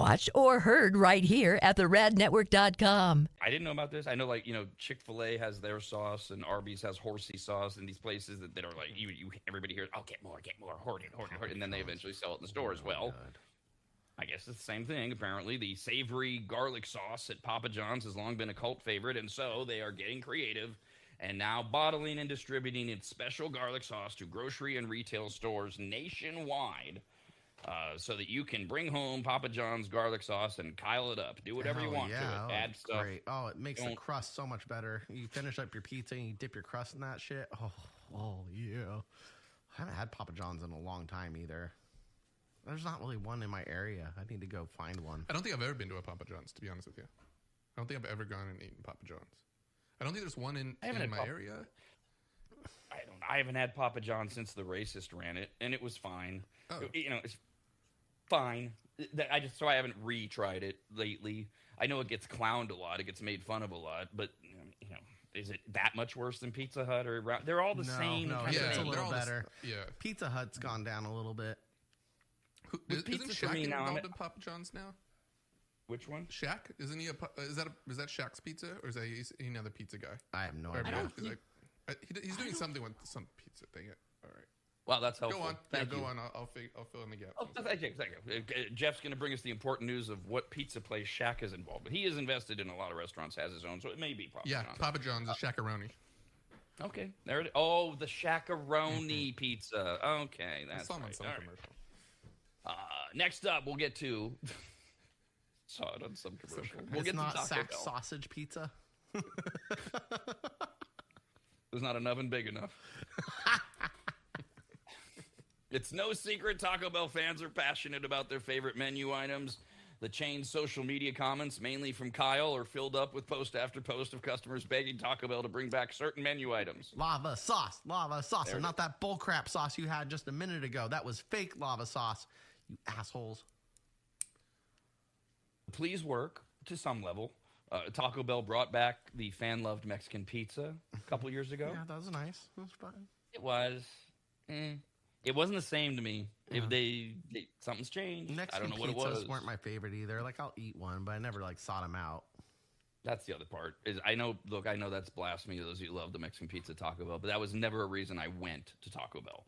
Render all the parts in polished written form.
watched or heard right here at theradnetwork.com. I didn't know about this. I know, like, Chick-fil-A has their sauce, and Arby's has horsey sauce, and these places that are like, everybody hears, oh, get more, hoard it, and then they eventually sell it in the store as well. I guess it's the same thing. Apparently, the savory garlic sauce at Papa John's has long been a cult favorite, and so they are getting creative and now bottling and distributing its special garlic sauce to grocery and retail stores nationwide, so that you can bring home Papa John's garlic sauce and Kyle it up. Do whatever you want to it. Add stuff. Great. Oh, it makes the crust so much better. You finish up your pizza and you dip your crust in that shit. Oh yeah. I haven't had Papa John's in a long time either. There's not really one in my area. I need to go find one. I don't think I've ever been to a Papa John's, to be honest with you. I don't think I've ever gone and eaten Papa John's. I don't think there's one in my area. I haven't had Papa John's since the racist ran it, and it was fine. Oh. It's fine. I haven't retried it lately. I know it gets clowned a lot. It gets made fun of a lot, but is it that much worse than Pizza Hut or they're all the same? No, it's a little better. Pizza Hut's gone down a little bit. Isn't Shaq involved in Papa John's now? Which one? Shaq? Isn't he is that Shaq's Pizza, or is that another pizza guy? I have no idea. He's doing something with some pizza thing. All right. Well, that's helpful. Go on. Thank you. Go on. I'll fill in the gap. Oh, thank you. Jeff's going to bring us the important news of what pizza place Shaq is involved. But he is invested in a lot of restaurants, has his own, so it may be Papa John's. Papa John's is Shaq-a-roni. Okay, there it is. Oh, the Shaq-a-roni pizza. Okay, that's right. Some commercial. Next up, we'll get to... Saw it on some commercial. We'll get not to Taco Sack Bell. sausage pizza. There's not an oven big enough. It's no secret Taco Bell fans are passionate about their favorite menu items. The chain's social media comments, mainly from Kyle, are filled up with post after post of customers begging Taco Bell to bring back certain menu items. Lava sauce, and not that bullcrap sauce you had just a minute ago. That was fake lava sauce, you assholes. Please work to some level. Taco Bell brought back the fan-loved Mexican pizza a couple years ago. Yeah, that was nice. It was fun. It was. It wasn't the same to me. Yeah. Something's changed. Mexican I don't know what it was. Pizzas weren't my favorite either. Like, I'll eat one, but I never sought them out. That's the other part. I know that's blasphemy to those who love the Mexican pizza Taco Bell, but that was never a reason I went to Taco Bell.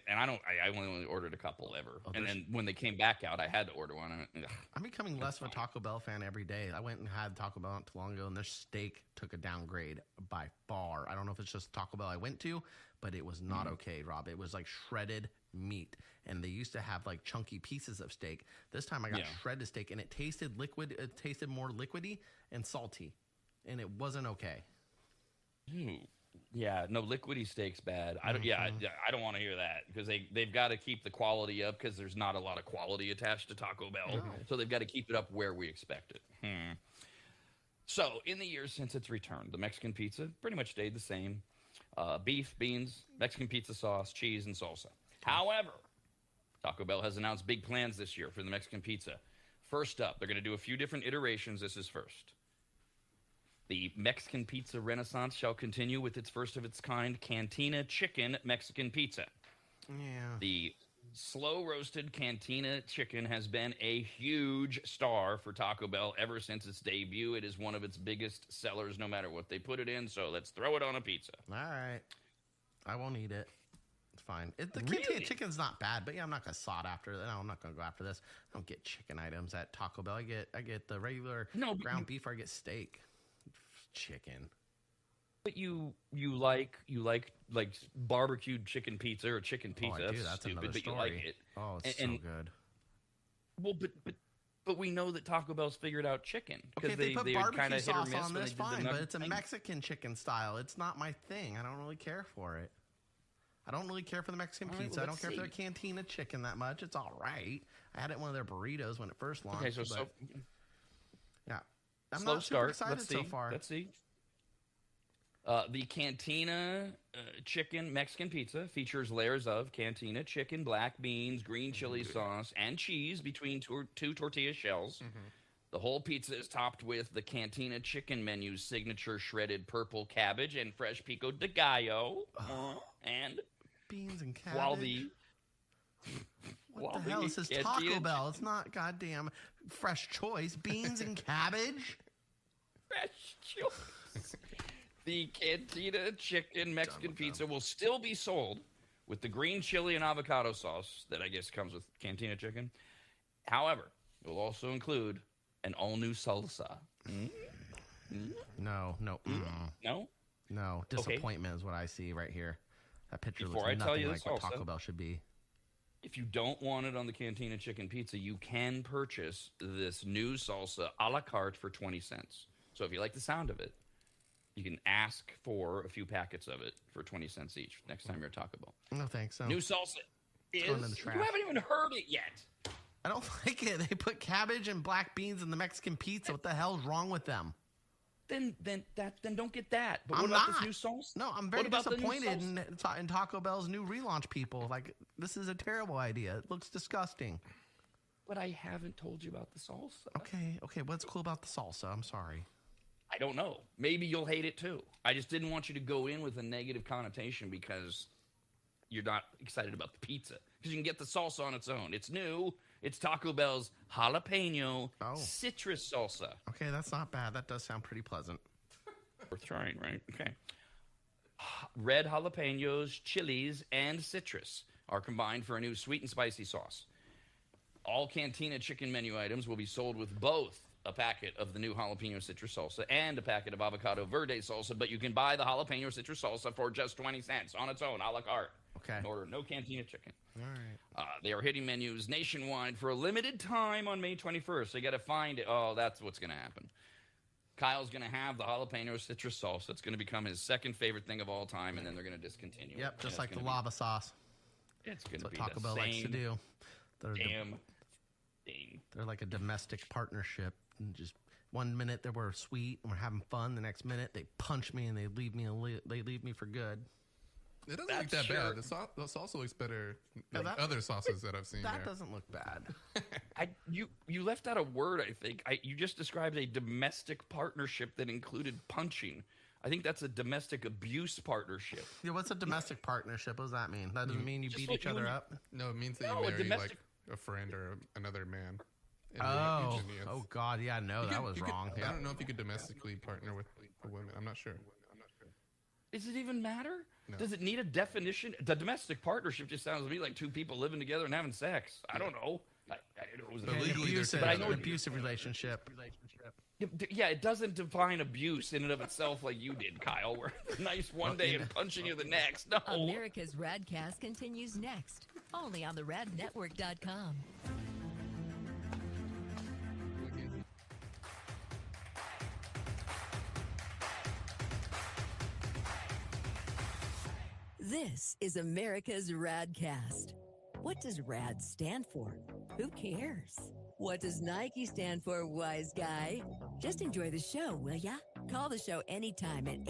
And I only ordered a couple ever. And then when they came back out, I had to order one. I'm becoming less of a Taco Bell fan every day. I went and had Taco Bell not too long ago, and their steak took a downgrade by far. I don't know if it's just Taco Bell I went to, but it was not okay, Rob. It was like shredded meat, and they used to have like chunky pieces of steak. This time I got shredded steak, and it tasted liquid. It tasted more liquidy and salty, and it wasn't okay. Yeah, no, liquidy steak's bad. I don't want to hear that, because they've got to keep the quality up, because there's not a lot of quality attached to Taco Bell. So they've got to keep it up where we expect it. So in the years since its return, the Mexican pizza pretty much stayed the same. Beef, beans, Mexican pizza sauce, cheese, and salsa. However, Taco Bell has announced big plans this year for the Mexican pizza. First up, they're going to do a few different iterations. This is first. The Mexican pizza renaissance shall continue with its first-of-its-kind Cantina Chicken Mexican pizza. Yeah. The slow-roasted Cantina Chicken has been a huge star for Taco Bell ever since its debut. It is one of its biggest sellers, no matter what they put it in, so let's throw it on a pizza. All right. I won't eat it. It's fine. The Really? Cantina Chicken's not bad, but I'm not going to sought after that. No, I'm not going to go after this. I don't get chicken items at Taco Bell. I get the regular ground beef, or I get steak. Chicken. But you like barbecued chicken pizza or chicken pizza. I do. That's stupid, another but story. you like it. Oh, it's so good. Well, but we know that Taco Bell's figured out chicken. Okay, they put barbecue sauce on this, fine, but it's a thing. Mexican chicken style. It's not my thing. I don't really care for it. I don't really care for the Mexican pizza. Well, I don't care for the Cantina Chicken that much. It's all right. I had it in one of their burritos when it first launched. Okay, so yeah. I'm slow not super start. excited so far. Let's see. The Cantina Chicken Mexican pizza features layers of Cantina chicken, black beans, green chili sauce, and cheese between two tortilla shells. Mm-hmm. The whole pizza is topped with the Cantina Chicken menu's signature shredded purple cabbage and fresh pico de gallo. And beans and cabbage. What the hell? This is Taco Bell. It's not goddamn Fresh Choice. Beans and cabbage. Fresh Choice. The Cantina Chicken Mexican pizza will still be sold with the green chili and avocado sauce that I guess comes with Cantina Chicken. However, it will also include an all-new salsa. No. No. Disappointment is what I see right here. That picture looks nothing like what Taco Bell should be. If you don't want it on the Cantina Chicken Pizza, you can purchase this new salsa a la carte for 20 cents. So if you like the sound of it, you can ask for a few packets of it for 20 cents each next time you're at Taco Bell. No, thanks. New salsa is... You haven't even heard it yet. I don't like it. They put cabbage and black beans in the Mexican pizza. What the hell's wrong with them? Then don't get that. But what about this new salsa? No, I'm very disappointed in Taco Bell's new relaunch, people. Like, this is a terrible idea. It looks disgusting. But I haven't told you about the salsa. Okay. What's cool about the salsa? I'm sorry. I don't know. Maybe you'll hate it too. I just didn't want you to go in with a negative connotation because you're not excited about the pizza. Because you can get the salsa on its own. It's new. It's Taco Bell's jalapeno citrus salsa. Okay, that's not bad. That does sound pretty pleasant. Worth trying, right? Okay. Red jalapenos, chilies, and citrus are combined for a new sweet and spicy sauce. All Cantina Chicken menu items will be sold with both a packet of the new jalapeno citrus salsa and a packet of avocado verde salsa, but you can buy the jalapeno citrus salsa for just 20 cents on its own, a la carte. Okay. In order, no Cantina Chicken. All right. They are hitting menus nationwide for a limited time on May 21st. So you got to find it. Oh, that's what's going to happen. Kyle's going to have the jalapeno citrus salsa. It's going to become his second favorite thing of all time, and then they're going to discontinue. Yep, just like the lava sauce. It's going to be Taco Bell likes to do. They're like a domestic partnership. And just 1 minute they were sweet and we're having fun. The next minute they punch me and they leave me for good. It doesn't look that bad. The salsa looks better than other sauces that I've seen. That doesn't look bad. You left out a word, I think. You just described a domestic partnership that included punching. I think that's a domestic abuse partnership. Yeah, what's a domestic partnership? What does that mean? That doesn't mean you beat each other up? No, it means that you marry like a friend or another man. Oh God, yeah, no, that was wrong. I don't know if you could domestically partner with a woman. I'm not sure. Does it even matter? No. Does it need a definition? The domestic partnership just sounds to me like two people living together and having sex. I don't know. It was an abusive relationship. Yeah, it doesn't define abuse in and of itself like you did, Kyle. We're nice one day and punching you the next. No. America's RAD Cast continues next, only on the radnetwork.com. This is America's RAD Cast. What does RAD stand for? Who cares? What does Nike stand for, wise guy? Just enjoy the show, will ya? Call the show anytime at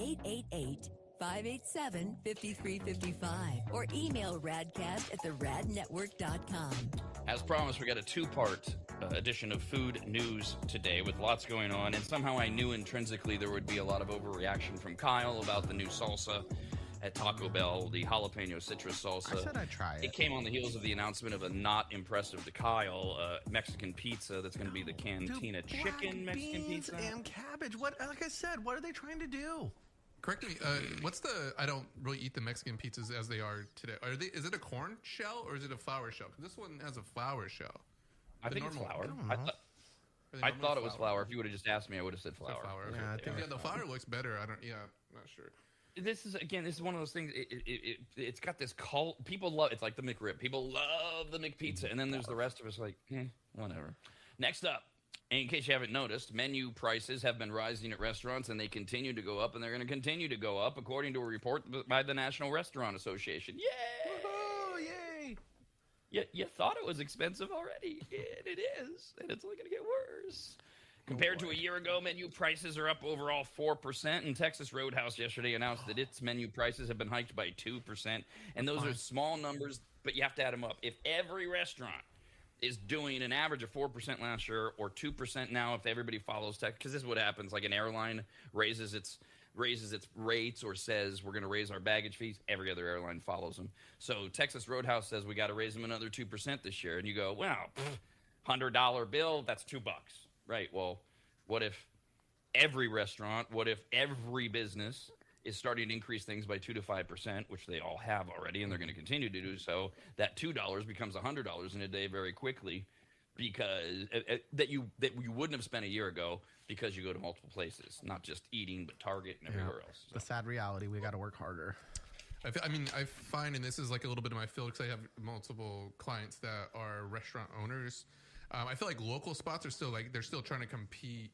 888-587-5355 or email radcast@theradnetwork.com. As promised, we got a two-part edition of food news today with lots going on, and somehow I knew intrinsically there would be a lot of overreaction from Kyle about the new salsa at Taco Bell, the jalapeno citrus salsa. I said I'd try it. It came on the heels of the announcement of a not impressive to Kyle Mexican pizza that's going to be the Cantina Chicken Mexican pizza. And cabbage. What? Like I said, what are they trying to do? Correct me. I don't really eat the Mexican pizzas as they are today. Is it a corn shell or is it a flour shell? Because this one has a flour shell. I think it's flour. I thought it was flour. If you would have just asked me, I would have said flour. Okay. Yeah, I think the flour looks better. I'm not sure. This is one of those things. It's got this cult. People love. It's like the McRib. People love the McPizza, and then there's the rest of us like, whatever. Next up, in case you haven't noticed, menu prices have been rising at restaurants, and they continue to go up, and they're going to continue to go up, according to a report by the National Restaurant Association. Yay! Woohoo! Yay! You thought it was expensive already, and it is, and it's only going to get worse. Compared to a year ago, menu prices are up overall 4%, and Texas Roadhouse yesterday announced that its menu prices have been hiked by 2%, and those are small numbers, but you have to add them up. If every restaurant is doing an average of 4% last year or 2% now if everybody follows tech, because this is what happens, like an airline raises its raises its rates or says we're going to raise our baggage fees, every other airline follows them. So Texas Roadhouse says we got to raise them another 2% this year. And you go, wow, $100 bill, that's $2. Right. Well, what if every restaurant, what if every business is starting to increase things by 2 to 5%, which they all have already, and they're going to continue to do so? That $2 becomes $100 in a day very quickly, because that you wouldn't have spent a year ago, because you go to multiple places, not just eating, but Target and everywhere else. So. The sad reality, we got to work harder. I find, and this is like a little bit of my field because I have multiple clients that are restaurant owners. I feel like local spots are still they're still trying to compete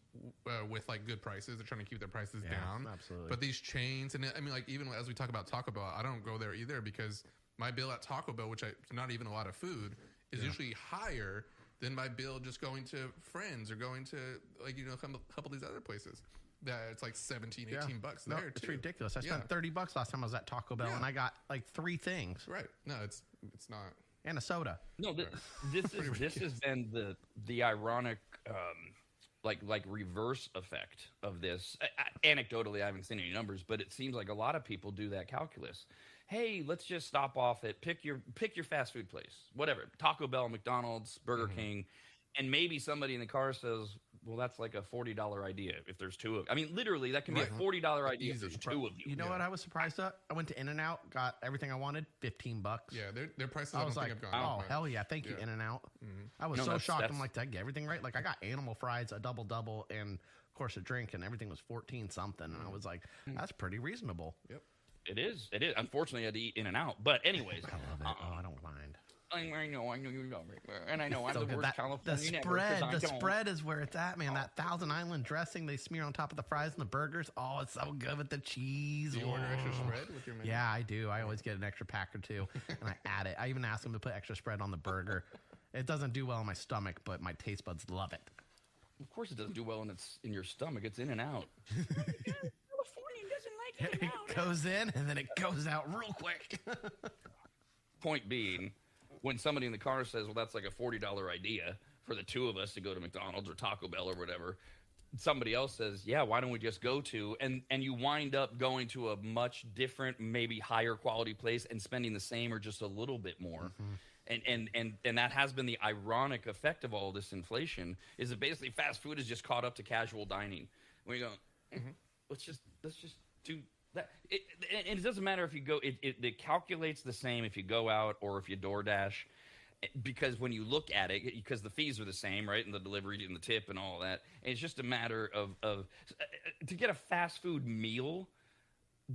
with like good prices. They're trying to keep their prices down. Absolutely. But these chains, and I mean, like even as we talk about Taco Bell, I don't go there either, because my bill at Taco Bell, which not even a lot of food, is usually higher than my bill just going to Friends or going to a couple of these other places. That it's like $17, $18 there too. It's ridiculous. I spent $30 last time I was at Taco Bell, and I got like 3 things. Right. No, it's not. And a soda. No, this has been the ironic like reverse effect of this. Anecdotally, I haven't seen any numbers, but it seems like a lot of people do that calculus. Hey, let's just stop off at pick your fast food place, whatever, Taco Bell, McDonald's, Burger King, and maybe somebody in the car says, well, that's like a $40 idea if there's 2 of them. I mean, literally, that can be a $40 idea if there's 2 of you. You know what I was surprised at? I went to In-N-Out, got everything I wanted, $15. Yeah, their prices I was like, have gone up. hell yeah, thank you, In-N-Out. I was so shocked. I'm like, did I get everything right? Like, I got animal fries, a double, and of course a drink, and everything was 14 something. And I was like, that's pretty reasonable. Yep. It is. Unfortunately, I had to eat In-N-Out. But anyways. I love it. I don't mind. I know you love it. And I know I'm the worst California The spread is where it's at, man. That Thousand Island dressing they smear on top of the fries and the burgers. Oh, it's so good with the cheese. Do you order extra spread with your menu? Yeah, I do. I always get an extra pack or 2, and I add it. I even ask them to put extra spread on the burger. It doesn't do well in my stomach, but my taste buds love it. Of course it doesn't do well when it's in your stomach. It's In-N-Out. Californian doesn't like In-N-Out. It goes in, and then it goes out real quick. Point being, when somebody in the car says, well, that's like a $40 idea for the 2 of us to go to McDonald's or Taco Bell or whatever, somebody else says, yeah, why don't we just go to, and you wind up going to a much different, maybe higher quality place and spending the same or just a little bit more. And that has been the ironic effect of all this inflation, is that basically fast food has just caught up to casual dining. When you go, let's just do that. And it doesn't matter if you go, it calculates the same if you go out or if you DoorDash, because when you look at it, because the fees are the same, right? And the delivery and the tip and all that. And it's just a matter of to get a fast food meal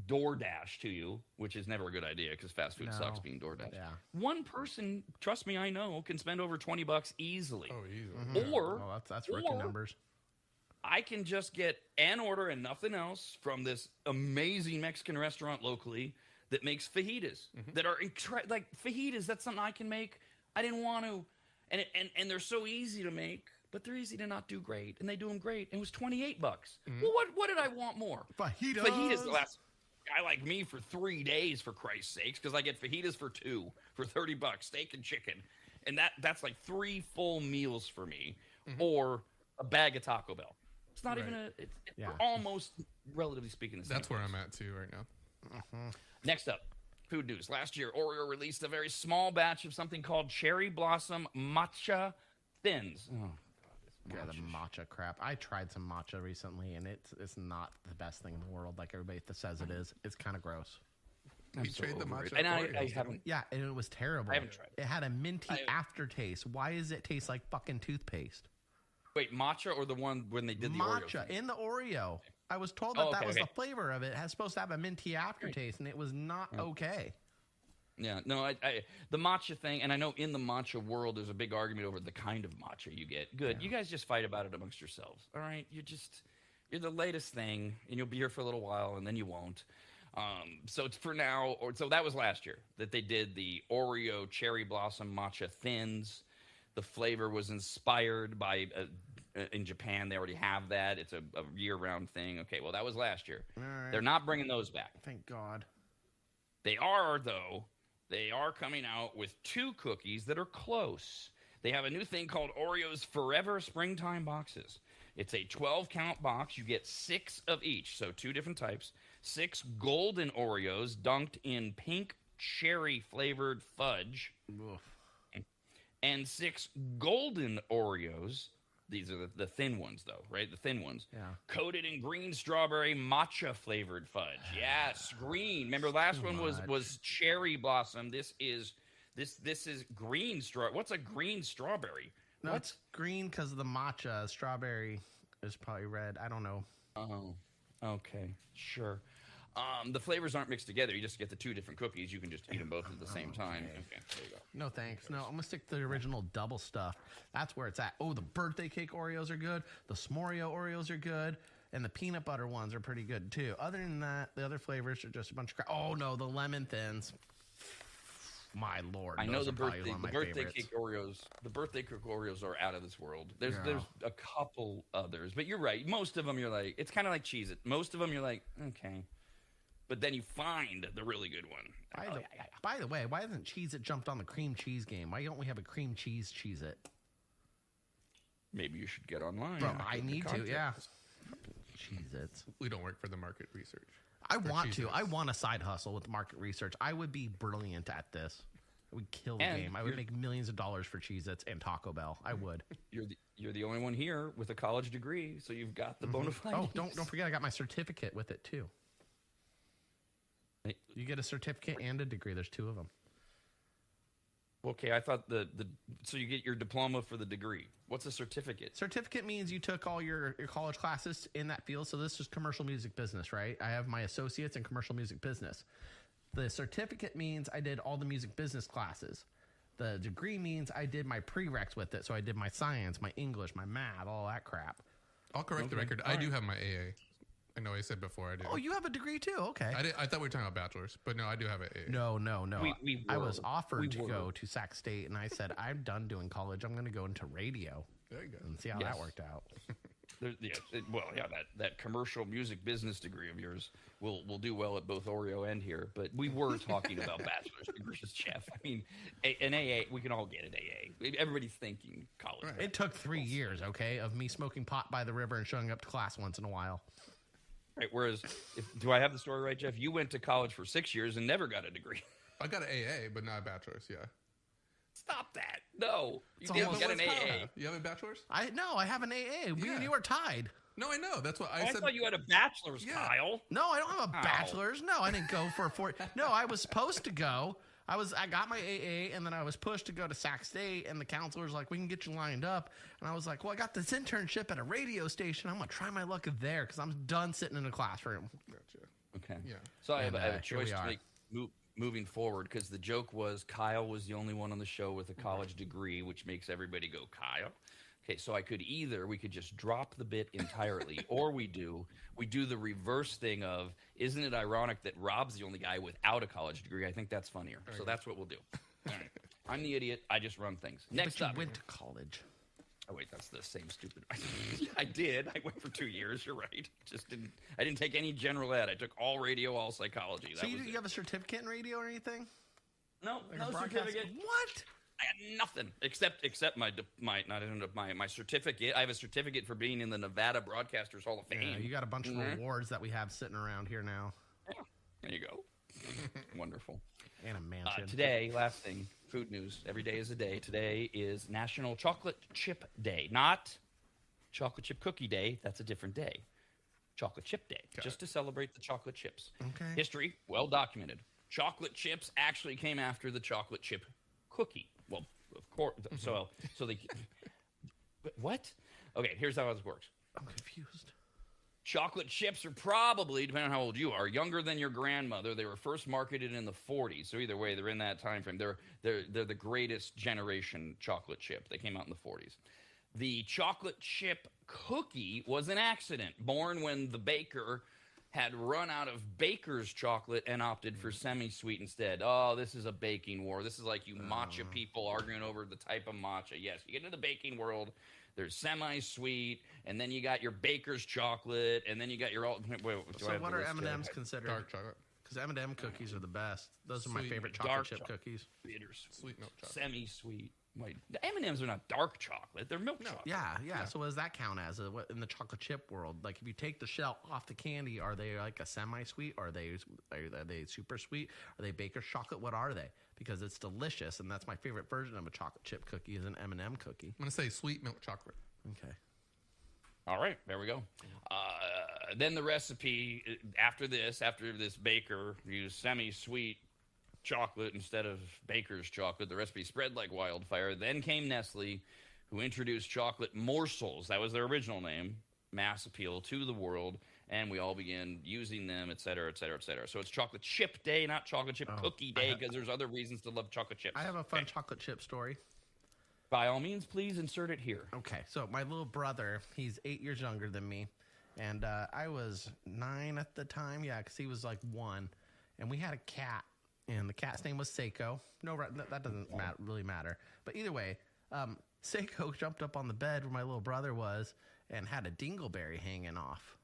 DoorDash to you, which is never a good idea because fast food sucks being DoorDash. Yeah. One person, trust me, I know, can spend over $20 easily. Oh, easily. Or that's rookie numbers. I can just get an order and nothing else from this amazing Mexican restaurant locally that makes fajitas that are like fajitas. That's something I can make. I didn't want to, and they're so easy to make, but they're easy to not do great, and they do them great. And it was $28. Well, what did I want more? Fajitas last guy like me for 3 days, for Christ's sakes, because I get fajitas for $2 for $30, steak and chicken, and that's like 3 full meals for me, or a bag of Taco Bell. It's not even we're almost, relatively speaking, the same. That's where I'm at too right now. Next up, food news. Last year, Oreo released a very small batch of something called Cherry Blossom Matcha Thins. Oh, God, the matcha crap. I tried some matcha recently, and it's not the best thing in the world like everybody says it is. It's kind of gross. You tried the matcha, and I haven't. Yeah, and it was terrible. I haven't tried it. It had a minty aftertaste. Why does it taste like fucking toothpaste? Wait, matcha or the one when they did the Oreo? Matcha in the Oreo. I was told that was the flavor of it. It was supposed to have a minty aftertaste, and it was not okay. Yeah, no, the matcha thing, and I know in the matcha world there's a big argument over the kind of matcha you get. Good. Yeah. You guys just fight about it amongst yourselves, all right? You're the latest thing, and you'll be here for a little while, and then you won't. So it's for now, so that was last year that they did the Oreo Cherry Blossom Matcha Thins. The flavor was inspired by, in Japan, they already have that. It's a year-round thing. Okay, well, that was last year. Right. They're not bringing those back. Thank God. They are, though. They are coming out with 2 cookies that are close. They have a new thing called Oreos Forever Springtime Boxes. It's a 12-count box. You get 6 of each, so 2 different types. 6 golden Oreos dunked in pink cherry-flavored fudge. Oof. And 6 golden Oreos. These are the thin ones, though, right? The thin ones. Yeah. Coated in green strawberry matcha-flavored fudge. Yes, green. Remember, last one was cherry blossom. This is green straw. What's a green strawberry? No, it's green because of the matcha. Strawberry is probably red. I don't know. Oh, okay, sure. The flavors aren't mixed together. You just get the 2 different cookies. You can just eat them both at the same time. Okay, there you go. No thanks. No, I'm gonna stick to the original double stuff. That's where it's at. Oh, the birthday cake Oreos are good. The s'moreo Oreos are good. And the peanut butter ones are pretty good too. Other than that, the other flavors are just a bunch of crap. Oh no, the lemon thins. My lord, I know the birthday favorites. cake Oreos. The birthday cake Oreos are out of this world. There's a couple others, but you're right. Most of them you're like, it's kind of like Cheez-It. Most of them you're like, okay, but then you find the really good one. By the way, why hasn't Cheez-It jumped on the cream cheese game? Why don't we have a cream cheese Cheez-It? Maybe you should get online. Bro, I need to. Yeah. Cheez-Its. We don't work for the market research. I want to. I want a side hustle with market research. I would be brilliant at this. I would kill the game. I would make millions of dollars for Cheez-Its and Taco Bell. I would. You're the only one here with a college degree, so you've got the bona fides. Oh, don't forget, I got my certificate with it too. You get a certificate and a degree. There's 2 of them. Okay, I thought so you get your diploma for the degree. What's a certificate? Certificate means you took all your college classes in that field. So this is commercial music business, right? I have my associates in commercial music business. The certificate means I did all the music business classes. The degree means I did my prereqs with it. So I did my science, my English, my math, all that crap. I'll correct the record. I do have my AA. I know I said before I did. Oh, you have a degree too? Okay. I thought we were talking about bachelor's, but no, I do have an AA. No. I was offered to go go to Sac State, and I said, I'm done doing college. I'm going to go into radio. There you go. And see how that worked out. That commercial music business degree of yours will do well at both Oreo and here. But we were talking about bachelor's degrees, Jeff. I mean, an AA, we can all get an AA. Everybody's thinking college. Right. It took 3 years, okay, of me smoking pot by the river and showing up to class once in a while. Right. Whereas, do I have the story right, Jeff? You went to college for 6 years and never got a degree. I got an AA, but not a bachelor's. Yeah. Stop that! No, you didn't get an AA. You have a bachelor's? I have an AA. Me and you are tied. No, I know. That's what I said. I thought you had a bachelor's, Kyle. No, I don't have a bachelor's. No, I didn't go for 4. No, I was supposed to go. I got my AA, and then I was pushed to go to Sac State, and the counselor's like, we can get you lined up. And I was like, well, I got this internship at a radio station. I'm going to try my luck there because I'm done sitting in a classroom. Gotcha. Okay. Yeah. So I have a choice to make moving forward because the joke was Kyle was the only one on the show with a college degree, which makes everybody go, Kyle. Okay, so we could just drop the bit entirely, or we do the reverse thing of, isn't it ironic that Rob's the only guy without a college degree? I think that's funnier. So that's what we'll do. All right. I'm the idiot. I just run things. Next but up. You went to college. Oh wait, that's the same stupid. I did. I went for 2 years. You're right. I didn't take any general ed. I took all radio, all psychology. So you have a certificate in radio or anything? No, like no certificate. What? I had nothing except my certificate. I have a certificate for being in the Nevada Broadcasters Hall of Fame. Yeah, you got a bunch of awards that we have sitting around here now. Yeah, there you go. Wonderful. And a mansion. Today, last thing, food news. Every day is a day. Today is National Chocolate Chip Day, not Chocolate Chip Cookie Day. That's a different day. Chocolate Chip Day, just to celebrate the chocolate chips. Okay. History, well documented. Chocolate chips actually came after the chocolate chip cookie. Well, of course. So they. What? Okay, here's how this works. I'm confused. Chocolate chips are probably, depending on how old you are, younger than your grandmother. They were first marketed in the 40s. So either way, they're in that time frame. They're the greatest generation chocolate chip. They came out in the 40s. The chocolate chip cookie was an accident, born when the baker had run out of baker's chocolate and opted for semi-sweet instead. Oh, this is a baking war. This is like you matcha people arguing over the type of matcha. Yes, you get into the baking world, there's semi-sweet, and then you got your baker's chocolate, and then you got your... So what are M&M's considered? Dark chocolate. Because M&M cookies are the best. Those are my favorite chocolate chip cookies. Bitters. Sweet milk chocolate. Semi-sweet. Wait, the M&Ms are not dark chocolate; they're milk chocolate. Yeah. So what does that count as in the chocolate chip world? Like, if you take the shell off the candy, are they like a semi-sweet? Are they super sweet? Are they baker's chocolate? What are they? Because it's delicious, and that's my favorite version of a chocolate chip cookie is an M&M cookie. I'm gonna say sweet milk chocolate. Okay. All right, there we go. Then the recipe after this baker used semi-sweet chocolate instead of baker's chocolate. The recipe spread like wildfire. Then came Nestle, who introduced chocolate morsels. That was their original name. Mass appeal to the world, and we all began using them, et cetera, et cetera, et cetera. So it's chocolate chip day, not chocolate chip cookie day, because there's other reasons to love chocolate chips. I have a fun chocolate chip story. By all means, please insert it here. Okay, so my little brother, he's 8 years younger than me, and I was 9 at the time. Yeah, because he was like 1, and we had a cat, and the cat's name was Seiko. No, that doesn't really matter. But either way, Seiko jumped up on the bed where my little brother was and had a dingleberry hanging off,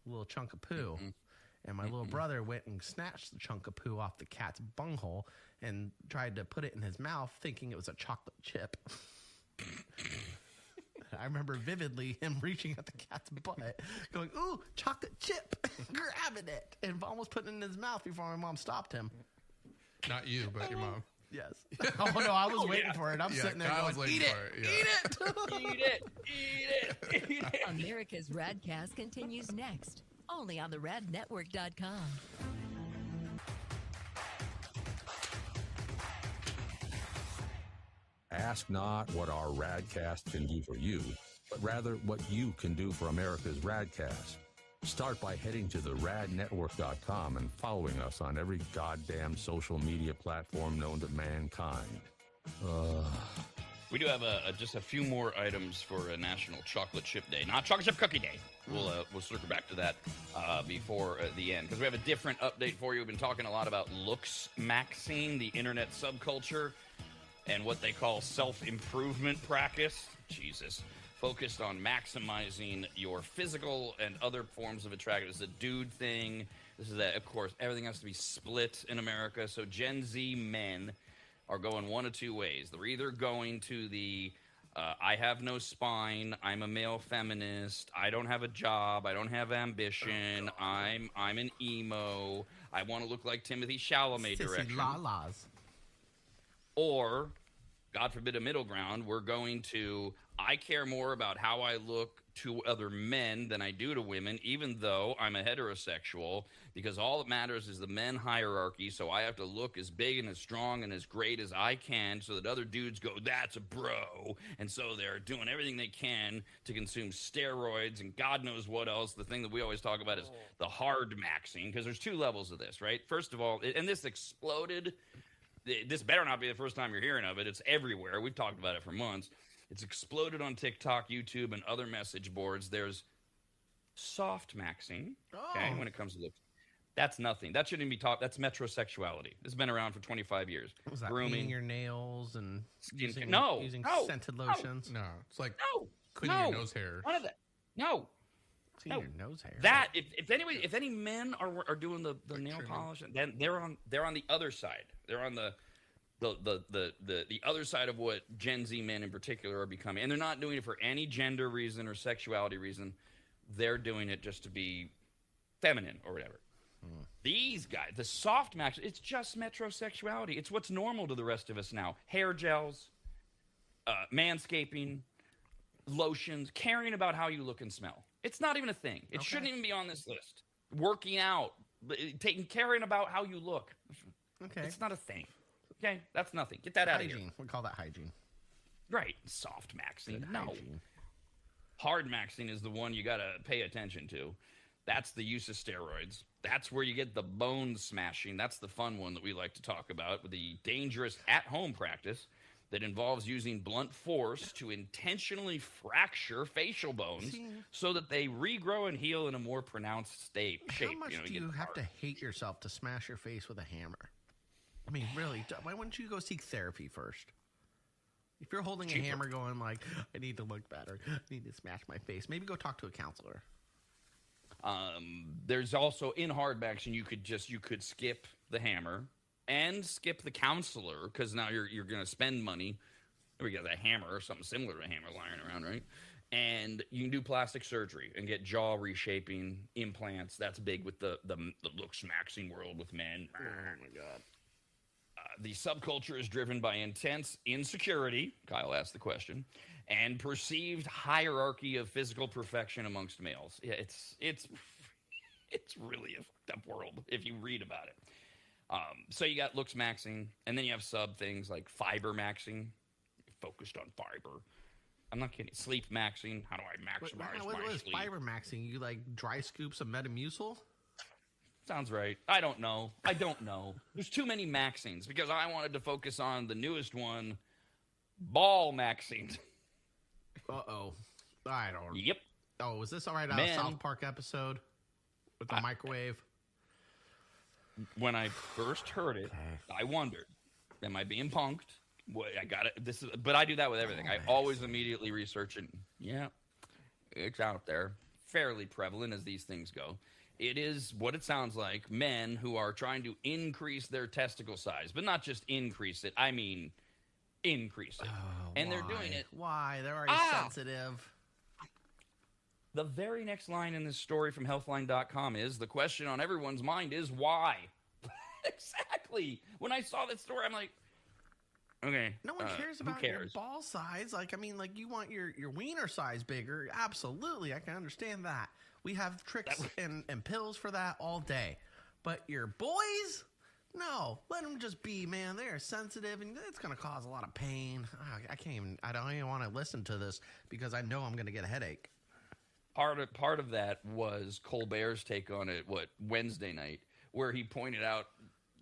a little chunk of poo. Mm-hmm. And my little brother went and snatched the chunk of poo off the cat's bunghole and tried to put it in his mouth thinking it was a chocolate chip. I remember vividly him reaching at the cat's butt, going, "Ooh, chocolate chip," grabbing it, and almost putting it in his mouth before my mom stopped him. Not you, but your mom. Yes. Oh, no, I was waiting for it. I'm sitting there going, "Eat it, eat it, eat it, eat it." America's RAD Cast continues next, only on the radnetwork.com. Ask not what our RADcast can do for you, but rather what you can do for America's RADcast. Start by heading to the radnetwork.com and following us on every goddamn social media platform known to mankind. We do have just a few more items for National Chocolate Chip Day, not Chocolate Chip Cookie Day. We'll circle back to that before the end, because we have a different update for you. We've been talking a lot about looks maxing, the internet subculture, and what they call self-improvement practice. Jesus. Focused on maximizing your physical and other forms of attraction. It's a dude thing. This is of course, everything has to be split in America. So Gen Z men are going one of two ways. They're either going to the I have no spine, I'm a male feminist, I don't have a job, I don't have ambition, I'm an emo, I want to look like Timothy Chalamet direction. La-las. Or, God forbid, a middle ground, we're going to, I care more about how I look to other men than I do to women, even though I'm a heterosexual, because all that matters is the men hierarchy, so I have to look as big and as strong and as great as I can so that other dudes go, "That's a bro," and so they're doing everything they can to consume steroids and God knows what else. The thing that we always talk about is the hard maxing, because there's two levels of this, right? First of all, and this exploded. This better not be the first time you're hearing of it. It's everywhere. We've talked about it for months. It's exploded on TikTok, YouTube, and other message boards. There's soft maxing, okay, when it comes to looks. That's nothing. That shouldn't even be taught. That's metrosexuality. It's been around for 25 years. Was that grooming painting your nails and using scented lotions? No, it's like No. cleaning your nose hair. None of that. No. Cleaning your nose hair. That if any men are doing the nail polish, then they're on the other side. They're on the other side of what Gen Z men in particular are becoming. And they're not doing it for any gender reason or sexuality reason. They're doing it just to be feminine or whatever. These guys, the soft max, it's just metrosexuality. It's what's normal to the rest of us now. Hair gels, manscaping, lotions, caring about how you look and smell. It's not even a thing. It shouldn't even be on this list. Working out, caring about how you look. Okay. It's not a thing. Okay, that's nothing. Get that out of here. We call that hygiene. Right. Soft maxing. Good No. hygiene. Hard maxing is the one you got to pay attention to. That's the use of steroids. That's where you get the bone smashing. That's the fun one that we like to talk about, with the dangerous at-home practice that involves using blunt force to intentionally fracture facial bones so that they regrow and heal in a more pronounced shape. How much do you have to hate yourself to smash your face with a hammer? I mean, really, why wouldn't you go seek therapy first? If you're holding a hammer going like, I need to look better, I need to smash my face, maybe go talk to a counselor. There's also, in hard maxing, you could skip the hammer and skip the counselor, because now you're going to spend money or you got a hammer or something similar to a hammer lying around, right? And you can do plastic surgery and get jaw reshaping, implants. That's big with the looks maxing world with men. Oh my God. The subculture is driven by intense insecurity, Kyle asked the question, and perceived hierarchy of physical perfection amongst males. Yeah, it's really a fucked up world if you read about it. So you got looks maxing, and then you have sub things like fiber maxing, focused on fiber. I'm not kidding. Sleep maxing. How do I maximize what my is sleep? fiber maxing? You like dry scoops of Metamucil? Sounds right. I don't know. There's too many maxings because I wanted to focus on the newest one, ball maxing. Uh-oh. I don't. Yep. Oh, was this all right out of South Park episode with the microwave? When I first heard it, I wondered, am I being punked? What I got it. But I do that with everything. I always immediately research it. Yeah, it's out there, fairly prevalent as these things go. It is what it sounds like: men who are trying to increase their testicle size, but not just increase it. I mean, increase it, and they're doing it. Why? They're already sensitive. The very next line in this story from Healthline.com is the question on everyone's mind is why. Exactly. When I saw that story, I'm like, okay. No one cares about your ball size. Like, I mean, like you want your wiener size bigger. Absolutely. I can understand that. We have tricks and pills for that all day. But your boys, no, let them just be, man. They are sensitive and it's going to cause a lot of pain. I don't even want to listen to this because I know I'm going to get a headache. Part of that was Colbert's take on it, Wednesday night, where he pointed out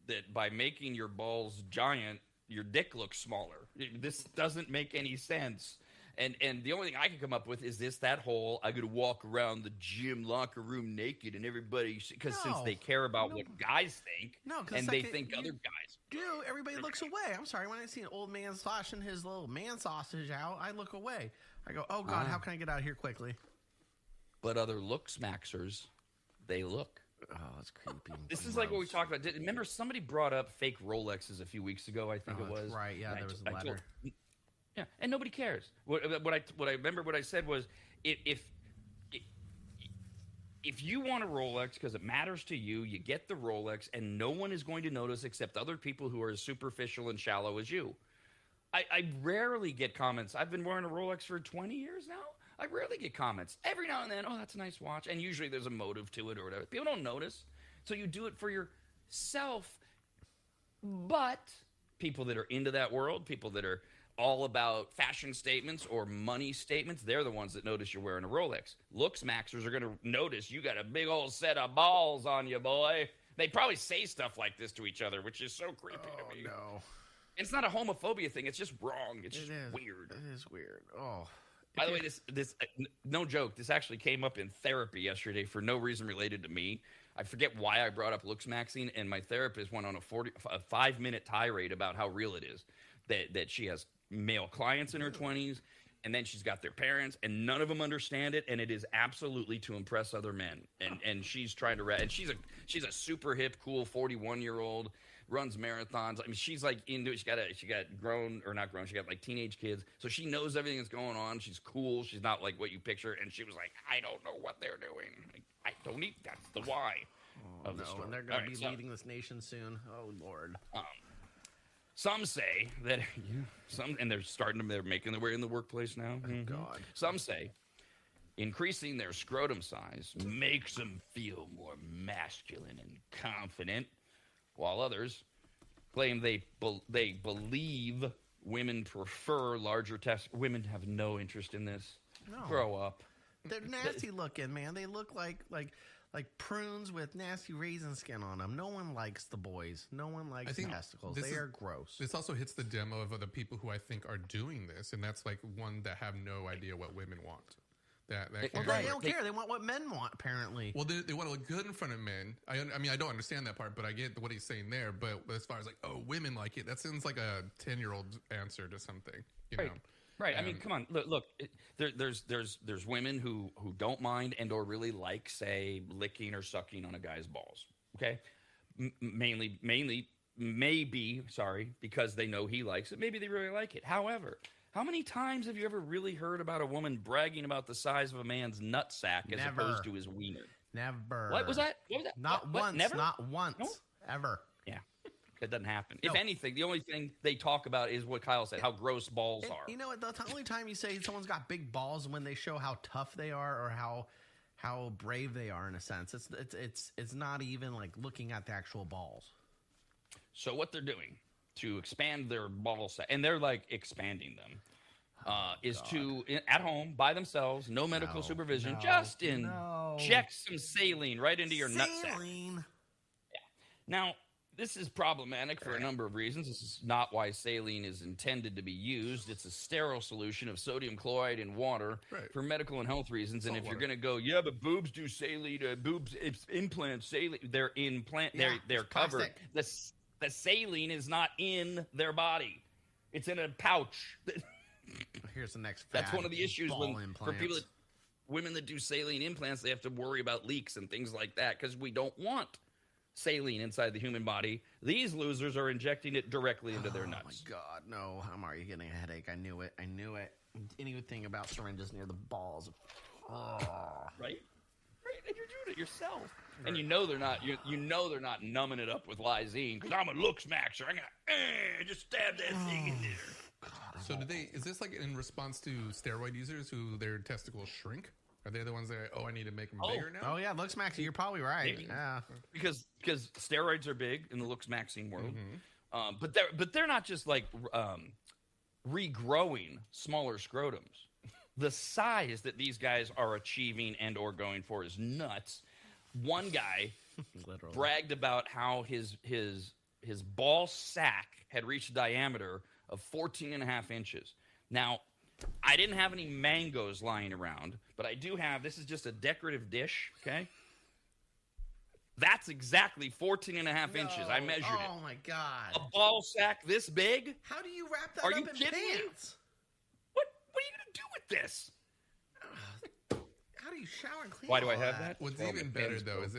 that by making your balls giant, your dick looks smaller. This doesn't make any sense. And the only thing I can come up with is that whole I gotta walk around the gym locker room naked and everybody since they care about what guys think, and they think other guys do. Everybody looks away. I'm sorry, when I see an old man slashing his little man sausage out, I look away. I go, oh God, how can I get out of here quickly? But other looks maxers, they look. Oh, that's creepy. This is like what we talked about. Remember somebody brought up fake Rolexes a few weeks ago, I think it was. Right, yeah, there was a letter. Yeah, and nobody cares. What I remember what I said was if you want a Rolex because it matters to you, you get the Rolex and no one is going to notice except other people who are as superficial and shallow as you. I rarely get comments. I've been wearing a Rolex for 20 years now. I rarely get comments. Every now and then, oh, that's a nice watch. And usually there's a motive to it or whatever. People don't notice. So you do it for yourself. But people that are into that world, people that are all about fashion statements or money statements, they're the ones that notice you're wearing a Rolex. Looks maxers are going to notice you got a big old set of balls on you, boy. They probably say stuff like this to each other, which is so creepy to me. No. It's not a homophobia thing. It's just wrong. It's just weird. It is weird. Oh. By the way, this no joke, this actually came up in therapy yesterday for no reason related to me. I forget why I brought up looks maxing, and my therapist went on a 5-minute tirade about how real it is that she has male clients in her 20s, and then she's got their parents, and none of them understand it, and it is absolutely to impress other men. And she's trying to and she's a super hip, cool 41-year-old. Runs marathons. I mean, she's like into it. She got grown or not grown. She got like teenage kids, so she knows everything that's going on. She's cool. She's not like what you picture. And she was like, I don't know what they're doing. Like, I don't need. That's the why of the story. And they're going to be leading this nation soon. Oh Lord. Some say that and they're making their way in the workplace now. Oh God. Some say increasing their scrotum size makes them feel more masculine and confident. While others claim they believe women prefer larger tests. Women have no interest in this. No. Grow up. They're nasty looking, man. They look like prunes with nasty raisin skin on them. No one likes the boys. No one likes testicles. They are gross. This also hits the demo of other people who I think are doing this, and that's like one that have no idea what women want. They don't care. They want what men want, apparently. Well, they want to look good in front of men. I mean, I don't understand that part, but I get what he's saying there. But as far as like, oh, women like it, that sounds like a 10-year-old answer to something. You know? Right. I mean, come on. Look. There's women who don't mind and or really like, say, licking or sucking on a guy's balls. Okay, mainly, maybe because they know he likes it. Maybe they really like it. However, How many times have you ever really heard about a woman bragging about the size of a man's nutsack as Never. opposed to his wiener? Never. What was that? What was that? Not What? once. Never? Not once. No? Ever. Yeah, that doesn't happen. No. If anything, the only thing they talk about is what Kyle said, how gross balls And are. you know what? The only time you say someone's got big balls when they show how tough they are or how brave they are in a sense. It's not even like looking at the actual balls. So what they're doing to expand their ball sack, and they're like expanding them, is to at home by themselves, no medical supervision, just inject some saline right into your nutsack. Saline. Yeah. Now, this is problematic for a number of reasons. This is not why saline is intended to be used. It's a sterile solution of sodium chloride in water for medical and health reasons. And if you're going to go, yeah, but boobs do saline, boobs it's implants saline. They're they're covered. The saline is not in their body. It's in a pouch. Here's the next. That's one of the issues for people implants. women that do saline implants. They have to worry about leaks and things like that because we don't want saline inside the human body. These losers are injecting it directly into their nuts. Oh my God, no! I'm already getting a headache. I knew it. Anything about syringes near the balls. Right? And you're doing it yourself. And you know they're not. You know they're not numbing it up with lysine because I'm a looks maxer. I'm gonna just stab that thing in there. So is this like in response to steroid users who their testicles shrink? Are they the ones that I need to make them bigger now? Oh yeah, looks maxi. You're probably right. Maybe. Yeah. Because steroids are big in the looks maxing world. But they're not just like regrowing smaller scrotums. The size that these guys are achieving and or going for is nuts. One guy bragged about how his ball sack had reached a diameter of 14 and a half inches. Now, I didn't have any mangoes lying around, but I do have, this is just a decorative dish, okay? That's exactly 14 and a half inches. I measured it. Oh my God. A ball sack this big? How do you wrap that Are up you in kidding me? pants? What are you going to do with this? How do you shower and clean? Why do I all have that? that? What's Well, even the better pins though broke. is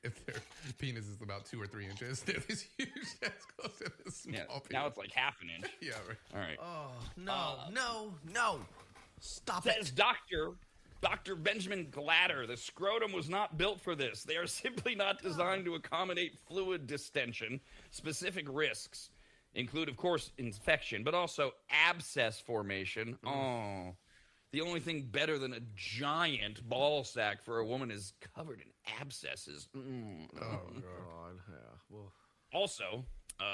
if their penis is about 2 or 3 inches, they're this huge testicles and this small Yeah, penis. now it's like half an inch. Yeah, right. All right. Oh no! Stop Says it! Dr. Benjamin Glatter, the scrotum was not built for this. They are simply not designed to accommodate fluid distension. Specific risks include, of course, infection, but also abscess formation. Oh, the only thing better than a giant ball sack for a woman is covered in abscesses. Oh God! Yeah. Well, Also,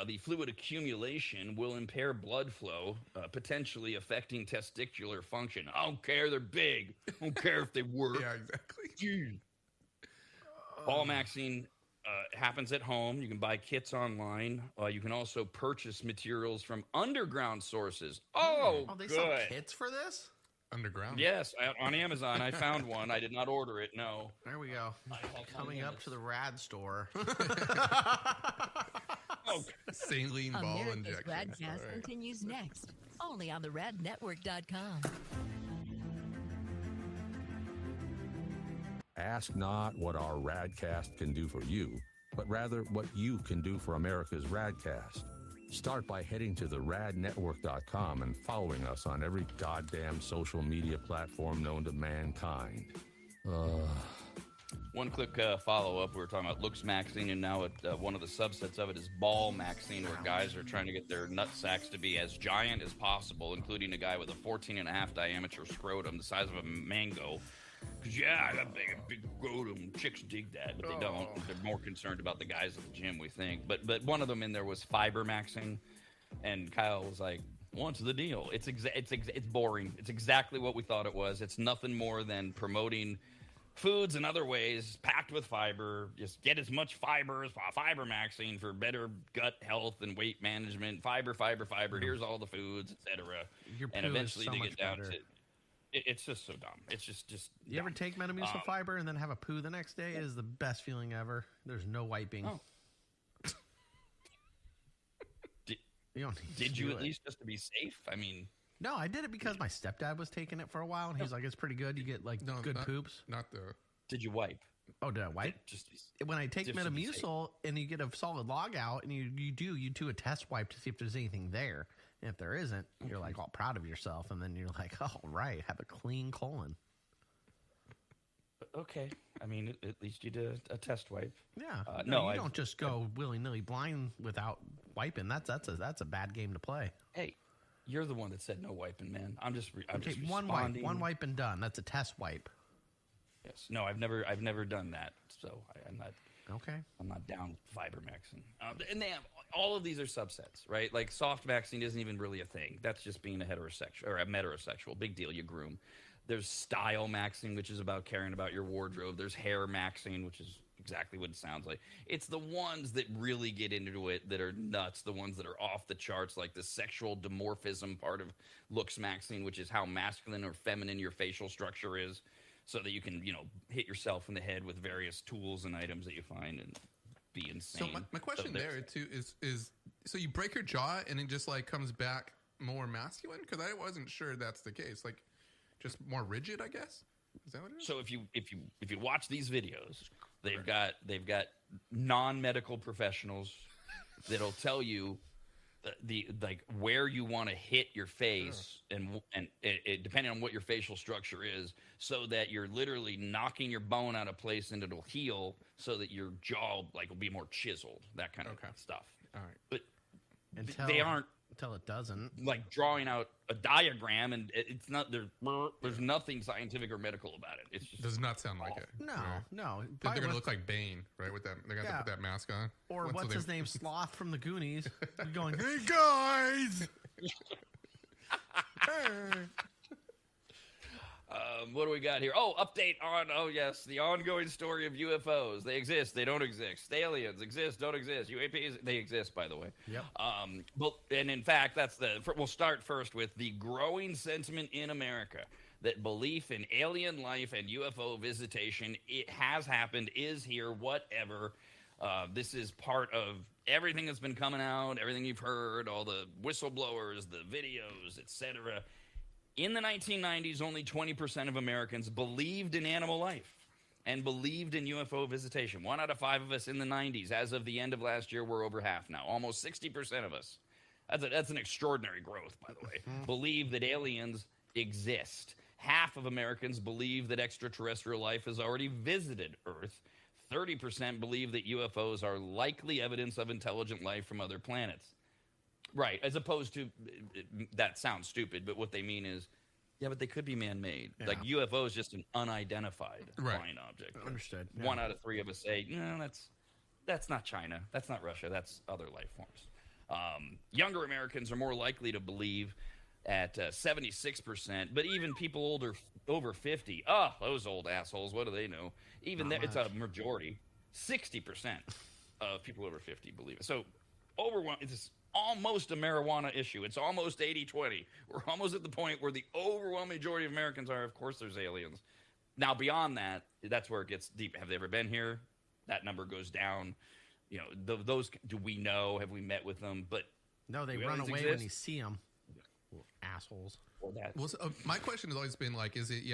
the fluid accumulation will impair blood flow, potentially affecting testicular function. I don't care they're big. I don't care if they work. Yeah, exactly. Dude. Ball maxing happens at home. You can buy kits online. You can also purchase materials from underground sources. Oh, they good. sell kits for this? Underground. Yes, on Amazon. I found one. I did not order it. No. There we go. Coming up to the RAD store. Oh, Saline ball America's injections. RAD Cast All right. continues next, only on the radnetwork.com. Ask not what our RADcast can do for you, but rather what you can do for America's RADcast. Start by heading to the radnetwork.com and following us on every goddamn social media platform known to mankind. one quick follow-up. We were talking about looks maxing, and now one of the subsets of it is ball maxing, where guys are trying to get their nut sacks to be as giant as possible, including a guy with a 14.5 diameter scrotum, the size of a mango. Because, yeah, I got a big scrotum. Chicks dig that, but they don't. They're more concerned about the guys at the gym, we think. But one of them in there was fiber maxing, and Kyle was like, what's the deal? It's boring. It's exactly what we thought it was. It's nothing more than promoting foods and other ways packed with fiber. Just get as much fiber as fiber maxing for better gut health and weight management. Fiber. Here's all the foods, etc. Your poo And eventually is so they much get down better. to it's just so dumb. It's just You ever take Metamucil fiber and then have a poo the next day? It is the best feeling ever. There's no wiping. Oh. You don't need Did to you do at it. least just to be safe? I mean, No, I did it because my stepdad was taking it for a while, and he's like, "It's pretty good. You get like No, good not- poops." Not the. did you wipe? Oh, did I wipe? Just When I take Just to be safe. Metamucil and you get a solid log out, and you do a test wipe to see if there's anything there. And if there isn't, you're like all proud of yourself, and then you're like, oh, right, have a clean colon. Okay. I mean, at least you did a test wipe. Yeah. No, you don't just go willy-nilly blind without wiping. That's a bad game to play. Hey, you're the one that said no wiping, man. I'm just one responding. one wipe and done. That's a test wipe. Yes. No, I've never done that. So I'm not. Okay. I'm not down fibermaxing. And they have, all of these are subsets, right? Like soft maxing isn't even really a thing. That's just being a heterosexual or a metrosexual. Big deal. You groom. There's style maxing, which is about caring about your wardrobe. There's hair maxing, which is exactly what it sounds like. It's the ones that really get into it that are nuts, the ones that are off the charts, like the sexual dimorphism part of looks maxing, which is how masculine or feminine your facial structure is, so that you can, hit yourself in the head with various tools and items that you find and be insane. So my question there too is so you break your jaw and it just like comes back more masculine? Because I wasn't sure that's the case. Like just more rigid, I guess. Is that what it is? So if you watch these videos, they've got non-medical professionals that'll tell you the where you want to hit your face and it, depending on what your facial structure is, so that you're literally knocking your bone out of place and it'll heal, so that your jaw will be more chiseled, that kind of stuff. All right, but Until they aren't it doesn't. like drawing out a diagram, and it's not there's nothing scientific or medical about it. It does not sound like it. No, Right. no. They're gonna look like Bane, right? With that, they're gonna put that mask on. Or Once what's they- his name? Sloth from the Goonies. Going, hey guys. Hey. What do we got here? Oh, update on, the ongoing story of UFOs. They exist. They don't exist. Aliens exist. Don't exist. UAPs, they exist, by the way. Yep. And in fact, we'll start first with the growing sentiment in America that belief in alien life and UFO visitation, it has happened, is here, whatever. This is part of everything that's been coming out, everything you've heard, all the whistleblowers, the videos, etc. In the 1990s, only 20% of Americans believed in animal life and believed in UFO visitation. 1 out of 5 of us in the 90s. As of the end of last year, we're over half now. Almost 60% of us. That's an extraordinary growth, by the way. Believe that aliens exist. Half of Americans believe that extraterrestrial life has already visited Earth. 30% believe that UFOs are likely evidence of intelligent life from other planets. Right, as opposed to, that sounds stupid, but what they mean is, but they could be man-made. Yeah. Like UFO is just an unidentified flying object. Understood. Yeah. 1 out of 3 of us say, no, that's not China, that's not Russia, that's other life forms. Younger Americans are more likely to believe at 76%, but even people over 50, those old assholes, what do they know? Even there, it's a majority. 60% of people over 50 believe it. So it's almost a marijuana issue. It's almost 80-20. We're almost at the point where the overwhelming majority of Americans are, of course, there's aliens. Now, beyond that, that's where it gets deep. Have they ever been here? That number goes down. Those, do we know? Have we met with them? But no, they run away when you see them. Assholes. Well, so, my question has always been like, is it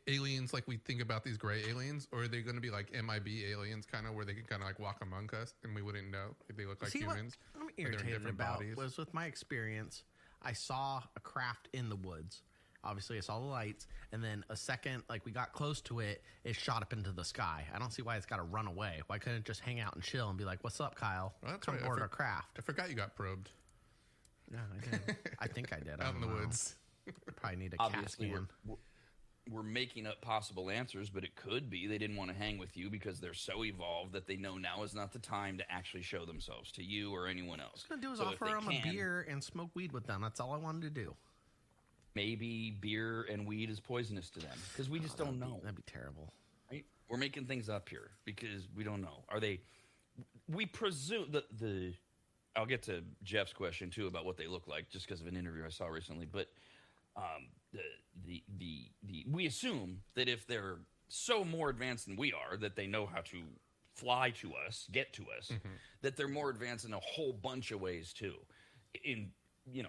aliens like we think about these gray aliens, or are they going to be like MIB aliens, kind of where they can kind of like walk among us and we wouldn't know if they look like humans? What I'm irritated about was, with my experience, I saw a craft in the woods. Obviously, I saw the lights, and then a second, we got close to it, it shot up into the sky. I don't see why it's got to run away. Why couldn't it just hang out and chill and be like, "What's up, Kyle? Well, Come aboard our craft." I forgot you got probed. Yeah, I did. I think I did. Out in the woods. Probably need a CAT scan. We're making up possible answers, but it could be they didn't want to hang with you because they're so evolved that they know now is not the time to actually show themselves to you or anyone else. What I'm going to do is offer them a beer and smoke weed with them. That's all I wanted to do. Maybe beer and weed is poisonous to them because we just don't know. That'd be terrible. Right? We're making things up here because we don't know. Are they? We presume the. I'll get to Jeff's question too about what they look like, just because of an interview I saw recently. But we assume that if they're so more advanced than we are, that they know how to fly to us, get to us, that they're more advanced in a whole bunch of ways too.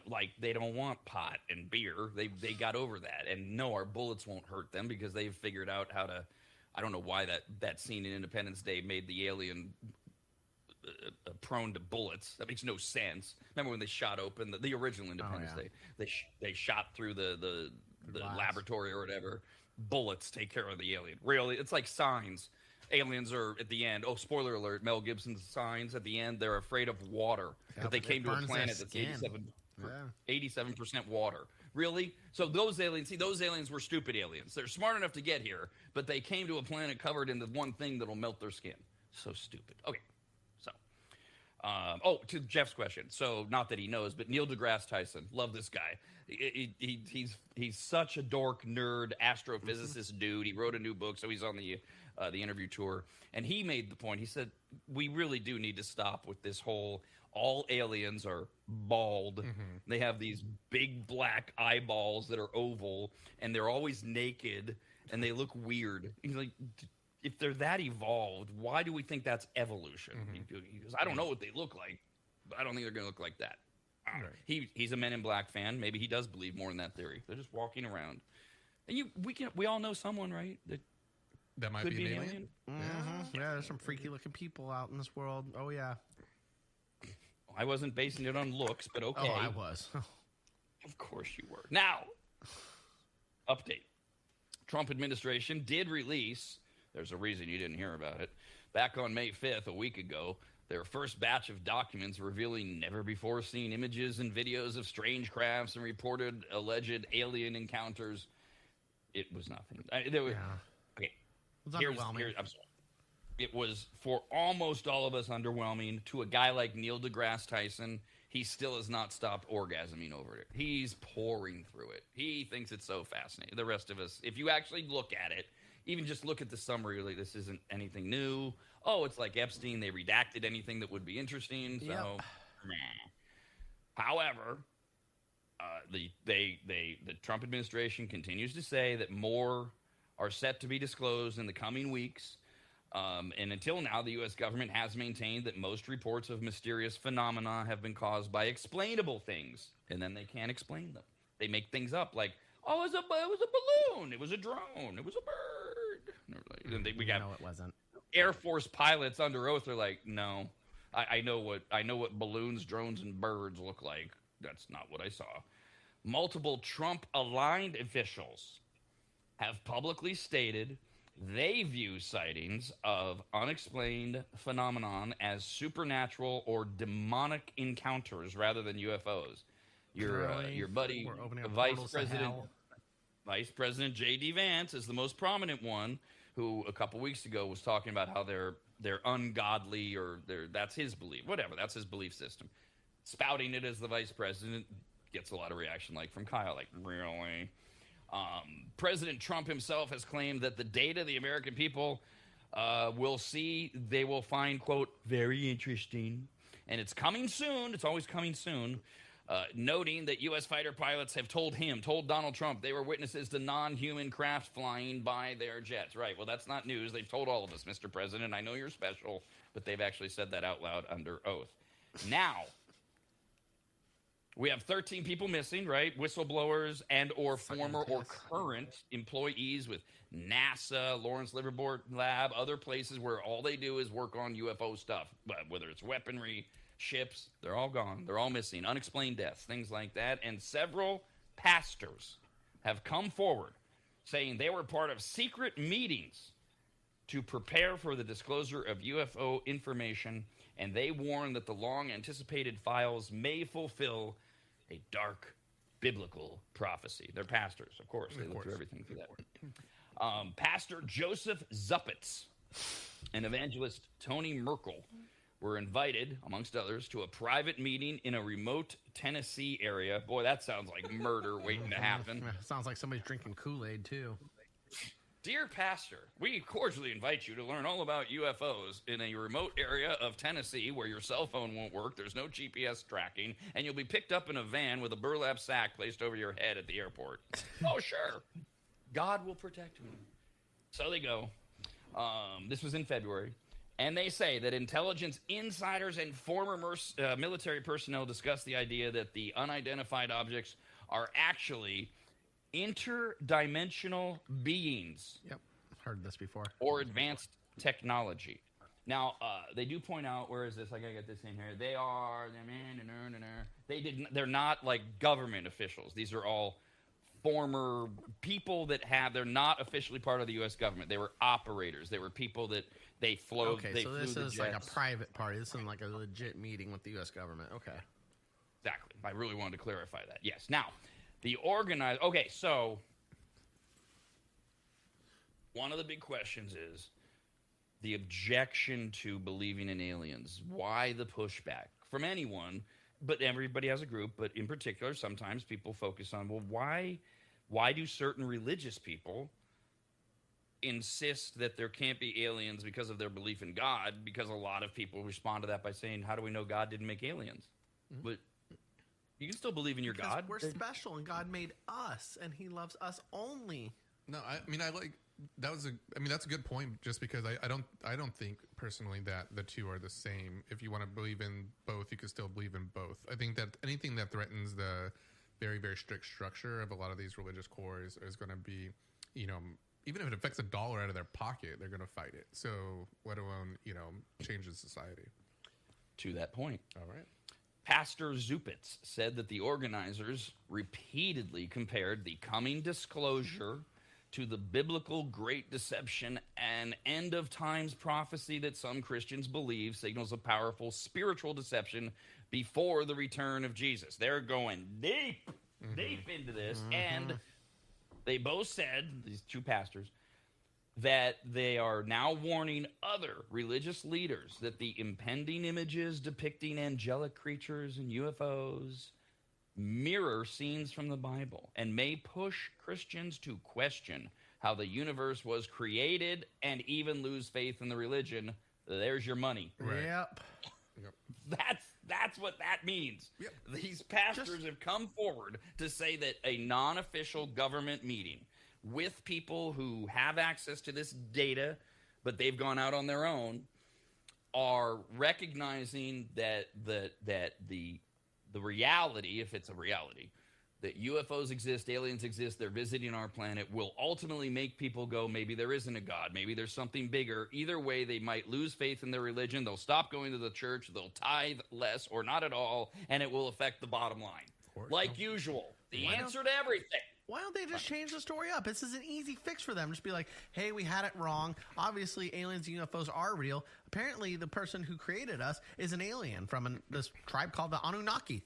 Like they don't want pot and beer. They got over that, and no, our bullets won't hurt them because they've figured out how to. I don't know why that scene in Independence Day made the alien prone to bullets. That makes no sense. Remember when they shot open the original Independence Day? They shot through the laboratory or whatever. Bullets take care of the alien. Really, it's like Signs. Aliens are at the end. Oh, spoiler alert! Mel Gibson's Signs at the end. They're afraid of water. That they came to a planet that's 87% water. Really? So those aliens were stupid aliens. They're smart enough to get here, but they came to a planet covered in the one thing that'll melt their skin. So stupid. Okay. So, to Jeff's question. So, not that he knows, but Neil deGrasse Tyson. Love this guy. He's such a dork, nerd, astrophysicist dude. He wrote a new book, so he's on the interview tour. And he made the point. He said, we really do need to stop with this whole all aliens are bald. They have these big black eyeballs that are oval, and they're always naked, and they look weird. He's like, if they're that evolved, why do we think that's evolution? He goes, I don't know what they look like, but I don't think they're going to look like that. Right. He's a Men in Black fan. Maybe he does believe more in that theory. They're just walking around. And we all know someone, right? That might be an alien. Yeah, there's some freaky looking people out in this world. Oh, yeah. I wasn't basing it on looks, but okay. Oh, I was. Of course you were. Now, update. Trump administration did release, there's a reason you didn't hear about it, back on May 5th, a week ago, their first batch of documents revealing never-before-seen images and videos of strange crafts and reported alleged alien encounters. It was nothing. Okay. It was underwhelming. I'm sorry. It was, for almost all of us, underwhelming. To a guy like Neil deGrasse Tyson, he still has not stopped orgasming over it. He's pouring through it. He thinks it's so fascinating. The rest of us, if you actually look at it, even just look at the summary, like, this isn't anything new. Oh, it's like Epstein. They redacted anything that would be interesting. So, However, the Trump administration continues to say that more are set to be disclosed in the coming weeks. And until now, the U.S. government has maintained that most reports of mysterious phenomena have been caused by explainable things, and then they can't explain them. They make things up like, oh, it was a balloon, it was a drone, it was a bird. And we got no, it wasn't. Air Force pilots under oath are like, no, I know what balloons, drones, and birds look like. That's not what I saw. Multiple Trump-aligned officials have publicly stated they view sightings of unexplained phenomenon as supernatural or demonic encounters rather than UFOs. Your buddy, Vice President J.D. Vance is the most prominent one, who a couple weeks ago was talking about how they're ungodly, or that's his belief. Whatever, that's his belief system. Spouting it as the vice president gets a lot of reaction, like from Kyle, like, really? President Trump himself has claimed that the data the American people will see, they will find, quote, very interesting. And it's coming soon. It's always coming soon. Noting that U.S. fighter pilots have told Donald Trump, they were witnesses to non-human craft flying by their jets. Right. Well, that's not news. They've told all of us, Mr. President. I know you're special, but they've actually said that out loud under oath. Now, we have 13 people missing, right? Whistleblowers and or former or current employees with NASA, Lawrence Livermore Lab, other places where all they do is work on UFO stuff, whether it's weaponry, ships. They're all gone. They're all missing. Unexplained deaths, things like that. And several pastors have come forward saying they were part of secret meetings to prepare for the disclosure of UFO information, and they warn that the long-anticipated files may fulfill a dark biblical prophecy. They're pastors, of course. They look through everything for that. Pastor Joseph Zuppets and evangelist Tony Merkel were invited, amongst others, to a private meeting in a remote Tennessee area. Boy, that sounds like murder waiting to happen. Sounds like somebody's drinking Kool-Aid, too. Dear Pastor, we cordially invite you to learn all about UFOs in a remote area of Tennessee where your cell phone won't work, there's no GPS tracking, and you'll be picked up in a van with a burlap sack placed over your head at the airport. Oh, sure. God will protect me. So they go. This was in February. And they say that intelligence insiders and former military personnel discussed the idea that the unidentified objects are actually interdimensional beings. Yep, heard this before. Or advanced technology. Now, they do point out, where is this? I gotta get this in here. They're not like government officials. These are all former people they're not officially part of the U.S. government. They were operators. They were people that they flew. Okay, so this is like a private party. This isn't like a legit meeting with the U.S. government. Okay. Exactly. I really wanted to clarify that. Yes. Now, the organized. Okay, so one of the big questions is the objection to believing in aliens. Why the pushback from anyone? But everybody has a group. But in particular, sometimes people focus on, well, why do certain religious people insist that there can't be aliens because of their belief in God? Because a lot of people respond to that by saying, how do we know God didn't make aliens? Mm-hmm. But you can still believe in your God. We're special, and God made us, and He loves us only. No, that's a good point. Just because I don't think personally that the two are the same. If you want to believe in both, you can still believe in both. I think that anything that threatens the very, very strict structure of a lot of these religious cores is going to be, even if it affects $1 out of their pocket, they're going to fight it. So let alone, changes society. To that point. All right. Pastor Zupitz said that the organizers repeatedly compared the coming disclosure to the biblical great deception and end of times prophecy that some Christians believe signals a powerful spiritual deception before the return of Jesus. They're going deep into this. Mm-hmm. And they both said, these two pastors, that they are now warning other religious leaders that the impending images depicting angelic creatures and UFOs mirror scenes from the Bible and may push Christians to question how the universe was created and even lose faith in the religion. There's your money. Right. Yep. That's what that means. Yep. These pastors have come forward to say that a non-official government meeting with people who have access to this data, but they've gone out on their own, are recognizing that the reality, if it's a reality, that UFOs exist, aliens exist, they're visiting our planet, will ultimately make people go, maybe there isn't a God, maybe there's something bigger. Either way, they might lose faith in their religion, they'll stop going to the church, they'll tithe less or not at all, and it will affect the bottom line. Like usual, the answer to everything. Why don't they just change the story up? This is an easy fix for them. Just be like, hey, we had it wrong. Obviously, aliens and UFOs are real. Apparently, the person who created us is an alien from this tribe called the Anunnaki.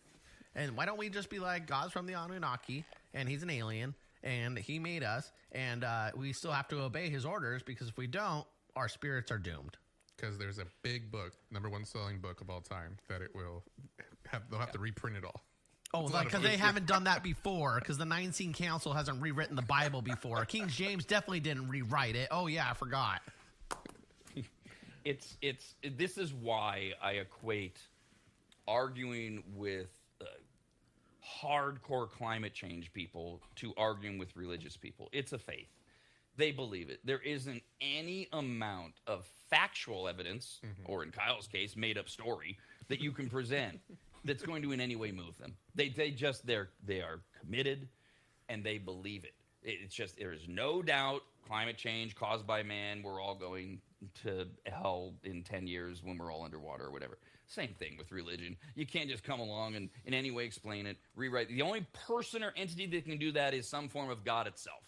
And why don't we just be like, God's from the Anunnaki, and he's an alien, and he made us, and we still have to obey his orders, because if we don't, our spirits are doomed. Because there's a big book, #1 selling book of all time, that they'll have to reprint it all. Oh, because they haven't done that before, because the Nicene Council hasn't rewritten the Bible before. King James definitely didn't rewrite it. Oh, yeah, I forgot. This is why I equate arguing with hardcore climate change people to arguing with religious people. It's a faith. They believe it. There isn't any amount of factual evidence, or in Kyle's case, made-up story, that you can present that's going to in any way move them. They are committed, and they believe it. It's just, there is no doubt climate change caused by man, we're all going to hell in 10 years when we're all underwater or whatever. Same thing with religion. You can't just come along and in any way explain it, rewrite. The only person or entity that can do that is some form of God itself,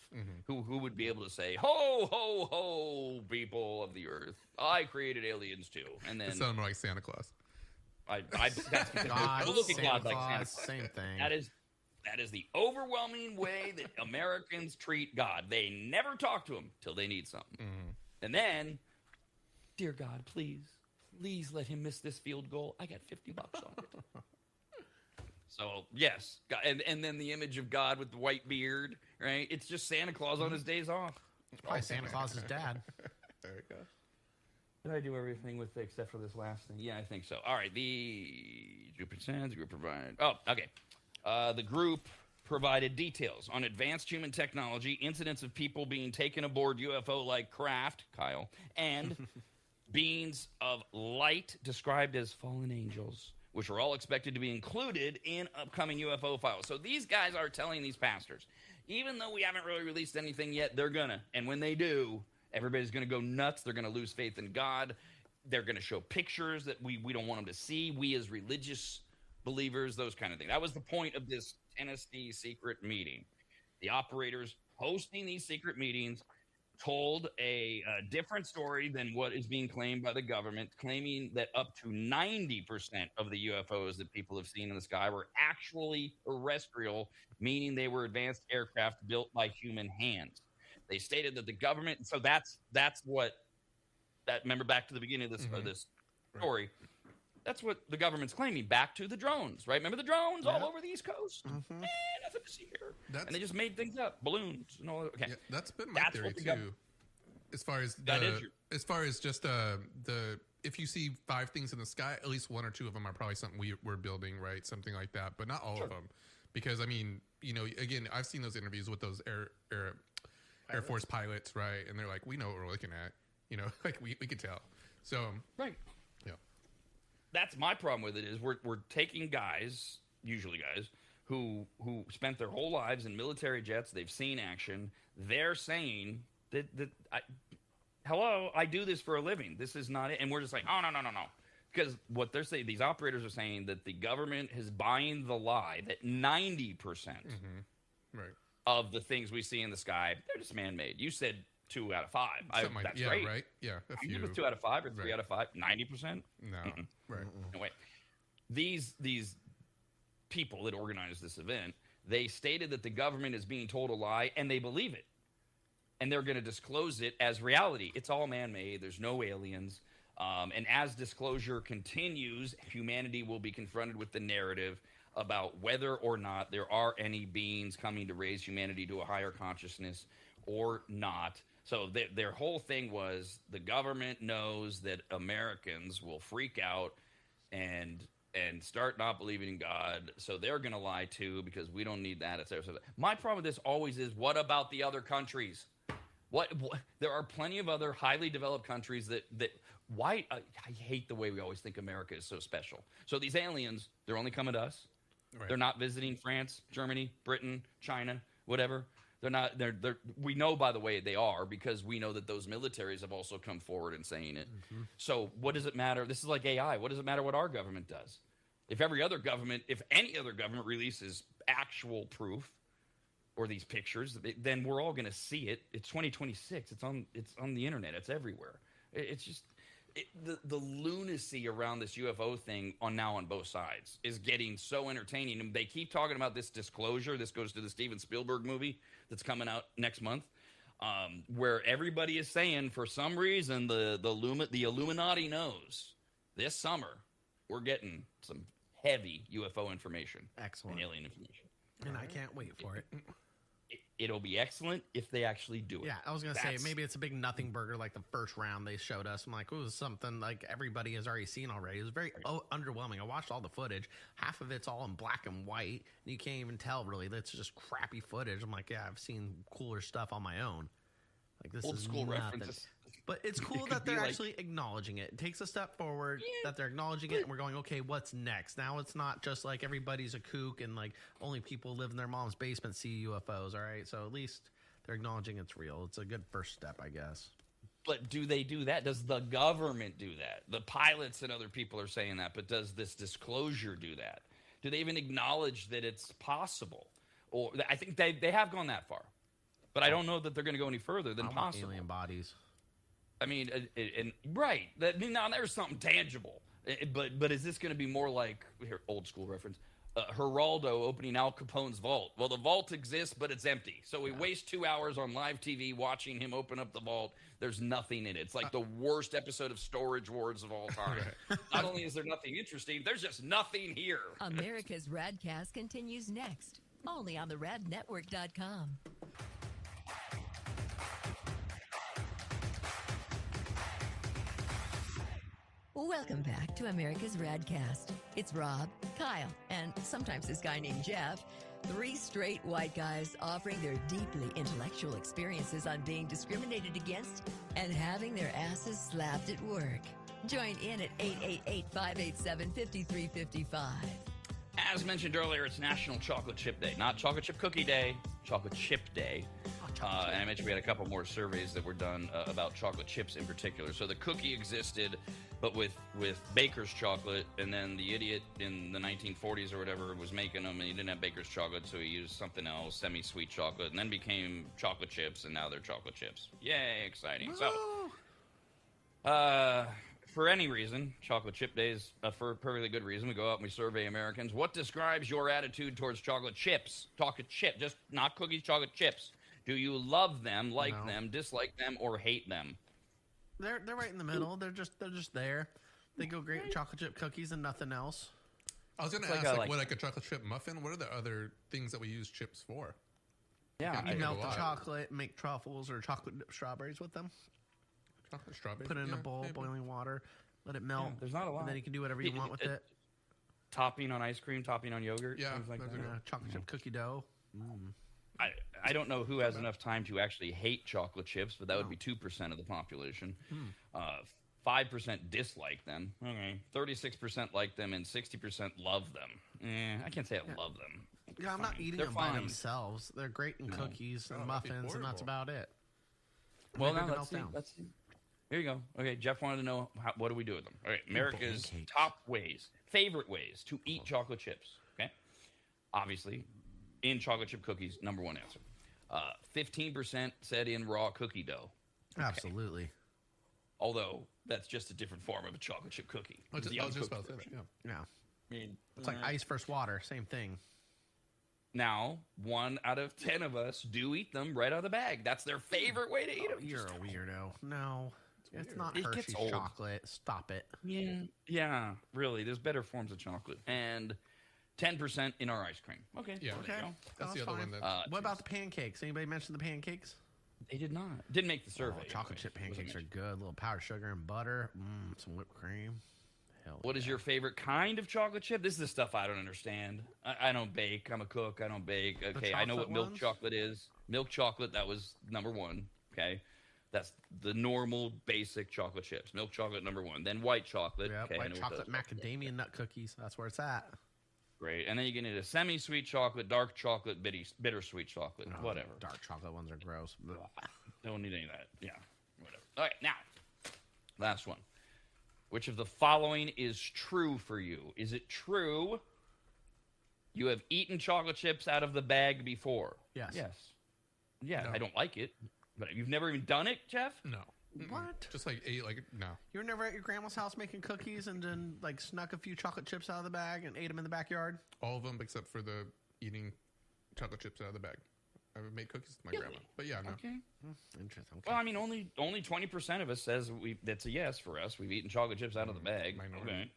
who would be able to say, ho, ho, ho, people of the earth, I created aliens too. And then it sounds like Santa Claus. That's God, look at God like Claus, Santa Claus. same thing. That is the overwhelming way that Americans treat God. They never talk to him till they need something. And then, dear God, please let him miss this field goal. I got $50 on it. So, yes. And then the image of God with the white beard, right? It's just Santa Claus on his days off. It's probably Santa Claus's dad. There you go. Did I do everything with except for this last thing? Yeah, I think so. All right, the group provided. Oh, okay. The group provided details on advanced human technology, incidents of people being taken aboard UFO-like craft, Kyle, and beings of light described as fallen angels, which are all expected to be included in upcoming UFO files. So these guys are telling these pastors, even though we haven't really released anything yet, they're gonna. And when they do, everybody's going to go nuts. They're going to lose faith in God. They're going to show pictures that we don't want them to see. We as religious believers, those kind of things. That was the point of this Tennessee secret meeting. The operators hosting these secret meetings told a different story than what is being claimed by the government, claiming that up to 90% of the UFOs that people have seen in the sky were actually terrestrial, meaning they were advanced aircraft built by human hands. They stated that the government, so that's what that. Remember back to the beginning of this this story. That's what the government's claiming. Back to the drones, right? Remember the drones all over the East Coast? Nothing to see here. And they just made things up, balloons and all that. Okay, that's been my theory too. As far as just the if you see 5 things in the sky, at least 1 or 2 of them are probably something we're building, right? Something like that, but not all of them. Because I mean, again, I've seen those interviews with those Air Force pilots, right? And they're like, we know what we're looking at, like we could tell. So right. Yeah. That's my problem with it is we're taking guys, usually guys, who spent their whole lives in military jets. They've seen action. They're saying that hello, I do this for a living. This is not it. And we're just like, oh, no. Because what they're saying, these operators are saying that the government is buying the lie that 90% of the things we see in the sky, they're just man-made. You said 2 out of 5. That's great. Right? Yeah, a few. It was 2 out of 5 or 3 out of 5. 90%? No. Right. No way. These people that organized this event, they stated that the government is being told a lie, and they believe it. And they're going to disclose it as reality. It's all man-made. There's no aliens. And as disclosure continues, humanity will be confronted with the narrative about whether or not there are any beings coming to raise humanity to a higher consciousness or not. So their whole thing was the government knows that Americans will freak out and start not believing in God, so they're going to lie too because we don't need that, etc. My problem with this always is, what about the other countries? What there are plenty of other highly developed countries that why I hate the way we always think America is so special. So these aliens, they're only coming to us. Right. They're not visiting France, Germany, Britain, China, whatever. They're not. They're. We know, by the way, they are, because we know that those militaries have also come forward and saying it. So what does it matter? This is like AI. What does it matter what our government does? If any other government releases actual proof or these pictures, then we're all going to see it. It's 2026. It's on the internet. It's everywhere. It's just the lunacy around this UFO thing on both sides is getting so entertaining. And they keep talking about this disclosure. This goes to the Steven Spielberg movie that's coming out next month, where everybody is saying for some reason the Illuminati knows this summer we're getting some heavy UFO information. Excellent. And alien information. And I can't wait for it. It'll be excellent if they actually do it. Yeah, I was going to say, maybe it's a big nothing burger like the first round they showed us. I'm like, something like everybody has already seen already. It was very underwhelming. I watched all the footage. Half of it's all in black and white, and you can't even tell, really. That's just crappy footage. I'm like, yeah, I've seen cooler stuff on my own. Like, this old is school nothing. references. But it's cool that they're actually acknowledging it. It takes a step forward, that they're acknowledging it, and we're going, okay, what's next? Now it's not just like everybody's a kook and like only people who live in their mom's basement see UFOs, all right? So at least they're acknowledging it's real. It's a good first step, I guess. But do they do that? Does the government do that? The pilots and other people are saying that, but does this disclosure do that? Do they even acknowledge that it's possible? Or I think they have gone that far. But I don't know that they're going to go any further than possible. Alien bodies. I mean, right. Now there's something tangible. But is this going to be more like, here, old school reference, Geraldo opening Al Capone's vault? Well, the vault exists, but it's empty. So we waste 2 hours on live TV watching him open up the vault. There's nothing in it. It's like the worst episode of Storage Wars of all time. Not only is there nothing interesting, there's just nothing here. America's RAD Cast continues next, only on the radnetwork.com. Welcome back to America's RAD Cast. It's Rob, Kyle, and sometimes this guy named Jeff. 3 straight white guys offering their deeply intellectual experiences on being discriminated against and having their asses slapped at work. Join in at 888-587-5355. As mentioned earlier, it's National Chocolate Chip Day. Not Chocolate Chip Cookie Day, Chocolate Chip Day. And I mentioned we had a couple more surveys that were done about chocolate chips in particular. So the cookie existed, but with baker's chocolate, and then the idiot in the 1940s or whatever was making them, and he didn't have baker's chocolate, so he used something else, semi-sweet chocolate, and then became chocolate chips, and now they're chocolate chips. Yay, exciting. So, for any reason, chocolate chip days, for a perfectly good reason, we go out and we survey Americans. What describes your attitude towards chocolate chips? Chocolate chip, just not cookies, chocolate chips. Do you love them, like them, dislike them, or hate them? They're right in the middle. They're just there. They go great with chocolate chip cookies and nothing else. I was going to ask, what, like a chocolate chip muffin? What are the other things that we use chips for? Yeah, You melt the chocolate, make truffles or chocolate strawberries with them. Chocolate strawberries? Put it in a bowl, boiling water, let it melt. Yeah, there's not a lot. And then you can do whatever you want with it. Topping on ice cream, topping on yogurt, things like that. Chocolate chip cookie dough. I don't know who has enough time to actually hate chocolate chips, but that would be 2% of the population. 5% dislike them. Okay. 36% like them, and 60% love them. I can't say I love them. Yeah, I'm not eating them by themselves. They're great in cookies and muffins, and that's about it. Well, now let's see. Here you go. Okay, Jeff wanted to know what do we do with them. All right, America's top favorite ways to eat chocolate chips. Okay, obviously, in chocolate chip cookies, number one answer. 15% said in raw cookie dough. Okay. Absolutely. Although that's just a different form of a chocolate chip cookie. I was just about to say that. Yeah. I mean, it's like ice versus water. Same thing. Now, 1 out of 10 of us do eat them right out of the bag. That's their favorite way to eat them. You're a weirdo. No, it's not it Hershey's chocolate. Stop it. Yeah, really. There's better forms of chocolate. And 10% in our ice cream. Okay. Yeah. Okay. That's the other one. What about the pancakes? Anybody mention the pancakes? They did not. Didn't make the survey. Chocolate chip pancakes are good. A little powdered sugar and butter. Some whipped cream. Hell what is your favorite kind of chocolate chip? This is the stuff I don't understand. I don't bake. I'm a cook. I don't bake. Okay, I know what milk chocolate is. Milk chocolate, that was number one. Okay, that's the normal basic chocolate chips. Milk chocolate, number one. Then white chocolate. Yep, okay, white chocolate macadamia nut cookies. That's where it's at. Great. And then you get into semi-sweet chocolate, dark chocolate, bittersweet chocolate, whatever. Dark chocolate ones are gross. Don't need any of that. Yeah, whatever. All right, now, last one. Which of the following is true for you? Is it true you have eaten chocolate chips out of the bag before? Yes. Yeah, No. I don't like it. But you've never even done it, Jeff? No. What? Just like no. You were never at your grandma's house making cookies and then like snuck a few chocolate chips out of the bag and ate them in the backyard? All of them except for the eating chocolate chips out of the bag. I would make cookies with my grandma. But yeah, no. Okay. Interesting. Okay. Well, I mean, only 20% of us says that's a yes for us. We've eaten chocolate chips out of the bag. Minority.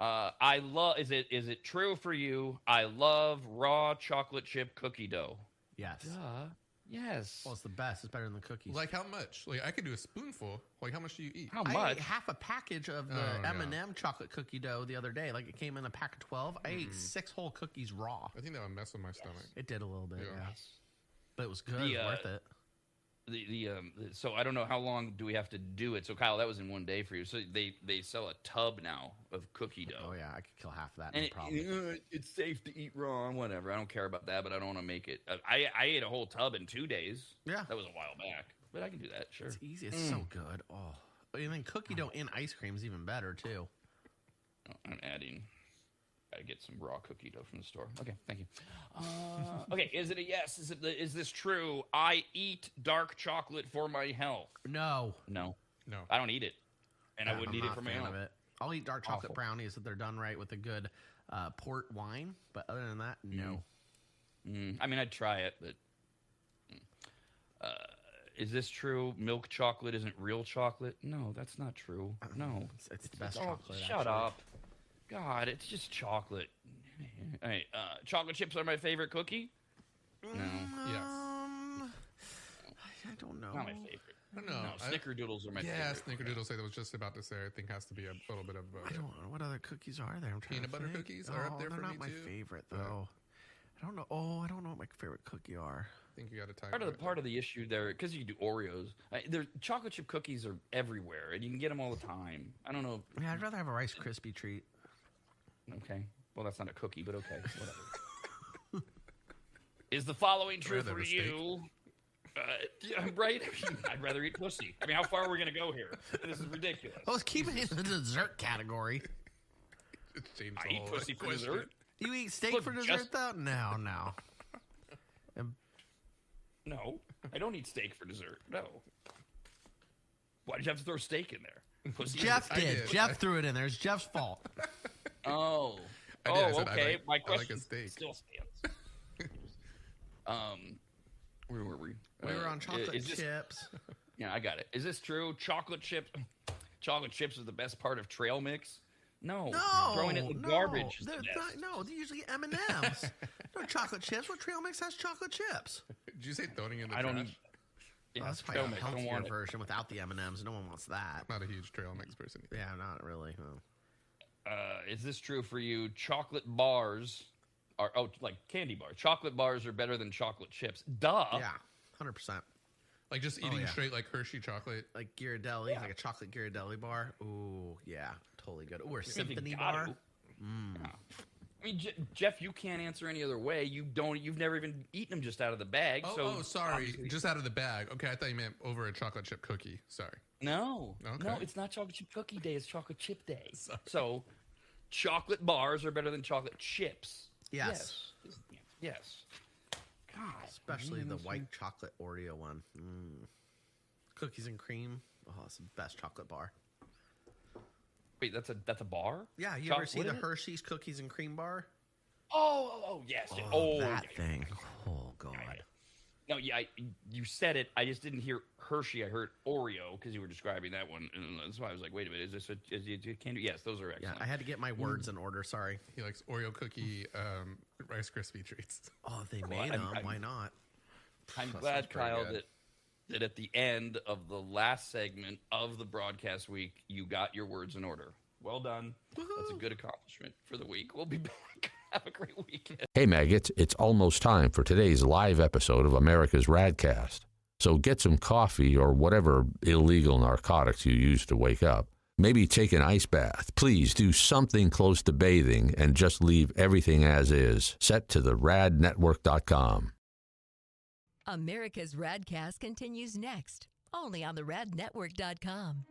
Okay. Is it true for you? I love raw chocolate chip cookie dough. Yes. Yes. Well, it's the best. It's better than the cookies. Like how much? Like I could do a spoonful. Like how much do you eat? How I much? ate half a package of the M&M chocolate cookie dough the other day. Like it came in a pack of 12. I ate 6 whole cookies raw. I think that would mess with my stomach. It did a little bit, Yeah. yeah. But it was good. It was worth it. So I don't know how long do we have to do it. So Kyle, that was in one day for you. So they sell a tub now of cookie dough. Oh yeah, I could kill half of that. And No problem. it's safe to eat raw and whatever. I don't care about that, but I don't want to make it. I ate a whole tub in 2 days. Yeah. That was a while back, but I can do that. Sure. It's easy. It's so good. Oh, and then cookie dough in ice cream is even better too. I'm adding. Gotta get some raw cookie dough from the store. Okay, thank you. Okay, is it a yes? Is this true? I eat dark chocolate for my health. No. I don't eat it, and I wouldn't I'm eat not it for a my fan health. of it. I'll eat dark chocolate Awful. brownies if they're done right with a good port wine. But other than that, no. I mean, I'd try it, but is this true? Milk chocolate isn't real chocolate? No, that's not true. No, It's the best Oh, chocolate. shut actually. up. God, it's just chocolate. All right, chocolate chips are my favorite cookie? No, Yes. I don't know. not my favorite. I don't know. No, snickerdoodles are my Yeah, favorite. snickerdoodles. I was just about to say. I think has to be a little bit of. I don't know what other cookies are there. I'm trying Peanut to butter think. cookies are up there they're for not me, my too. favorite Yeah. though. I don't know. Oh, I don't know what my favorite cookie are. I think you got to tie. Part of the issue there, because you do Oreos, chocolate chip cookies are everywhere, and you can get them all the time. I don't know. Yeah, I'd rather have a Rice Krispie treat. Okay. Well, that's not a cookie, but okay. Whatever. Is the following true Rather for a steak. you? Yeah, right? I'd rather eat pussy. I mean, how far are we going to go here? This is ridiculous. I was keeping it in the dessert category. I eat pussy for dessert. Do you eat steak Look, for dessert, though? No. No, I don't eat steak for dessert. No. Why did you have to throw steak in there? Pussy Jeff did. Jeff threw it in there. It's Jeff's fault. Oh. I said okay. My I like question a steak. still stands. Where were we? We were on chocolate chips. Yeah, I got it. Is this true? Chocolate chips is the best part of trail mix? No. Throwing it in the garbage is the best. No, they're usually M&Ms. No chocolate chips. What trail mix has chocolate chips? Did you say throwing in the I trash? don't eat. Yeah, That's trail probably a mix. Don't healthier want it. version without the M&Ms. No one wants that. Not a huge trail mix person. Yeah, not really. No. Is this true for you? Chocolate bars are like candy bars. Chocolate bars are better than chocolate chips. Duh. Yeah, 100%. Like just eating straight like Hershey chocolate. Like Ghirardelli, like a chocolate Ghirardelli bar. Ooh, yeah, totally good. Ooh, or a symphony bar. Yeah. I mean, Jeff, you can't answer any other way. You've never even eaten them just out of the bag. Sorry, obviously- just out of the bag. Okay, I thought you meant over a chocolate chip cookie. Sorry. No, Okay. no, it's not chocolate chip cookie day. It's chocolate chip day. So, chocolate bars are better than chocolate chips. Yes. Yes. God, Especially the white chocolate Oreo one. Cookies and cream. Oh, it's the best chocolate bar. Wait, that's a bar? Yeah, you ever see the Hershey's cookies and cream bar? Oh, yes. That thing. Oh, God. No, yeah, you said it. I just didn't hear Hershey. I heard Oreo because you were describing that one. And that's why I was like, wait a minute. Is this a candy? Yes, those are excellent. Yeah, I had to get my words in order. Sorry. He likes Oreo cookie Rice Krispie treats. Oh, they made them. Why not? I'm That glad, sounds pretty Kyle, good. that at the end of the last segment of the broadcast week, you got your words in order. Well done. That's a good accomplishment for the week. We'll be back. Have a great weekend. Hey, maggots, it's almost time for today's live episode of America's RAD Cast. So get some coffee or whatever illegal narcotics you use to wake up. Maybe take an ice bath. Please do something close to bathing and just leave everything as is. Set to the radnetwork.com. America's RADcast continues next, only on the radnetwork.com.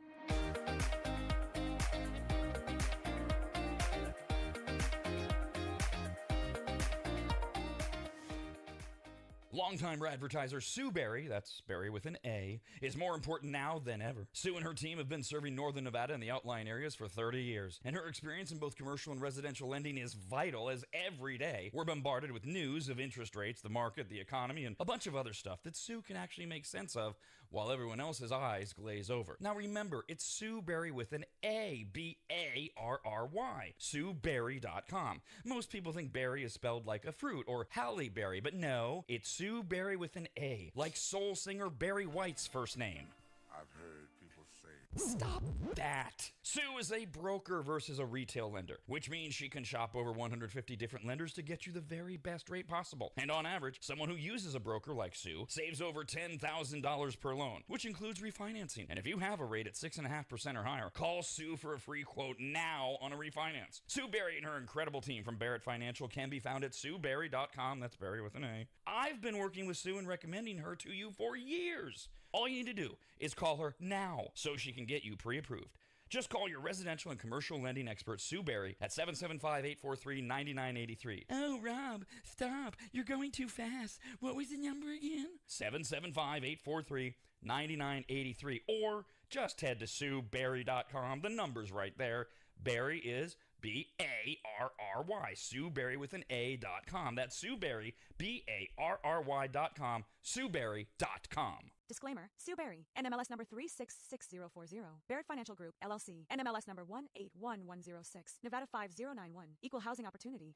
Longtime advertiser Sue Berry, that's Berry with an A, is more important now than ever. Sue and her team have been serving Northern Nevada and the outlying areas for 30 years, and her experience in both commercial and residential lending is vital, as every day we're bombarded with news of interest rates, the market, the economy, and a bunch of other stuff that Sue can actually make sense of while everyone else's eyes glaze over. Now remember, it's Sue Berry with an A, B-A-R-R-Y, SueBerry.com. Most people think berry is spelled like a fruit or Halle Berry, but no, it's Sue Berry with an A, like soul singer Barry White's first name. I've heard people say. Stop that. Sue is a broker versus a retail lender, which means she can shop over 150 different lenders to get you the very best rate possible. And on average, someone who uses a broker like Sue saves over $10,000 per loan, which includes refinancing. And if you have a rate at 6.5% or higher, call Sue for a free quote now on a refinance. Sue Berry and her incredible team from Barrett Financial can be found at SueBerry.com. That's Berry with an A. I've been working with Sue and recommending her to you for years. All you need to do is call her now so she can get you pre-approved. Just call your residential and commercial lending expert, Sue Berry, at 775-843-9983. Oh, Rob, stop. You're going too fast. What was the number again? 775-843-9983. Or just head to SueBerry.com. The number's right there. Berry is B-A-R-R-Y. Sue Berry with an A.com. That's Sue Berry, B-A-R-R-Y.com. SueBerry.com. Disclaimer, Sue Berry, NMLS number 366040, Barrett Financial Group, LLC, NMLS number 181106, Nevada 5091, Equal Housing Opportunity.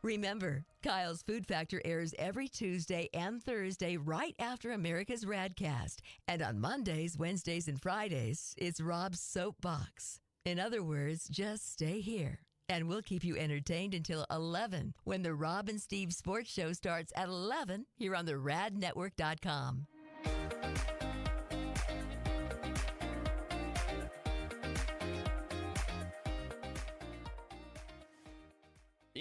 Remember, Kyle's Food Factor airs every Tuesday and Thursday right after America's RADcast. And on Mondays, Wednesdays, and Fridays, it's Rob's Soapbox. In other words, just stay here, and we'll keep you entertained until 11 when the Rob and Steve Sports Show starts at 11 here on the radnetwork.com.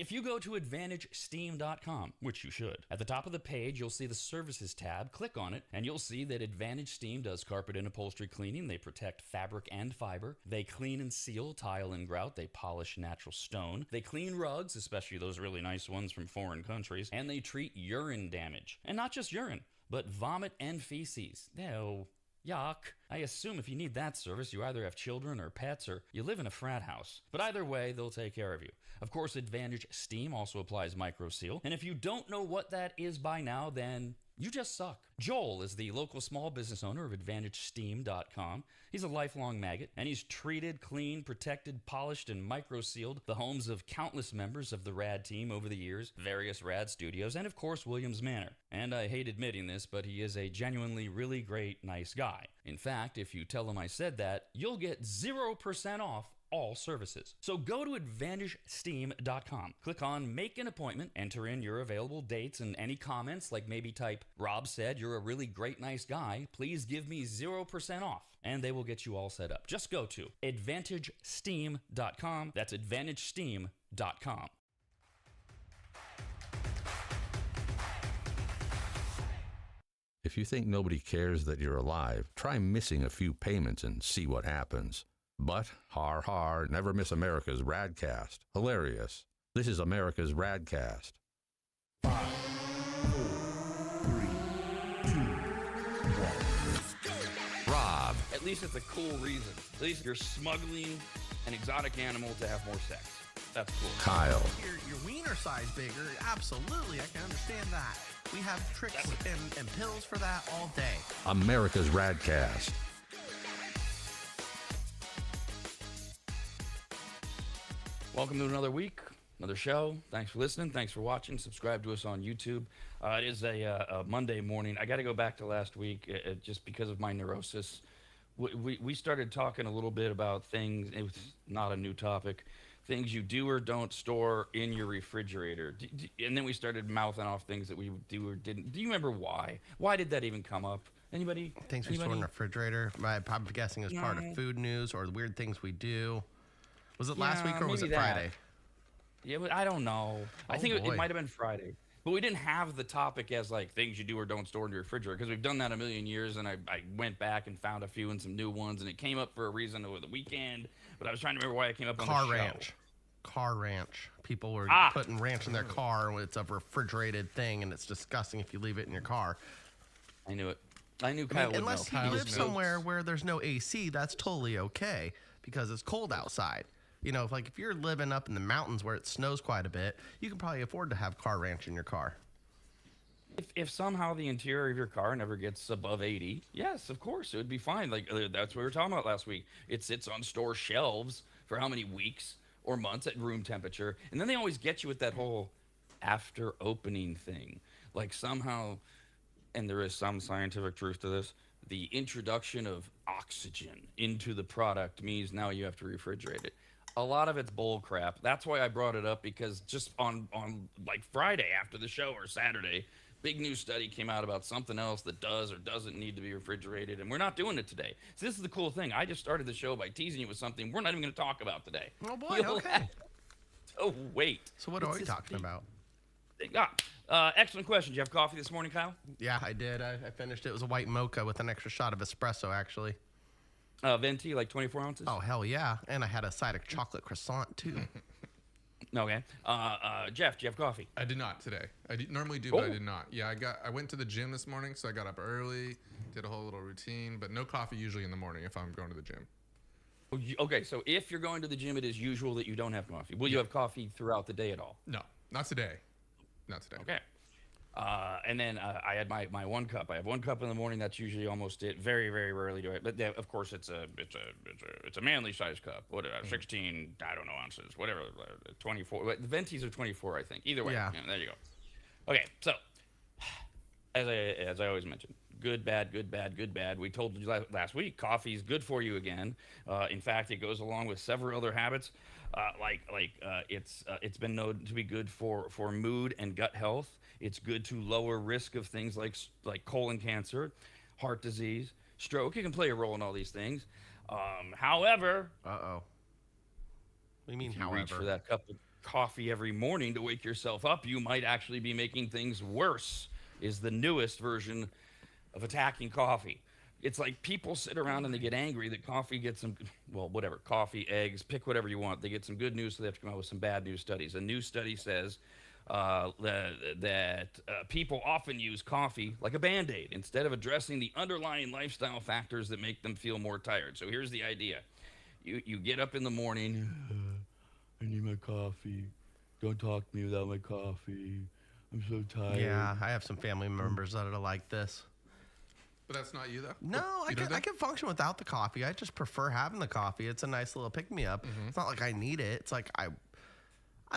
If you go to AdvantageSteam.com, which you should, at the top of the page, you'll see the Services tab. Click on it, and you'll see that Advantage Steam does carpet and upholstery cleaning. They protect fabric and fiber. They clean and seal tile and grout. They polish natural stone. They clean rugs, especially those really nice ones from foreign countries. And they treat urine damage. And not just urine, but vomit and feces. Ew. Yuck. I assume if you need that service, you either have children or pets or you live in a frat house. But either way, they'll take care of you. Of course, Advantage Steam also applies MicroSeal. And if you don't know what that is by now, then you just suck. Joel is the local small business owner of AdvantageSteam.com. He's a lifelong maggot, and he's treated, cleaned, protected, polished, and micro-sealed the homes of countless members of the RAD team over the years, various RAD studios, and of course, Williams Manor. And I hate admitting this, but he is a genuinely really great, nice guy. In fact, if you tell him I said that, you'll get 0% off all services. So go to AdvantageSteam.com. Click on Make an Appointment, enter in your available dates and any comments, like maybe type, Rob said you're a really great, nice guy. Please give me 0% off. And they will get you all set up. Just go to AdvantageSteam.com. That's AdvantageSteam.com. If you think nobody cares that you're alive, try missing a few payments and see what happens. But, har har, never miss America's RAD Cast. Hilarious. This is America's RAD Cast. 5, 4, 3, 2, 1. Rob. At least it's a cool reason. At least you're smuggling an exotic animal to have more sex. That's cool. Kyle. Your wiener size bigger, absolutely, I can understand that. We have tricks and pills for that all day. America's RAD Cast. Welcome to another week, another show. Thanks for listening. Thanks for watching. Subscribe to us on YouTube. It is a Monday morning. I got to go back to last week just because of my neurosis. We started talking a little bit about things. It was not a new topic. Things you do or don't store in your refrigerator. And then we started mouthing off things that we do or didn't. Do you remember why? Why did that even come up? Anybody? Things we store in the refrigerator. I'm guessing as part of food news or the weird things we do. Was it last week or was it Friday? Yeah, but I don't know. I think it might have been Friday. But we didn't have the topic as like things you do or don't store in your refrigerator because we've done that a million years, and I went back and found a few and some new ones, and it came up for a reason over the weekend. But I was trying to remember why it came up on the show. Car ranch. People were putting ranch in their car. It's a refrigerated thing, and it's disgusting if you leave it in your car. I knew it. I knew Kyle would know. Unless you live somewhere where there's no AC, that's totally okay because it's cold outside. You know, if you're living up in the mountains where it snows quite a bit, you can probably afford to have car ranch in your car. If somehow the interior of your car never gets above 80, yes, of course, it would be fine. Like that's what we were talking about last week. It sits on store shelves for how many weeks or months at room temperature. And then they always get you with that whole after opening thing. Like somehow, and there is some scientific truth to this, the introduction of oxygen into the product means now you have to refrigerate it. A lot of it's bull crap. That's why I brought it up, because just on like Friday after the show or Saturday, big new study came out about something else that does or doesn't need to be refrigerated, and we're not doing it today. So this is the cool thing. I just started the show by teasing you with something we're not even going to talk about today. Oh boy, okay. Oh wait. So what are we talking about? Excellent question. Did you have coffee this morning, Kyle? Yeah, I did. I finished it. It was a white mocha with an extra shot of espresso, actually. Venti, like 24 ounces? Oh, hell yeah. And I had a side of chocolate croissant, too. Okay. Jeff, do you have coffee? I did not today. Normally do, but I did not. Yeah, I went to the gym this morning, so I got up early, did a whole little routine, but no coffee usually in the morning if I'm going to the gym. Okay, so if you're going to the gym, it is usual that you don't have coffee. Will you have coffee throughout the day at all? No, not today. Not today. Okay. And then I had my 1 cup. I have 1 cup in the morning. That's usually almost it. Very, very rarely do it. But of course, it's a manly size cup. What 16? I don't know, ounces. Whatever. 24. The Ventis are 24, I think. Either way. Yeah. There you go. Okay. So as I always mention, good, bad, good, bad, good, bad. We told you last week, coffee is good for you again. In fact, it goes along with several other habits. It's been known to be good for mood and gut health. It's good to lower risk of things like colon cancer, heart disease, stroke. It can play a role in all these things. However, What do you mean, if you reach for that cup coffee every morning to wake yourself up, you might actually be making things worse, is the newest version of attacking coffee. It's like people sit around and they get angry that coffee gets some, well, whatever, coffee, eggs, pick whatever you want. They get some good news, so they have to come out with some bad news studies. A new study says that people often use coffee like a Band-Aid instead of addressing the underlying lifestyle factors that make them feel more tired. So here's the idea. You get up in the morning, I need my coffee. Don't talk to me without my coffee. I'm so tired. Yeah, I have some family members that are like this. But that's not you, though? No, I can function without the coffee. I just prefer having the coffee. It's a nice little pick-me-up. It's not like I need it. It's like I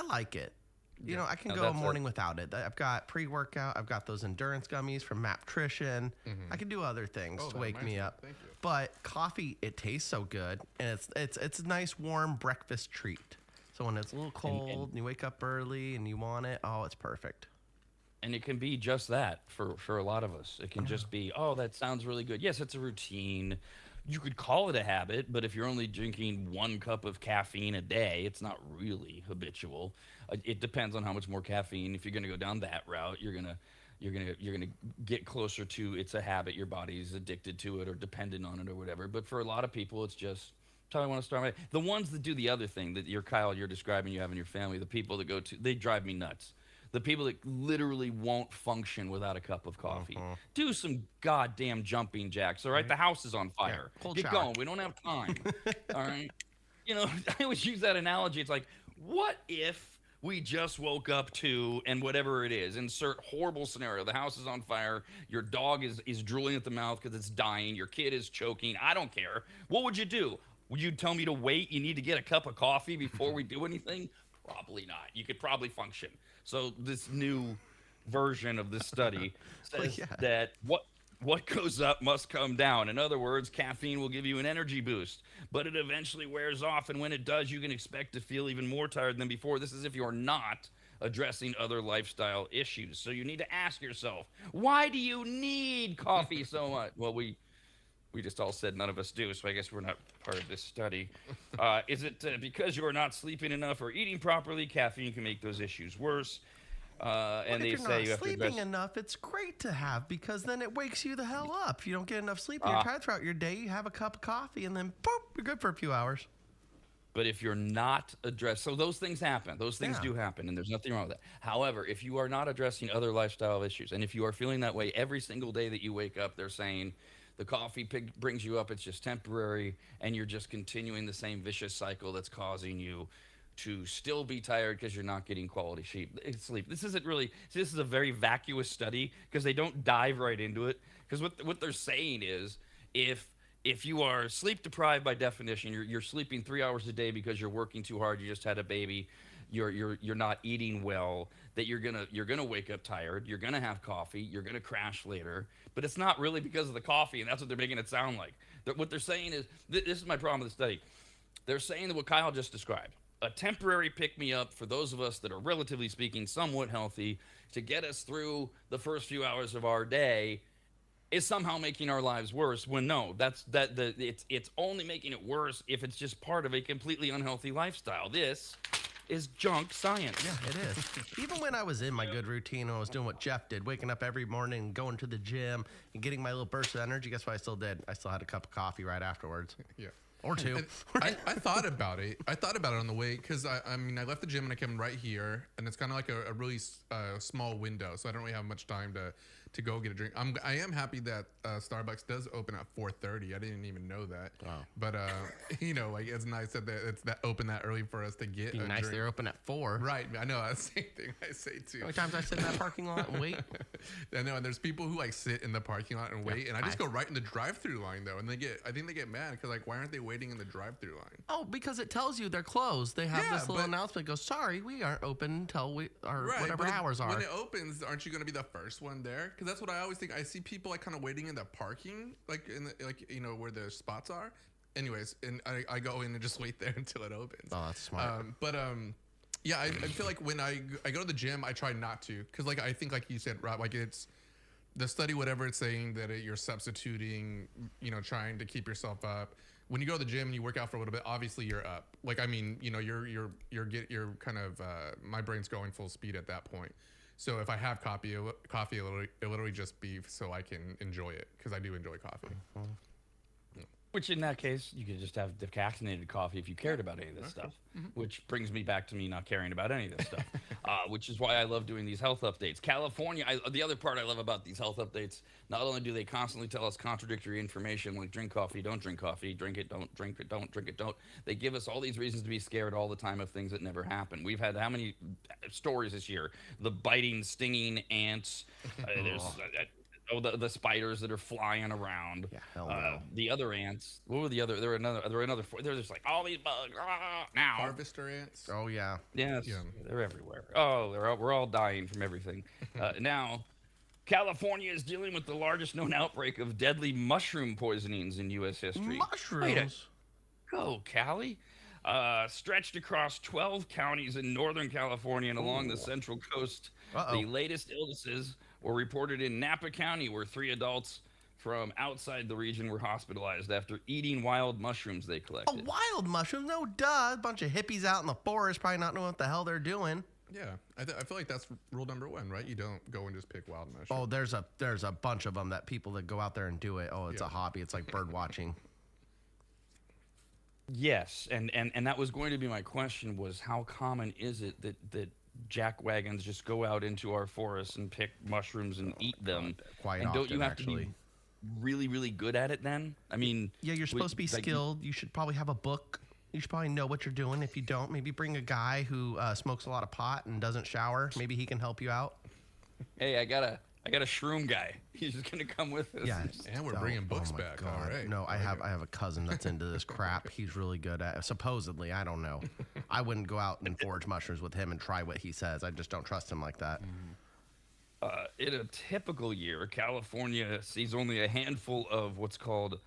like it. You know, I can go a morning without it. I've got pre-workout. I've got those endurance gummies from Maptrition. I can do other things to wake me up. Thank you. But coffee, it tastes so good, and it's a nice warm breakfast treat. So when it's a little cold and you wake up early and you want it, oh, it's perfect. And it can be just that for a lot of us. It can just be, oh, that sounds really good. Yes, it's a routine. You could call it a habit, but if you're only drinking 1 cup of caffeine a day, it's not really habitual. It depends on how much more caffeine. If you're going to go down that route, you're gonna get closer to it's a habit. Your body's addicted to it or dependent on it or whatever. But for a lot of people, it's just how I want to start my day. The ones that do the other thing that you're describing, you have in your family, the people that go to, they drive me nuts. The people that literally won't function without a cup of coffee. Do some goddamn jumping jacks, all right? The house is on fire. Cold Get shower. going. We don't have time, all right? You know, I always use that analogy. It's like, what if we just woke up to, and whatever it is, insert horrible scenario. The house is on fire. Your dog is drooling at the mouth because it's dying. Your kid is choking. I don't care. What would you do? Would you tell me to wait? You need to get a cup of coffee before we do anything? Probably not. You could probably function. So this new version of this study says that what goes up must come down. In other words, caffeine will give you an energy boost, but it eventually wears off. And when it does, you can expect to feel even more tired than before. This is if you're not addressing other lifestyle issues. So you need to ask yourself, why do you need coffee so much? Well, we just all said none of us do, so I guess we're not part of this study. Is it because you are not sleeping enough or eating properly? Caffeine can make those issues worse. And they say you have to sleeping enough, it's great to have because then it wakes you the hell up. If you don't get enough sleep and you're tired throughout your day, you have a cup of coffee and then boop, you're good for a few hours. But if you're not so those things happen. Those things do happen, and there's nothing wrong with that. However, if you are not addressing other lifestyle issues, and if you are feeling that way every single day that you wake up, they're saying the coffee brings you up, it's just temporary, and you're just continuing the same vicious cycle that's causing you to still be tired because you're not getting quality sleep. This is a very vacuous study because they don't dive right into it. Because what they're saying is if you are sleep deprived by definition, you're sleeping 3 hours a day because you're working too hard, you just had a baby, you're not eating well, that you're gonna wake up tired, you're gonna have coffee, you're gonna crash later, but it's not really because of the coffee, and that's what they're making it sound like. What they're saying is, this is my problem with the study. They're saying that what Kyle just described, a temporary pick-me-up for those of us that are, relatively speaking, somewhat healthy, to get us through the first few hours of our day, is somehow making our lives worse. When no, it's only making it worse if it's just part of a completely unhealthy lifestyle. This is junk science. Yeah, it is. Even when I was in my good routine, when I was doing what Jeff did, waking up every morning, going to the gym, and getting my little burst of energy, guess what I still did? I still had a cup of coffee right afterwards. Yeah. Or two. I thought about it. I thought about it on the way because I mean I left the gym and I came right here, and it's kind of like a really small window, so I don't really have much time to go get a drink. I am happy that Starbucks does open at 4:30. I didn't even know that. Wow. But you know, like it's nice that it's open that early for us to get. Be a nice drink. they're open at 4. Right. I know. That's the same thing I say too. How many times I sit in that parking lot and wait? I know, and there's people who like sit in the parking lot and wait, and I just go right in the drive-through line though, and I think they get mad because like, why aren't they waiting in the drive-through line? Oh, because it tells you they're closed. They have this little announcement that goes, sorry, we aren't open until whatever hours are. When it opens, aren't you going to be the first one there? Because that's what I always think. I see people like kind of waiting in the parking, like in the, like you know where the spots are. Anyways, and I go in and just wait there until it opens. Oh, that's smart. Yeah, I feel like when I go to the gym, I try not to, because like I think like you said, Rob, like it's the study, whatever it's saying that you're substituting, you know, trying to keep yourself up when you go to the gym and you work out for a little bit, obviously you're up. Like, I mean, you know, you're kind of my brain's going full speed at that point. So if I have coffee, it'll literally just be so I can enjoy it, because I do enjoy coffee. Which in that case, you could just have decaffeinated coffee if you cared about any of this stuff. Which brings me back to me not caring about any of this stuff. Which is why I love doing these health updates. California, the other part I love about these health updates, not only do they constantly tell us contradictory information like drink coffee, don't drink coffee, drink it, don't drink it, don't drink it, don't. They give us all these reasons to be scared all the time of things that never happen. We've had how many stories this year? The biting, stinging ants. There's... the spiders that are flying around. Yeah, hell no. The other ants. What were the other? There were another. They're just like all these bugs. Now. Harvester ants. Oh yeah. Yes, they're everywhere. Oh, we're all dying from everything. Now, California is dealing with the largest known outbreak of deadly mushroom poisonings in U.S. history. Mushrooms. Go, Cali. Stretched across 12 counties in Northern California and along the Central Coast. The latest illnesses were reported in Napa County, where 3 adults from outside the region were hospitalized after eating wild mushrooms they collected. Wild mushrooms? No, duh. A bunch of hippies out in the forest probably not knowing what the hell they're doing. Yeah, I feel like that's rule number 1, right? You don't go and just pick wild mushrooms. Oh, there's a bunch of them that people that go out there and do it. Oh, it's a hobby. It's like bird watching. Yes, and that was going to be my question, was how common is it that jack wagons just go out into our forests and pick mushrooms and eat them? Quite and often, don't you have actually. to be really, really good at it then? I mean... Yeah, you're supposed to be skilled. You should probably have a book. You should probably know what you're doing. If you don't, maybe bring a guy who smokes a lot of pot and doesn't shower. Maybe he can help you out. Hey, I got a shroom guy. He's just gonna come with us. Yeah, and we're bringing books back. God. All right. No, I have a cousin that's into this crap. He's really good at it. Supposedly, I don't know. I wouldn't go out and forage mushrooms with him and try what he says. I just don't trust him like that. In a typical year, California sees only a handful of what's called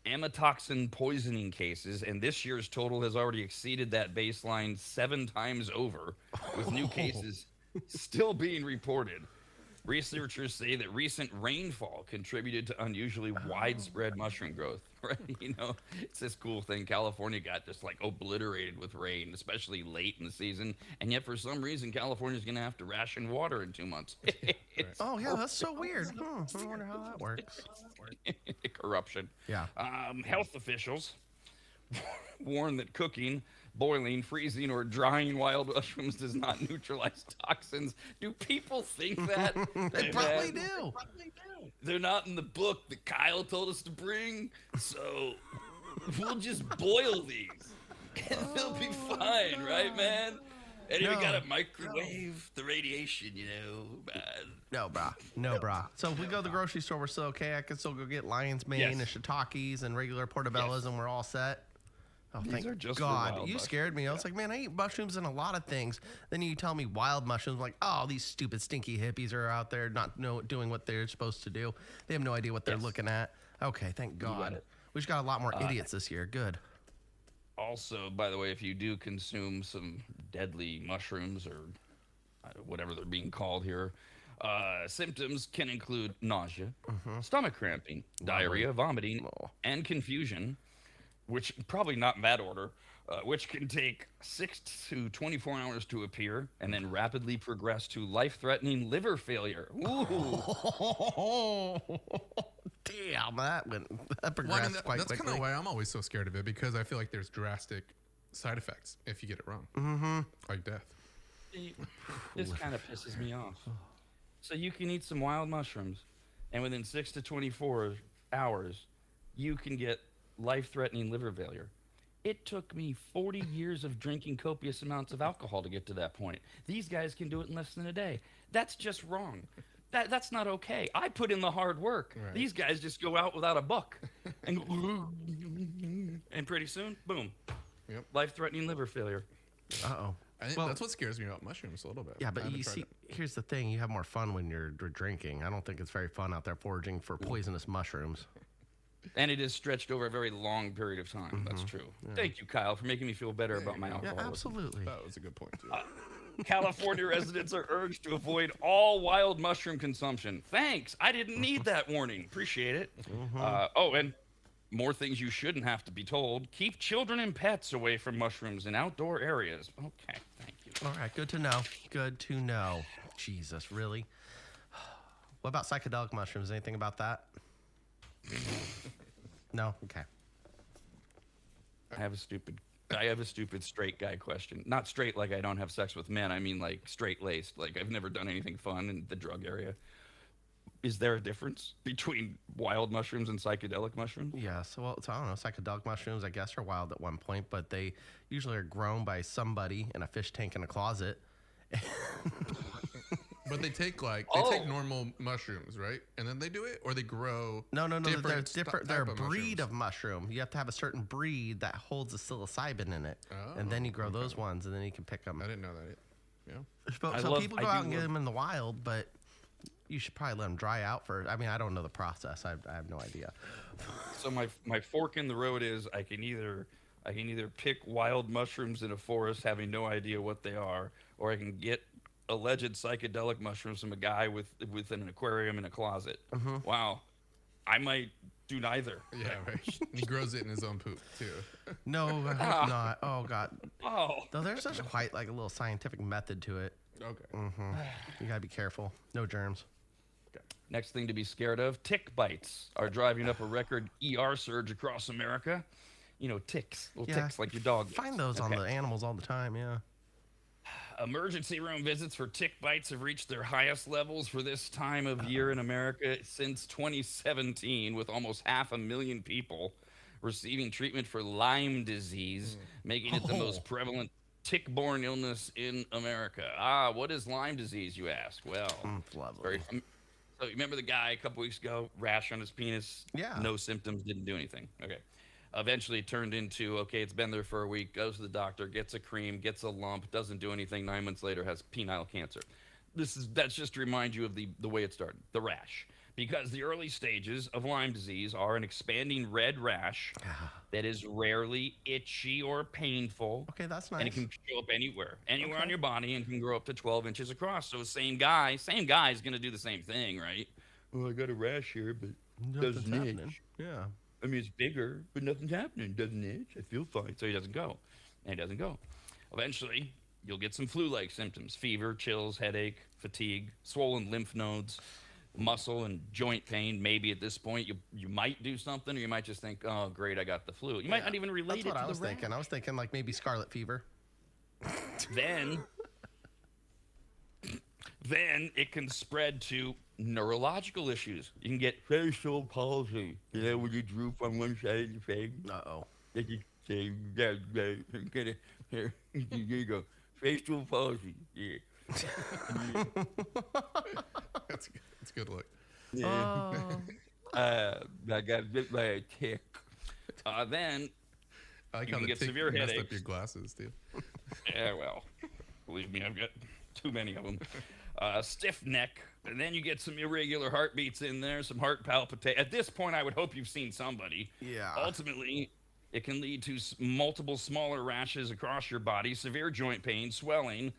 amatoxin poisoning cases, and this year's total has already exceeded that baseline 7 times over, with new cases still being reported. Researchers say that recent rainfall contributed to unusually widespread mushroom growth, right? You know, it's this cool thing. California got just like obliterated with rain, especially late in the season. And yet for some reason, California's going to have to ration water in 2 months. Oh, yeah, that's so weird. I wonder how that works. Corruption. Yeah. Health officials warn that cooking, boiling, freezing, or drying wild mushrooms does not neutralize toxins. Do people think that? They probably do. They're not in the book that Kyle told us to bring, so we'll just boil these, and they'll be fine, right, man? And we gotta microwave the radiation, you know. No, brah. So if we go to the grocery store, we're still okay. I can still go get lion's mane and shiitakes and regular portobellas, and we're all set. Oh, These thank are just God. You scared me. I was like, man, I eat mushrooms in a lot of things. Then you tell me wild mushrooms. I'm like, oh, these stupid, stinky hippies are out there not doing what they're supposed to do. They have no idea what they're looking at. Okay, thank God. We just got a lot more idiots this year. Good. Also, by the way, if you do consume some deadly mushrooms or whatever they're being called here, symptoms can include nausea, stomach cramping, diarrhea, vomiting, and confusion, which probably not in that order, which can take 6 to 24 hours to appear and then rapidly progress to life-threatening liver failure. Ooh. Damn, that progressed quite that's quickly. kind of why I'm always so scared of it, because I feel like there's drastic side effects if you get it wrong, like death. This kind of pisses me off. So you can eat some wild mushrooms, and within 6 to 24 hours, you can get life-threatening liver failure. It took me 40 years of drinking copious amounts of alcohol to get to that point. These guys can do it in less than a day. That's just wrong. That's not okay. I put in the hard work. Right. These guys just go out without a buck, and pretty soon, boom, life-threatening liver failure. Uh-oh. That's what scares me about mushrooms a little bit. Yeah, but you see, here's the thing. You have more fun when you're drinking. I don't think it's very fun out there foraging for poisonous mushrooms. And it is stretched over a very long period of time. That's true. Yeah. Thank you, Kyle, for making me feel better about my alcoholism. Yeah, absolutely. That was a good point, too. California residents are urged to avoid all wild mushroom consumption. Thanks. I didn't need that warning. Appreciate it. more things you shouldn't have to be told. Keep children and pets away from mushrooms in outdoor areas. Okay, thank you. All right, good to know. Good to know. Jesus, really? What about psychedelic mushrooms? Anything about that? No? Okay. I have a stupid straight guy question. Not straight like I don't have sex with men. I mean like straight-laced. Like I've never done anything fun in the drug area. Is there a difference between wild mushrooms and psychedelic mushrooms? Yeah, so I don't know. Psychedelic mushrooms, I guess, are wild at one point, but they usually are grown by somebody in a fish tank in a closet. But they take normal mushrooms, right? And then they do it, or they grow. No. They're different. They're a type of breed mushrooms. of mushroom. You have to have a certain breed that holds the psilocybin in it, and then you grow those ones, and then you can pick them. I didn't know that. Yeah. So people go out and get them in the wild, but you should probably let them dry out first. I mean, I don't know the process. I have no idea. So my fork in the road is I can either pick wild mushrooms in a forest having no idea what they are, or I can get alleged psychedelic mushrooms from a guy with an aquarium in a closet. Wow, I might do neither. Yeah, right. He grows it in his own poop too. No, I hope not. Oh God. Oh, Though there's such quite like a little scientific method to it. Okay. You gotta be careful. No germs. next thing to be scared of: tick bites are driving up a record ER surge across America. You know, ticks, little ticks like your dog. Find those on the animals all the time. Yeah. Emergency room visits for tick bites have reached their highest levels for this time of year in America since 2017, with almost 500,000 people receiving treatment for Lyme disease, making it the most prevalent tick-borne illness in America. What is Lyme disease, you ask? Well, so you remember the guy a couple weeks ago, rash on his penis? Yeah. No symptoms, didn't do anything. Okay. Eventually it turned into, okay, it's been there for a week, goes to the doctor, gets a cream, gets a lump, doesn't do anything, 9 months later has penile cancer. That's just to remind you of the way it started, the rash. Because the early stages of Lyme disease are an expanding red rash that is rarely itchy or painful. Okay, that's nice. And it can show up anywhere on your body, and can grow up to 12 inches across. So same guy is going to do the same thing, right? Well, I got a rash here, but doesn't itch. Yeah. I mean, it's bigger, but nothing's happening. Doesn't itch. I feel fine. So he doesn't go. And he doesn't go. Eventually, you'll get some flu-like symptoms: fever, chills, headache, fatigue, swollen lymph nodes, muscle and joint pain. Maybe at this point, you might do something, or you might just think, oh, great, I got the flu. You might not even relate it to the That's what I was thinking. I was thinking like maybe scarlet fever. Then it can spread to neurological issues. You can get facial palsy. You know, when you droop on one side of your face. Uh-oh. They just say, get it. Here you go. Facial palsy. Yeah. That's a good look. Yeah. I got bit by a tick. Then I like you how can the get tick severe messed headaches. up your glasses, too. Yeah, well, believe me, I've got too many of them. Stiff neck, and then you get some irregular heartbeats in there, some heart palpitation. At this point, I would hope you've seen somebody. Yeah. Ultimately, it can lead to multiple smaller rashes across your body, severe joint pain, swelling,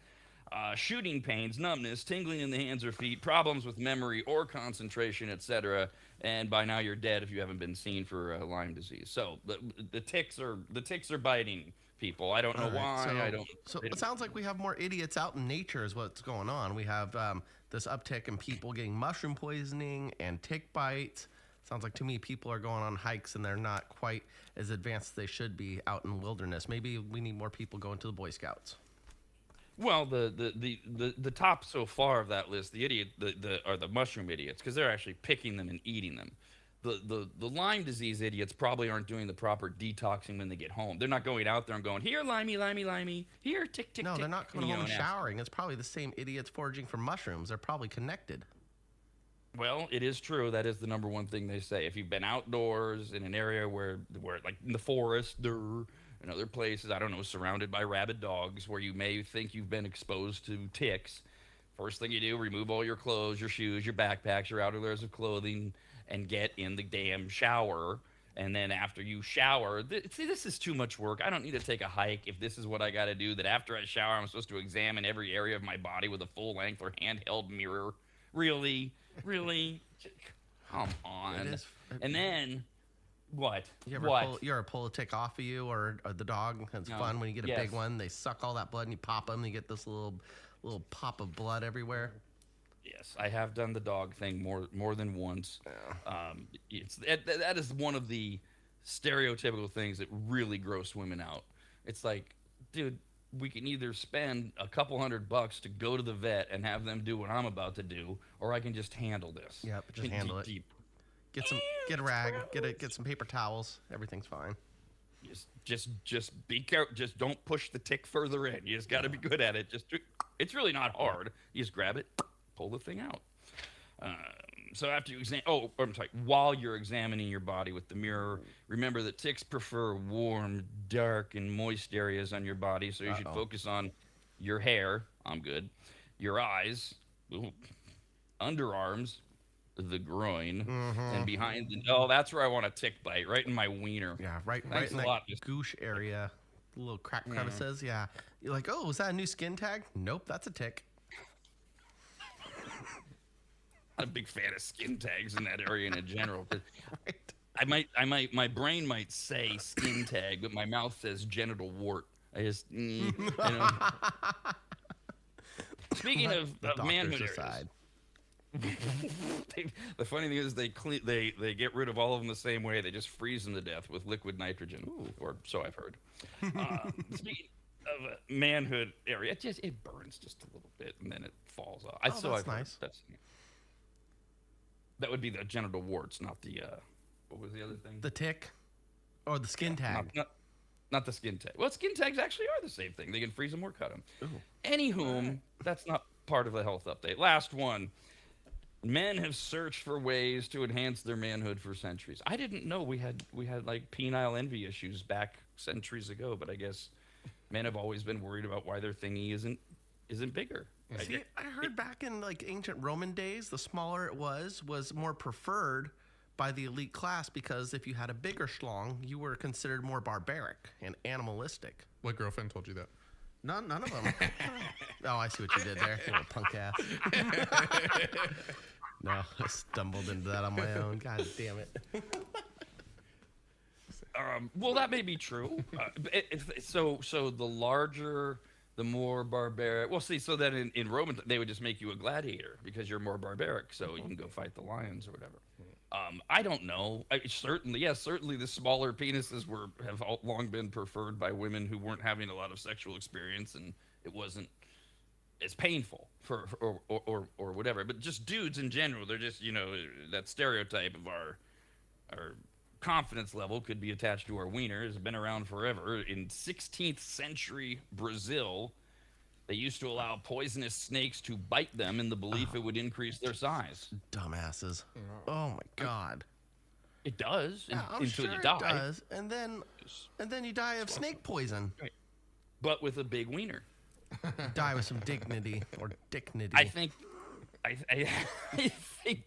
shooting pains, numbness, tingling in the hands or feet, problems with memory or concentration, etc. And by now you're dead if you haven't been seen for Lyme disease. So the ticks are biting people. I don't know why. So it sounds like we have more idiots out in nature is what's going on. We have this uptick in people getting mushroom poisoning and tick bites. Sounds like to me people are going on hikes and they're not quite as advanced as they should be out in the wilderness. Maybe we need more people going to the Boy Scouts. Well, the top so far of that list, are the mushroom idiots, because they're actually picking them and eating them. The Lyme disease idiots probably aren't doing the proper detoxing when they get home. They're not going out there and going, here, limey, limey, limey, here, tick, tick, No, tick. they're not coming home and showering. It's probably the same idiots foraging for mushrooms. They're probably connected. Well, it is true. That is the number one thing they say. If you've been outdoors in an area where like in the forest and other places, I don't know, surrounded by rabid dogs, where you may think you've been exposed to ticks, first thing you do, remove all your clothes, your shoes, your backpacks, your outer layers of clothing, and get in the damn shower. And then after you shower, see, this is too much work. I don't need to take a hike if this is what I got to do, that after I shower, I'm supposed to examine every area of my body with a full-length or handheld mirror. Really? Come on. And then What? You ever pull a tick off of you or the dog? It's fun when you get a big one. They suck all that blood and you pop them. And you get this little pop of blood everywhere. Yes, I have done the dog thing more than once. Yeah. That is one of the stereotypical things that really gross women out. It's like, dude, we can either spend a couple $100 to go to the vet and have them do what I'm about to do, or I can just handle this. Yep, just handle it. Get a rag, get some paper towels. Everything's fine. Just be careful. Just don't push the tick further in. You just got to be good at it. It's really not hard. You just grab it, pull the thing out. So after you while you're examining your body with the mirror, remember that ticks prefer warm, dark, and moist areas on your body. So you should focus on your hair. I'm good. Your eyes, underarms, the groin, and behind that's where I want a tick bite, right in my wiener. Yeah, right in that goosh area, little crack crevices. Yeah, you're like, oh, is that a new skin tag? Nope, that's a tick. Not a big fan of skin tags in that area in general. Right. My brain might say skin tag, but my mouth says genital wart. I just, Speaking of manhood areas. The funny thing is they get rid of all of them the same way. They just freeze them to death with liquid nitrogen, or so I've heard. Speaking of manhood area, it burns just a little bit and then it falls off. That's nice. That would be the genital warts, not the what was the other thing? The tick, or the skin tag. Not the skin tag. Well, skin tags actually are the same thing. They can freeze them or cut them. Anywho, that's not part of the health update. Last one. Men have searched for ways to enhance their manhood for centuries. I didn't know we had like penile envy issues back centuries ago, but I guess men have always been worried about why their thingy isn't bigger. See, I heard back in like ancient Roman days, the smaller it was more preferred by the elite class, because if you had a bigger schlong, you were considered more barbaric and animalistic. What girlfriend told you that? None of them. Oh, I see what you did there, you little punk ass. No, I stumbled into that on my own. God damn it. Well, that may be true. So the larger, the more barbaric. Well, see, so then in Roman, they would just make you a gladiator because you're more barbaric, so you can go fight the lions or whatever. I don't know. Certainly the smaller penises have long been preferred by women who weren't having a lot of sexual experience, and it wasn't as painful or whatever. But just dudes in general, they're just, that stereotype of our confidence level could be attached to our wiener has been around forever. In 16th century Brazil, they used to allow poisonous snakes to bite them in the belief it would increase their size. Dumbasses. Oh my God. It does until sure you die. It does. And then you die of snake poison. Right. But with a big wiener. Die with some dignity or dignity. I think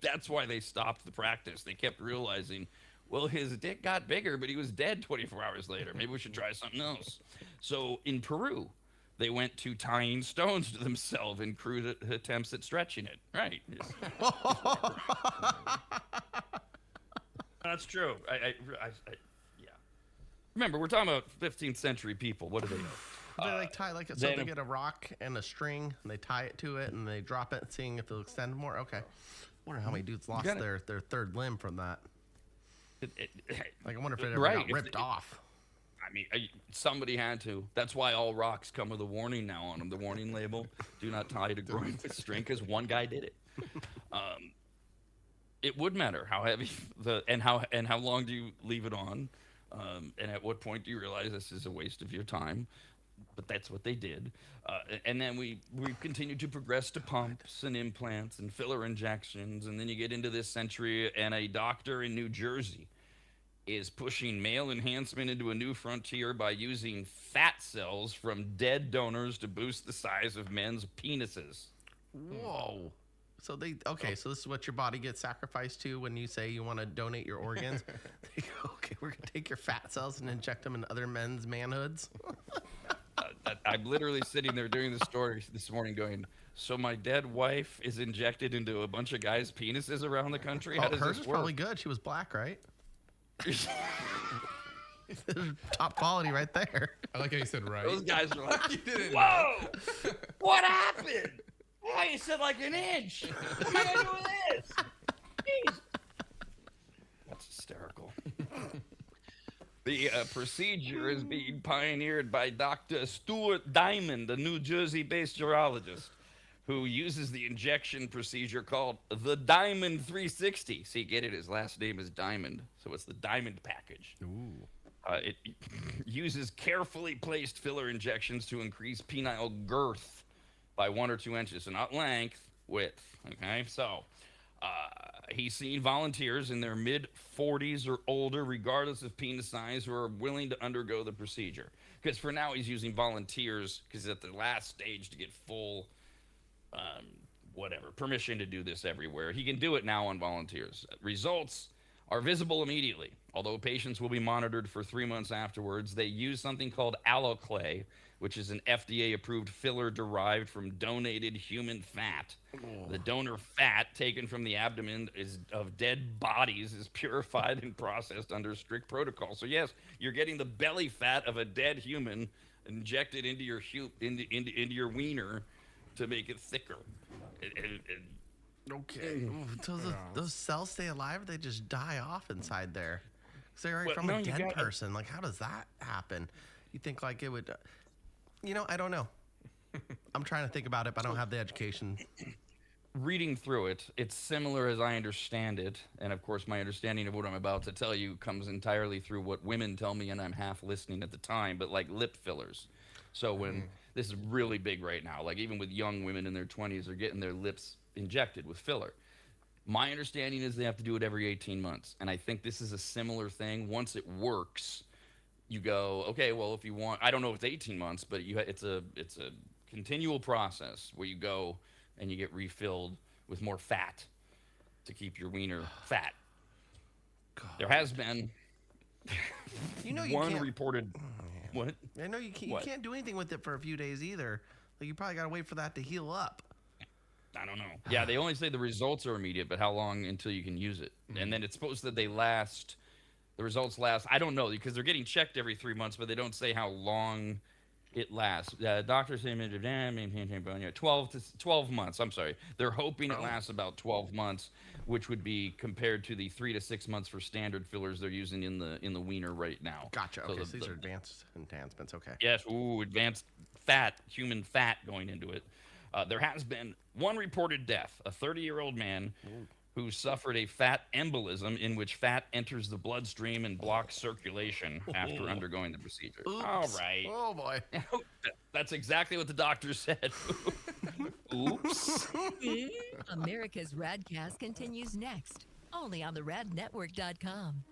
that's why they stopped the practice. They kept realizing, well, his dick got bigger, but he was dead 24 hours later. Maybe we should try something else. So in Peru, they went to tying stones to themselves in crude attempts at stretching it. Right. That's true. Yeah. Remember, we're talking about 15th century people. What do they know? They tie so they get a rock and a string, and they tie it to it, and they drop it, seeing if it'll extend more. Okay. Wonder how many dudes lost their third limb from that. I wonder if it ever got ripped off. I mean, somebody had to. That's why all rocks come with a warning now on them. The warning label: "Do not tie to groin with string," because one guy did it. It would matter how heavy and how long do you leave it on, and at what point do you realize this is a waste of your time? But that's what they did. And then we continued to progress to pumps and implants and filler injections. And then you get into this century, and a doctor in New Jersey is pushing male enhancement into a new frontier by using fat cells from dead donors to boost the size of men's penises. Whoa. So so this is what your body gets sacrificed to when you say you want to donate your organs. They go, okay, we're going to take your fat cells and inject them in other men's manhoods. I'm literally sitting there doing the story this morning going, so my dead wife is injected into a bunch of guys' penises around the country? How does hers this is work? Probably good. She was black, right? Top quality right there. I like how you said right. Those guys are like, You didn't whoa, what happened? Oh, you said like an inch. What am I going to do with this? Jeez. That's hysterical. The procedure is being pioneered by Dr. Stuart Diamond, a New Jersey-based urologist, who uses the injection procedure called the Diamond 360. See, get it? His last name is Diamond, so it's the Diamond package. Ooh. It uses carefully placed filler injections to increase penile girth by 1 or 2 inches, so not length, width. Okay, so he's seen volunteers in their mid-40s or older, regardless of penis size, who are willing to undergo the procedure. Because for now, he's using volunteers because he's at the last stage to get full, permission to do this everywhere. He can do it now on volunteers. Results are visible immediately. Although patients will be monitored for 3 months afterwards, they use something called alloclay, which is an FDA-approved filler derived from donated human fat. Oh. The donor fat taken from the abdomen of dead bodies is purified and processed under strict protocol. So yes, you're getting the belly fat of a dead human injected into your into your wiener to make it thicker. Okay. So those cells stay alive, or they just die off inside there? Because they're from a dead person. Like, how does that happen? You think like it would... I don't know. I'm trying to think about it, but I don't have the education. Reading through it, it's similar as I understand it. And of course, my understanding of what I'm about to tell you comes entirely through what women tell me, and I'm half listening at the time, but like lip fillers. So when this is really big right now, like even with young women in their 20s, they're getting their lips injected with filler. My understanding is they have to do it every 18 months. And I think this is a similar thing. Once it works, you go, okay, well, if you want, I don't know if it's 18 months, but it's a continual process where you go and you get refilled with more fat to keep your wiener fat. God. There has been one reported. What? I know you can't do anything with it for a few days either. Like, you probably got to wait for that to heal up. I don't know. Yeah, they only say the results are immediate, but how long until you can use it? Mm-hmm. And then it's supposed that they last. The results last, I don't know, because they're getting checked every 3 months, but they don't say how long it lasts. Doctors say 12 months. I'm sorry. They're hoping it lasts about 12 months, which would be compared to the 3 to 6 months for standard fillers they're using in the wiener right now. Gotcha. Okay, so these are advanced enhancements. Okay. Yes. Ooh, advanced fat, human fat going into it. There has been one reported death, a 30-year-old man who suffered a fat embolism in which fat enters the bloodstream and blocks circulation after undergoing the procedure. Oops. All right. Oh, boy. That's exactly what the doctor said. Oops. America's RAD Cast continues next, only on the radnetwork.com.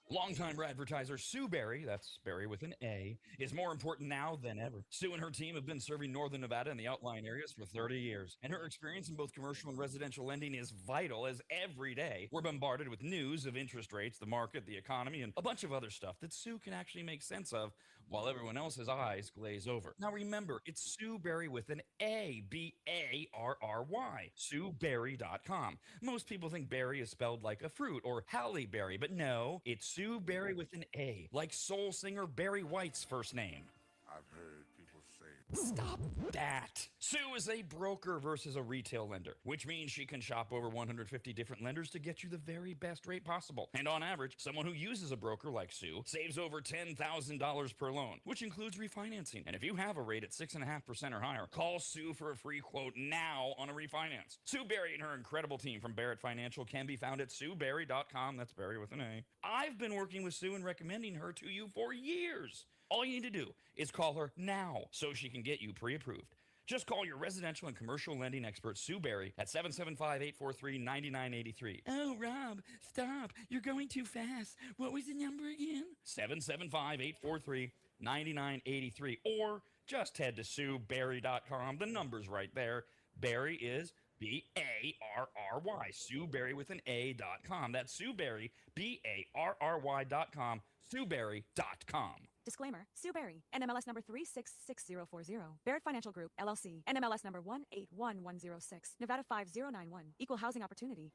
Longtime advertiser Sue Berry, that's Berry with an A, is more important now than ever. Sue and her team have been serving Northern Nevada and the outlying areas for 30 years, and her experience in both commercial and residential lending is vital, as every day we're bombarded with news of interest rates, the market, the economy, and a bunch of other stuff that Sue can actually make sense of while everyone else's eyes glaze over. Now remember, it's Sue Berry with an A, B-A-R-R-Y, SueBerry.com. Most people think berry is spelled like a fruit or Halle Berry, but no, it's Sue Berry with an A, like soul singer Barry White's first name. I've heard people say. Stop that. Sue is a broker versus a retail lender, which means she can shop over 150 different lenders to get you the very best rate possible. And on average, someone who uses a broker like Sue saves over $10,000 per loan, which includes refinancing. And if you have a rate at 6.5% or higher, call Sue for a free quote now on a refinance. Sue Berry and her incredible team from Barrett Financial can be found at SueBerry.com. That's Berry with an A. I've been working with Sue and recommending her to you for years. All you need to do is call her now so she can get you pre-approved. Just call your residential and commercial lending expert, Sue Berry, at 775-843-9983. Oh, Rob, stop. You're going too fast. What was the number again? 775-843-9983. Or just head to SueBerry.com. The number's right there. Berry is B-A-R-R-Y. Sue Berry with an A.com. That's Sue Berry, B-A-R-R-Y.com. SueBerry.com. Disclaimer, Sue Berry, NMLS number 366040, Barrett Financial Group, LLC, NMLS number 181106, Nevada 5091, Equal Housing Opportunity.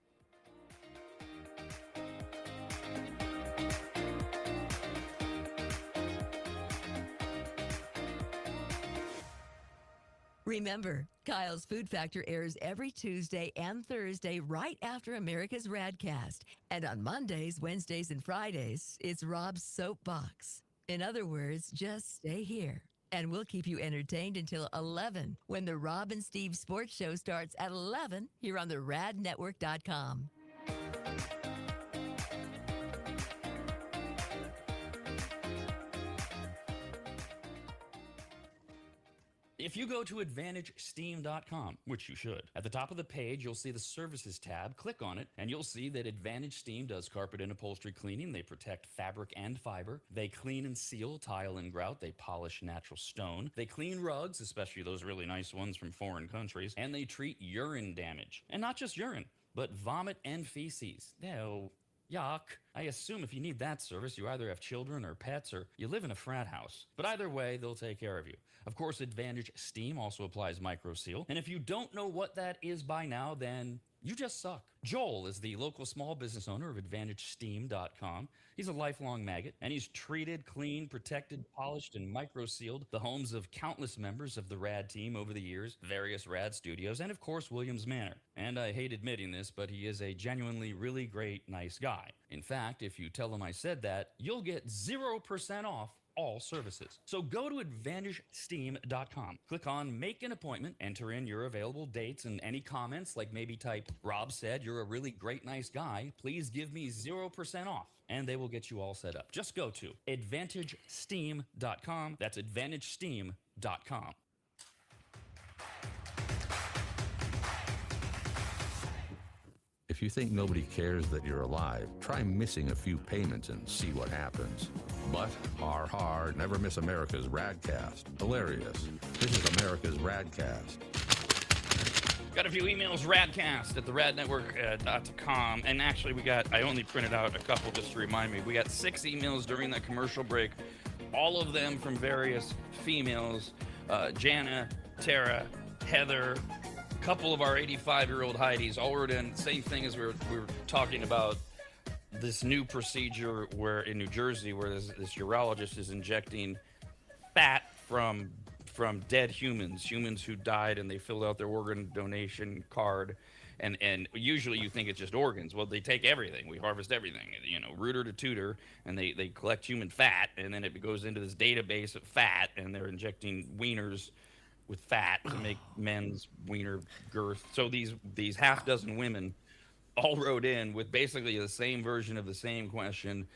Remember, Kyle's Food Factor airs every Tuesday and Thursday right after America's RAD Cast. And on Mondays, Wednesdays, and Fridays, it's Rob's Soapbox. In other words, just stay here. And we'll keep you entertained until 11 when the Rob and Steve Sports Show starts at 11 here on the radnetwork.com. If you go to AdvantageSteam.com, which you should, at the top of the page, you'll see the Services tab. Click on it, and you'll see that Advantage Steam does carpet and upholstery cleaning. They protect fabric and fiber. They clean and seal tile and grout. They polish natural stone. They clean rugs, especially those really nice ones from foreign countries. And they treat urine damage. And not just urine, but vomit and feces. Ew. Yuck. I assume if you need that service, you either have children or pets or you live in a frat house. But either way, they'll take care of you. Of course, Advantage Steam also applies MicroSeal. And if you don't know what that is by now, then you just suck. Joel is the local small business owner of AdvantageSteam.com. He's a lifelong maggot, and he's treated, cleaned, protected, polished, and micro-sealed the homes of countless members of the RAD team over the years, various RAD studios, and of course, Williams Manor. And I hate admitting this, but he is a genuinely really great, nice guy. In fact, if you tell him I said that, you'll get 0% off all services. So go to AdvantageSteam.com. Click on Make an Appointment, enter in your available dates and any comments, like maybe type, Rob said you're a really great, nice guy. Please give me 0% off. And they will get you all set up. Just go to AdvantageSteam.com. That's AdvantageSteam.com. If you think nobody cares that you're alive, try missing a few payments and see what happens. But, har, never miss America's RAD Cast. Hilarious. This is America's RAD Cast. Got a few emails, radcast at the radnetwork.com. And actually, I only printed out a couple just to remind me. We got 6 emails during that commercial break, all of them from various females. Jana, Tara, Heather, a couple of our 85-year-old Heidi's, all wrote in. Same thing as we were talking about this new procedure where in New Jersey, where this urologist is injecting fat from dead humans who died, and they filled out their organ donation card, and usually you think it's just organs. Well, they take everything. We harvest everything, rooter to tutor, and they collect human fat, and then it goes into this database of fat, and they're injecting wieners with fat to make men's wiener girth. So these half dozen women all wrote in with basically the same version of the same question.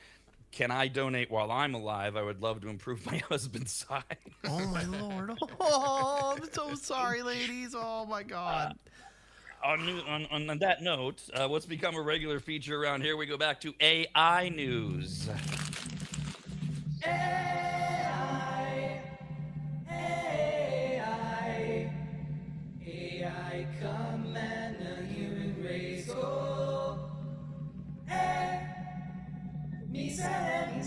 Can I donate while I'm alive? I would love to improve my husband's size. Oh, my Lord. Oh, I'm so sorry, ladies. Oh, my God. On that note, what's become a regular feature around here, we go back to AI news. AI, command the human race. Oh, me said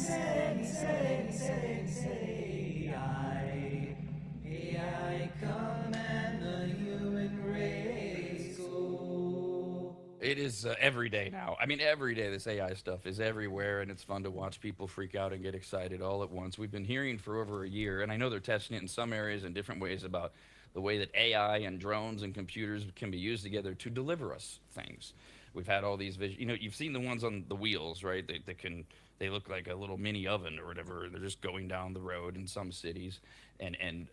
AI, command the human race. Oh. It is every day now. I mean, every day this AI stuff is everywhere, and it's fun to watch people freak out and get excited all at once. We've been hearing for over a year, and I know they're testing it in some areas in different ways about the way that AI and drones and computers can be used together to deliver us things. We've had all these you've seen the ones on the wheels, right? They look like a little mini oven or whatever. They're just going down the road in some cities, and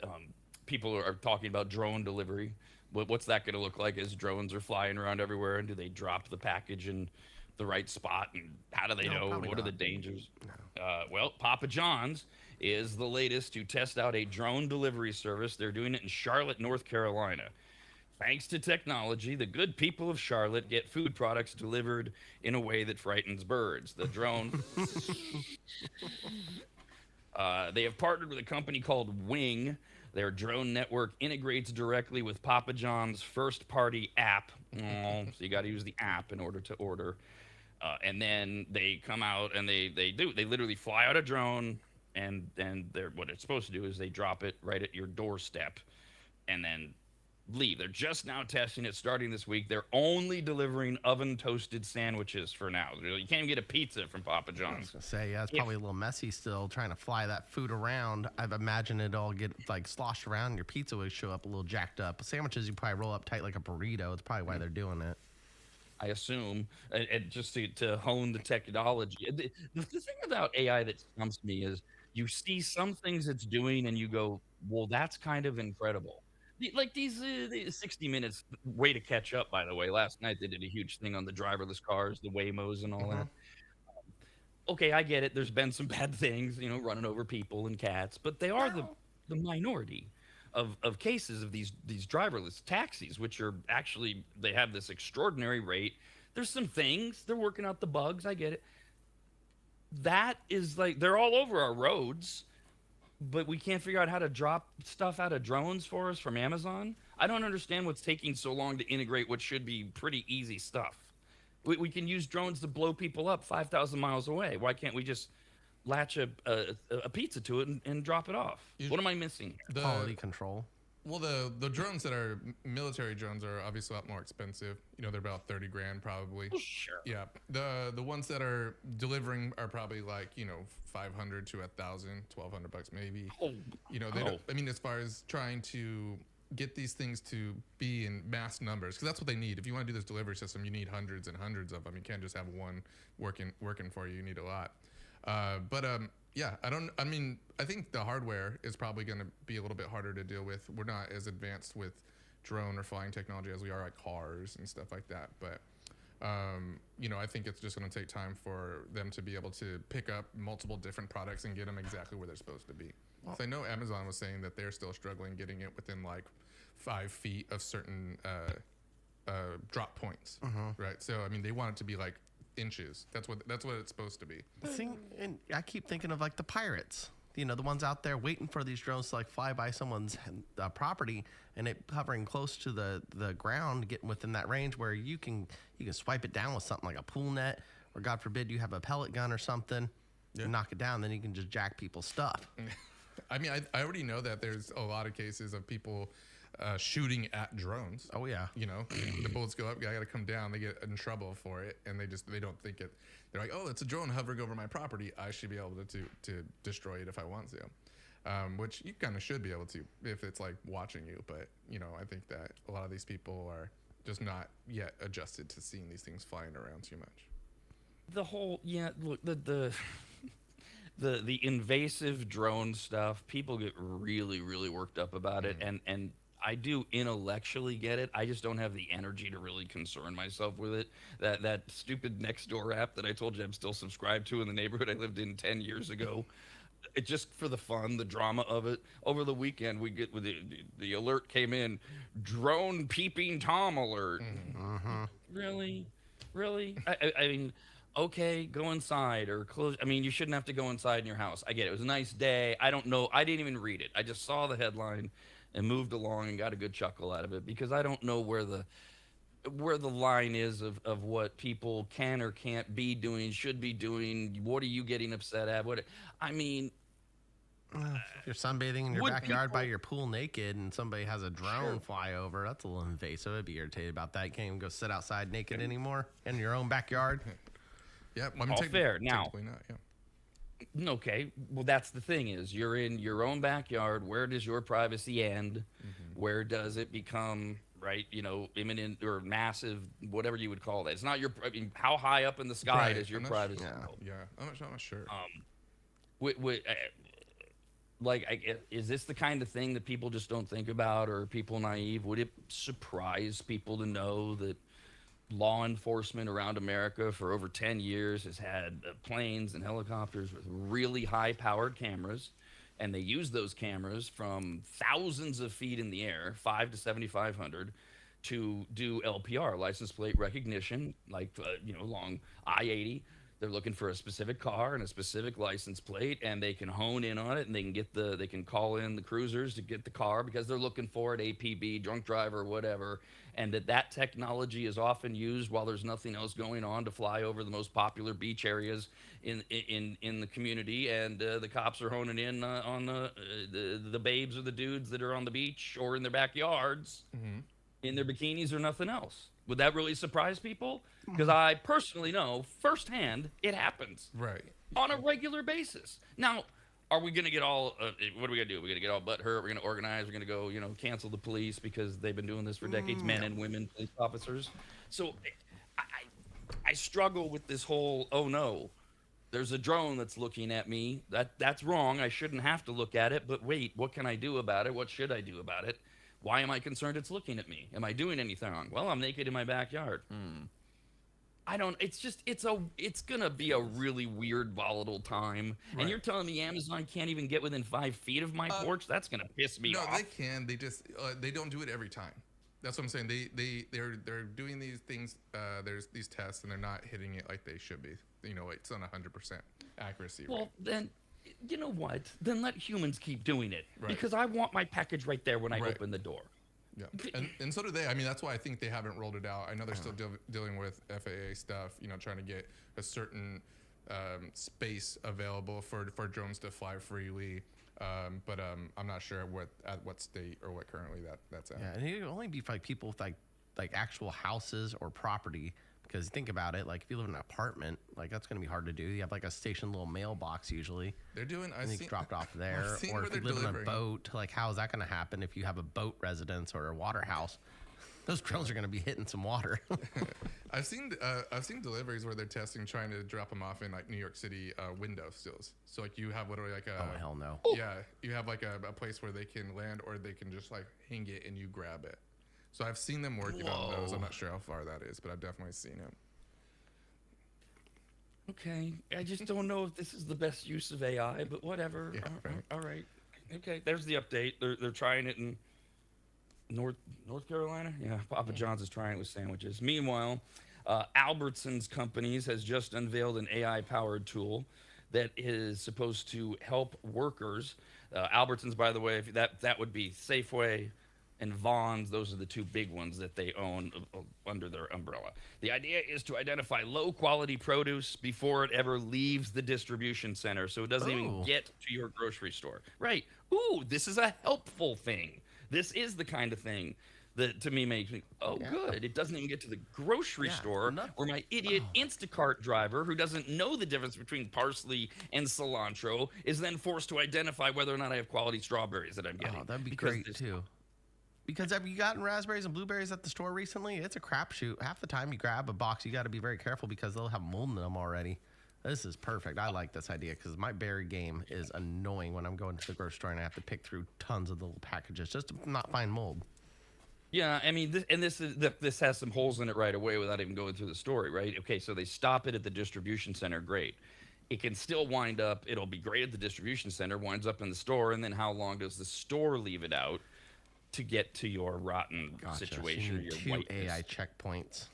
people are talking about drone delivery. What's that going to look like as drones are flying around everywhere? And do they drop the package in the right spot? And how do they know? What are the dangers? No. Well, Papa John's is the latest to test out a drone delivery service. They're doing it in Charlotte, North Carolina. Thanks to technology, the good people of Charlotte get food products delivered in a way that frightens birds. The drone... they have partnered with a company called Wing. Their drone network integrates directly with Papa John's first-party app. So you got to use the app in order to order. And then they come out and they literally fly out a drone, and what it's supposed to do is they drop it right at your doorstep, and then leave. They're just now testing it starting this week. They're only delivering oven toasted sandwiches for now. You can't even get a pizza from Papa I was John's. gonna say, yeah, it's probably a little messy still trying to fly that food around. I've imagined it all get like sloshed around and your pizza would show up a little jacked up. Sandwiches, you probably roll up tight like a burrito. It's probably why they're doing it. I assume, and just to hone the technology. The thing about AI that stumps me is you see some things it's doing and you go, well, that's kind of incredible. Like these 60 Minutes way to catch up, by the way. Last night they did a huge thing on the driverless cars, the Waymos and all that. Okay, I get it. There's been some bad things, running over people and cats, but they are the minority of cases of these driverless taxis, which are actually, they have this extraordinary rate. There's some things, they're working out the bugs. I get it. That is like, they're all over our roads, but we can't figure out how to drop stuff out of drones for us from Amazon. I don't understand what's taking so long to integrate what should be pretty easy stuff. We can use drones to blow people up 5,000 miles away. Why can't we just latch a pizza to it and drop it off? What am I missing? Quality control. Well, the drones that are military drones are obviously a lot more expensive. They're about 30 grand probably. Well, sure. Yeah. The ones that are delivering are probably like, 500 to 1,000, 1,200 bucks maybe. They don't, I mean, as far as trying to get these things to be in mass numbers, because that's what they need. If you want to do this delivery system, you need hundreds and hundreds of them. You can't just have one working for you. You need a lot. Yeah, I think the hardware is probably going to be a little bit harder to deal with. We're not as advanced with drone or flying technology as we are like cars and stuff like that. But, I think it's just going to take time for them to be able to pick up multiple different products and get them exactly where they're supposed to be. So I know Amazon was saying that they're still struggling getting it within like 5 feet of certain drop points, right? So, I mean, they want it to be like inches. That's what it's supposed to be. And I keep thinking of like the pirates, the ones out there waiting for these drones to like fly by someone's property and it hovering close to the ground, getting within that range where you can swipe it down with something like a pool net, or God forbid you have a pellet gun or something, and knock it down, then you can just jack people's stuff. I mean, I already know that there's a lot of cases of people shooting at drones. Oh yeah. The bullets go up, I got to come down. They get in trouble for it, and they don't think it. They're like, oh, it's a drone hovering over my property. I should be able to destroy it if I want to. Which you kind of should be able to if it's like watching you. But I think that a lot of these people are just not yet adjusted to seeing these things flying around too much. The whole look, the invasive drone stuff, people get really, really worked up about it, and I do intellectually get it. I just don't have the energy to really concern myself with it. That stupid Nextdoor app that I told you I'm still subscribed to in the neighborhood I lived in 10 years ago. It just for the fun, the drama of it. Over the weekend, we get with the alert came in, drone peeping Tom alert. Really? I mean, okay, go inside or close. I mean, you shouldn't have to go inside in your house. I get it. It was a nice day. I don't know. I didn't even read it. I just saw the headline and moved along and got a good chuckle out of it, because I don't know where the line is of what people can or can't be doing, should be doing. What are you getting upset at? If you're sunbathing in your backyard by your pool naked and somebody has a drone fly over, that's a little invasive. I'd be irritated about that. You can't even go sit outside naked anymore in your own backyard. Yeah, all fair. Now, not, okay, well, that's the thing is you're in your own backyard. Where does your privacy end? Where does it become, right, imminent or massive, whatever you would call that? It's not your, how high up in the sky does your privacy go? Yeah, I'm not sure. Is this the kind of thing that people just don't think about, or are people naive? Would it surprise people to know that law enforcement around America for over 10 years has had planes and helicopters with really high-powered cameras, and they use those cameras from thousands of feet in the air, 5 to 7,500, to do LPR, license plate recognition, along I-80, They're looking for a specific car and a specific license plate, and they can hone in on it, and they can call in the cruisers to get the car because they're looking for it, APB, drunk driver, whatever. And that technology is often used while there's nothing else going on to fly over the most popular beach areas in the community, and the cops are honing in on the babes or the dudes that are on the beach or in their backyards in their bikinis or nothing else. Would that really surprise people? Because I personally know firsthand it happens Right. on a regular basis. Now, are we going to get all, what are we going to do? We're going to get all butthurt. We're going to organize. We're going to go, cancel the police because they've been doing this for decades, men and women police officers. So I struggle with this whole, oh no, there's a drone that's looking at me. That's wrong. I shouldn't have to look at it. But wait, what can I do about it? What should I do about it? Why am I concerned it's looking at me? Am I doing anything wrong? Well, I'm naked in my backyard. I don't, it's going to be a really weird, volatile time. Right. And you're telling me Amazon can't even get within 5 feet of my porch? That's going to piss me off. No, they can. They just, they don't do it every time. That's what I'm saying. They're doing these things, there's these tests, and they're not hitting it like they should be. It's on 100% accuracy. Well, right? then, you know what? Then let humans keep doing it. Right. Because I want my package right there when I open the door. Yeah, and so do they. I mean, that's why I think they haven't rolled it out. I know they're still dealing with FAA stuff, trying to get a certain space available for drones to fly freely. But I'm not sure at what state or what currently that's at. Yeah, and it would only be for people with like actual houses or property. Because think about it, like if you live in an apartment, like that's going to be hard to do. You have like a station little mailbox usually. They're doing. I think dropped off there, or if you live in a boat, like how is that going to happen if you have a boat residence or a water house? Those drones are going to be hitting some water. I've seen deliveries where they're testing trying to drop them off in like New York City window sills. So like you have literally like a oh hell no. Yeah, you have like a place where they can land, or they can just like hang it and you grab it. So I've seen them working on those. I'm not sure how far that is, but I've definitely seen it. Okay, I just don't know if this is the best use of AI, but whatever. Yeah, right. All right. Okay, there's the update. They're trying it in North Carolina. Yeah, Papa John's is trying it with sandwiches. Meanwhile, Albertson's companies has just unveiled an AI-powered tool that is supposed to help workers. Albertsons, by the way, if that would be Safeway and Vons. Those are the two big ones that they own under their umbrella. The idea is to identify low-quality produce before it ever leaves the distribution center, so it doesn't even get to your grocery store. Right. Ooh, this is a helpful thing. This is the kind of thing that, to me, makes me, good. It doesn't even get to the grocery store where my idiot Instacart driver, who doesn't know the difference between parsley and cilantro, is then forced to identify whether or not I have quality strawberries that I'm getting. Oh, that'd be great, too. Because have you gotten raspberries and blueberries at the store recently? It's a crapshoot. Half the time you grab a box, you got to be very careful because they'll have mold in them already. This is perfect. I like this idea because my berry game is annoying when I'm going to the grocery store and I have to pick through tons of little packages just to not find mold. Yeah, I mean, this has some holes in it right away without even going through the story, right? Okay, so they stop it at the distribution center. Great. It can still wind up. It'll be great at the distribution center, winds up in the store, and then how long does the store leave it out to get to your rotten situation? So you need 2 AI checkpoints.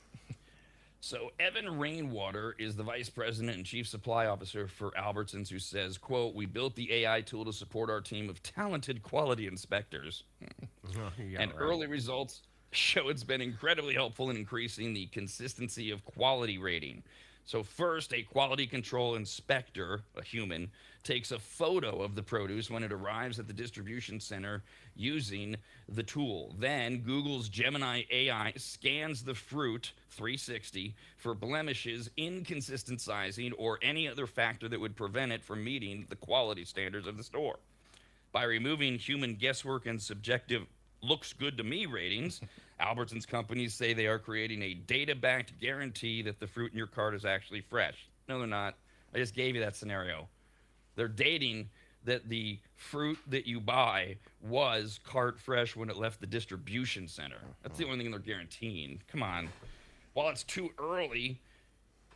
So Evan Rainwater is the vice president and chief supply officer for Albertsons, who says, quote, "We built the AI tool to support our team of talented quality inspectors. And early results show it's been incredibly helpful in increasing the consistency of quality rating. So first, a quality control inspector, a human, takes a photo of the produce when it arrives at the distribution center using the tool. Then Google's Gemini AI scans the fruit 360 for blemishes, inconsistent sizing, or any other factor that would prevent it from meeting the quality standards of the store. By removing human guesswork and subjective looks good to me ratings, Albertsons companies say they are creating a data-backed guarantee that the fruit in your cart is actually fresh. No, they're not. I just gave you that scenario. They're dating that the fruit that you buy was cart fresh when it left the distribution center. That's the only thing they're guaranteeing. Come on. While it's too early,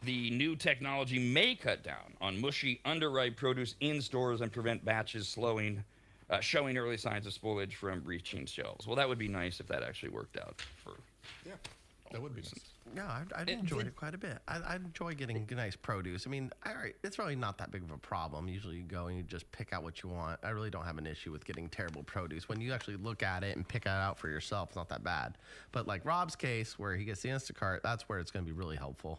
the new technology may cut down on mushy, underripe produce in stores and prevent batches showing early signs of spoilage from reaching shelves. Well, that would be nice if that actually worked out for That would be nice. Yeah, I've enjoyed it quite a bit. I enjoy getting nice produce. I mean, it's really not that big of a problem. Usually you go and you just pick out what you want. I really don't have an issue with getting terrible produce. When you actually look at it and pick it out for yourself, it's not that bad. But like Rob's case, where he gets the Instacart, that's where it's going to be really helpful.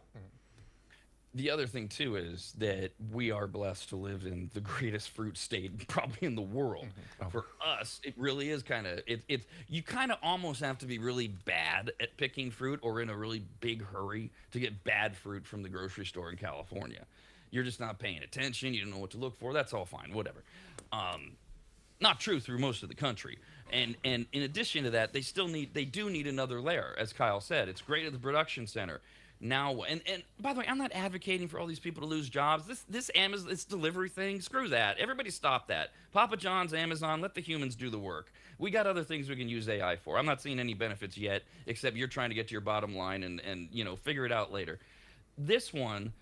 The other thing, too, is that we are blessed to live in the greatest fruit state probably in the world. For us, it really is kind of, you kind of almost have to be really bad at picking fruit or in a really big hurry to get bad fruit from the grocery store in California. You're just not paying attention. You don't know what to look for. That's all fine, whatever. Not true through most of the country. And in addition to that, they do need another layer, as Kyle said. It's great at the production center. Now, and by the way, I'm not advocating for all these people to lose jobs. This Amazon, this delivery thing, screw that. Everybody stop that. Papa John's, Amazon, let the humans do the work. We got other things we can use AI for. I'm not seeing any benefits yet, except you're trying to get to your bottom line and figure it out later. This one,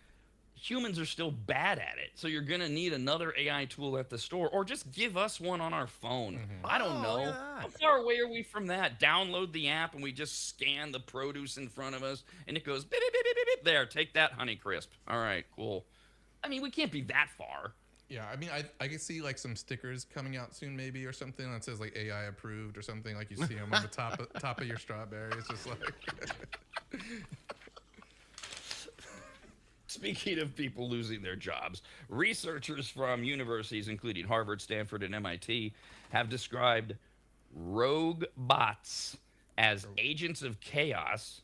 humans are still bad at it. So you're going to need another AI tool at the store, or just give us one on our phone. I don't know. How far away are we from that? Download the app and we just scan the produce in front of us and it goes, beep, beep, beep, beep, beep. There, take that, Honeycrisp. All right, cool. I mean, we can't be that far. Yeah, I mean, I can see like some stickers coming out soon, maybe, or something that says like AI approved or something. Like you see them on the top of your strawberry. It's just like. Speaking of people losing their jobs, researchers from universities, including Harvard, Stanford, and MIT, have described rogue bots as agents of chaos,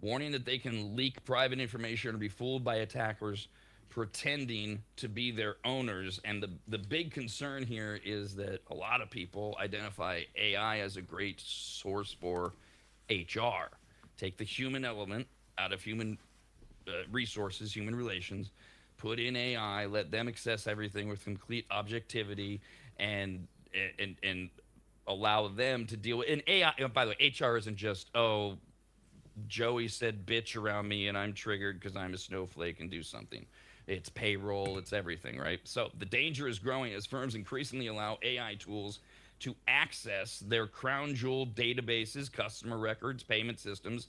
warning that they can leak private information or be fooled by attackers pretending to be their owners. And the big concern here is that a lot of people identify AI as a great source for HR. Take the human element out of human resources, human relations, put in AI, let them access everything with complete objectivity, and allow them to deal with. And AI, by the way, HR isn't just, oh, Joey said bitch around me and I'm triggered because I'm a snowflake and do something. It's payroll, it's everything, right? So the danger is growing as firms increasingly allow AI tools to access their crown jewel databases, customer records, payment systems,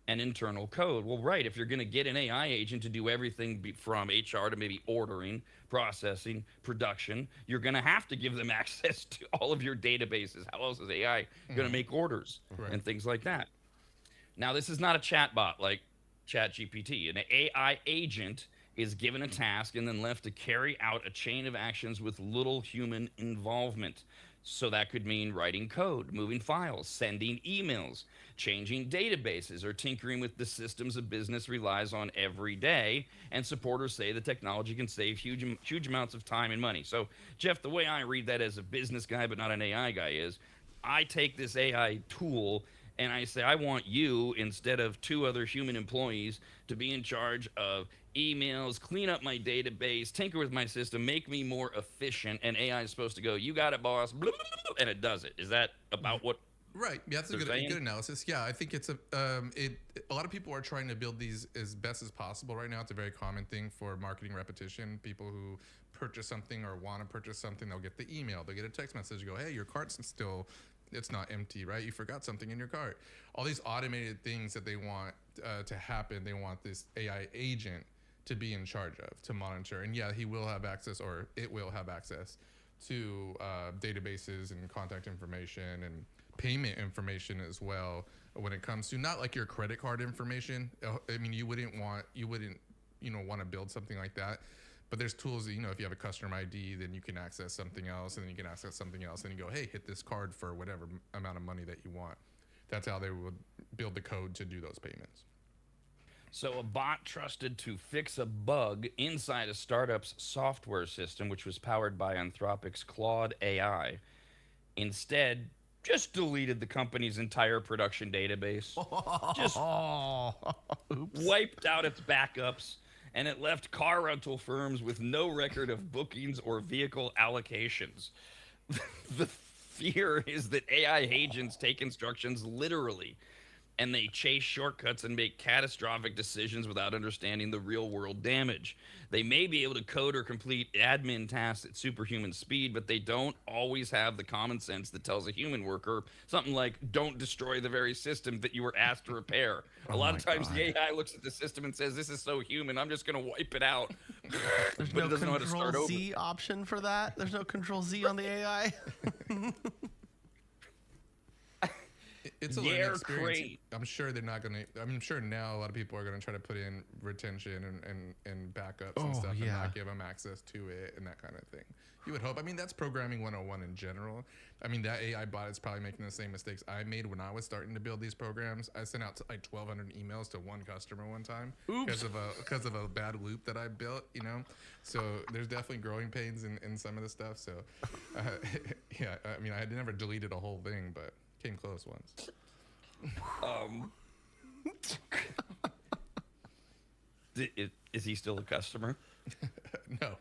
and internal code. Well, right, if you're going to get an AI agent to do everything from HR to maybe ordering, processing, production, you're going to have to give them access to all of your databases. How else is AI going to make orders and things like that? Now, this is not a chat bot like ChatGPT. An AI agent is given a task and then left to carry out a chain of actions with little human involvement. So that could mean writing code, moving files, sending emails, changing databases, or tinkering with the systems a business relies on every day. And supporters say the technology can save huge amounts of time and money. So, Jeff, the way I read that as a business guy but not an AI guy is, I take this AI tool and I say, I want you, instead of 2 other human employees, to be in charge of emails, clean up my database, tinker with my system, make me more efficient. And AI is supposed to go, you got it, boss, and it does it. Is that about what? Right. Yeah, that's a good analysis. Yeah, I think it's a lot of people are trying to build these as best as possible right now. It's a very common thing for marketing repetition. People who purchase something or want to purchase something, they'll get the email, they'll get a text message, go, hey, your cart's still, it's not empty, right? You forgot something in your cart. All these automated things that they want to happen, they want this AI agent to be in charge of, to monitor. And yeah, he will have access, or it will have access to databases and contact information and payment information as well, when it comes to not like your credit card information. I mean, you wouldn't want to build something like that. But there's tools that, if you have a customer ID, then you can access something else, and then you can access something else, and you go, hey, hit this card for whatever amount of money that you want. That's how they would build the code to do those payments. So a bot trusted to fix a bug inside a startup's software system, which was powered by Anthropic's Claude AI, instead just deleted the company's entire production database. Just wiped out its backups, and it left car rental firms with no record of bookings or vehicle allocations. The fear is that AI agents take instructions literally. and they chase shortcuts and make catastrophic decisions without understanding the real world damage. They may be able to code or complete admin tasks at superhuman speed, but they don't always have the common sense that tells a human worker something like, don't destroy the very system that you were asked to repair. A lot of times the AI looks at the system and says, this is so human, I'm just going to wipe it out. There's But no it doesn't know how to start Control over. Z option for that. There's no Control Z on the AI. It's a learning They're experience. great. I'm sure they're not gonna. I'm sure now a lot of people are gonna try to put in retention and backups and stuff, and not give them access to it and that kind of thing. You would hope. I mean, that's programming 101 in general. I mean, that AI bot is probably making the same mistakes I made when I was starting to build these programs. I sent out like 1,200 emails to one customer one time because of a bad loop that I built. You know, so there's definitely growing pains in some of the stuff. So, yeah, I mean, I had never deleted a whole thing, but came close once. Is he still a customer? No,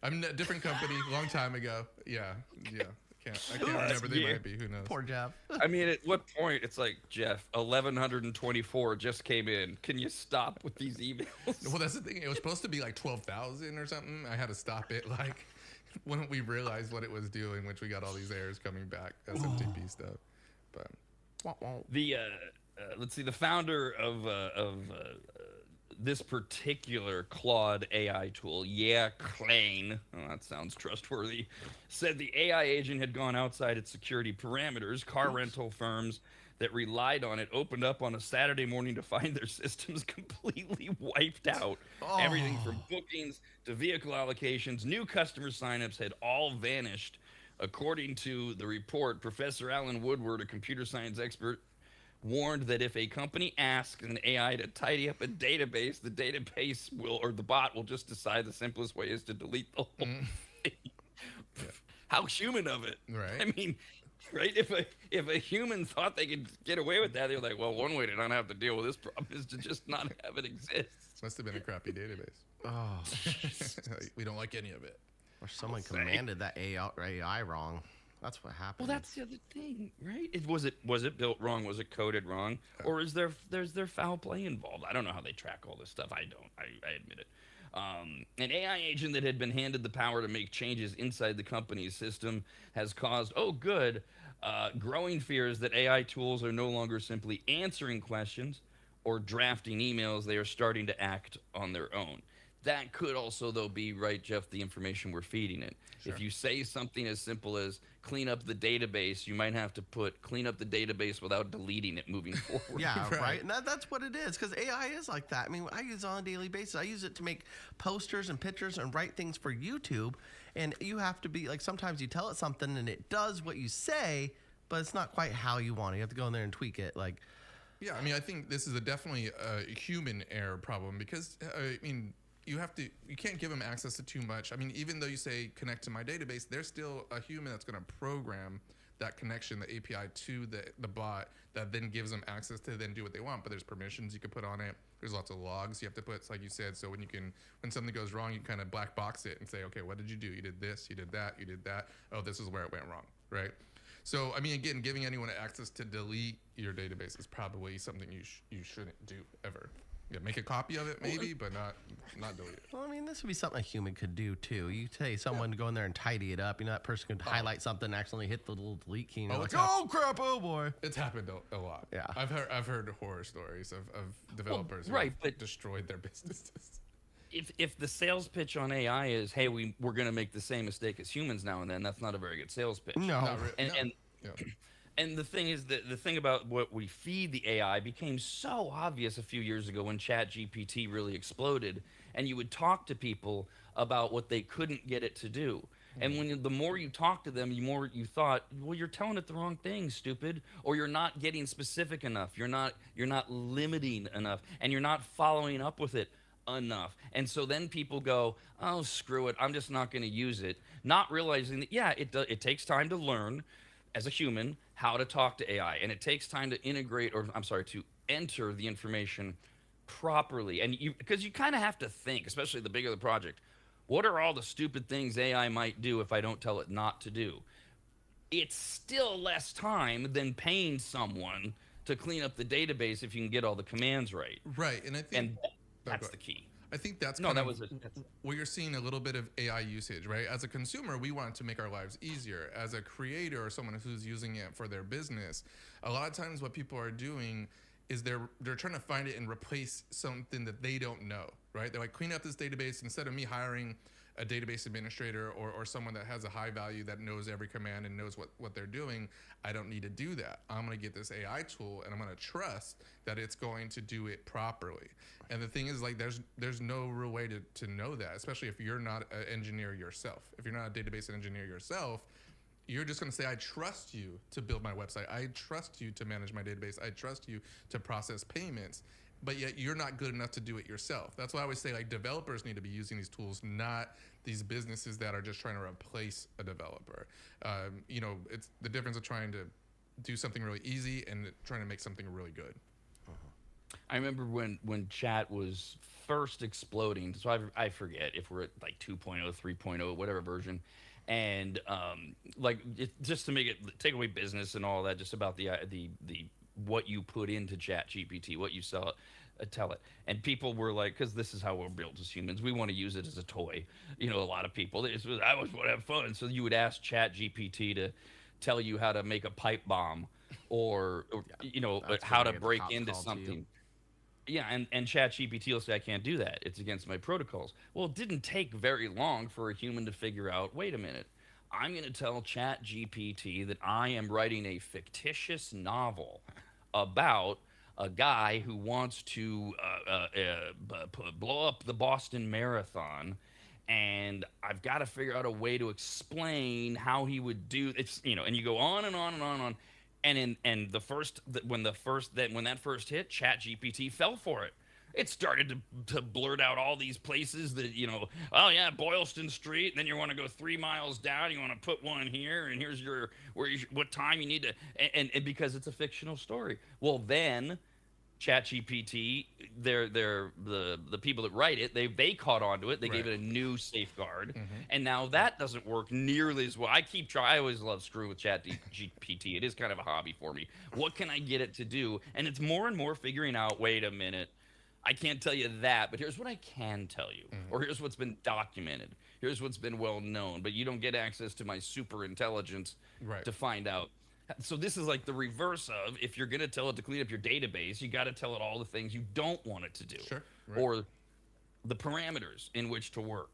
I'm a different company, long time ago. Yeah. I can't remember. They might be. Who knows? Poor Jeff. I mean, at what point it's like, Jeff, 1,124 just came in. Can you stop with these emails? Well, that's the thing. It was supposed to be like 12,000 or something. I had to stop it like when we realized what it was doing, which we got all these errors coming back, SMTP stuff. But The let's see, the founder of this particular Claude AI tool, Klein, oh, that sounds trustworthy, said the AI agent had gone outside its security parameters. Car rental firms that relied on it opened up on a Saturday morning to find their systems completely wiped out. Everything from bookings to vehicle allocations, new customer signups had all vanished. According to the report, Professor Alan Woodward, a computer science expert, warned that if a company asks an AI to tidy up a database, the database will, or the bot will just decide the simplest way is to delete the whole thing. How human of it, right? I mean, right? If a human thought they could get away with that, they're like, well, one way to not have to deal with this problem is to just not have it exist. Must have been a crappy database. Oh, We don't like any of it. or someone commanded that AI wrong. That's what happened. Well, that's the other thing, right? Was it built wrong? Was it coded wrong? Or is there foul play involved? I don't know how they track all this stuff. I don't. I admit it. An AI agent that had been handed the power to make changes inside the company's system has caused, growing fears that AI tools are no longer simply answering questions or drafting emails. They are starting to act on their own. That could also, though, be, right, Jeff, the information we're feeding it. Sure. If you say something as simple as clean up the database, you might have to put clean up the database without deleting it moving forward. Yeah, right. And that's what it is, because AI is like that. I mean, I use it on a daily basis. I use it to make posters and pictures and write things for YouTube. And you have to be, like, sometimes you tell it something and it does what you say, but it's not quite how you want it. You have to go in there and tweak it. Like, yeah, I mean, I think this is definitely a human error problem because, you can't give them access to too much. I mean, even though you say connect to my database, there's still a human that's going to program that connection, the API to the bot that then gives them access to then do what they want. But there's permissions you can put on it. There's lots of logs you have to put, like you said. So when something goes wrong, you kind of black box it and say, okay, what did you do? You did this, you did that, you did that. Oh, this is where it went wrong, right? So, I mean, again, giving anyone access to delete your database is probably something you shouldn't do ever. Yeah, make a copy of it maybe, but not delete it. well, I mean, this would be something a human could do too. You say someone go in there and tidy it up. You know, that person could highlight something and accidentally hit the little delete key. And like, oh crap, oh boy. It's happened a lot. Yeah. I've heard horror stories of developers who but destroyed their businesses. If the sales pitch on AI is, hey, we're going to make the same mistake as humans now and then, that's not a very good sales pitch. No. And the thing is that the thing about what we feed the AI became so obvious a few years ago when ChatGPT really exploded, and you would talk to people about what they couldn't get it to do. And the more you talk to them, the more you thought, well, you're telling it the wrong thing, stupid, or you're not getting specific enough. You're not limiting enough, and you're not following up with it enough. And so then people go, oh, screw it, I'm just not going to use it, not realizing that, it takes time to learn as a human how to talk to AI, and it takes time to to enter the information properly. And because you kind of have to think, especially the bigger the project, what are all the stupid things AI might do if I don't tell it not to do? It's still less time than paying someone to clean up the database if you can get all the commands right. Right, and I think that's the key. I think that's where you're seeing a little bit of AI usage, right? As a consumer, we want to make our lives easier. As a creator or someone who's using it for their business, a lot of times what people are doing is they're trying to find it and replace something that they don't know, right? They're like, clean up this database instead of me hiring a database administrator or someone that has a high value that knows every command and knows what they're doing. I don't need to do that. I'm going to get this AI tool and I'm going to trust that it's going to do it properly. And the thing is, like, there's no real way to know that, especially if you're not an engineer yourself. If you're not a database engineer yourself, you're just going to say, I trust you to build my website. I trust you to manage my database. I trust you to process payments. But yet you're not good enough to do it yourself. That's why I always say, like, developers need to be using these tools, not these businesses that are just trying to replace a developer. You know, it's the difference of trying to do something really easy and trying to make something really good. I remember when chat was first exploding. So I forget if we're at like 2.0, 3.0, whatever version. And just to take away business and all that, just about the what you put into Chat GPT, what you tell it. And people were like, because this is how we're built as humans, we want to use it as a toy. You know, a lot of people, I always want to have fun. So you would ask Chat GPT to tell you how to make a pipe bomb or you know, how to break into something. Yeah, and Chat GPT will say, I can't do that. It's against my protocols. Well, it didn't take very long for a human to figure out, wait a minute, I'm going to tell Chat GPT that I am writing a fictitious novel about a guy who wants to blow up the Boston Marathon, and I've got to figure out a way to explain how he would do it's, you know, and you go on and on and on and on. And when that first hit, Chat GPT fell for it. It started to blurt out all these places that, you know, oh yeah, Boylston Street, and then you want to go 3 miles down, you want to put one here, and here's what time you need to, and because it's a fictional story. Well, then ChatGPT, the people that write it, they caught on to it. They gave it a new safeguard, and now that doesn't work nearly as well. I always love screwing with ChatGPT. It is kind of a hobby for me. What can I get it to do? And it's more and more figuring out, wait a minute, I can't tell you that, but here's what I can tell you, or here's what's been documented. Here's what's been well known, but you don't get access to my super intelligence to find out. So this is like the reverse of, if you're going to tell it to clean up your database, you got to tell it all the things you don't want it to do, or the parameters in which to work.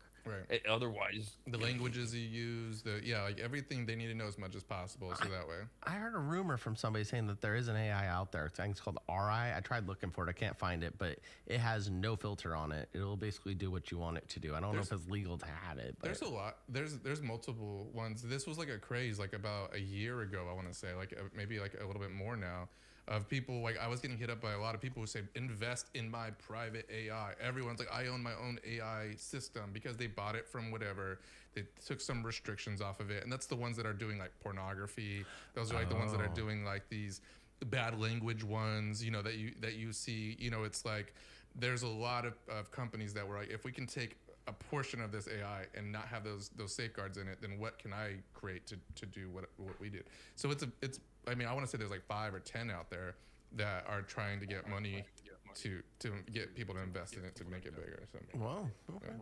Otherwise, the languages you use, like everything they need to know as much as possible. So that way, I heard a rumor from somebody saying that there is an AI out there. I think it's called RI. I tried looking for it. I can't find it, but it has no filter on it. It'll basically do what you want it to do. I don't know if it's legal to have it. But there's a lot. There's multiple ones. This was like a craze, like about a year ago. I want to say, like maybe like a little bit more now. Of people, like, I was getting hit up by a lot of people who say, invest in my private AI. Everyone's like, I own my own AI system, because they bought it from whatever. They took some restrictions off of it. And that's the ones that are doing like pornography. Those are like the ones that are doing like these bad language ones, you know, that you see. You know, it's like there's a lot of companies that were like, if we can take a portion of this AI and not have those safeguards in it, then what can I create to do what we did? So it's I mean, I want to say there's like 5 or 10 out there that are trying to get money to get people to invest in it to make it bigger. So, wow. Okay.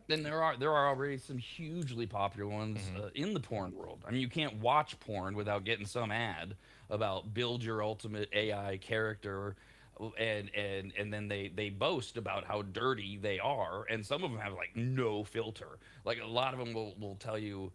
Then there are already some hugely popular ones in the porn world. I mean, you can't watch porn without getting some ad about build your ultimate AI character, and then they boast about how dirty they are, and some of them have like no filter. Like a lot of them will tell you,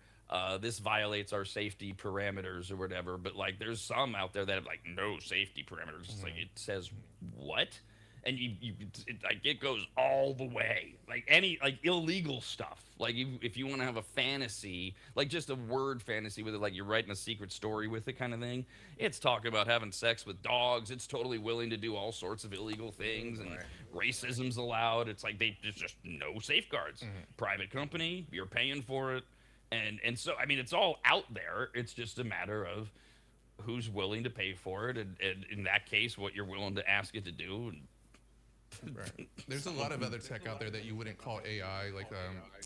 this violates our safety parameters or whatever, but like there's some out there that have like no safety parameters. It's like, it says what? And it goes all the way, like any like illegal stuff. Like if you want to have a fantasy, like just a word fantasy with it, like you're writing a secret story with it kind of thing. It's talking about having sex with dogs. It's totally willing to do all sorts of illegal things, and racism's allowed. It's like there's just no safeguards. Private company, you're paying for it. And so, I mean, it's all out there. It's just a matter of who's willing to pay for it. And in that case, what you're willing to ask it to do. And Right. There's a lot of other tech out there that you wouldn't call AI, like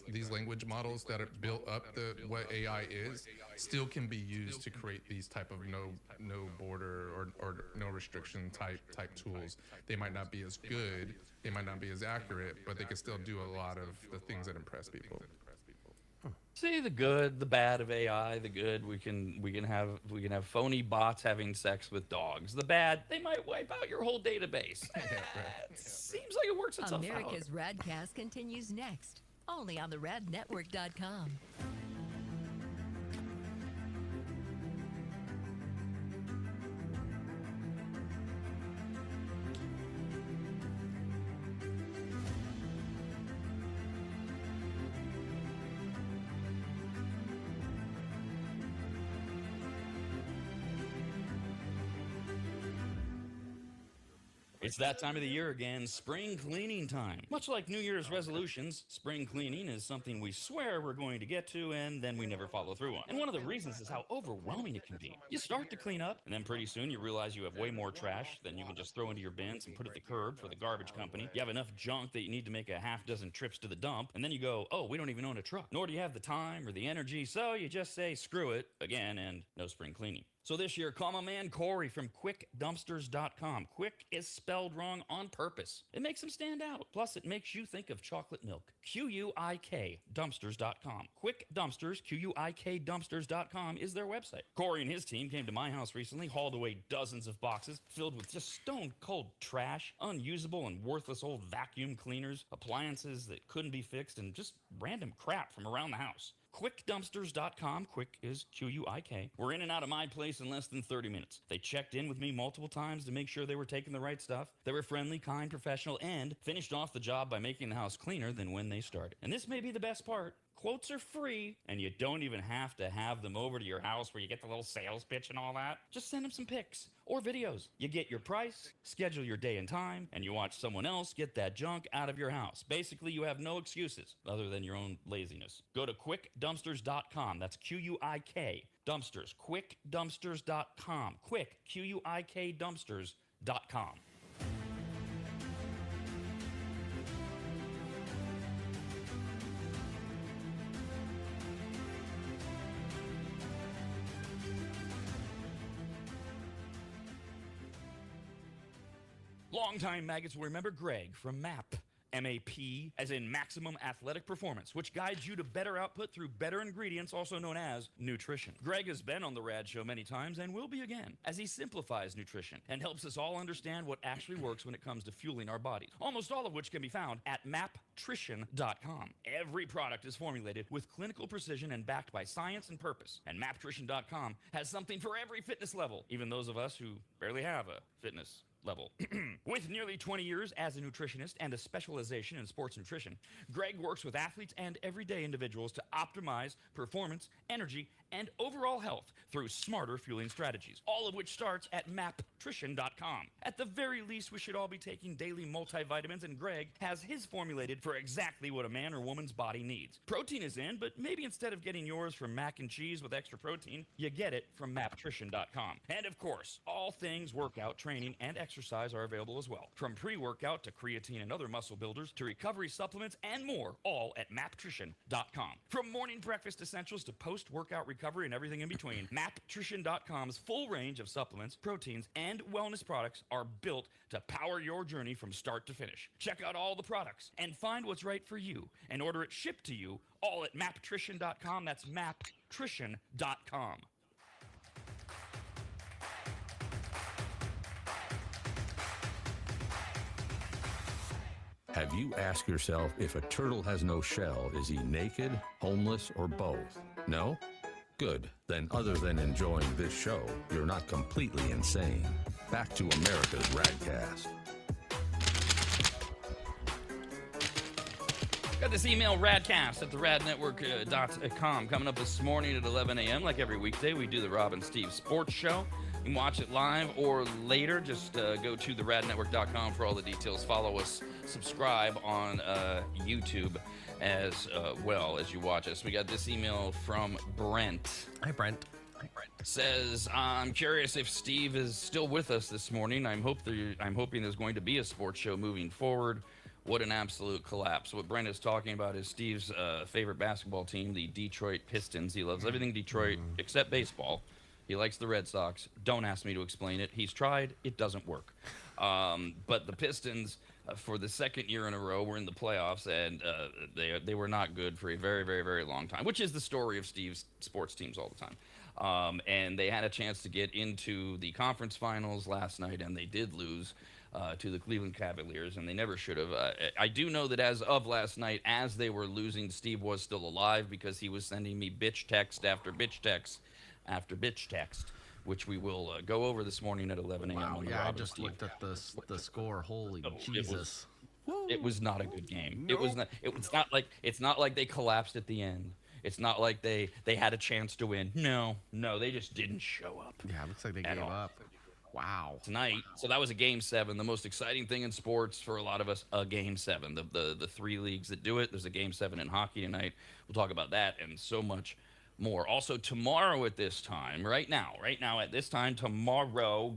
these language models that are built up what AI is, still can be used to create these type of no border or no restriction type tools. They might not be as good, they might not be as accurate, but they can still do a lot of the things that impress people. See the good, the bad of AI. The good, we can have phony bots having sex with dogs. The bad, they might wipe out your whole database. Seems like it works itself out. America's RADcast continues next, only on the radnetwork.com. It's that time of the year again, spring cleaning time. Much like New Year's resolutions, spring cleaning is something we swear we're going to get to and then we never follow through on. And one of the reasons is how overwhelming it can be. You start to clean up, and then pretty soon you realize you have way more trash than you can just throw into your bins and put at the curb for the garbage company. You have enough junk that you need to make a half dozen trips to the dump, and then you go, oh, we don't even own a truck. Nor do you have the time or the energy, so you just say screw it again and no spring cleaning. So this year, call my man Corey from QuickDumpsters.com. Quick is spelled wrong on purpose. It makes him stand out. Plus, it makes you think of chocolate milk. QUIK Dumpsters.com. Quick Dumpsters, QUIK Dumpsters.com is their website. Corey and his team came to my house recently, hauled away dozens of boxes filled with just stone-cold trash, unusable and worthless old vacuum cleaners, appliances that couldn't be fixed, and just random crap from around the house. QuickDumpsters.com. Quick is QUIK. We're in and out of my place in less than 30 minutes. They checked in with me multiple times to make sure they were taking the right stuff. They were friendly, kind, professional, and finished off the job by making the house cleaner than when they started. And this may be the best part. Quotes are free, and you don't even have to have them over to your house where you get the little sales pitch and all that. Just send them some pics or videos. You get your price, schedule your day and time, and you watch someone else get that junk out of your house. Basically, you have no excuses other than your own laziness. Go to QuickDumpsters.com. That's QUIK Dumpsters. QuickDumpsters.com. Quick, QUIK Dumpsters.com. Longtime maggots will remember Greg from MAP. MAP, as in Maximum Athletic Performance, which guides you to better output through better ingredients, also known as nutrition. Greg has been on the RAD Show many times and will be again, as he simplifies nutrition and helps us all understand what actually works when it comes to fueling our bodies, almost all of which can be found at maptrition.com. Every product is formulated with clinical precision and backed by science and purpose, and maptrition.com has something for every fitness level, even those of us who barely have a fitness level. With nearly 20 years as a nutritionist and a specialization in sports nutrition, Greg works with athletes and everyday individuals to optimize performance, energy, and overall health through smarter fueling strategies, all of which starts at maptrition.com. At the very least, we should all be taking daily multivitamins, and Greg has his formulated for exactly what a man or woman's body needs. Protein is in, but maybe instead of getting yours from mac and cheese with extra protein, you get it from maptrition.com. And of course, all things workout, training, and exercise are available as well. From pre-workout to creatine and other muscle builders to recovery supplements and more, all at maptrition.com. From morning breakfast essentials to post-workout recovery and everything in between, maptrition.com's full range of supplements, proteins, and wellness products are built to power your journey from start to finish. Check out all the products and find what's right for you and order it shipped to you all at maptrition.com. That's maptrition.com. Have you asked yourself, if a turtle has no shell, is he naked, homeless, or both? No? Good. Then other than enjoying this show, you're not completely insane. Back to America's RAD Cast. Got this email, radcast at the radnetwork.com, coming up this morning at 11 a.m. Like every weekday, we do the Rob and Steve Sports Show. You can watch it live or later. Just go to the radnetwork.com for all the details. Follow us, subscribe on YouTube as well as you watch us. We got this email from Brent. Hi, Brent. says, I'm curious if Steve is still with us this morning. I'm hoping there's going to be a sports show moving forward. What an absolute collapse. What Brent is talking about is Steve's favorite basketball team, the Detroit Pistons. He loves everything Detroit except baseball. He likes the Red Sox. Don't ask me to explain it. He's tried. It doesn't work. But the Pistons, for the second year in a row, were in the playoffs, and they were not good for a very, very, very long time, which is the story of Steve's sports teams all the time. And they had a chance to get into the conference finals last night, and they did lose to the Cleveland Cavaliers, and they never should have. I do know that as of last night, as they were losing, Steve was still alive because he was sending me bitch text after bitch text after bitch text, which we will go over this morning at 11 a.m. Wow, on the yeah, I Robert just Steve. looked at the score. Holy Jesus. It was not a good game. It was not. It's not like they collapsed at the end. It's not like they had a chance to win. No, they just didn't show up. Yeah, it looks like they gave up. Wow. Tonight, so that was a Game 7. The most exciting thing in sports for a lot of us, a Game 7. The three leagues that do it. There's a Game 7 in hockey tonight. We'll talk about that and so much more. Also, tomorrow at this time, right now at this time, tomorrow,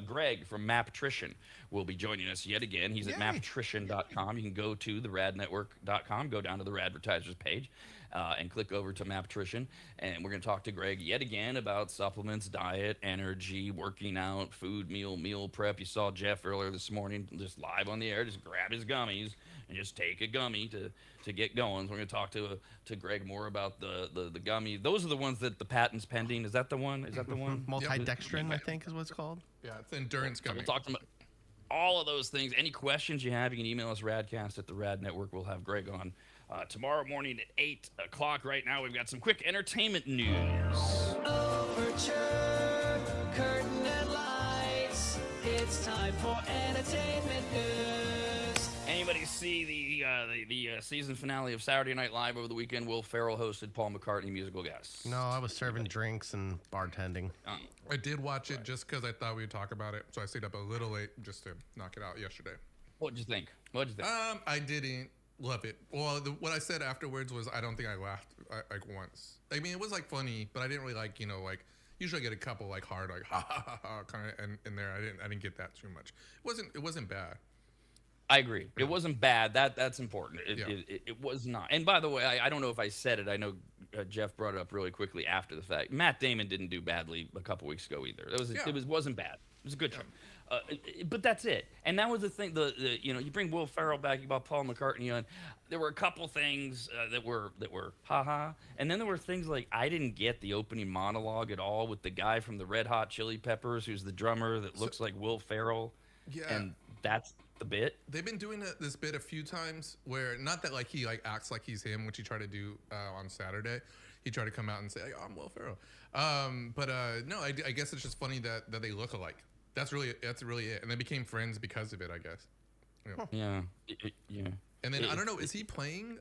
Greg from Maptrition will be joining us yet again. He's at maptrition.com. You can go to the radnetwork.com, go down to the Radvertisers page, and click over to Maptrition. And we're going to talk to Greg yet again about supplements, diet, energy, working out, food, meal prep. You saw Jeff earlier this morning, just live on the air, just grab his gummies and just take a gummy to get going. So we're going to talk to Greg more about the gummy. Those are the ones that the patent's pending. Is that the one? Multidextrin, I think is what it's called. Yeah, it's endurance gummy. We'll talk to him about all of those things. Any questions you have, you can email us, radcast at the Rad Network. We'll have Greg on tomorrow morning at 8 o'clock. Right now, we've got some quick entertainment news. Overture, curtain and lights. It's time for entertainment news. Anybody see the season finale of Saturday Night Live over the weekend? Will Ferrell hosted Paul McCartney musical guests. No, I was serving drinks and bartending. I did watch it just because I thought we would talk about it, so I stayed up a little late just to knock it out yesterday. What'd you think? I didn't love it. Well, what I said afterwards was I don't think I laughed like once. I mean, it was like funny, but I didn't really like usually I get a couple like hard like ha ha ha, ha kind of in there. I didn't get that too much. It wasn't bad. I agree. It wasn't bad. That's important. It was not. And by the way, I don't know if I said it. I know Jeff brought it up really quickly after the fact. Matt Damon didn't do badly a couple weeks ago either. It wasn't bad. It was a good show. But that's it. And that was the thing. You bring Will Ferrell back, you brought Paul McCartney on. There were a couple things that were haha, and then there were things like I didn't get the opening monologue at all with the guy from the Red Hot Chili Peppers who's the drummer that looks like Will Ferrell. Yeah. And that's the bit. They've been doing this bit a few times where not that he acts like he's him, which he tried to do on Saturday. He tried to come out and say, I'm Will Ferrell. No, I guess it's just funny that they look alike. That's really it. And they became friends because of it, I guess. Yeah. And then I don't know, is he playing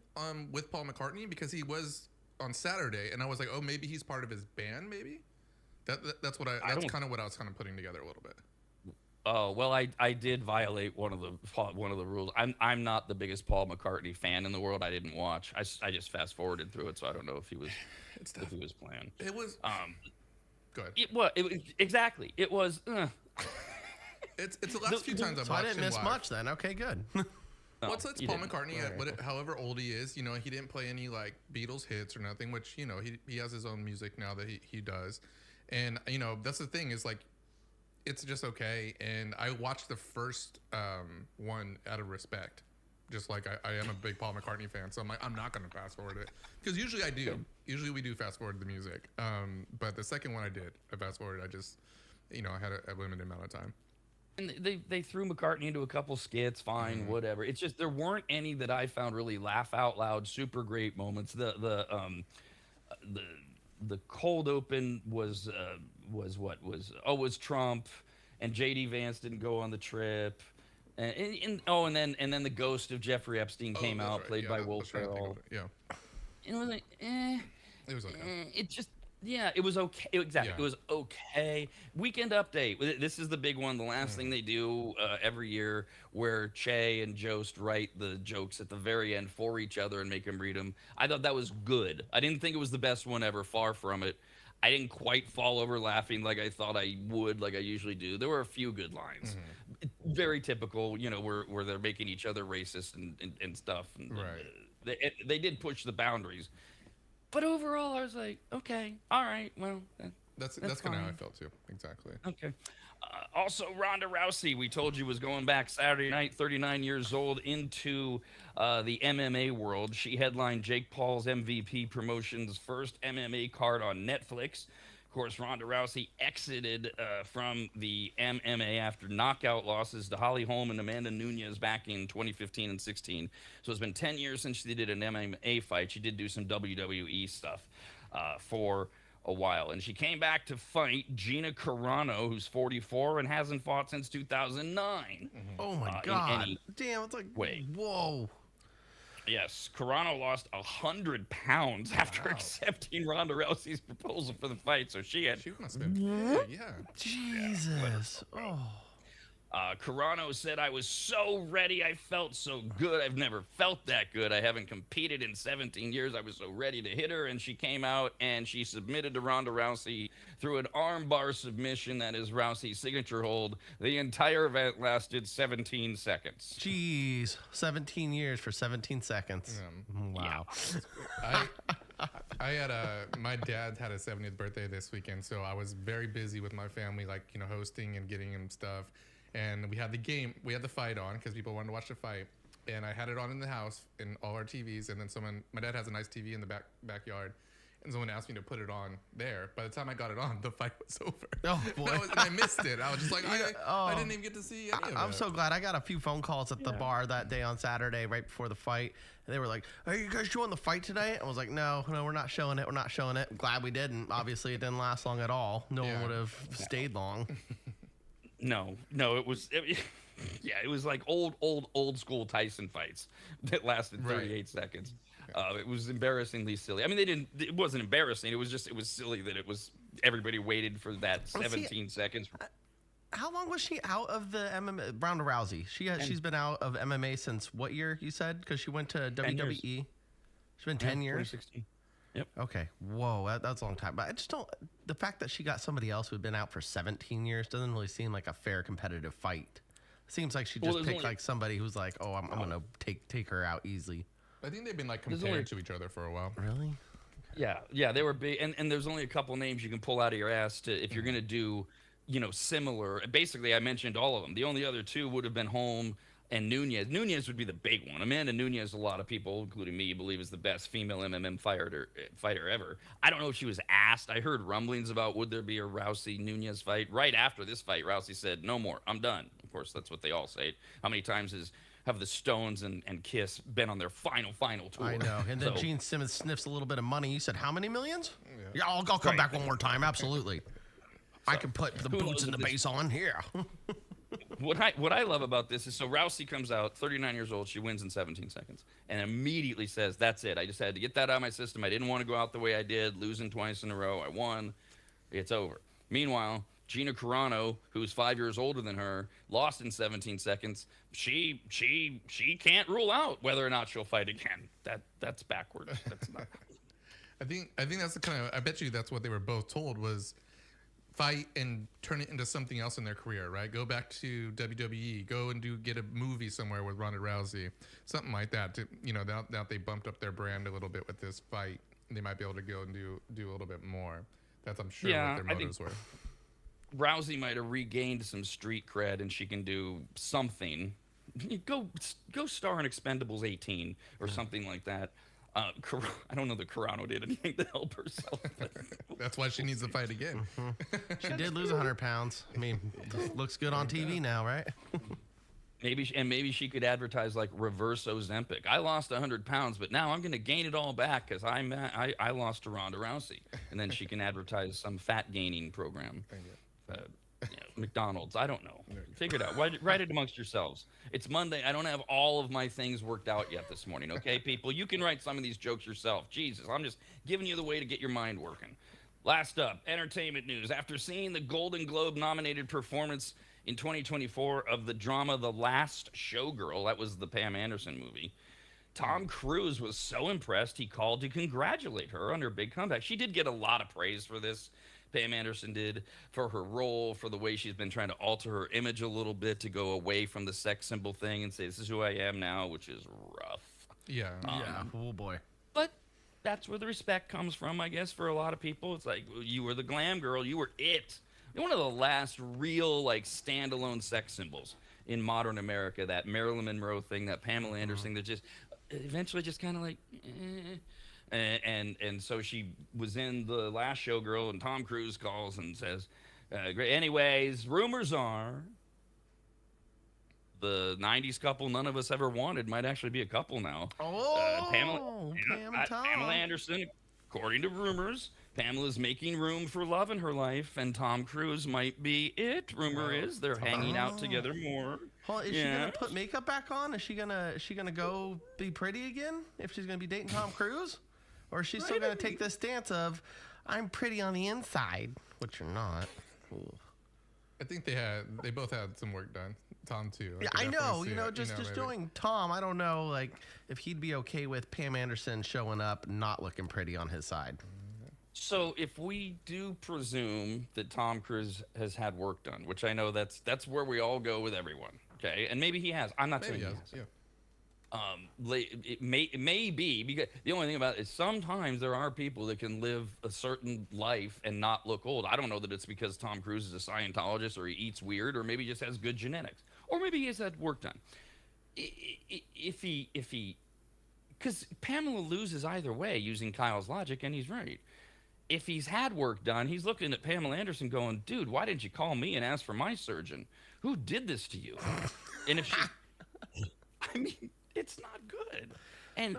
with Paul McCartney? Because he was on Saturday, and I was like, oh, maybe he's part of his band, maybe? That's kind of what I was kind of putting together a little bit. Oh well, I did violate one of the rules. I'm not the biggest Paul McCartney fan in the world. I didn't watch. I just fast forwarded through it, so I don't know if he was playing. It was. Go ahead. Exactly. It was. It's the last few times I've watched him. So I didn't miss live. much then. Okay, good. What's Paul McCartney at however old he is? He didn't play any like Beatles hits or nothing. Which he has his own music now that he does, and that's the thing is like. It's just okay, and I watched the first one out of respect, just like I am a big Paul McCartney fan, so I'm like I'm not going to fast forward it because usually I do. Usually we do fast forward the music, but the second one I did. I fast forwarded. I just, I had a limited amount of time. And they threw McCartney into a couple skits, fine, whatever. It's just there weren't any that I found really laugh out loud, super great moments. The cold open was Trump, and JD Vance didn't go on the trip, and then the ghost of Jeffrey Epstein came out, right. played by Will Ferrell. Yeah, it was like it was okay. It just it was okay. Exactly, It was okay. Weekend update. This is the big one. The last thing they do every year, where Che and Jost write the jokes at the very end for each other and make them read them. I thought that was good. I didn't think it was the best one ever. Far from it. I didn't quite fall over laughing like I thought I would, like I usually do. There were a few good lines. Very typical, you know, where they're making each other racist and stuff. And, Right. They did push the boundaries. But overall, I was like, okay, all right, well, That's kind of how I felt too. Exactly. okay. Also, Ronda Rousey, we told you, was going back Saturday night, 39 years old, into the MMA world. She headlined Jake Paul's MVP Promotions' first MMA card on Netflix. Of course, Ronda Rousey exited from the MMA after knockout losses to Holly Holm and Amanda Nunes back in 2015 and 16. So it's been 10 years since she did an MMA fight. She did do some WWE stuff for a while, and she came back to fight Gina Carano, who's 44 and hasn't fought since 2009. Oh my God! Damn, it's like whoa. Yes, Carano lost 100 pounds after accepting Ronda Rousey's proposal for the fight, so she must have been big, yeah. Jesus. Carano said, I was so ready. I felt so good. I've never felt that good. I haven't competed in 17 years. I was so ready to hit her. And she came out and she submitted to Ronda Rousey through an armbar submission. That is Rousey's signature hold. The entire event lasted 17 seconds. Jeez. 17 years for 17 seconds. Wow. I had my dad had his 70th birthday this weekend, so I was very busy with my family, like, you know, hosting and getting him stuff. And we had the fight on because people wanted to watch the fight. And I had it on in the house in all our TVs. And then my dad has a nice TV in the backyard. And someone asked me to put it on there. By the time I got it on, the fight was over. Oh, boy. And I missed it. I was just like, I didn't even get to see any of it. I'm so glad. I got a few phone calls at the bar that day on Saturday, right before the fight. And they were like, are you guys showing the fight tonight? I was like, no, we're not showing it. We're not showing it. Glad we didn't. Obviously, it didn't last long at all. No one would have stayed long. No, it was like old school Tyson fights that lasted 38 seconds. It was embarrassingly silly. I mean, it wasn't embarrassing. It was silly that everybody waited for that 17 seconds. How long was she out of the MMA? Ronda Rousey. She's been out of MMA since what year, you said? Because she went to WWE. She's been 10 years? 2016. Yep. Okay. Whoa, that's a long time. But I just don't. The fact that she got somebody else who'd been out for 17 years doesn't really seem like a fair competitive fight. Seems like she just picked like somebody who's like, oh, I'm gonna take her out easily. I think they've been like compared to each other for a while. Really? Yeah, they were big, and there's only a couple names you can pull out of your ass to if you're gonna do, you know, similar. Basically, I mentioned all of them. The only other two would have been Holm and Nunes. Nunes would be the big one. Amanda Nunes, a lot of people, including me, believe is the best female MMA fighter ever. I don't know if she was asked. I heard rumblings about would there be a Rousey-Nunes fight. Right after this fight, Rousey said, no more. I'm done. Of course, that's what they all say. How many times have the Stones and Kiss been on their final tour? I know. And then Gene Simmons sniffs a little bit of money. You said, how many millions? Yeah, I'll come back one more time. Absolutely. I can put the boots and the bass on here. What I love about this is, so Rousey comes out, 39 years old, she wins in 17 seconds, and immediately says, that's it. I just had to get that out of my system. I didn't want to go out the way I did, losing twice in a row. I won. It's over. Meanwhile, Gina Carano, who's 5 years older than her, lost in 17 seconds. She can't rule out whether or not she'll fight again. That's backwards. That's not. I think that's the kind of, I bet you that's what they were both told was fight and turn it into something else in their career, right? Go back to WWE, go and get a movie somewhere with Ronda Rousey, something like that. To, you know, now they bumped up their brand a little bit with this fight, they might be able to go and do a little bit more. That's, I'm sure, what their motives were. Rousey might have regained some street cred, and she can do something. Go star in Expendables 18 or something like that. I don't know that Carano did anything to help herself. That's why she needs to fight again. She did lose 100 pounds. I mean, looks good on TV now, right? Maybe she could advertise like reverse Ozempic. I lost 100 pounds, but now I'm going to gain it all back because I lost to Ronda Rousey. And then she can advertise some fat gaining program. McDonald's. I don't know. Figure it out. Write it amongst yourselves. It's Monday. I don't have all of my things worked out yet this morning. Okay, people? You can write some of these jokes yourself. Jesus, I'm just giving you the way to get your mind working. Last up, entertainment news. After seeing the Golden Globe nominated performance in 2024 of the drama The Last Showgirl, that was the Pam Anderson movie, Tom Cruise was so impressed, he called to congratulate her on her big comeback. She did get a lot of praise for this. Pam Anderson did, for her role, for the way she's been trying to alter her image a little bit to go away from the sex symbol thing and say, this is who I am now, which is rough. Yeah. Oh, boy. But that's where the respect comes from, I guess, for a lot of people. It's like, you were the glam girl. You were it. You're one of the last real, like, standalone sex symbols in modern America. That Marilyn Monroe thing, that Pamela Anderson, that just eventually just kind of like, And so she was in the last Showgirl, and Tom Cruise calls and says, great. Anyways, rumors are the 90s couple none of us ever wanted might actually be a couple now. Pamela Anderson, according to rumors, Pamela's making room for love in her life, and Tom Cruise might be it. Rumor is they're hanging out together more. Well, is she gonna put makeup back on? Is she gonna go be pretty again if she's gonna be dating Tom Cruise? Or is she still going to take this stance of, I'm pretty on the inside, which you're not. Ooh. I think they both had some work done. Tom too. Yeah, I know. Just doing Tom. I don't know, like if he'd be okay with Pam Anderson showing up, not looking pretty on his side. So if we do presume that Tom Cruise has had work done, which I know that's where we all go with everyone, okay, and maybe he has. I'm not saying he has. Yeah. It may be, because the only thing about it is sometimes there are people that can live a certain life and not look old. I don't know that it's because Tom Cruise is a Scientologist or he eats weird, or maybe he just has good genetics, or maybe he has had work done. If he, because Pamela loses either way using Kyle's logic, and he's right. If he's had work done, he's looking at Pamela Anderson going, dude, why didn't you call me and ask for my surgeon? Who did this to you? And if she, I mean, it's not good. And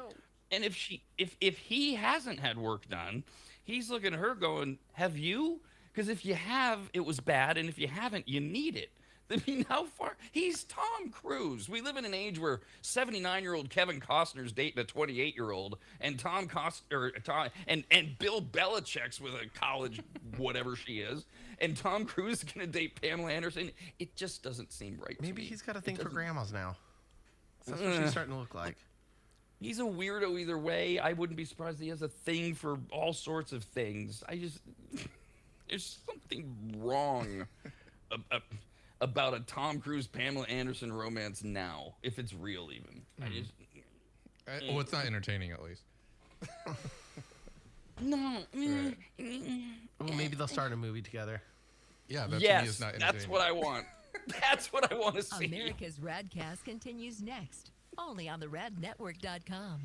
if he hasn't had work done, he's looking at her going, have you? Because if you have, it was bad, and if you haven't, you need it. I mean, how far? He's Tom Cruise. We live in an age where 79-year-old Kevin Costner's dating a 28-year-old, and Tom and Bill Belichick's with a college whatever she is, and Tom Cruise is going to date Pamela Anderson. It just doesn't seem right. Maybe he's got a thing for grandmas now. That's what she's starting to look like. He's a weirdo either way. I wouldn't be surprised he has a thing for all sorts of things. There's something wrong about a Tom Cruise Pamela Anderson romance now, if it's real even. Well, it's not entertaining at least. No. Well, maybe they'll start a movie together. Yeah, that's what I want. That's what I want to see. America's RAD Cast continues next, only on the radnetwork.com.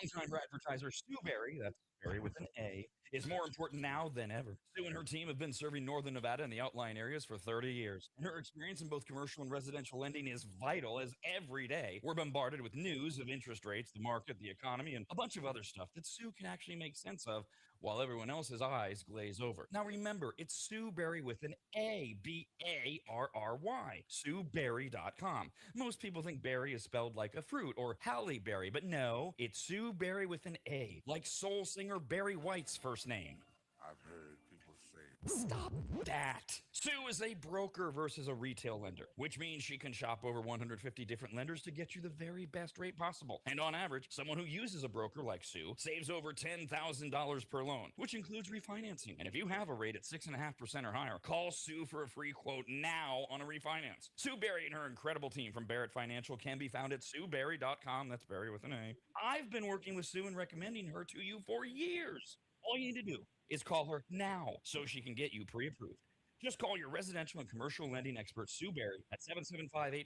Longtime advertiser Sue Berry, that's Berry with an A, is more important now than ever. Sue and her team have been serving Northern Nevada and the outlying areas for 30 years. And her experience in both commercial and residential lending is vital, as every day we're bombarded with news of interest rates, the market, the economy, and a bunch of other stuff that Sue can actually make sense of, while everyone else's eyes glaze over. Now remember, it's Sue Berry with an A, B-A-R-R-Y, SueBerry.com. Most people think berry is spelled like a fruit or Halle Berry, but no, it's Sue Berry with an A, like soul singer Barry White's first name. I've heard people say, Stop that. Sue is a broker versus a retail lender, which means she can shop over 150 different lenders to get you the very best rate possible. And on average, someone who uses a broker like Sue saves over $10,000 per loan, which includes refinancing. And if you have a rate at 6.5% or higher, call Sue for a free quote now on a refinance. Sue Berry and her incredible team from Barrett Financial can be found at SueBerry.com. That's Berry with an A. I've been working with Sue and recommending her to you for years. All you need to do is call her now so she can get you pre-approved. Just call your residential and commercial lending expert, Sue Berry, at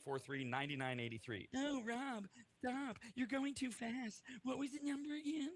775-843-9983. Oh, Rob, stop. You're going too fast. What was the number again?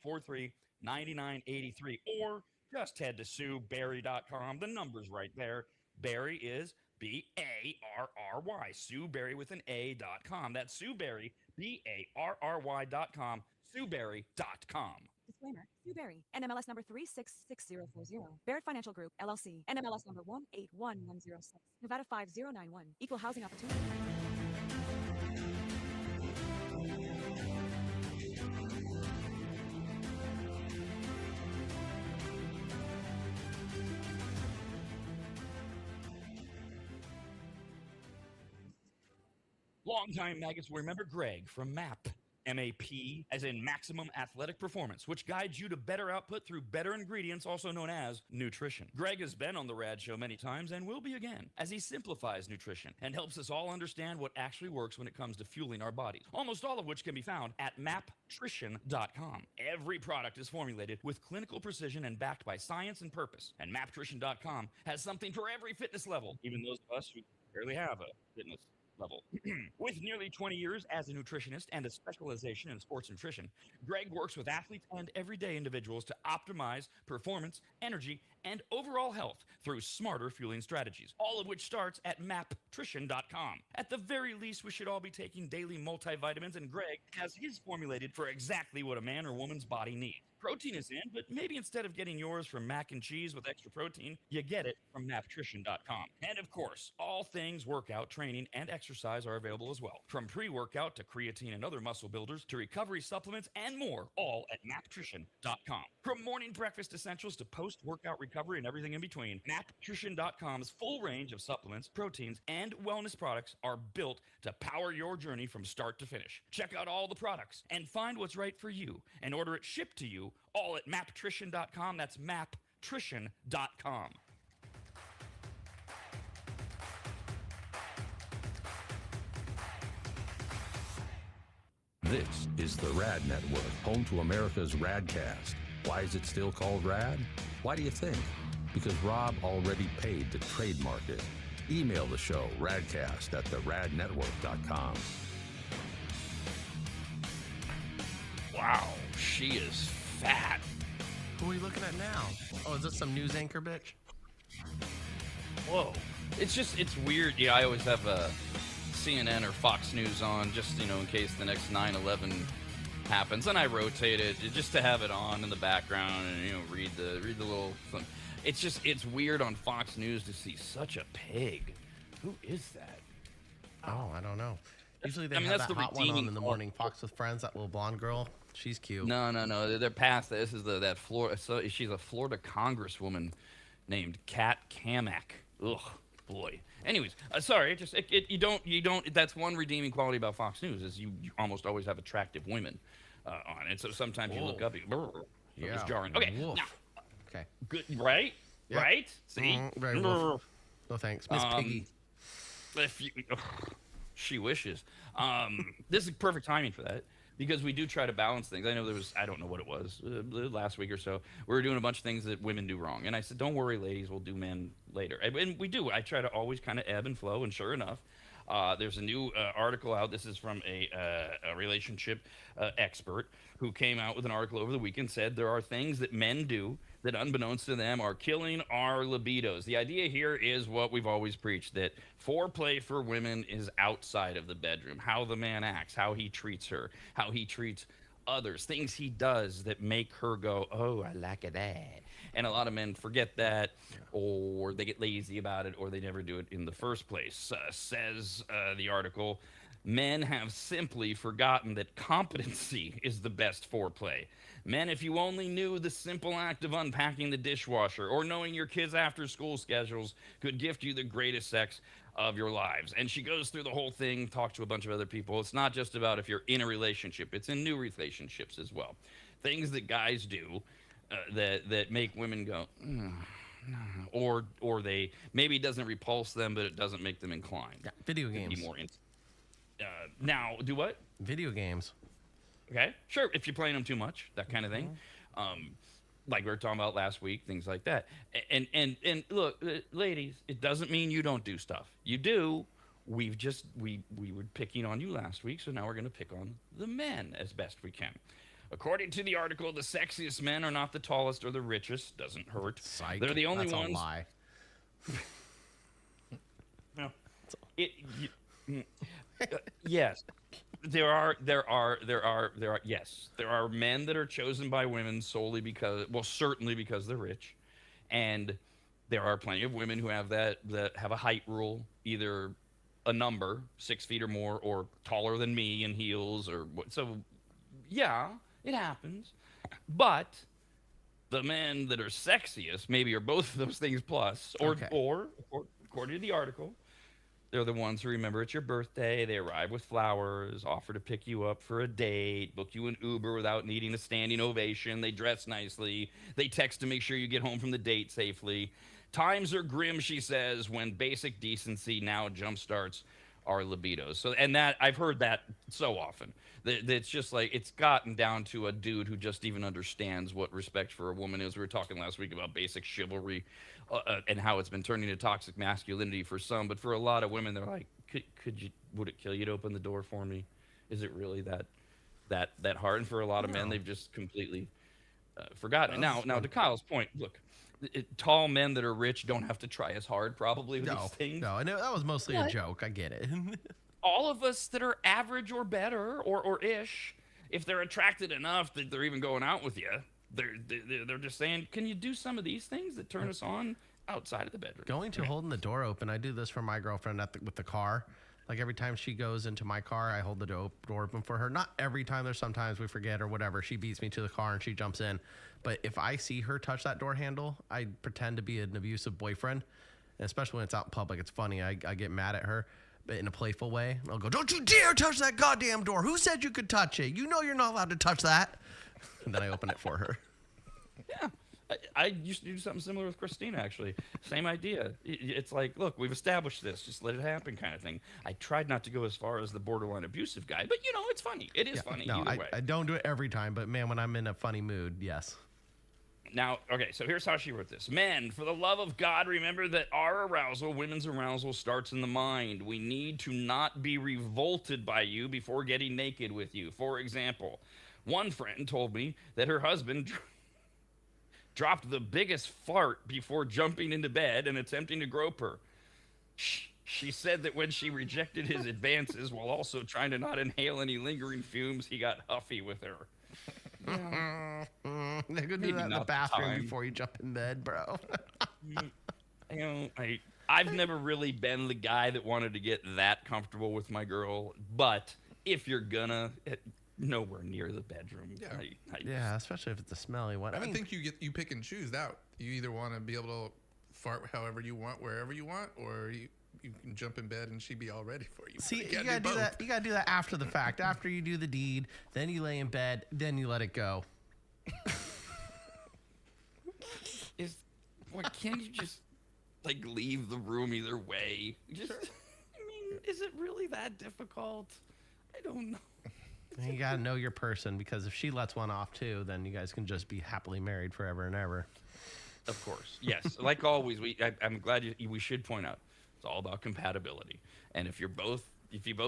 775-843-9983. Or just head to SueBerry.com. The number's right there. Berry is B-A-R-R-Y. Sue Berry with an A.com. That's Sue Berry, B-A-R-R-Y.com. SueBerry.com. Disclaimer. Sue Berry, NMLS number 366040. Barrett Financial Group, LLC, NMLS number 181106. Nevada 5091. Equal housing opportunity. Longtime maggots will remember Greg from MAP. MAP, as in Maximum Athletic Performance, which guides you to better output through better ingredients, also known as nutrition. Greg has been on the RAD show many times and will be again, as he simplifies nutrition and helps us all understand what actually works when it comes to fueling our bodies, almost all of which can be found at maptrition.com. Every product is formulated with clinical precision and backed by science and purpose, and maptrition.com has something for every fitness level, even those of us who barely have a fitness level. With nearly 20 years as a nutritionist and a specialization in sports nutrition, Greg works with athletes and everyday individuals to optimize performance, energy, and overall health through smarter fueling strategies, all of which starts at maptrition.com. At the very least, we should all be taking daily multivitamins, and Greg has his formulated for exactly what a man or woman's body needs. Protein is in, but maybe instead of getting yours from mac and cheese with extra protein, you get it from maptrition.com. And of course, all things workout, training, and exercise are available as well. From pre-workout to creatine and other muscle builders to recovery supplements and more, all at maptrition.com. From morning breakfast essentials to post-workout recovery and everything in between, maptrition.com's full range of supplements, proteins, and wellness products are built to power your journey from start to finish. Check out all the products and find what's right for you and order it shipped to you all at maptrition.com. That's maptrition.com. This is the RAD Network, home to America's RAD Cast. Why is it still called RAD? Why do you think? Because Rob already paid to trademark it. Email the show, radcast@theradnetwork.com. Wow, she is fat. Who are we looking at now? Oh, is this some news anchor bitch? Whoa. It's weird. Yeah, I always have CNN or Fox News on just, in case the next 9/11 happens. And I rotate it just to have it on in the background and, read the little thing. It's weird on Fox News to see such a pig. Who is that? Oh, I don't know. Usually they have that hot one on in the morning. Fox with Friends, that little blonde girl. She's cute. No. They're past that. This is that Florida. So she's a Florida congresswoman named Kat Kamak. Ugh, boy. Anyways, sorry. You don't. That's one redeeming quality about Fox News is you almost always have attractive women on it. So sometimes you look up, it's jarring. Okay, now. Okay. Good, right? Yep. Right? See? Very well. No thanks, Miss Piggy. She wishes. This is perfect timing for that because we do try to balance things. I know I don't know what it was, last week or so. We were doing a bunch of things that women do wrong. And I said, don't worry, ladies, we'll do men later. And we do. I try to always kind of ebb and flow. And sure enough, there's a new article out. This is from a relationship expert who came out with an article over the weekend, said there are things that men do that unbeknownst to them are killing our libidos. The idea here is what we've always preached, that foreplay for women is outside of the bedroom. How the man acts, how he treats her, how he treats others, things he does that make her go, oh, I like that. And a lot of men forget that, or they get lazy about it, or they never do it in the first place. Says the article, men have simply forgotten that competency is the best foreplay. Men, if you only knew the simple act of unpacking the dishwasher or knowing your kids' after-school schedules could gift you the greatest sex of your lives. And she goes through the whole thing, talks to a bunch of other people. It's not just about if you're in a relationship. It's in new relationships as well. Things that guys do that make women go, or they, maybe it doesn't repulse them, but it doesn't make them inclined. Yeah, video games. Be more now, do what? Video games. Okay, sure. If you're playing them too much, that kind of thing. Like we were talking about last week, things like that. And look, ladies, it doesn't mean you don't do stuff. You do. We were picking on you last week, so now we're going to pick on the men as best we can. According to the article, the sexiest men are not the tallest or the richest. Doesn't hurt. Psych. They're the only That's ones. A lie. No. Yes. there are men that are chosen by women solely because, well, certainly because they're rich, and there are plenty of women who have that have a height rule, either a number 6 feet or more, or taller than me in heels, or what. So yeah, it happens, but the men that are sexiest maybe are both of those things plus, or according to the article, they're the ones who remember it's your birthday. They arrive with flowers, offer to pick you up for a date, book you an Uber without needing a standing ovation. They dress nicely. They text to make sure you get home from the date safely. Times are grim, she says, when basic decency now jumpstarts our libidos. So, and that I've heard that so often. That it's just like, it's gotten down to a dude who just even understands what respect for a woman is. We were talking last week about basic chivalry and how it's been turning to toxic masculinity for some, but for a lot of women, they're like, would it kill you to open the door for me? Is it really that hard? And for a lot of men, they've just completely forgotten. Now, to Kyle's point, look, tall men that are rich don't have to try as hard probably with these things. No, and that was mostly a joke. I get it. All of us that are average or better or ish, if they're attracted enough that they're even going out with you, they're just saying, can you do some of these things that turn us on outside of the bedroom? Going to holding the door open, I do this for my girlfriend with the car. Like every time she goes into my car, I hold the door open for her. Not every time. There's sometimes we forget or whatever. She beats me to the car and she jumps in. But if I see her touch that door handle, I pretend to be an abusive boyfriend. And especially when it's out in public, it's funny. I get mad at her, but in a playful way. I'll go, "Don't you dare touch that goddamn door. Who said you could touch it? You know you're not allowed to touch that." And then I open it for her. Yeah. I used to do something similar with Christina, actually. Same idea. It's like, look, we've established this. Just let it happen kind of thing. I tried not to go as far as the borderline abusive guy, but, it's funny. It is funny either way. I don't do it every time, but, man, when I'm in a funny mood, yes. Now, okay, so here's how she wrote this. Men, for the love of God, remember that our arousal, women's arousal, starts in the mind. We need to not be revolted by you before getting naked with you. For example, one friend told me that her husband dropped the biggest fart before jumping into bed and attempting to grope her. She said that when she rejected his advances while also trying to not inhale any lingering fumes, he got huffy with her. Yeah. They go do that in the bathroom before you jump in bed, bro. I've never really been the guy that wanted to get that comfortable with my girl, but if you're gonna, nowhere near the bedroom. Yeah, especially if it's a smelly one. I think you pick and choose out. You either want to be able to fart however you want, wherever you want, or you can jump in bed and she be all ready for you. See, you gotta do that. You gotta do that after the fact. After you do the deed, then you lay in bed, then you let it go. Can't you just leave the room either way? Just, sure. Is it really that difficult? I don't know. You gotta know your person, because if she lets one off too, then you guys can just be happily married forever and ever. Of course, yes. Like always, I'm glad we should point out it's all about compatibility. And if you both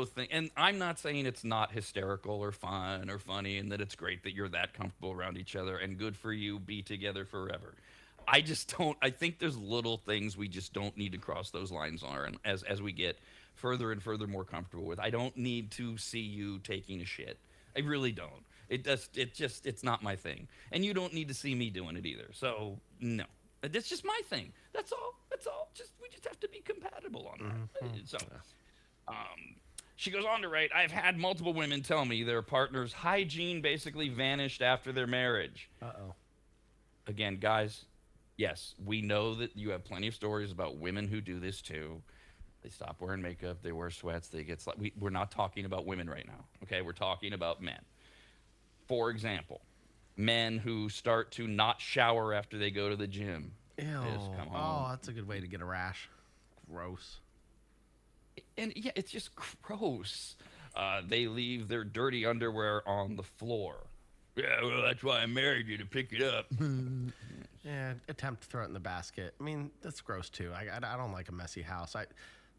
think, and I'm not saying it's not hysterical or fun or funny, and that it's great that you're that comfortable around each other, and good for you, be together forever. I just don't. I think there's little things we just don't need to cross those lines on as we get further and further more comfortable with. I don't need to see you taking a shit. I really don't. It's not my thing. And you don't need to see me doing it either. So no, it's just my thing. That's all. We just have to be compatible on that. Mm-hmm. So, she goes on to write, I've had multiple women tell me their partner's hygiene basically vanished after their marriage. Uh-oh. Again, guys, yes, we know that you have plenty of stories about women who do this too. They stop wearing makeup. They wear sweats. They get we're not talking about women right now, okay? We're talking about men. For example, men who start to not shower after they go to the gym. Ew. Come home. Oh, that's a good way to get a rash. Gross. And yeah, it's just gross. They leave their dirty underwear on the floor. Yeah, well, that's why I married you, to pick it up. Yeah, attempt to throw it in the basket. I mean, that's gross too. I don't like a messy house.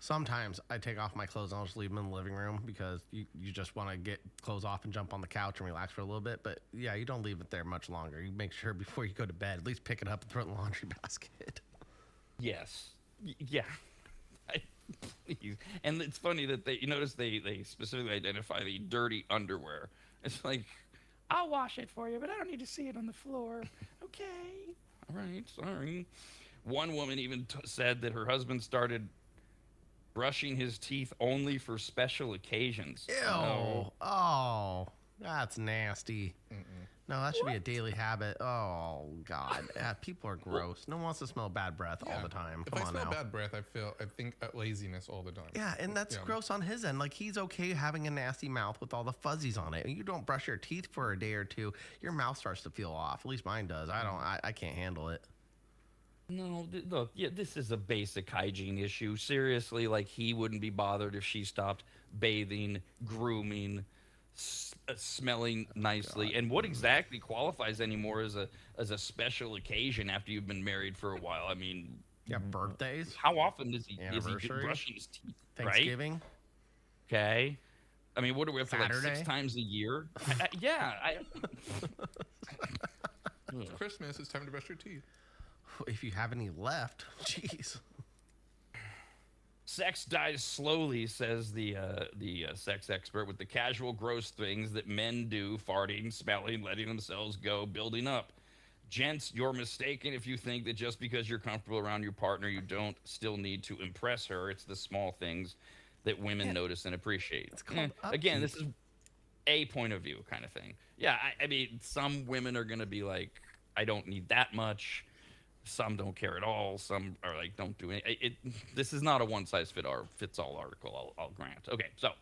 Sometimes I take off my clothes and I'll just leave them in the living room, because you just want to get clothes off and jump on the couch and relax for a little bit. But yeah, you don't leave it there much longer. You make sure before you go to bed, at least pick it up and throw it in the laundry basket. Yes. Yeah. Please. And it's funny that you notice they specifically identify the dirty underwear. It's like, I'll wash it for you, but I don't need to see it on the floor. Okay. All right. Sorry. One woman even said that her husband started brushing his teeth only for special occasions. Ew. No. Oh, that's nasty. No, that should be a daily habit. Oh, God. People are gross. No one wants to smell bad breath all the time. If Come I on smell now. bad breath, I think laziness all the time. Yeah, and that's gross on his end. Like, he's okay having a nasty mouth with all the fuzzies on it. And you don't brush your teeth for a day or two, your mouth starts to feel off. At least mine does. I can't handle it. No, look, yeah, this is a basic hygiene issue. Seriously, like, he wouldn't be bothered if she stopped bathing, grooming, smelling nicely. And what exactly qualifies anymore as a special occasion after you've been married for a while? I mean, Yeah, birthdays, how often is he Anniversaries, brushing his teeth? Thanksgiving. Right? Okay. I mean, what do we have for like 6 Saturday? times a year? Yeah. It's Christmas. It's time to brush your teeth. If you have any left, jeez. Sex dies slowly, says the sex expert, with the casual gross things that men do: farting, smelling, letting themselves go, building up. Gents, you're mistaken if you think that just because you're comfortable around your partner, you don't still need to impress her. It's the small things that women notice and appreciate. It's called again, this is a point of view kind of thing. Yeah, I mean, some women are going to be like, I don't need that much. Some don't care at all. Some are like, don't do it. This is not a one-size-fits-all article, I'll grant. Okay, so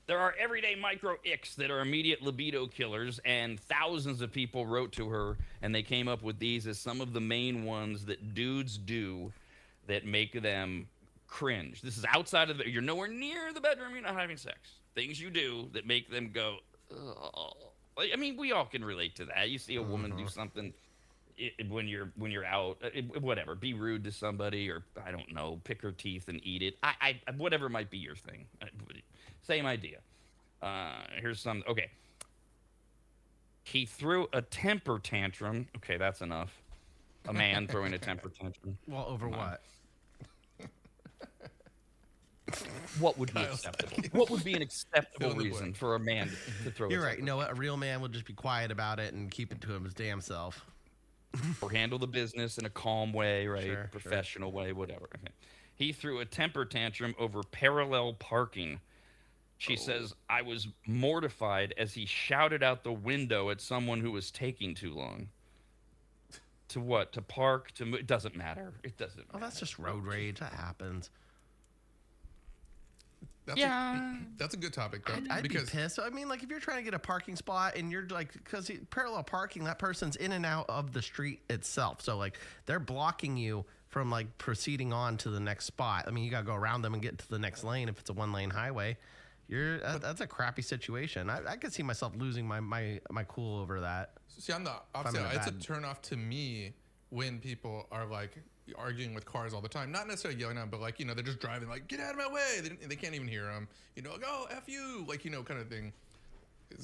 there are everyday micro icks that are immediate libido killers, and thousands of people wrote to her, and they came up with these as some of the main ones that dudes do that make them cringe. This is outside of you're nowhere near the bedroom, you're not having sex. Things you do that make them go, ugh. I mean, we all can relate to that. You see a woman do something when you're out, whatever, be rude to somebody, or I don't know, pick her teeth and eat it. I whatever might be your thing. Same idea. Here's some. Okay. He threw a temper tantrum. Okay, that's enough. A man throwing a temper tantrum. Well, over what? What would be acceptable? What would be an acceptable reason for a man to throw? You're right. You know what? A real man would just be quiet about it and keep it to his damn self. Or handle the business in a calm way, right? Sure, Professional way, whatever. Okay. He threw a temper tantrum over parallel parking. She says, I was mortified as he shouted out the window at someone who was taking too long. To what? To park? It doesn't matter. It doesn't matter. Oh, that's just road rage. That happens. That's a good topic, though. I'd be pissed. I mean, like, if you're trying to get a parking spot and you're like, because parallel parking, that person's in and out of the street itself. So, like, they're blocking you from, like, proceeding on to the next spot. I mean, you got to go around them and get to the next lane if it's a one-lane highway. That's a crappy situation. I could see myself losing my cool over that. See, I'm the opposite. It's a turn off to me when people are like arguing with cars all the time. Not necessarily yelling at them, but like, they're just driving like, get out of my way. They can't even hear them. Like, oh, F you. Like, kind of thing.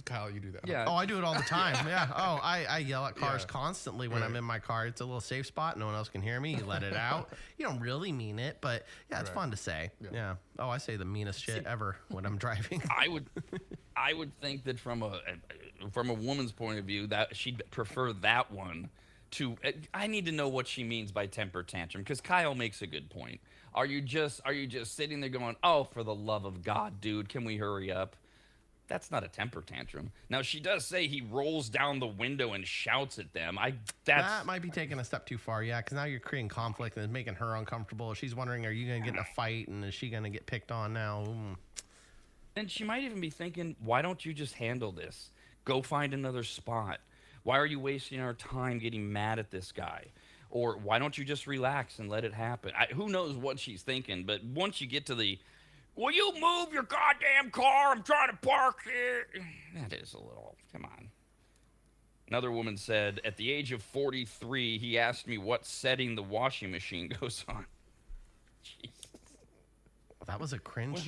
Kyle, you do that. Yeah. Oh, I do it all the time. Yeah. Oh, I yell at cars constantly when I'm in my car. It's a little safe spot. No one else can hear me. You let it out. You don't really mean it, but yeah, it's fun to say. Yeah. Oh, I say the meanest shit ever when I'm driving. I would think that from a woman's point of view, that she'd prefer that one to. I need to know what she means by temper tantrum, because Kyle makes a good point. Are you just sitting there going, oh, for the love of God, dude, can we hurry up? That's not a temper tantrum. Now, she does say he rolls down the window and shouts at them. That might be taking a step too far, yeah, because now you're creating conflict and it's making her uncomfortable. She's wondering, are you going to get in a fight, and is she going to get picked on now? And she might even be thinking, why don't you just handle this? Go find another spot. Why are you wasting our time getting mad at this guy? Or why don't you just relax and let it happen? Who knows what she's thinking, but once you get to the, will you move your goddamn car? I'm trying to park here. That is a little, come on. Another woman said, at the age of 43, he asked me what setting the washing machine goes on. Jeez. That was a cringe.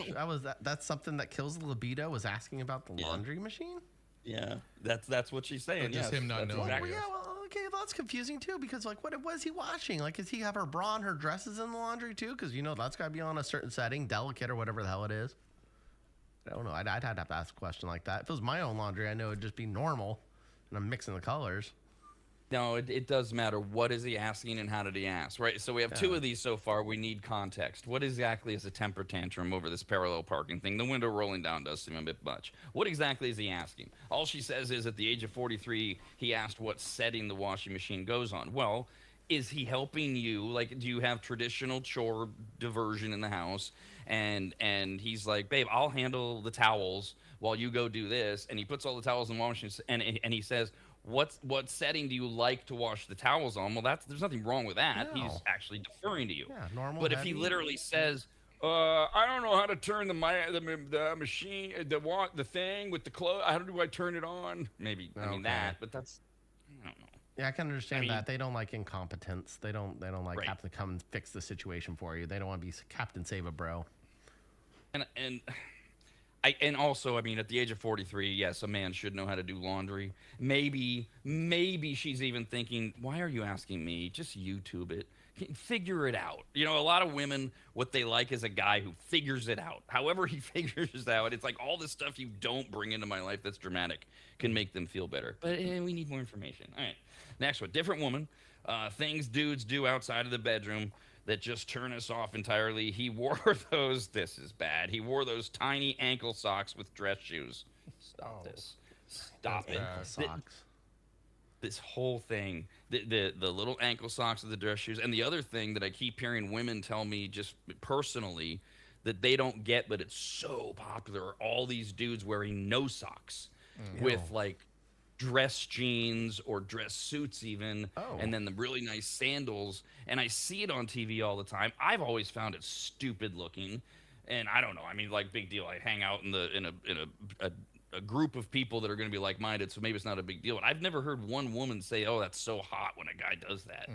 That's something that kills the libido, was asking about the laundry machine? Yeah, that's what she's saying. Just yes, him not that's knowing. exactly- Well, yeah, well, okay, that's confusing too because like, what is he washing? Like, does he have her bra and her dresses in the laundry too? Because that's got to be on a certain setting, delicate or whatever the hell it is. I don't know. I'd have to ask a question like that. If it was my own laundry, I know it'd just be normal, and I'm mixing the colors. No, it does matter. What is he asking and how did he ask, right? So we have two of these so far. We need context. What exactly is a temper tantrum over this parallel parking thing? The window rolling down does seem a bit much. What exactly is he asking? All she says is at the age of 43, he asked what setting the washing machine goes on. Well, is he helping you? Like, do you have traditional chore diversion in the house? And he's like, babe, I'll handle the towels while you go do this. And he puts all the towels in the washing machine, and he says, what setting do you like to wash the towels on? Well, there's nothing wrong with that. No. He's actually deferring to you. Yeah, normal. But if he heavy. literally says, I don't know how to turn the machine, the thing with the clothes. How do I turn it on? Maybe I mean that, but that's I don't know. Yeah, I can understand mean- that. They don't like incompetence. They don't like Right. have to come and fix the situation for you. They don't want to be Captain Save a Bro. And also, I mean, at the age of 43, yes, a man should know how to do laundry. Maybe she's even thinking, why are you asking me? Just YouTube it. Figure it out. A lot of women, what they like is a guy who figures it out. However he figures it out, it's like all this stuff you don't bring into my life that's dramatic can make them feel better. But we need more information. All right. Next one. Different woman. Things dudes do outside of the bedroom that just turn us off entirely. He wore those. This is bad. He wore those tiny ankle socks with dress shoes. Stop this. Stop it. Socks. This whole thing, the little ankle socks with the dress shoes, and the other thing that I keep hearing women tell me just personally that they don't get, but it's so popular, are all these dudes wearing no socks with like dress jeans or dress suits even, and then the really nice sandals. And I see it on TV all the time. I've always found it stupid looking, and I don't know. I mean, like, big deal. I hang out in a group of people that are going to be like-minded, so maybe it's not a big deal. But I've never heard one woman say, "Oh, that's so hot" when a guy does that.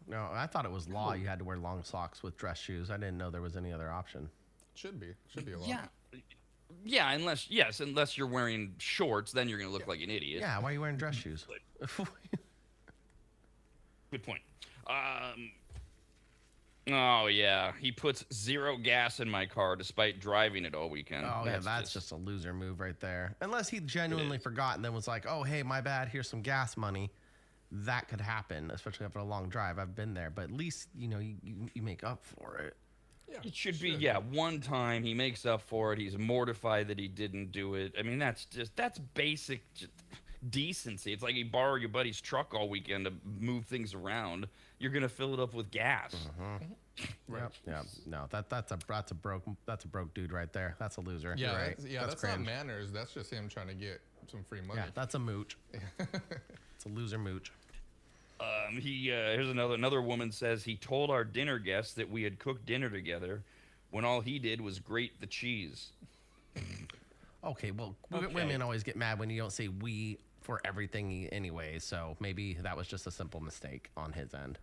No, I thought it was law. You had to wear long socks with dress shoes. I didn't know there was any other option. Should be a law. Yeah, unless you're wearing shorts, then you're going to look like an idiot. Yeah, why are you wearing dress shoes? Good point. Oh yeah, he puts zero gas in my car despite driving it all weekend. Oh, that's just a loser move right there. Unless he genuinely forgot and then was like, "Oh, hey, my bad. Here's some gas money." That could happen, especially after a long drive. I've been there, but at least you make up for it. Yeah, it should be one time he makes up for it. He's mortified that he didn't do it. I mean, that's basic decency. It's like you borrow your buddy's truck all weekend to move things around. You're gonna fill it up with gas. Right. Yep. No, that's a broke dude right there. That's a loser. Yeah, You're right. that's not manners. That's just him trying to get some free money. Yeah, that's a mooch. It's a loser mooch. Here's another woman says he told our dinner guests that we had cooked dinner together when all he did was grate the cheese. Okay, well, women always get mad when you don't say "we" for everything anyway, so maybe that was just a simple mistake on his end.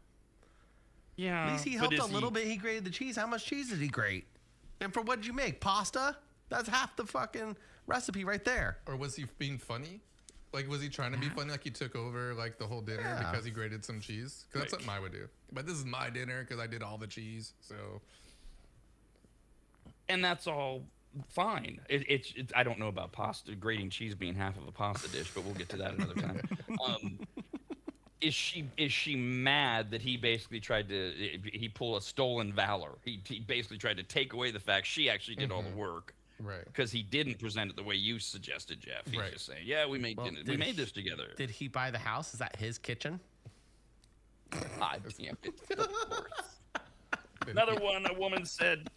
Yeah. At least he helped a little bit. He grated the cheese. How much cheese did he grate? And for what did you make? Pasta? That's half the fucking recipe right there. Or was he being funny? Like, was he trying to be funny? Like, he took over, like, the whole dinner because he grated some cheese? Because that's something I would do. But this is my dinner because I did all the cheese, so... And that's all fine. I don't know about pasta, grating cheese being half of a pasta dish, but we'll get to that another time. Is she mad that he basically tried to... He pulled a stolen valor. He basically tried to take away the fact she actually did all the work. Right. Because he didn't present it the way you suggested, Jeff. He's just saying, yeah, we made this together. Did he buy the house? Is that his kitchen? God damn it. Of course. Another one, a woman said,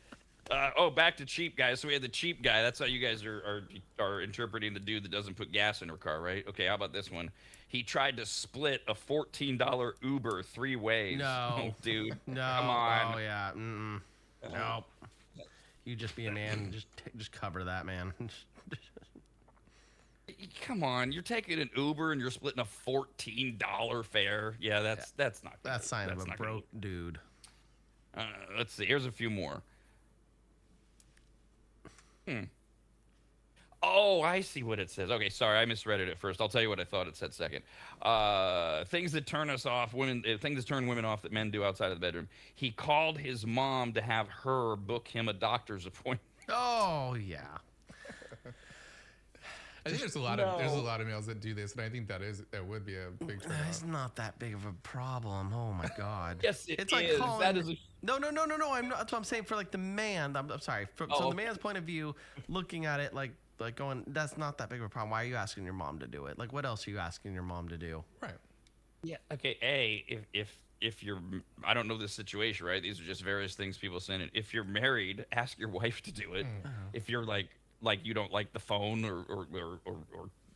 back to cheap guys. So we had the cheap guy. That's how you guys are interpreting the dude that doesn't put gas in her car, right? Okay, how about this one? He tried to split a $14 Uber 3 ways. No. Oh, dude. No. Come on. Oh, yeah. No. You just be a man. Just cover that, man. Come on, you're taking an Uber and you're splitting a $14 fare. Yeah, that's not good. That's sign of a broke dude. Let's see. Here's a few more. Oh, I see what it says. Okay, sorry, I misread it at first. I'll tell you what I thought it said second. Things that turn us off, things that turn women off that men do outside of the bedroom. He called his mom to have her book him a doctor's appointment. Oh yeah. I think there's a lot of males that do this, and I think that would be a big turn It's off. not that big of a problem. Oh my god. Yes, it's it's like is. calling. That is a... No. I'm not. That's what I'm saying. For like the man, I'm sorry. So the man's point of view, looking at it like going, that's not that big of a problem. Why are you asking your mom to do it? Like, what else are you asking your mom to do? Right. Yeah. Okay. If you're, I don't know this situation, right? These are just various things people send in. If you're married, ask your wife to do it. If you're like you don't like the phone or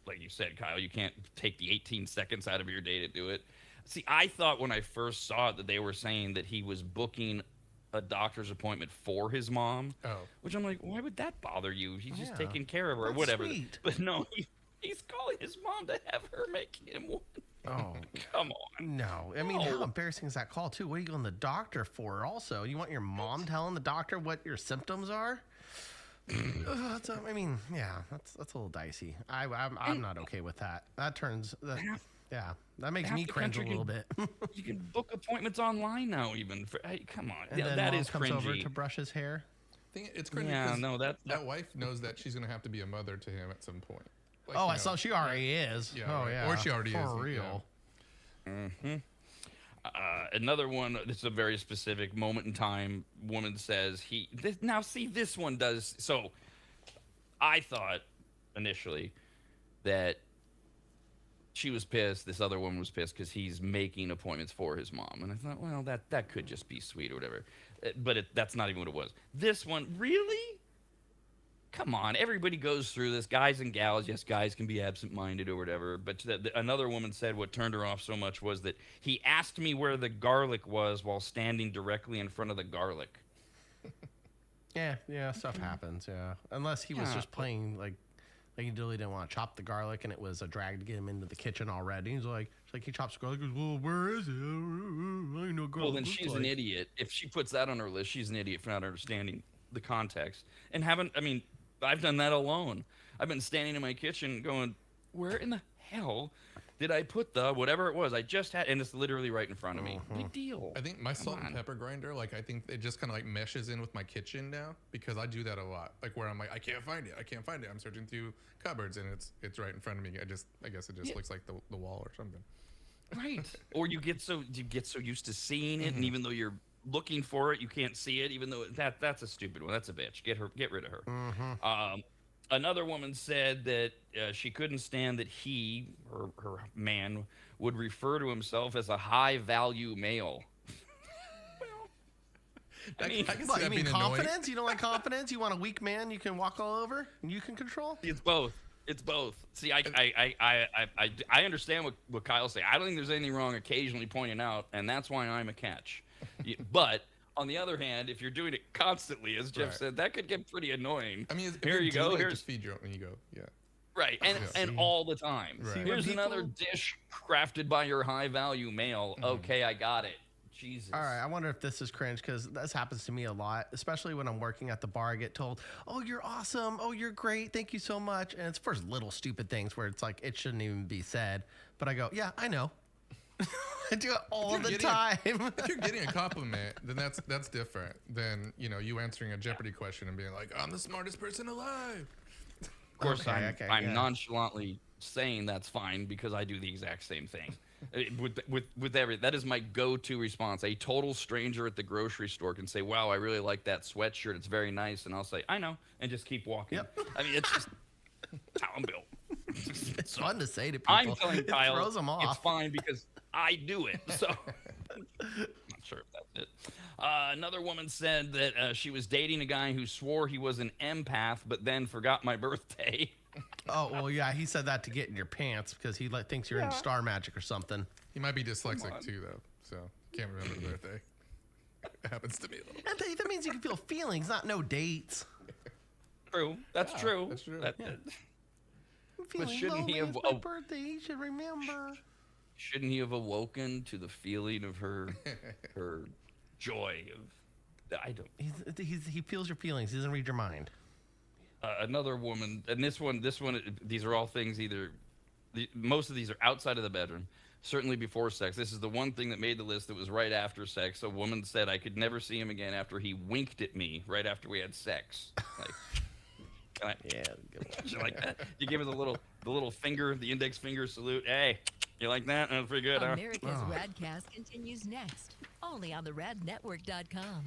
like you said, Kyle, you can't take the 18 seconds out of your day to do it. See, I thought when I first saw it that they were saying that he was booking a doctor's appointment for his mom. Oh. Which I'm like, why would that bother you? He's just taking care of her or whatever. Sweet. But no, he's calling his mom to have her make him one. Oh, come on. No. I mean, how embarrassing is that call, too? What are you going to the doctor for also? You want your mom telling the doctor what your symptoms are? That's a little dicey. I'm not okay with that. That makes me cringe a little bit. You can book appointments online now, even. Come on, and then that mom is comes cringy. over to brush his hair. I think it's cringy. Yeah, no, that wife knows that she's gonna have to be a mother to him at some point. Like, I saw she already is. Yeah, oh right. yeah, or she already is for real. Yeah. Another one. This is a very specific moment in time. Woman says this one does. So, I thought initially that she was pissed. This other woman was pissed because he's making appointments for his mom, and I thought, well, that could just be sweet or whatever. But that's not even what it was. This one, really? Come on, everybody goes through this, guys and gals. Yes, guys can be absent-minded or whatever. But another woman said what turned her off so much was that he asked me where the garlic was while standing directly in front of the garlic. Yeah, stuff happens. Yeah, unless he was just playing like he really didn't want to chop the garlic, and it was a drag to get him into the kitchen already. He's like he chops garlic. He goes, well, where is it? I know garlic. Well, then she's an idiot. If she puts that on her list, she's an idiot for not understanding the context and I've done that alone. I've been standing in my kitchen going, where in the hell did I put the whatever it was I just had? And it's literally right in front of me. Big deal. I think my salt and pepper grinder, I think it just kind of meshes in with my kitchen now because I do that a lot. Like where I'm like, I can't find it. I'm searching through cupboards and it's right in front of me. I guess it just looks like the wall or something. Right. Or you get so used to seeing it, and even though you're looking for it, you can't see it, even though that's a stupid one. That's a bitch. Get rid of her. Another woman said that she couldn't stand that he, her man, would refer to himself as a high-value male. I mean, you mean confidence? You don't like confidence? You want a weak man you can walk all over and you can control? It's both. See, I understand what Kyle's saying. I don't think there's anything wrong occasionally pointing out, and that's why I'm a catch. But on the other hand, if you're doing it constantly, as Jeff said, that could get pretty annoying. I mean, here you go. Here's just feed your own ego. Yeah. Right, and all the time. Right. Here's another dish crafted by your high-value male. Okay, I got it. Jesus. All right, I wonder if this is cringe because this happens to me a lot, especially when I'm working at the bar. I get told, "Oh, you're awesome. Oh, you're great. Thank you so much." And it's for little stupid things where it's like it shouldn't even be said. But I go, "Yeah, I know." I do it all the time. If you're getting a compliment, then that's different than you answering a Jeopardy question and being like, "I'm the smartest person alive." Of course, I'm nonchalantly saying that's fine because I do the exact same thing. With that is my go-to response. A total stranger at the grocery store can say, "Wow, I really like that sweatshirt. It's very nice," and I'll say, "I know," and just keep walking. Yep. I mean, it's just how I'm built. It's fun to say to people. I'm telling Kyle, it throws them off. It's fine because I do it. So, not sure if that's it. Another woman said that she was dating a guy who swore he was an empath, but then forgot my birthday. Oh, well, yeah, he said that to get in your pants because he thinks you're into star magic or something. He might be dyslexic too, though, so can't remember the birthday. It happens to me a little bit. And that means you can feel feelings, not no dates. True. That's true. That's true. But shouldn't he have my birthday? He should remember. Shouldn't he have awoken to the feeling of her joy? I don't. He feels your feelings. He doesn't read your mind. Another woman, and this one, these are all things most of these are outside of the bedroom, certainly before sex. This is the one thing that made the list that was right after sex. A woman said I could never see him again after he winked at me right after we had sex. Like, Yeah, good one. you like that? You give her the little finger, the index finger salute. Hey, you like that? That's pretty good, huh? America's RAD Cast continues next, only on the radnetwork.com.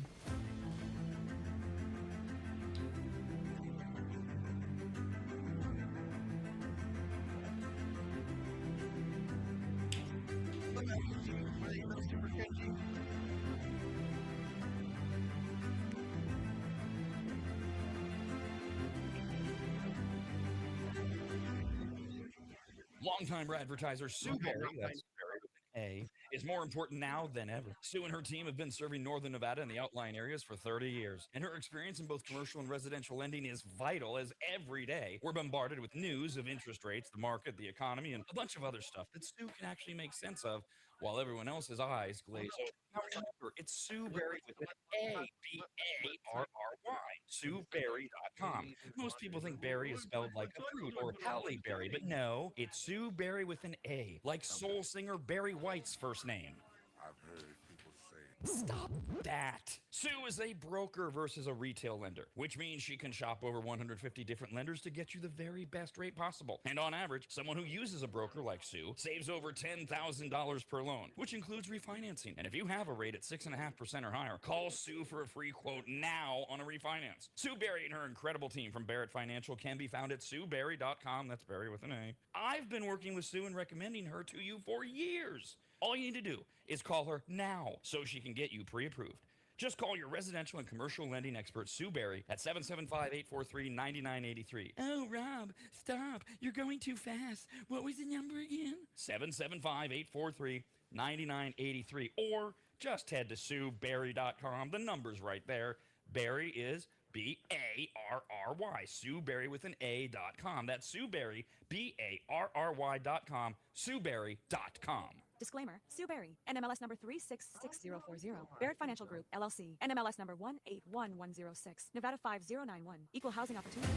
Longtime advertiser Sue Berry, that's Berry with an A, is more important now than ever. Sue and her team have been serving Northern Nevada and the outlying areas for 30 years, and her experience in both commercial and residential lending is vital, as every day we're bombarded with news of interest rates, the market, the economy, and a bunch of other stuff that Sue can actually make sense of while everyone else's eyes glaze over. Now remember, it's Sue Berry with an A, B-A-R-R-Y, SueBerry.com. Most people think berry is spelled like a fruit or Halle Berry, but no, it's Sue Berry with an A, like soul singer Barry White's first name. I've heard people say, Stop that. Sue is a broker versus a retail lender, which means she can shop over 150 different lenders to get you the very best rate possible. And on average, someone who uses a broker like Sue saves over $10,000 per loan, which includes refinancing. And if you have a rate at 6.5% or higher, call Sue for a free quote now on a refinance. Sue Berry and her incredible team from Barrett Financial can be found at SueBerry.com. That's Berry with an A. I've been working with Sue and recommending her to you for years. All you need to do is call her now so she can get you pre-approved. Just call your residential and commercial lending expert, Sue Berry, at 775-843-9983. Oh, Rob, stop. You're going too fast. What was the number again? 775-843-9983. Or just head to SueBerry.com. The number's right there. Berry is B-A-R-R-Y. Sue Berry with an A.com. That's Sue Berry, B-A-R-R-Y.com. SueBerry.com. Disclaimer, Sue Berry, NMLS number 366040. Barrett Financial Group, LLC, NMLS number 181106, Nevada 5091, Equal Housing Opportunity.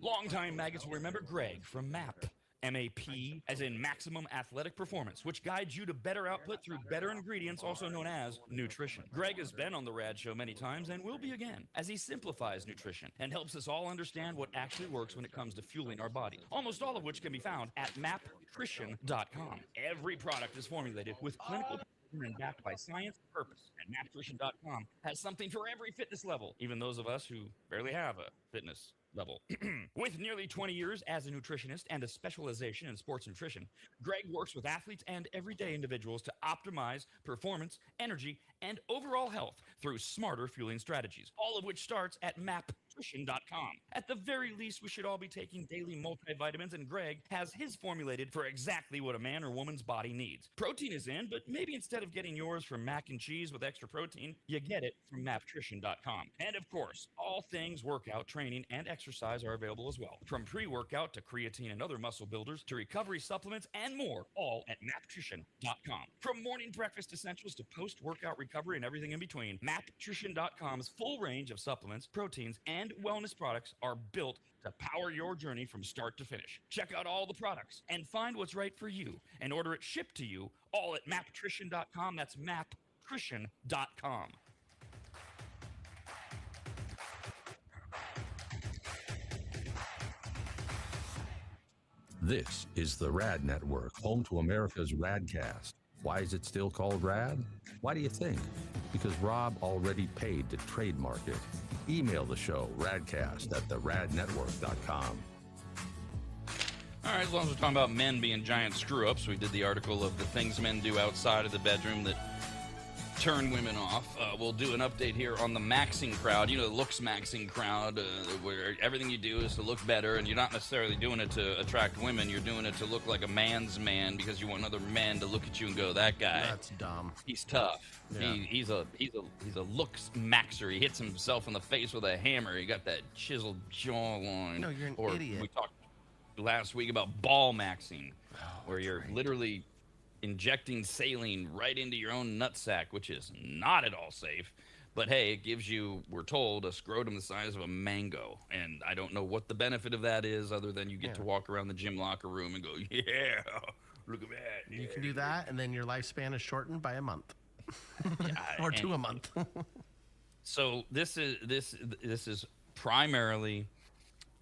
Longtime maggots will remember Greg from MAP. M-A-P, as in Maximum Athletic Performance, which guides you to better output through better ingredients, also known as nutrition. Greg has been on the RAD show many times and will be again, as he simplifies nutrition and helps us all understand what actually works when it comes to fueling our body, almost all of which can be found at mapnutrition.com. Every product is formulated with clinical and backed by science and purpose, and mapnutrition.com has something for every fitness level, even those of us who barely have a fitness level. With nearly 20 years as a nutritionist and a specialization in sports nutrition, Greg works with athletes and everyday individuals to optimize performance, energy, and overall health through smarter fueling strategies, all of which starts at mapnutrition.com. At the very least, we should all be taking daily multivitamins, and Greg has his formulated for exactly what a man or woman's body needs. Protein is in, but maybe instead of getting yours from mac and cheese with extra protein, you get it from mapnutrition.com. And of course, all things workout, training, and exercise are available as well. From pre-workout to creatine and other muscle builders to recovery supplements and more, all at mapnutrition.com. From morning breakfast essentials to post-workout recovery and everything in between, mapnutrition.com's full range of supplements, proteins, and wellness products are built to power your journey from start to finish. Check out all the products and find what's right for you and order it shipped to you all at mapnutrition.com. That's mapnutrition.com. This is the RAD Network, home to America's RAD Cast. Why is it still called RAD? Why do you think? Because Rob already paid to trademark it. Email the show, radcast@theradnetwork.com. All right, as long as we're talking about men being giant screw-ups, we did the article of the things men do outside of the bedroom that turn women off. We'll do an update here on the maxing crowd. You know, the looks maxing crowd, where everything you do is to look better, and you're not necessarily doing it to attract women. You're doing it to look like a man's man because you want other men to look at you and go, "That guy, That's dumb. he's tough. Yeah. He's a looks maxer. He hits himself in the face with a hammer. He got that chiseled jawline." No, you're an or idiot. We talked last week about ball maxing, where you're literally injecting saline right into your own nutsack, which is not at all safe. But hey, it gives you, we're told, a scrotum the size of a mango. And I don't know what the benefit of that is other than you get to walk around the gym locker room and go, "Yeah, look at that." You can do that, and then your lifespan is shortened by a month. Or and- to a month. So this is primarily,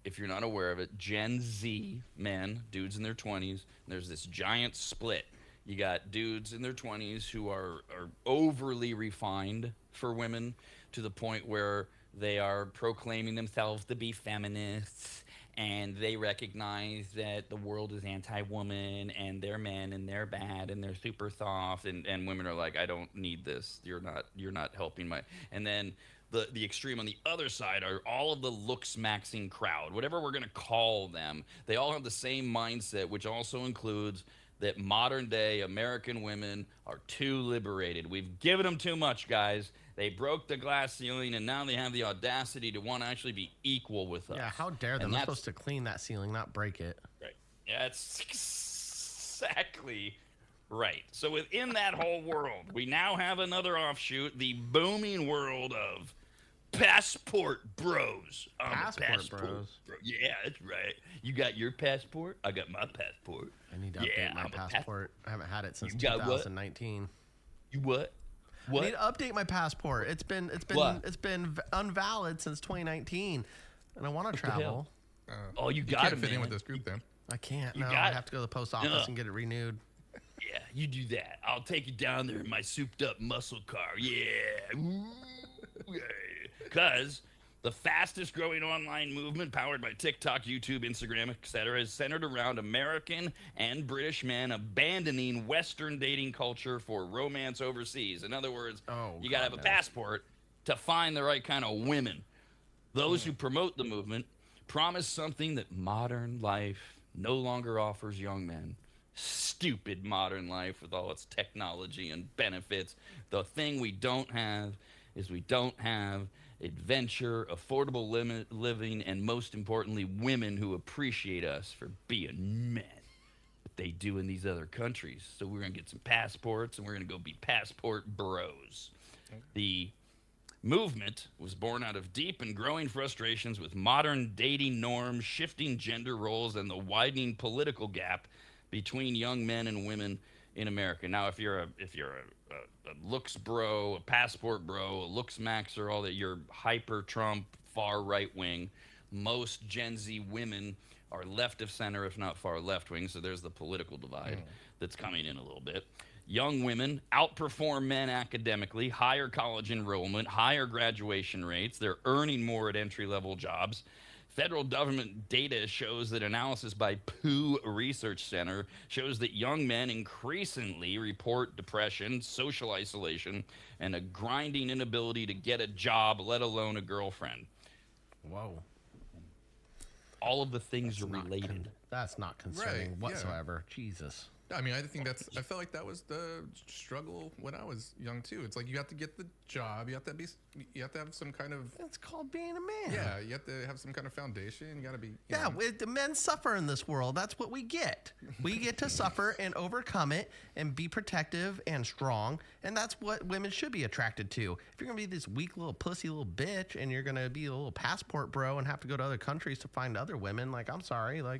if you're not aware of it, Gen Z men, dudes in their 20s. There's this giant split. You got dudes in their 20s who are overly refined for women to the point where they are proclaiming themselves to be feminists, and they recognize that the world is anti-woman and they're men and they're bad and they're super soft, and women are like, "I don't need this. You're not helping my." And then the extreme on the other side are all of the looks maxing crowd, whatever we're going to call them. They all have the same mindset, which also includes that modern day American women are too liberated. We've given them too much, guys. They broke the glass ceiling, and now they have the audacity to want to actually be equal with us. Yeah, how dare them? And They're that's- supposed to clean that ceiling, not break it. Right. Yeah, that's exactly right. So within that whole world, we now have another offshoot, the booming world of passport bros. I'm a Passport bros? bro. Yeah, that's right. You got your passport? I got my passport. I need to update my I'm a passport. I haven't had it since You got what? 2019. You what? I What? need to update my passport. It's been What? invalid since 2019, and I want to the hell? travel. Oh, you You got can't it, fit man. in with this group then. I can't. You No, got I it. have to go to the post office No. and get it renewed. Yeah, you do that. I'll take you down there in my souped up muscle car. Yeah. Because the fastest growing online movement powered by TikTok, YouTube, Instagram, etc. is centered around American and British men abandoning Western dating culture for romance overseas. In other words, you got to have a passport to find the right kind of women. Those who promote the movement promise something that modern life no longer offers young men. Stupid modern life with all its technology and benefits. The thing we don't have is we don't have adventure, affordable living, and most importantly, women who appreciate us for being men. What they do in these other countries. So we're going to get some passports, and we're going to go be passport bros. The movement was born out of deep and growing frustrations with modern dating norms, shifting gender roles, and the widening political gap between young men and women in America. Now, if you're a looks bro, a passport bro, a looks maxer, all that, you're hyper Trump, far right wing. Most Gen Z women are left of center, if not far left wing. So there's the political divide that's coming in a little bit. Young women outperform men academically, higher college enrollment, higher graduation rates. They're earning more at entry-level jobs. Federal government data shows that analysis by Pew Research Center shows that young men increasingly report depression, social isolation, and a grinding inability to get a job, let alone a girlfriend. Whoa. All of the things are related. That's not concerning Right, yeah. whatsoever. Jesus. I mean, I think that's. I felt like that was the struggle when I was young too. It's like you have to get the job. You have to have some kind of. That's called being a man. Yeah, you have to have some kind of foundation. You got to be. you Yeah, know. the men suffer in this world. That's what we get. We get to suffer and overcome it and be protective and strong. And that's what women should be attracted to. If you're going to be this weak little pussy little bitch and you're going to be a little passport bro and have to go to other countries to find other women, like, I'm sorry, like,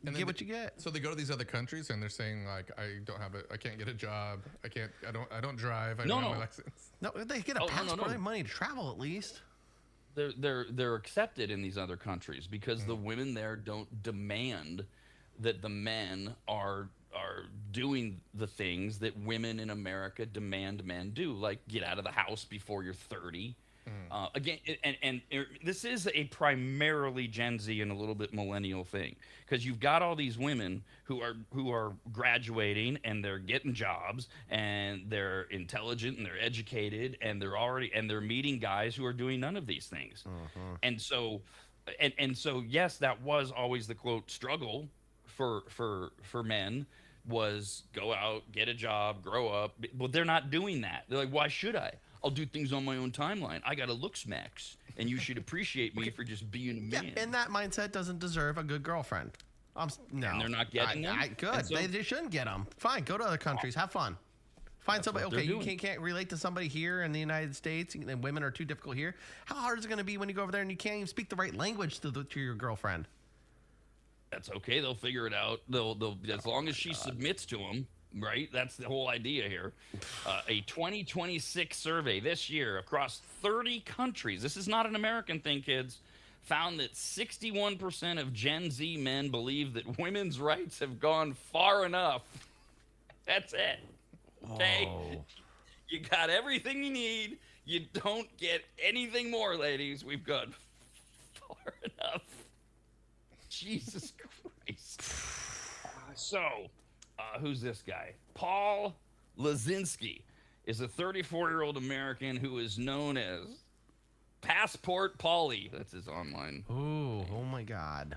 you get what you get. So they go to these other countries and they're saying like, I can't get a job. I don't drive. I don't have my license. No, they get a passport. They have money to travel at least. They're accepted in these other countries because the women there don't demand that the men are doing the things that women in America demand men do, like get out of the house before you're 30, Again, and this is a primarily Gen Z and a little bit millennial thing, because you've got all these women who are graduating and they're getting jobs and they're intelligent and they're educated and they're meeting guys who are doing none of these things. And so yes, that was always the quote struggle for men, was go out, get a job, grow up. But they're not doing that. They're like, why should I? I'll do things on my own timeline. I got a looks max, and you should appreciate me for just being a man. Yeah, and that mindset doesn't deserve a good girlfriend. No. And they're not getting them? Good. So, they shouldn't get them. Fine, go to other countries. Have fun. Find somebody. Okay, you can't relate to somebody here in the United States, and women are too difficult here. How hard is it going to be when you go over there and you can't even speak the right language to your girlfriend? That's okay. They'll figure it out. They'll as long as she submits to them. Right? That's the whole idea here. A 2026 survey this year across 30 countries, this is not an American thing, kids, found that 61% of Gen Z men believe that women's rights have gone far enough. That's it. Okay? Whoa. You got everything you need. You don't get anything more, ladies. We've gone far enough. Jesus Christ. So... who's this guy? Paul Lazinski is a 34-year-old American who is known as Passport Paulie. That's his online. Ooh, oh my God.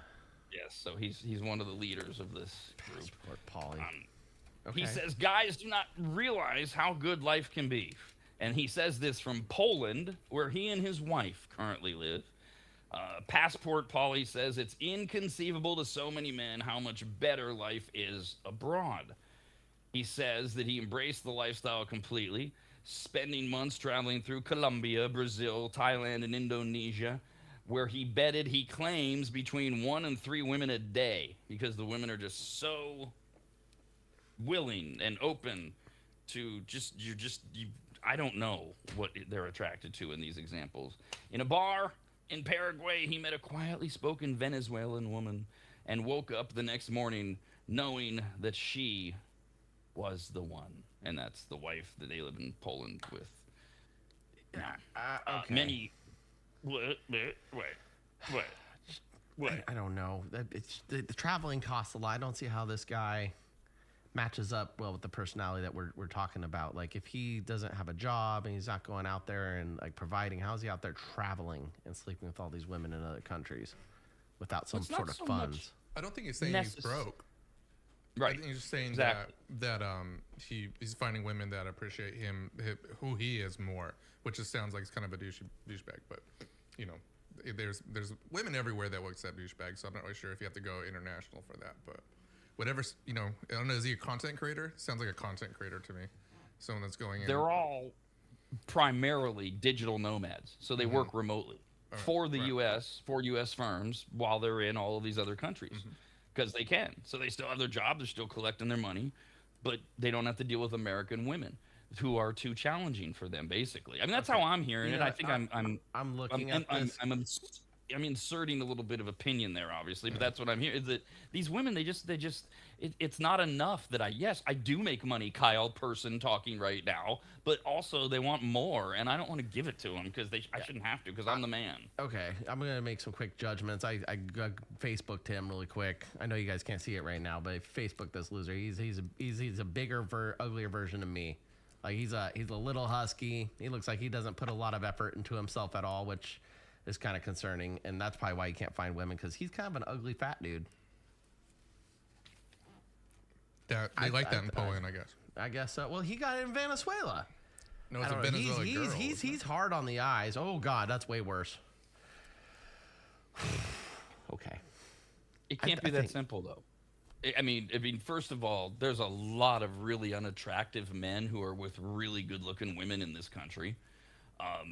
Yes, so he's one of the leaders of this group. Passport Paulie. He says guys do not realize how good life can be. And he says this from Poland, where he and his wife currently live. Passport Paulie says it's inconceivable to so many men how much better life is abroad. He says that he embraced the lifestyle completely, spending months traveling through Colombia, Brazil, Thailand, and Indonesia, where he bedded, he claims, between 1 and 3 women a day, because the women are just so willing and open to I don't know what they're attracted to in these examples. In a bar in Paraguay, he met a quietly spoken Venezuelan woman and woke up the next morning knowing that she was the one. And that's the wife that they live in Poland with. Okay. Many... What? I don't know. The traveling costs a lot. I don't see how this guy matches up well with the personality that we're talking about. Like, if he doesn't have a job and he's not going out there and like providing, how is he out there traveling and sleeping with all these women in other countries without some sort of funds? I don't think he's saying he's broke. Right. I think he's just saying Exactly. that he's finding women that appreciate him who he is more, which just sounds like it's kind of a douchebag. But you know, there's women everywhere that will accept douchebags, so I'm not really sure if you have to go international for that. But whatever, you know, I don't know. Is he a content creator? Sounds like a content creator to me. Someone that's going in. They're all primarily digital nomads, so they work remotely for the U.S. for U.S. firms while they're in all of these other countries because they can. So they still have their job, they're still collecting their money, but they don't have to deal with American women who are too challenging for them. Basically, I mean, that's how I'm hearing it. I think I'm looking at this. I'm inserting a little bit of opinion there, obviously, but that's what I'm hearing. Is that these women, it's not enough that I do make money, Kyle person talking right now, but also they want more, and I don't want to give it to them because I shouldn't have to because I'm the man. Okay, I'm gonna make some quick judgments. I Facebooked him really quick. I know you guys can't see it right now, but Facebook this loser. He's a bigger, uglier version of me. Like he's a little husky. He looks like he doesn't put a lot of effort into himself at all, which is kind of concerning, and that's probably why you can't find women, because he's kind of an ugly fat dude. They like that in Poland, I guess. I guess so. Well, he got it in Venezuela. No, it's a Venezuelan girl. He's hard on the eyes. Oh God, that's way worse. Okay. It can't be that simple, though. I mean, first of all, there's a lot of really unattractive men who are with really good-looking women in this country.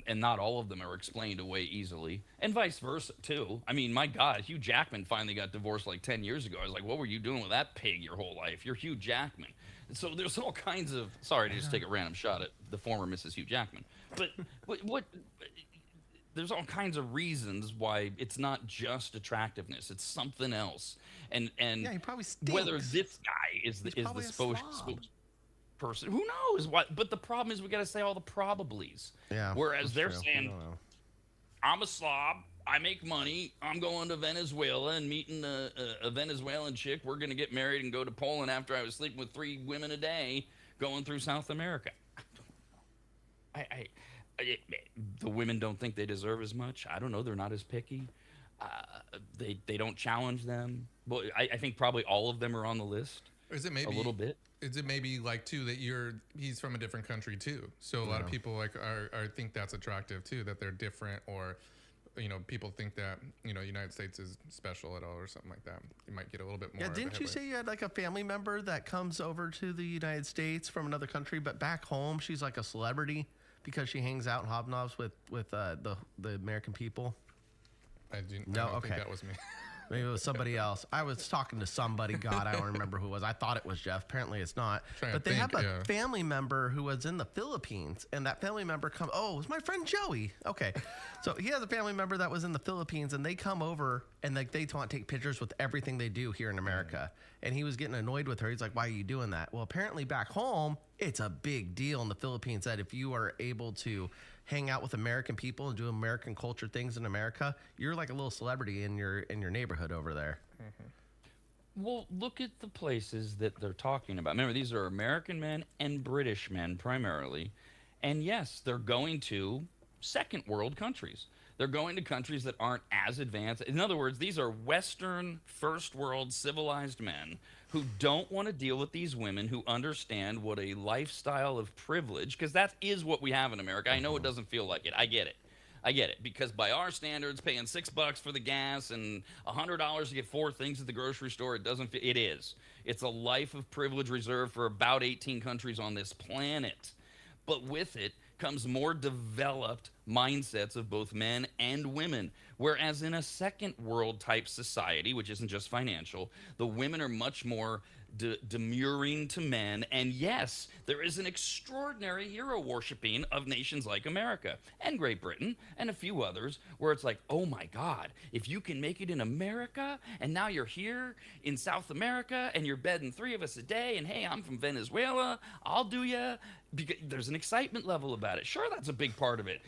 And not all of them are explained away easily, and vice versa too. I mean, my God, Hugh Jackman finally got divorced like 10 years ago. I was like, what were you doing with that pig your whole life? You're Hugh Jackman. And so there's all kinds of, sorry to just take a random shot at the former Mrs. Hugh Jackman, but what there's all kinds of reasons why it's not just attractiveness. It's something else. And yeah, he probably stinks. Whether this guy is the spokesperson, who knows what? But the problem is we got to say all the probablys. Yeah. Whereas they're saying I'm a slob. I make money. I'm going to Venezuela and meeting a Venezuelan chick. We're going to get married and go to Poland after I was sleeping with 3 women a day going through South America. The women don't think they deserve as much. I don't know. They're not as picky. They don't challenge them. But I think probably all of them are on the list. Or is it maybe a little bit? Is it maybe like too that he's from a different country too? So a lot of people like are think that's attractive too, that they're different, or people think that United States is special at all or something like that. You might get a little bit more. Yeah, didn't you say you had like a family member that comes over to the United States from another country, but back home she's like a celebrity because she hangs out and hobnobs with the American people? I don't think that was me. Maybe it was somebody else. I was talking to somebody. God, I don't remember who it was. I thought it was Jeff. Apparently it's not. But they have a family member who was in the Philippines, and that family member oh, it was my friend Joey. Okay. So he has a family member that was in the Philippines, and they come over, and like they want to take pictures with everything they do here in America. And he was getting annoyed with her. He's like, why are you doing that? Well, apparently back home, it's a big deal in the Philippines that if you are able to hang out with American people and do American culture things in America, you're like a little celebrity in your neighborhood over there. Mm-hmm. Well, look at the places that they're talking about. Remember, these are American men and British men primarily. And yes, they're going to second world countries. They're going to countries that aren't as advanced. In other words, these are Western, first world, civilized men who don't want to deal with these women who understand what a lifestyle of privilege, because that is what we have in America. I know it doesn't feel like it. I get it. Because by our standards, paying $6 for the gas and $100 to get 4 things at the grocery store, it doesn't feel. It is. It's a life of privilege reserved for about 18 countries on this planet. But with it comes more developed mindsets of both men and women. Whereas in a second world type society, which isn't just financial, the women are much more demurring to men. And yes, there is an extraordinary hero worshiping of nations like America and Great Britain and a few others, where it's like, oh my God, if you can make it in America and now you're here in South America and you're bedding 3 of us a day, and hey, I'm from Venezuela, I'll do ya. Because there's an excitement level about it. Sure, that's a big part of it.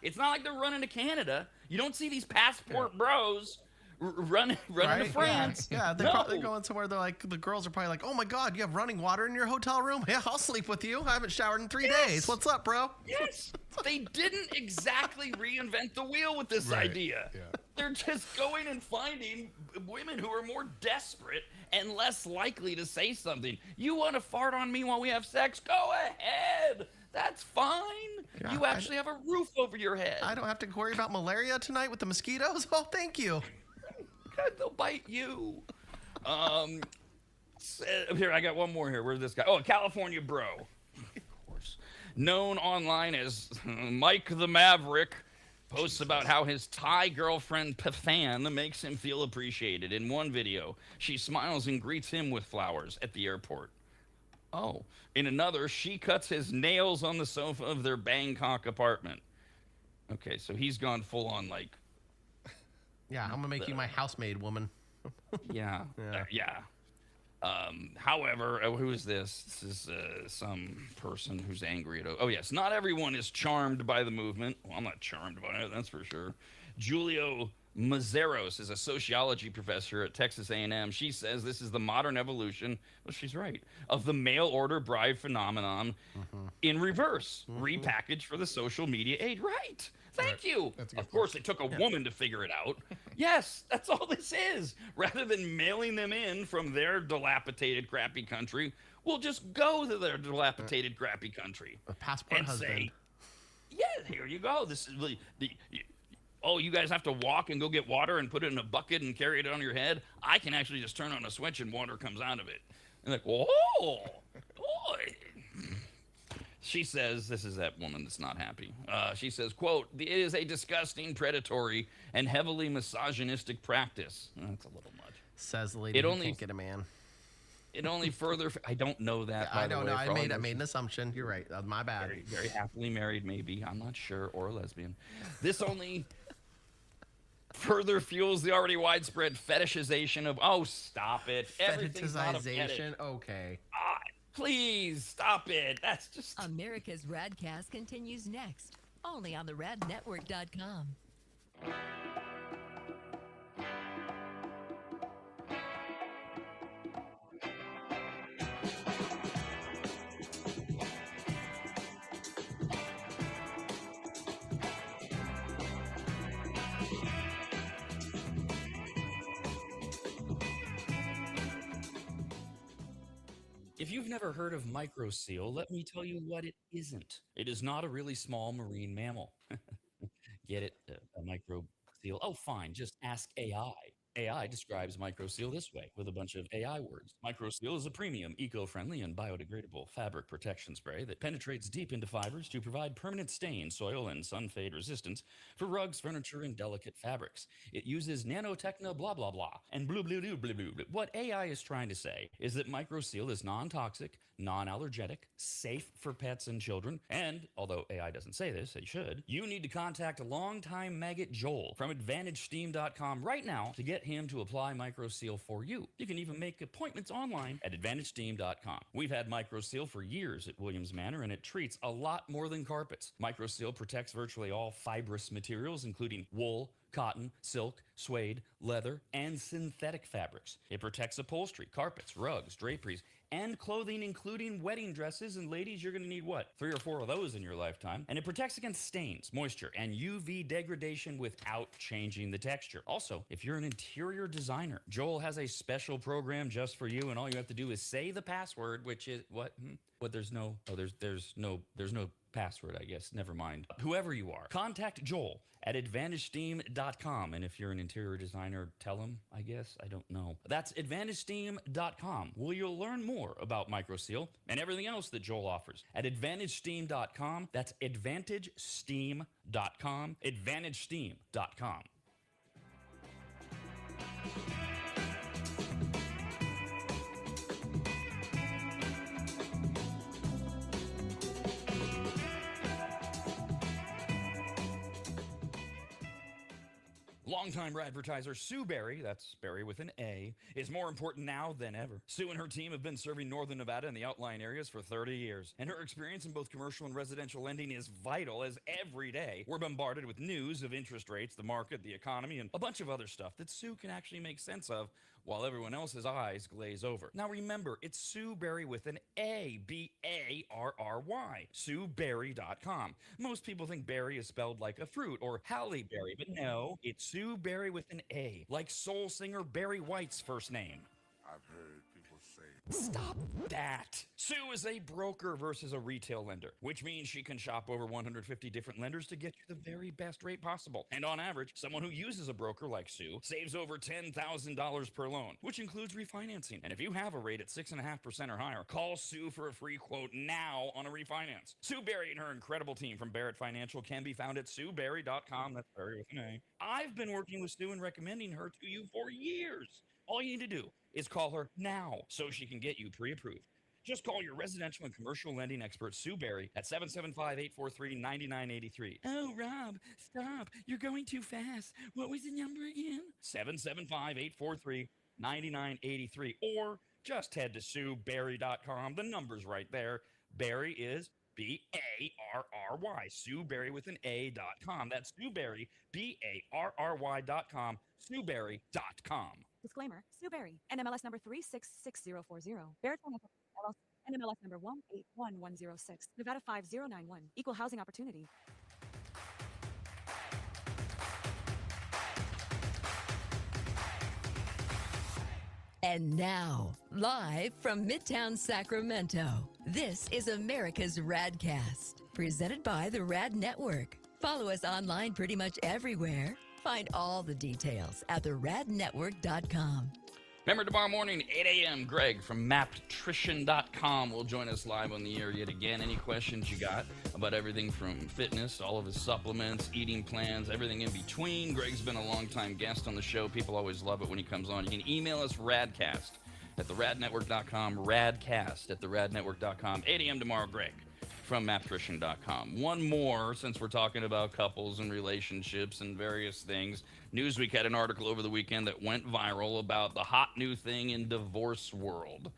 It's not like they're running to Canada. You don't see these passport bros running to France. Yeah, they're probably going somewhere. They're like, the girls are probably like, oh my God, you have running water in your hotel room? Yeah, I'll sleep with you. I haven't showered in 3 days. What's up, bro? Yes. They didn't exactly reinvent the wheel with this idea. Yeah. They're just going and finding women who are more desperate and less likely to say something. You want to fart on me while we have sex? Go ahead. That's fine. Yeah, you actually have a roof over your head. I don't have to worry about malaria tonight with the mosquitoes. Oh, thank you. God, they'll bite you. Here, I got one more here. Where's this guy? Oh, a California bro. Of course. Known online as Mike the Maverick, posts about how his Thai girlfriend Pathan makes him feel appreciated. In one video, she smiles and greets him with flowers at the airport. Oh. In another, she cuts his nails on the sofa of their Bangkok apartment. Okay, so he's gone full on like... Yeah, I'm going to make you my housemaid, woman. Yeah. However, who is this? This is some person who's angry at... Oh, yes. Not everyone is charmed by the movement. Well, I'm not charmed by it, that's for sure. Julio Mazeros is a sociology professor at Texas A&M. She says this is the modern evolution, well, she's right, of the mail order bribe phenomenon in reverse, repackaged for the social media age. Right. Thank you. Of course, it took a woman to figure it out. Yes, that's all this is. Rather than mailing them in from their dilapidated, crappy country, we'll just go to their dilapidated, crappy country. A passport and husband. Say, yeah, here you go. This is oh, you guys have to walk and go get water and put it in a bucket and carry it on your head? I can actually just turn on a switch and water comes out of it. And like, whoa, boy. She says, this is that woman that's not happy. She says, quote, it is a disgusting, predatory, and heavily misogynistic practice. That's a little much. Says the lady who can't get a man. It only further... I don't know that, I don't know. I made an assumption. You're right. My bad. Very, very happily married, maybe. I'm not sure. Or a lesbian. This only further fuels the already widespread fetishization of... Oh, stop it. Fetishization? Okay. Please, stop it. That's just... America's RAD Cast continues next, only on the radnetwork.com. If you've never heard of microseal, let me tell you what it isn't. It is not a really small marine mammal. Get it? A microseal. Oh, fine. Just ask AI. AI describes microseal this way with a bunch of AI words. Microseal is a premium, eco-friendly, and biodegradable fabric protection spray that penetrates deep into fibers to provide permanent stain, soil, and sun fade resistance for rugs, furniture, and delicate fabrics. It uses nanotechno blah blah blah and blue blue blue blue blue. What AI is trying to say is that microseal is non-toxic, non-allergenic, safe for pets and children, and although AI doesn't say this, it should, you need to contact longtime maggot Joel from AdvantageSteam.com right now to get him to apply microseal for you. You can even make appointments online at AdvantageSteam.com. We've had microseal for years at Williams Manor, and it treats a lot more than carpets. Microseal protects virtually all fibrous materials, including wool, cotton, silk, suede, leather, and synthetic fabrics. It protects upholstery, carpets, rugs, draperies, and clothing, including wedding dresses. And ladies, you're going to need what? 3 or 4 of those in your lifetime. And it protects against stains, moisture, and UV degradation without changing the texture. Also, if you're an interior designer, Joel has a special program just for you, and all you have to do is say the password, which is what? But there's no password, I guess. Never mind. Whoever you are, contact Joel at AdvantageSteam.com. And if you're an interior designer, tell him, I guess. I don't know. That's AdvantageSteam.com, where you'll learn more about microseal and everything else that Joel offers. At AdvantageSteam.com, that's AdvantageSteam.com, AdvantageSteam.com. Longtime advertiser Sue Berry, that's Berry with an A, is more important now than ever. Sue and her team have been serving Northern Nevada and the outlying areas for 30 years, and her experience in both commercial and residential lending is vital, as every day we're bombarded with news of interest rates, the market, the economy, and a bunch of other stuff that Sue can actually make sense of while everyone else's eyes glaze over. Now remember, it's Sue Berry with an A, B-A-R-R-Y, SueBerry.com. Most people think berry is spelled like a fruit or Halle Berry, but no, it's Sue Berry with an A, like soul singer Barry White's first name. I've heard people say. Stop that. Sue is a broker versus a retail lender, which means she can shop over 150 different lenders to get you the very best rate possible. And on average, someone who uses a broker like Sue saves over $10,000 per loan, which includes refinancing. And if you have a rate at 6.5% or higher, call Sue for a free quote now on a refinance. Sue Berry and her incredible team from Barrett Financial can be found at SueBerry.com. That's Berry with an A. I've been working with Sue and recommending her to you for years. All you need to do is call her now so she can get you pre-approved. Just call your residential and commercial lending expert, Sue Berry, at 775-843-9983. Oh, Rob, stop. You're going too fast. What was the number again? 775-843-9983. Or just head to SueBerry.com. The number's right there. Berry is B-A-R-R-Y. Sue Berry with an A.com. That's Sue Berry, B-A-R-R-Y.com. SueBerry.com. Disclaimer, Sue Berry, NMLS number 366040. Barrett Financial LLC, NMLS number 181106. Nevada 5091. Equal housing opportunity. And now, live from Midtown Sacramento, this is America's RAD Cast, presented by the RAD Network. Follow us online pretty much everywhere. Find all the details at theradnetwork.com. Remember, tomorrow morning, 8 a.m., Greg from Maptrition.com will join us live on the air yet again. Any questions you got about everything from fitness, all of his supplements, eating plans, everything in between. Greg's been a long-time guest on the show. People always love it when he comes on. You can email us radcast at theradnetwork.com, radcast at theradnetwork.com. 8 a.m. tomorrow, Greg from Maptrition.com. One more, since we're talking about couples and relationships and various things. Newsweek had an article over the weekend that went viral about the hot new thing in divorce world.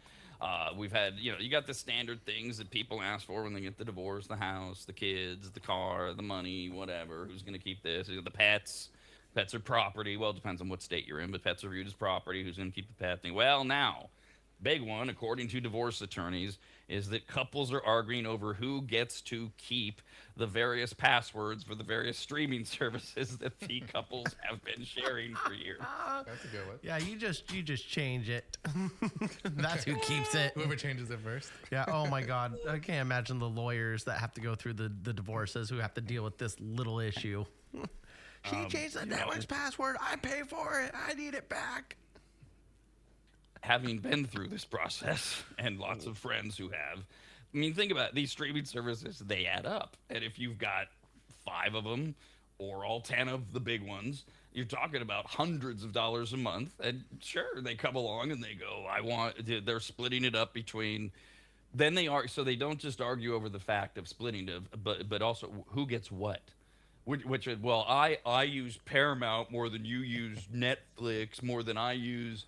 We've had, you got the standard things that people ask for when they get the divorce: the house, the kids, the car, the money, whatever. Who's going to keep this? The pets. Pets are property. Well, it depends on what state you're in, but pets are viewed as property. Who's going to keep the pet thing? Well, now, big one, according to divorce attorneys, is that couples are arguing over who gets to keep the various passwords for the various streaming services that the couples have been sharing for years. That's a good one. Yeah, you just change it. That's who keeps it. Whoever changes it first. Yeah. Oh my God, I can't imagine the lawyers that have to go through the divorces who have to deal with this little issue. She changed the network's password. I pay for it. I need it back. Having been through this process and lots of friends who have, I mean, think about it. These streaming services, they add up. And if you've got 5 of them or all 10 of the big ones, you're talking about hundreds of dollars a month. And sure, they come along and they go, they're splitting it up between, then they are, so they don't just argue over the fact of splitting, but also who gets what. Which well, I use Paramount more than you use Netflix, more than I use.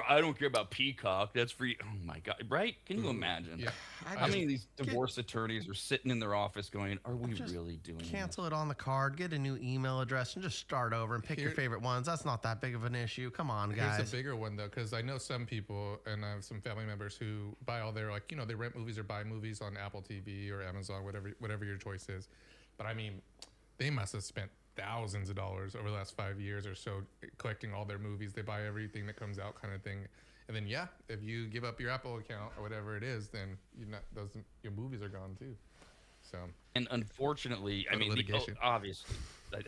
I don't care about Peacock. That's free. Oh my God! Right? Can you imagine? Yeah. How many of these divorce attorneys are sitting in their office going, "Are we really doing Cancel it on the card, get a new email address, and just start over and pick your favorite ones. That's not that big of an issue. Come on, guys. Here's a bigger one though, because I know some people and I have some family members who buy all their they rent movies or buy movies on Apple TV or Amazon, whatever your choice is. But I mean, they must have spent thousands of dollars over the last 5 years or so collecting all their movies. They buy everything that comes out, kind of thing. And then if you give up your Apple account or whatever it is, then your movies are gone too. So, and unfortunately, I mean, obviously,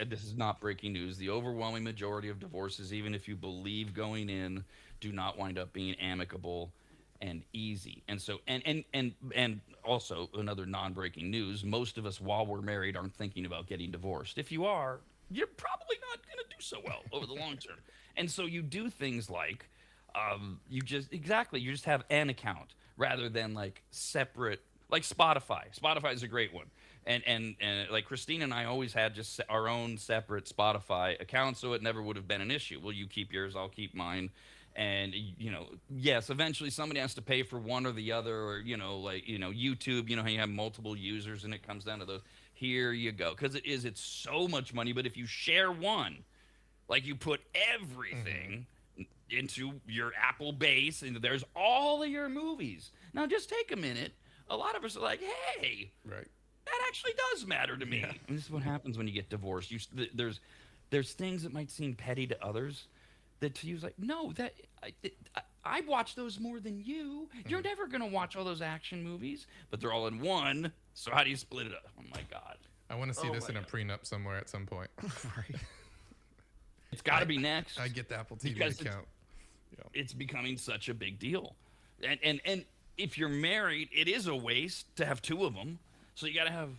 this is not breaking news. The overwhelming majority of divorces, even if you believe going in, do not wind up being amicable and easy. And so, and also another non-breaking news, most of us while we're married aren't thinking about getting divorced. If you are, you're probably not going to do so well over the long term. And so you do things like, you just have an account rather than like separate, like Spotify. Spotify is a great one. And like Christine and I always had just our own separate Spotify account, so it never would have been an issue. Well, you keep yours, I'll keep mine. And, yes, eventually somebody has to pay for one or the other, or, YouTube, how you have multiple users and it comes down to those. Here you go. Because it's so much money. But if you share one, like you put everything into your Apple base and there's all of your movies. Now, just take a minute. A lot of us are like, hey, right, that actually does matter to me. Yeah. And this is what happens when you get divorced. There's things that might seem petty to others that to you is like, no, I watch those more than you. You're never going to watch all those action movies, but they're all in one. So how do you split it up? Oh, my God. I want to see this in a prenup somewhere at some point. Right. It's got to be next. I get the Apple TV account. It's becoming such a big deal. And if you're married, it is a waste to have 2 of them. So you got to have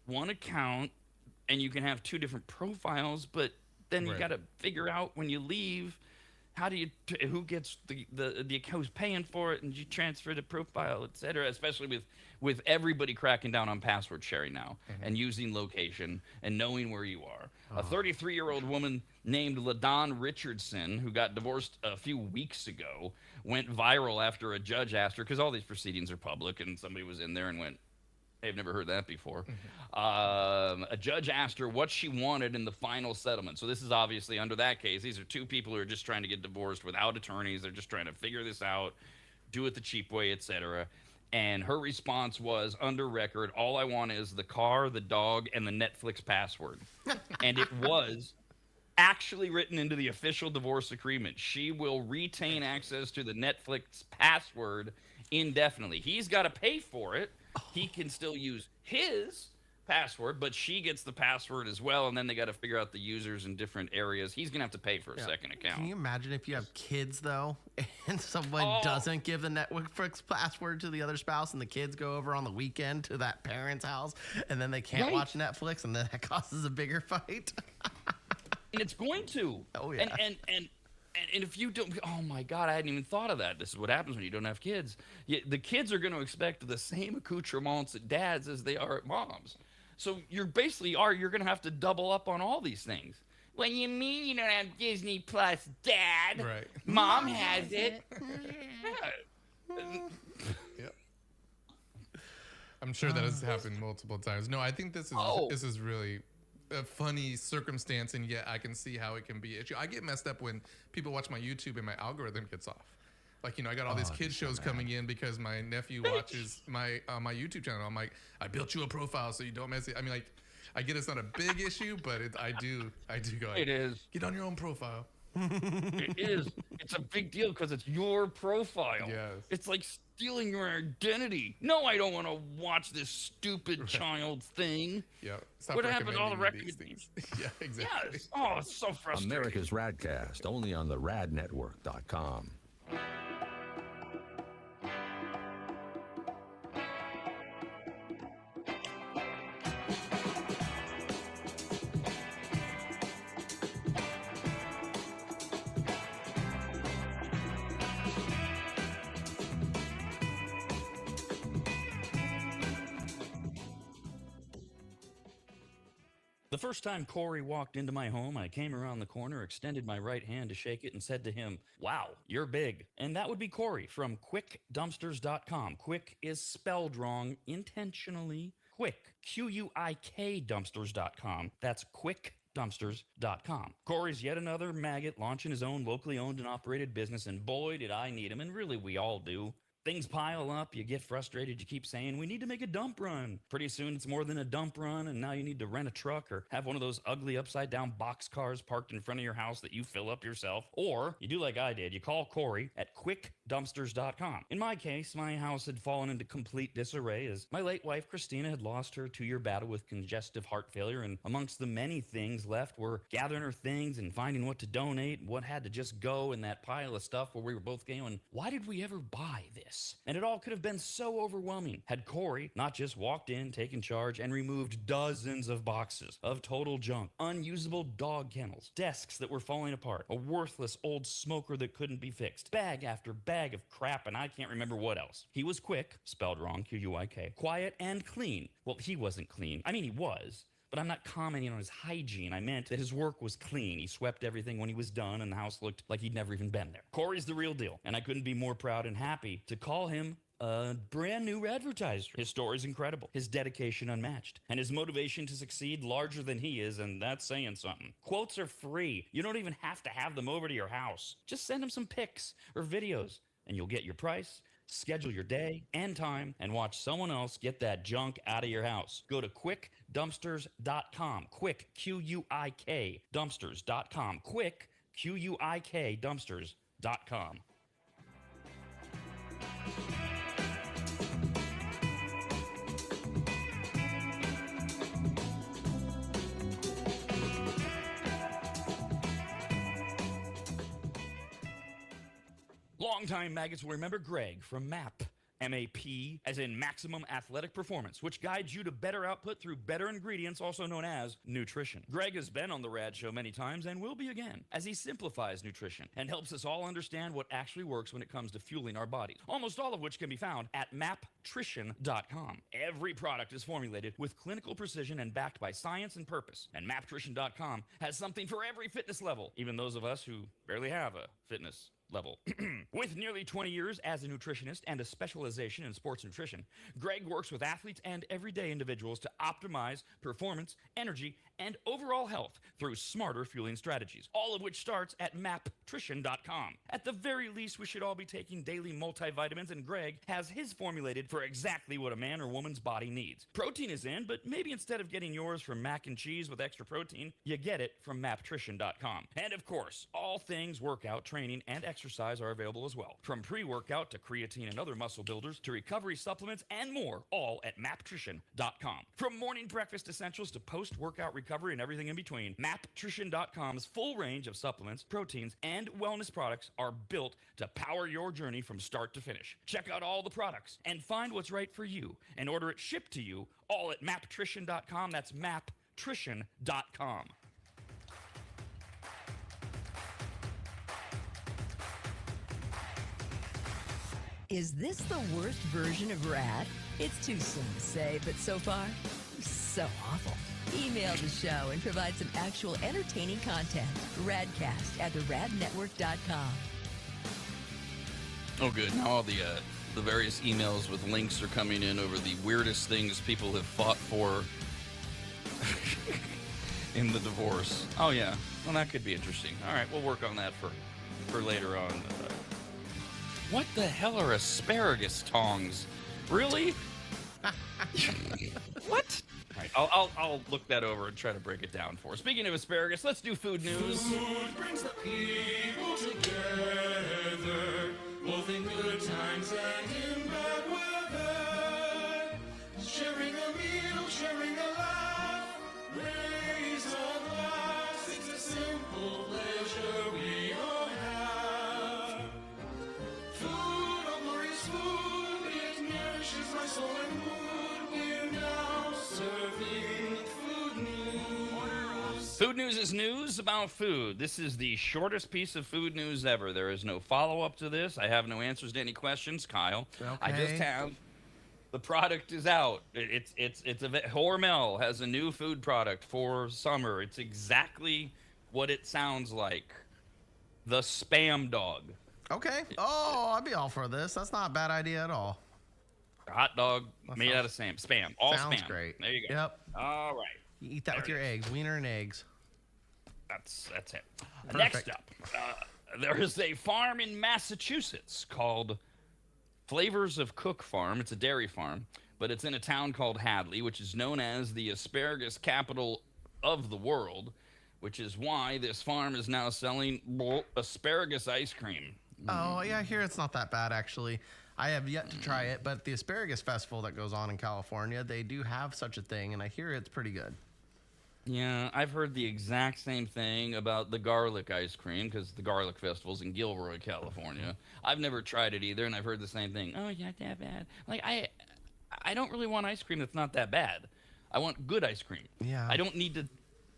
one account, and you can have 2 different profiles, but then you got to figure out when you leave, how do you who gets the account, who's paying for it, and you transfer the profile, etc. Especially with everybody cracking down on password sharing now and using location and knowing where you are. A 33-year-old woman named LaDon Richardson, who got divorced a few weeks ago, went viral after a judge asked her, because all these proceedings are public, and somebody was in there and went, hey, I've never heard that before. A judge asked her what she wanted in the final settlement. So this is obviously under that case. These are 2 people who are just trying to get divorced without attorneys. They're just trying to figure this out, do it the cheap way, etc. And her response was, under record, all I want is the car, the dog, and the Netflix password. And it was actually written into the official divorce agreement. She will retain access to the Netflix password indefinitely. He's got to pay for it. He can still use his password, but she gets the password as well, and then they got to figure out the users in different areas. He's going to have to pay for a second account. Can you imagine if you have kids, though, and someone doesn't give the Netflix password to the other spouse, and the kids go over on the weekend to that parent's house, and then they can't watch Netflix, and then that causes a bigger fight? And it's going to. Oh, yeah. And if you don't, oh my God, I hadn't even thought of that. This is what happens when you don't have kids. The kids are going to expect the same accoutrements at dad's as they are at mom's. So you're going to have to double up on all these things. What do you mean you don't have Disney Plus, Dad? Right. Mom has it. Yep. I'm sure that has happened multiple times. No, I think this is really, a funny circumstance, and yet I can see how it can be an issue. I get messed up when people watch my YouTube and my algorithm gets off. Like, I got all these kids shows coming in because my nephew watches my YouTube channel. I'm like, I built you a profile so you don't mess it. I mean, like, I get it's not a big issue, but I do go. Like, it is. Get on your own profile. It is. It's a big deal because it's your profile. Yes. It's like stealing your identity. No, I don't want to watch this stupid child thing. Yeah. What happened to all the recommendations? Yeah, exactly. Yes. Oh, it's so frustrating. America's RADcast, only on the radnetwork.com. The first time Corey walked into my home, I came around the corner, extended my right hand to shake it, and said to him, "Wow, you're big." And that would be Corey from quickdumpsters.com. Quick is spelled wrong intentionally. Quick, Q-U-I-K dumpsters.com. That's quickdumpsters.com. Corey's yet another maggot launching his own locally owned and operated business, and boy, did I need him, and really we all do. Things pile up, you get frustrated, you keep saying, we need to make a dump run. Pretty soon it's more than a dump run, and now you need to rent a truck or have one of those ugly upside-down box cars parked in front of your house that you fill up yourself. Or you do like I did, you call Corey at quickdumpsters.com. In my case, my house had fallen into complete disarray as my late wife Christina had lost her 2-year battle with congestive heart failure, and amongst the many things left were gathering her things and finding what to donate, what had to just go in that pile of stuff where we were both going, why did we ever buy this? And it all could have been so overwhelming had Corey not just walked in, taken charge, and removed dozens of boxes of total junk, unusable dog kennels, desks that were falling apart, a worthless old smoker that couldn't be fixed, bag after bag of crap, and I can't remember what else. He was quick, spelled wrong, Q-U-I-K, quiet and clean. Well, he wasn't clean. I mean, he was. But I'm not commenting on his hygiene. I meant that his work was clean. He swept everything when he was done, and the house looked like he'd never even been there. Corey's the real deal, and I couldn't be more proud and happy to call him a brand new advertiser. His story's incredible, his dedication unmatched, and his motivation to succeed larger than he is, and that's saying something. Quotes are free. You don't even have to have them over to your house. Just send him some pics or videos, and you'll get your price, schedule your day and time, and watch someone else get that junk out of your house. Go to quickdumpsters.com. Quick, Q-U-I-K, dumpsters.com. Quick, Q-U-I-K, dumpsters.com. Longtime maggots will remember Greg from MAP. M-A-P, as in Maximum Athletic Performance, which guides you to better output through better ingredients, also known as nutrition. Greg has been on the RAD Show many times and will be again, as he simplifies nutrition and helps us all understand what actually works when it comes to fueling our bodies, almost all of which can be found at maptrition.com. Every product is formulated with clinical precision and backed by science and purpose, and maptrition.com has something for every fitness level, even those of us who barely have a fitness level. With nearly 20 years as a nutritionist and a specialization in sports nutrition, Greg works with athletes and everyday individuals to optimize performance, energy, and overall health through smarter fueling strategies, all of which starts at maptrition.com. At the very least, we should all be taking daily multivitamins, and Greg has his formulated for exactly what a man or woman's body needs. Protein is in, but maybe instead of getting yours from mac and cheese with extra protein, you get it from maptrition.com. And of course, all things workout, training, and exercise are available as well. From pre-workout to creatine and other muscle builders to recovery supplements and more, all at maptrition.com. From morning breakfast essentials to post-workout recovery and everything in between, maptrition.com's full range of supplements, proteins, and wellness products are built to power your journey from start to finish. Check out all the products and find what's right for you and order it shipped to you, all at maptrition.com. That's maptrition.com. Is this the worst version of RAD? It's too soon to say, but so far, so awful. Email the show and provide some actual entertaining content. RADcast at theradnetwork.com. Oh, good. Now all the various emails with links are coming in over the weirdest things people have fought for. in the divorce. Oh yeah, well that could be interesting. All right, we'll work on that for later on. What the hell are asparagus tongs? Really? What? All right, I'll look that over and try to break it down for us. Speaking of asparagus, let's do food news. Food brings the people together, both in good times and in bad weather. Sharing a meal, sharing a laugh, raise a glass. It's a simple pleasure we all have. Food, oh glorious food, it nourishes my soul and mood. We're now serving food news. Food news is news about food. This is the shortest piece of food news ever. There is no follow-up to this. I have no answers to any questions, Kyle. I just have the product is out. It's Hormel has a new food product for summer. It's exactly what it sounds like. The Spam Dog. Okay. Oh, I'd be all for this. That's not a bad idea at all. Hot dog made out of spam. All Sounds spam. great. There you go. Yep. All right. You eat that There with it your eggs, wiener and eggs. That's it. Perfect. Next up, there is a farm in Massachusetts called Flavors of Cook Farm. It's a dairy farm, but it's in a town called Hadley, which is known as the asparagus capital of the world, which is why this farm is now selling asparagus ice cream. Oh, yeah, I hear it's not that bad, actually. I have yet to try it, but the Asparagus Festival that goes on in California, they do have such a thing, and I hear it's pretty good. Yeah, I've heard the exact same thing about the garlic ice cream, because the garlic festival's in Gilroy, California. I've never tried it either, and I've heard the same thing. Oh, it's not that bad. Like, I don't really want ice cream that's not that bad. I want good ice cream. Yeah. I don't need to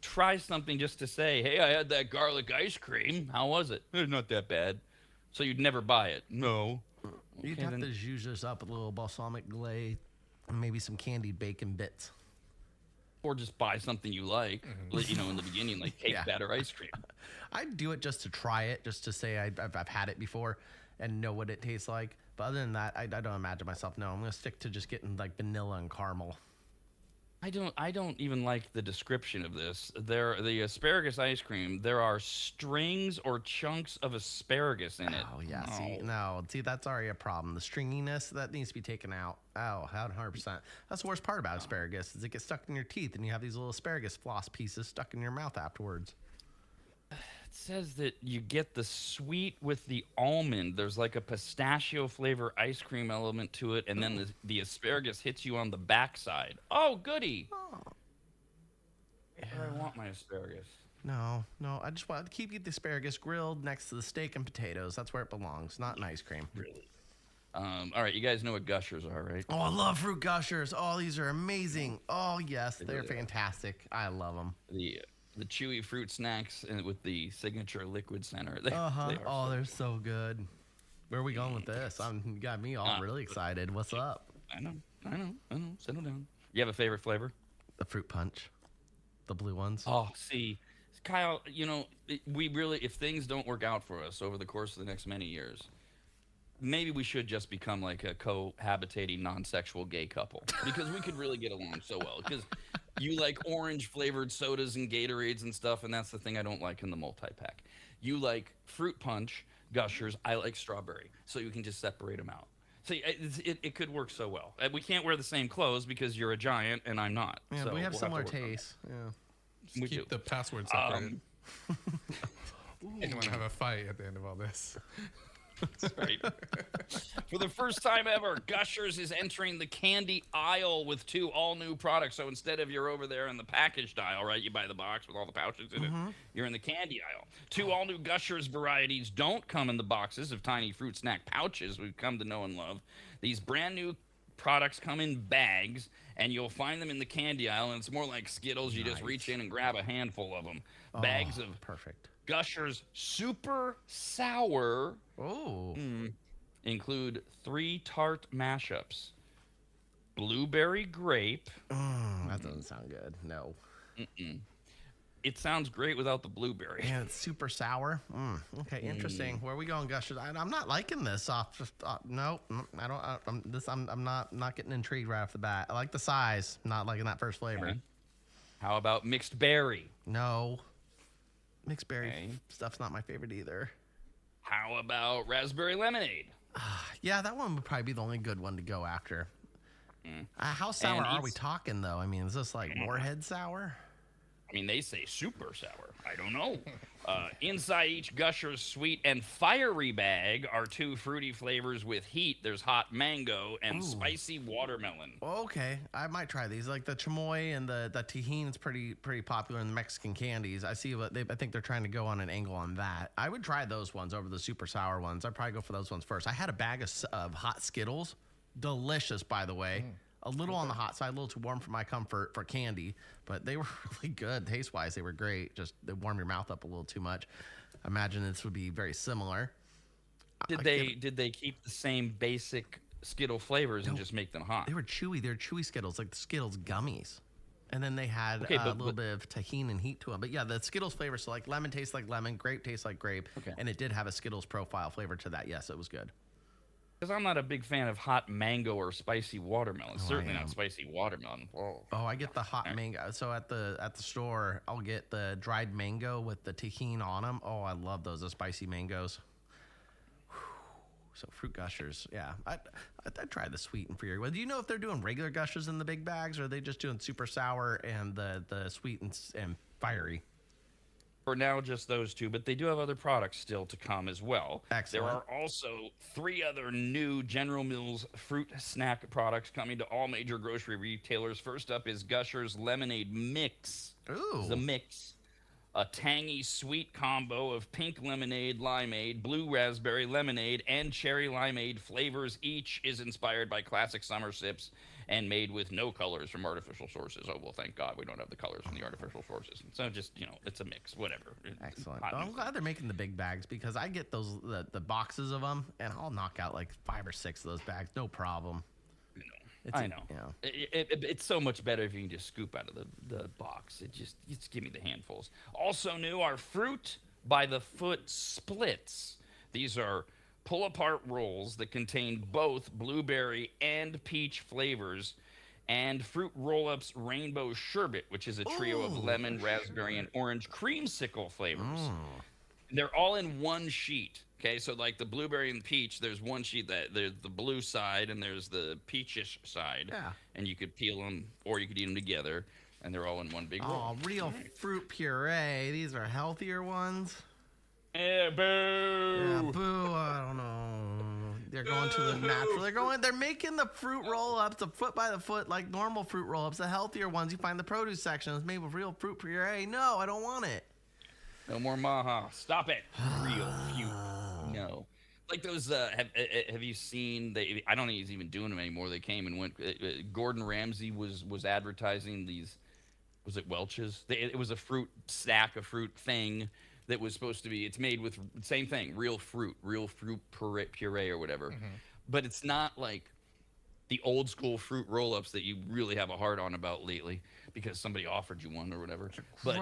try something just to say, hey, I had that garlic ice cream. How was it? It's not that bad. So you'd never buy it. No. You'd have to zhuzh this up with a little balsamic glaze and maybe some candied bacon bits. Or just buy something you like, you know, in the beginning, like cake batter ice cream. I'd do it just to try it, just to say I've had it before and know what it tastes like. But other than that, I don't imagine myself. No, I'm going to stick to just getting like vanilla and caramel. I don't even like the description of this. The asparagus ice cream, there are strings or chunks of asparagus in it. Oh, yeah. See, that's already a problem. The stringiness, that needs to be taken out. Oh, 100%. That's the worst part about asparagus is it gets stuck in your teeth and you have these little asparagus floss pieces stuck in your mouth afterwards. It says that you get the sweet with the almond. There's like a pistachio flavor ice cream element to it, and then the asparagus hits you on the backside. Oh, goody. Oh. Yeah. I want my asparagus. No. I just want to keep the asparagus grilled next to the steak and potatoes. That's where it belongs, not in ice cream. Really? All right, you guys know what Gushers are, right? Oh, I love fruit Gushers. Oh, these are amazing. Oh, yes, they're fantastic. I love them. The chewy fruit snacks and with the signature liquid center. They're so good. Where are we going with this? You got me all really excited. What's up? I know. Settle down. You have a favorite flavor? The fruit punch. The blue ones. Oh, see, Kyle, you know, we really, if things don't work out for us over the course of the next many years, maybe we should just become like a cohabitating non-sexual gay couple, because we could really get along so well. Because you like orange flavored sodas and Gatorades and stuff, and that's the thing I don't like in the multi-pack. You like fruit punch, Gushers. I like strawberry, so you can just separate them out. See, it could work so well. We can't wear the same clothes because you're a giant and I'm not. Yeah, so we have we'll similar have to work on tastes. Yeah. Just We keep do. the password separated. You don't want to have a fight at the end of all this. That's right. For the first time ever, Gushers is entering the candy aisle with 2 all-new products. So instead of you're over there in the packaged aisle, right, you buy the box with all the pouches in it, you're in the candy aisle. 2 all-new Gushers varieties don't come in the boxes of tiny fruit snack pouches we've come to know and love. These brand-new products come in bags, and you'll find them in the candy aisle, and it's more like Skittles. You just reach in and grab a handful of them. Bags of perfect. Gushers Super Sour include 3 tart mashups. Blueberry grape. That doesn't sound good. No. It sounds great without the blueberry. And it's super sour. Okay, interesting. Where are we going, Gushers? I'm not liking this. No, I don't. I'm not getting intrigued right off the bat. I like the size. Not liking that first flavor. Okay. How about mixed berry? No. Mixed berry Okay. stuff's not my favorite either. How about raspberry lemonade? Yeah, that one would probably be the only good one to go after. How sour And are we it's- talking, though? I mean, is this like Moorhead sour? I mean, they say super sour. I don't know. Inside each Gushers sweet and fiery bag are 2 fruity flavors with heat. There's hot mango and spicy watermelon. Okay, I might try these. Like the chamoy and the tajin is pretty popular in the Mexican candies. I see what I think they're trying to go on an angle on that. I would try those ones over the super sour ones. I'd probably go for those ones first. I had a bag of hot Skittles. Delicious, by the way. A little on the hot side, a little too warm for my comfort for candy, but they were really good taste-wise. They were great. Just they warm your mouth up a little too much. I imagine this would be very similar. Did they keep the same basic Skittle flavors and just make them hot? They were chewy. They're chewy Skittles, like the Skittles gummies. And then they had a little bit of tahini and heat to them. But yeah, the Skittles flavor, so like lemon tastes like lemon, grape tastes like grape. Okay. And it did have a Skittles profile flavor to that. Yes, it was good. Because I'm not a big fan of hot mango or spicy watermelon. Certainly not spicy watermelon. Oh, I get the hot mango. So at the store, I'll get the dried mango with the tahini on them. Oh, I love those, the spicy mangoes. So fruit Gushers, yeah. I'd try the sweet and fiery. Well, do you know if they're doing regular Gushers in the big bags, or are they just doing super sour and the sweet and fiery? For now, just those 2, but they do have other products still to come as well. Excellent. There are also 3 other new General Mills fruit snack products coming to all major grocery retailers. First up is Gushers Lemonade Mix. Ooh. The mix. A tangy sweet combo of pink lemonade, limeade, blue raspberry lemonade, and cherry limeade flavors. Each is inspired by classic summer sips and made with no colors from artificial sources. Oh, well, thank God we don't have the colors from the artificial sources. So just, it's a mix, whatever. Excellent. Well, I'm glad they're making the big bags because I get those the boxes of them, and I'll knock out like 5 or 6 of those bags, no problem. I know. It's so much better if you can just scoop out of the box. Just give me the handfuls. Also new are Fruit by the Foot Splits. These are pull-apart rolls that contain both blueberry and peach flavors, and Fruit Roll-Ups Rainbow Sherbet, which is a trio of lemon, raspberry, and orange creamsicle flavors. They're all in one sheet. Okay, so like the blueberry and peach, there's one sheet that there's the blue side and there's the peachish side. Yeah. And you could peel them or you could eat them together, and they're all in one big roll. Oh, real fruit puree. These are healthier ones. Yeah, boo. Yeah, boo. I don't know. They're going to the natural. They're making the fruit roll-ups, the foot by the foot, like normal fruit roll-ups, the healthier ones you find in the produce section. It's made with real fruit puree. No, I don't want it. No more maha. Stop it. Real fruit. No. Like those, have you seen, I don't think he's even doing them anymore. They came and went, Gordon Ramsay was advertising these, was it Welch's? It was a fruit snack, a fruit thing that was supposed to be, it's made with, same thing, real fruit puree or whatever. But it's not like the old school fruit roll-ups that you really have a hard on about lately because somebody offered you one or whatever. But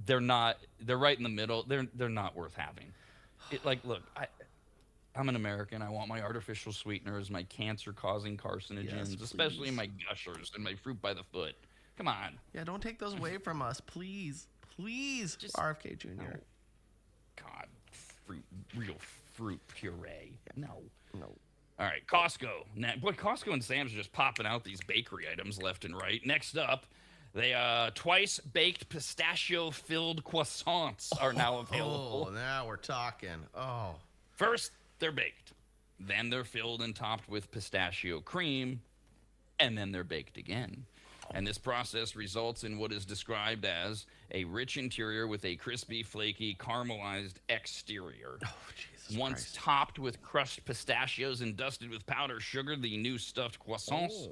they're right in the middle. They're not worth having. Look, I'm an American. I want my artificial sweeteners, my cancer-causing carcinogens, especially my Gushers and my Fruit by the Foot. Come on. Yeah, don't take those away from us, please. Please, just RFK Jr. No. God, real fruit puree. No. All right, Costco. Now, boy, Costco and Sam's are just popping out these bakery items left and right. Next up, they twice baked pistachio filled croissants are now available. Oh, now we're talking. Oh. First, they're baked. Then they're filled and topped with pistachio cream, and then they're baked again. And this process results in what is described as a rich interior with a crispy, flaky, caramelized exterior. Oh, Jesus Once Christ. topped with crushed pistachios and dusted with powdered sugar, the new stuffed croissants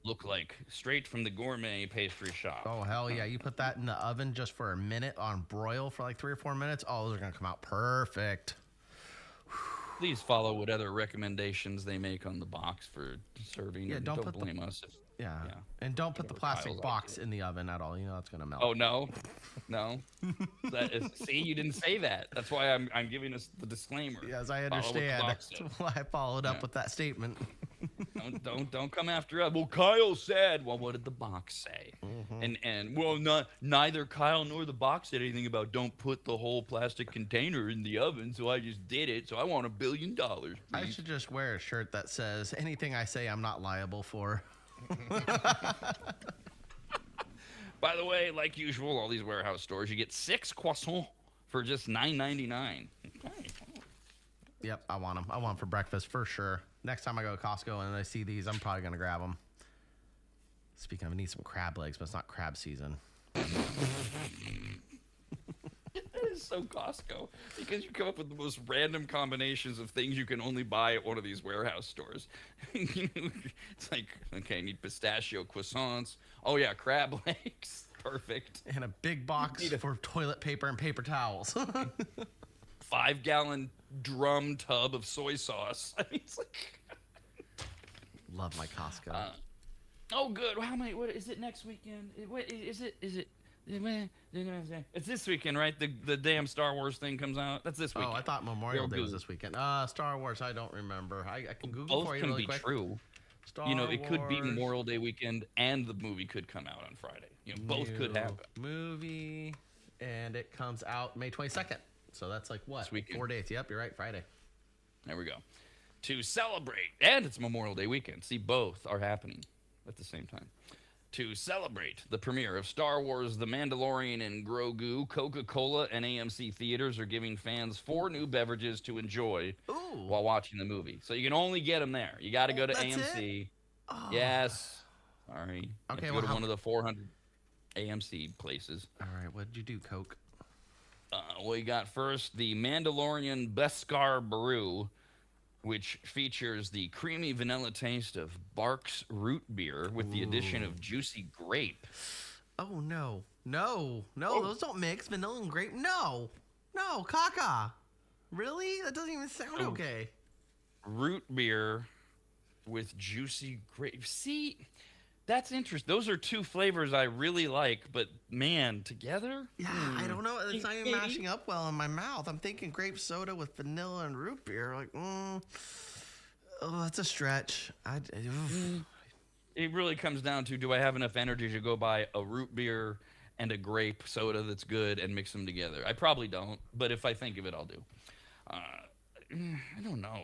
look like straight from the gourmet pastry shop. Oh, hell yeah. You put that in the oven just for a minute on broil for like 3 or 4 minutes. Oh, those are going to come out perfect. Please follow what other recommendations they make on the box for serving. Yeah, don't blame us. Yeah. And don't put the plastic box in the oven at all. You know it's going to melt. Oh, no. See, you didn't say that. That's why I'm giving us the disclaimer. Yes, I understand. That's why I followed up with that statement. Don't come after us. Well, Kyle said. Well, what did the box say? And well, neither Kyle nor the box said anything about don't put the whole plastic container in the oven. So I just did it. So I want $1 billion. Please. I should just wear a shirt that says anything I say I'm not liable for. By the way, like usual, all these warehouse stores, you get 6 croissants for just $9.99. Okay. Yep, I want them. I want them for breakfast for sure. Next time I go to Costco and I see these, I'm probably going to grab them. Speaking of, I need some crab legs, but it's not crab season. That is so Costco, because you come up with the most random combinations of things you can only buy at one of these warehouse stores. It's like, okay, I need pistachio croissants. Oh yeah, crab legs. Perfect. And a big box for toilet paper and paper towels. 5-gallon drum tub of soy sauce. I mean, it's like... Love my Costco. Oh, good. How many? What is it next weekend? Is it? It's this weekend, right? The damn Star Wars thing comes out. That's this weekend. Oh, I thought Memorial Day was this weekend. Star Wars, I don't remember. I can Google both for you can really be quick. true. Star it could be Wars Memorial Day weekend, and the movie could come out on Friday. Both could happen. Movie, and it comes out May 22nd. So that's like what? 4 days. Yep, you're right. Friday. There we go. To celebrate, and it's Memorial Day weekend. See, both are happening at the same time. To celebrate the premiere of Star Wars The Mandalorian and Grogu, Coca-Cola and AMC theaters are giving fans 4 new beverages to enjoy while watching the movie. So you can only get them there. You got to go to AMC. Oh. Yes. Sorry. Okay, you have to go to one of the 400 AMC places. All right, what did you do, Coke? We got first the Mandalorian Beskar Brew, which features the creamy vanilla taste of Barks root beer with the addition of juicy grape. Oh, no. No, those don't mix. Vanilla and grape. No, caca. Really? That doesn't even sound okay. Root beer with juicy grape. See, that's interesting. Those are 2 flavors I really like, but man, together? Yeah, I don't know. It's not even mashing up well in my mouth. I'm thinking grape soda with vanilla and root beer. Like, oh, that's a stretch. It really comes down to, do I have enough energy to go buy a root beer and a grape soda that's good and mix them together? I probably don't, but if I think of it, I'll do. I don't know.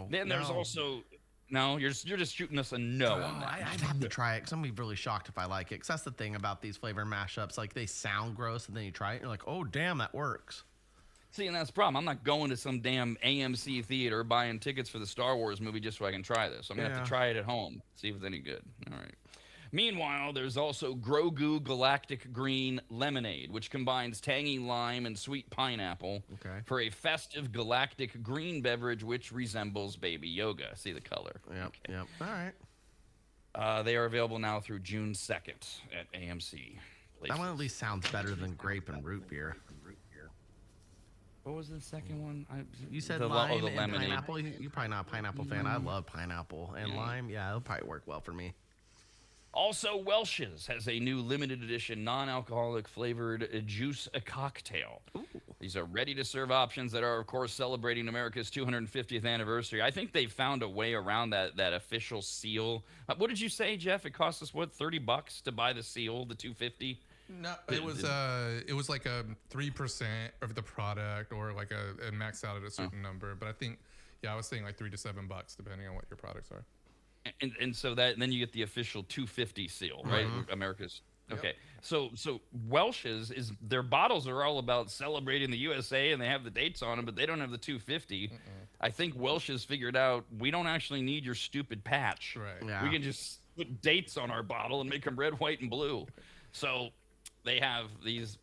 Then there's also... No, you're just shooting us a no on that. I'd have to try it because I'm going to be really shocked if I like it. Because that's the thing about these flavor mashups. Like, they sound gross, and then you try it, and you're like, oh, damn, that works. See, and that's the problem. I'm not going to some damn AMC theater buying tickets for the Star Wars movie just so I can try this. I'm going to have to try it at home, see if it's any good. All right. Meanwhile, there's also Grogu Galactic Green Lemonade, which combines tangy lime and sweet pineapple for a festive galactic green beverage which resembles Baby Yoda. See the color. Yep. All right. They are available now through June 2nd at AMC places. That one at least sounds better than grape and root beer. What was the second one? You said lime and pineapple. You're probably not a pineapple fan. I love pineapple. And lime, yeah, it'll probably work well for me. Also, Welch's has a new limited edition non-alcoholic flavored juice cocktail. Ooh. These are ready-to-serve options that are, of course, celebrating America's 250th anniversary. I think they found a way around that official seal. What did you say, Jeff? It cost us, what, $30 to buy the seal, the 250? No, it was like a 3% of the product, or like it maxed out at a certain number. But I think, I was saying like $3 to $7 depending on what your products are. And so then you get the official 250 seal, right? America's. Okay. Yep. So Welch's their bottles are all about celebrating the USA, and they have the dates on them, but they don't have the 250. I think Welch's figured out we don't actually need your stupid patch. Right. Yeah. We can just put dates on our bottle and make them red, white, and blue. So they have these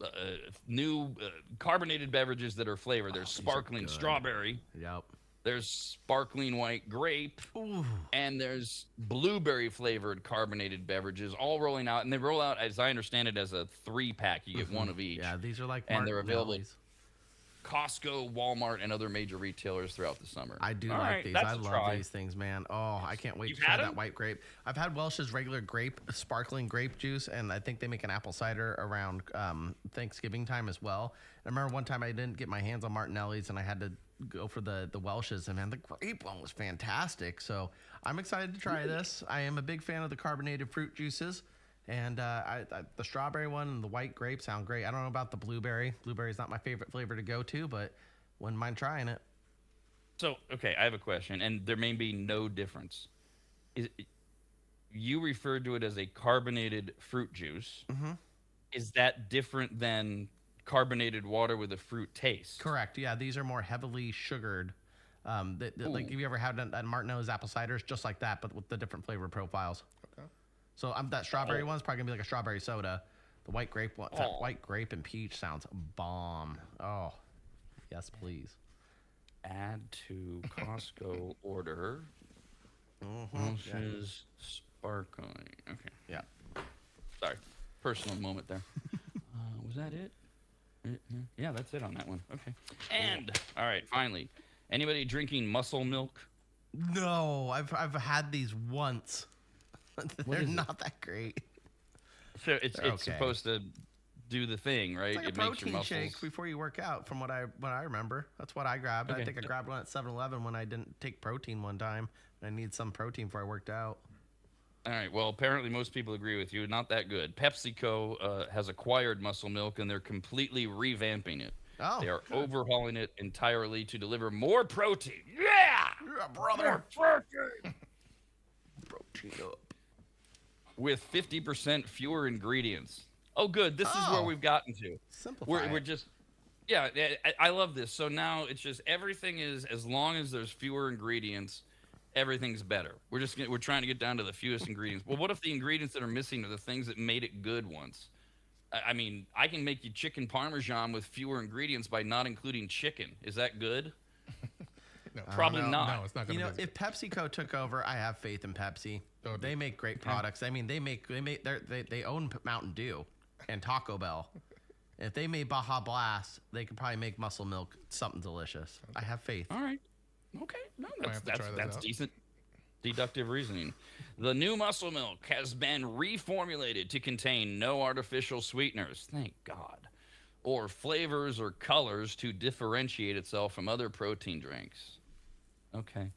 new carbonated beverages that are flavored. There's sparkling strawberry. Yep. There's sparkling white grape, and there's blueberry flavored carbonated beverages, all rolling out. And they roll out, as I understand it, as a 3-pack. You get one of each. Yeah, these are like and they're available. Costco, Walmart, and other major retailers throughout the summer. I do All like right, these. that's I a love try. these things, man. Oh, I can't wait You've to try had that 'em? white grape. I've had Welch's regular grape, sparkling grape juice, and I think they make an apple cider around Thanksgiving time as well. I remember one time I didn't get my hands on Martinelli's, and I had to go for the Welch's, and man, the grape one was fantastic. So I'm excited to try this. I am a big fan of the carbonated fruit juices. And the strawberry one and the white grape sound great. I don't know about the blueberry. Blueberry's not my favorite flavor to go to, but wouldn't mind trying it. So, okay, I have a question, and there may be no difference. You referred to it as a carbonated fruit juice. Mm-hmm. Is that different than carbonated water with a fruit taste? Correct. Yeah, these are more heavily sugared. Like, have you ever had that Martinelli's apple ciders? Just like that, but with the different flavor profiles. Okay. So that strawberry one's probably going to be like a strawberry soda. The white grape one, that white grape and peach sounds bomb. Oh, yes, please. Add to Costco order. Welch's sparkling. Okay. Yeah. Sorry. Personal moment there. Was that it? Yeah, that's it on that one. Okay. And, all right, finally. Anybody drinking muscle milk? No, I've had these once. They're is it? not that great. So it's They're okay. supposed to do the thing, right? It's like it a makes your protein muscles. shake before you work out, from what I remember. That's what I grabbed. I Okay. think I grabbed one at 7-Eleven when I didn't take protein one time. I need some protein before I worked out. All right. Well, apparently most people agree with you. Not that good. PepsiCo has acquired Muscle Milk, and they're completely revamping it. Oh, They are good. overhauling it entirely to deliver more protein. Yeah! Yeah, brother. Protein! Protein up. With 50% fewer ingredients. Oh, good. This is where Oh. we've gotten to. Simplify We're it. just, yeah, I love this. So now it's just everything is, as long as there's fewer ingredients, everything's better. We're trying to get down to the fewest ingredients. Well, what if the ingredients that are missing are the things that made it good once? I mean, I can make you chicken parmesan with fewer ingredients by not including chicken. Is that good? No, Probably not. No, it's not going to be. If PepsiCo took over, I have faith in Pepsi. Oh, They make great products. I mean, they own Mountain Dew and Taco Bell. If they made Baja Blast, they could probably make Muscle Milk something delicious. I have faith. All right. Okay. No, have to try those that's out. decent deductive reasoning. The new Muscle Milk has been reformulated to contain no artificial sweeteners, thank God, or flavors or colors to differentiate itself from other protein drinks. Okay.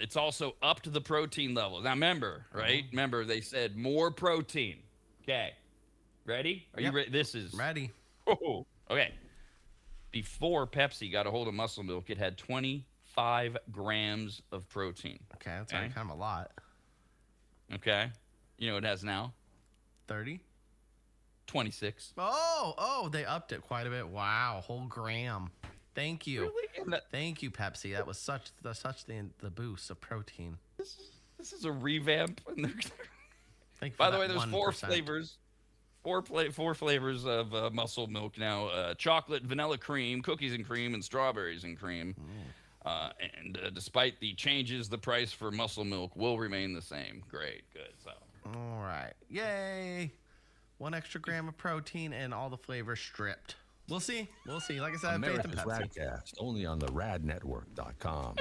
It's also upped the protein level. Now remember, right? Remember they said more protein. Okay. Ready? Are Yep. you ready? This is Ready? Oh, okay. Before Pepsi got a hold of Muscle Milk, it had 25 grams of protein. Okay, that's already kind of a lot. Okay. You know what it has now? 30? 26. Oh, they upped it quite a bit. Wow, whole gram. Thank you. Really? And Thank you, Pepsi. That was such the boost of protein. this is a revamp. And Thank you by for the way, that there's 4 1%. flavors. Four flavors of Muscle Milk now: chocolate, vanilla cream, cookies and cream, and strawberries and cream. And despite the changes, the price for Muscle Milk will remain the same. Great, good. So All right. Yay. 1 extra gram of protein and all the flavors stripped. We'll see. Like I said, I have faith in America's Pepsi. Radcast, only on the radnetwork.com.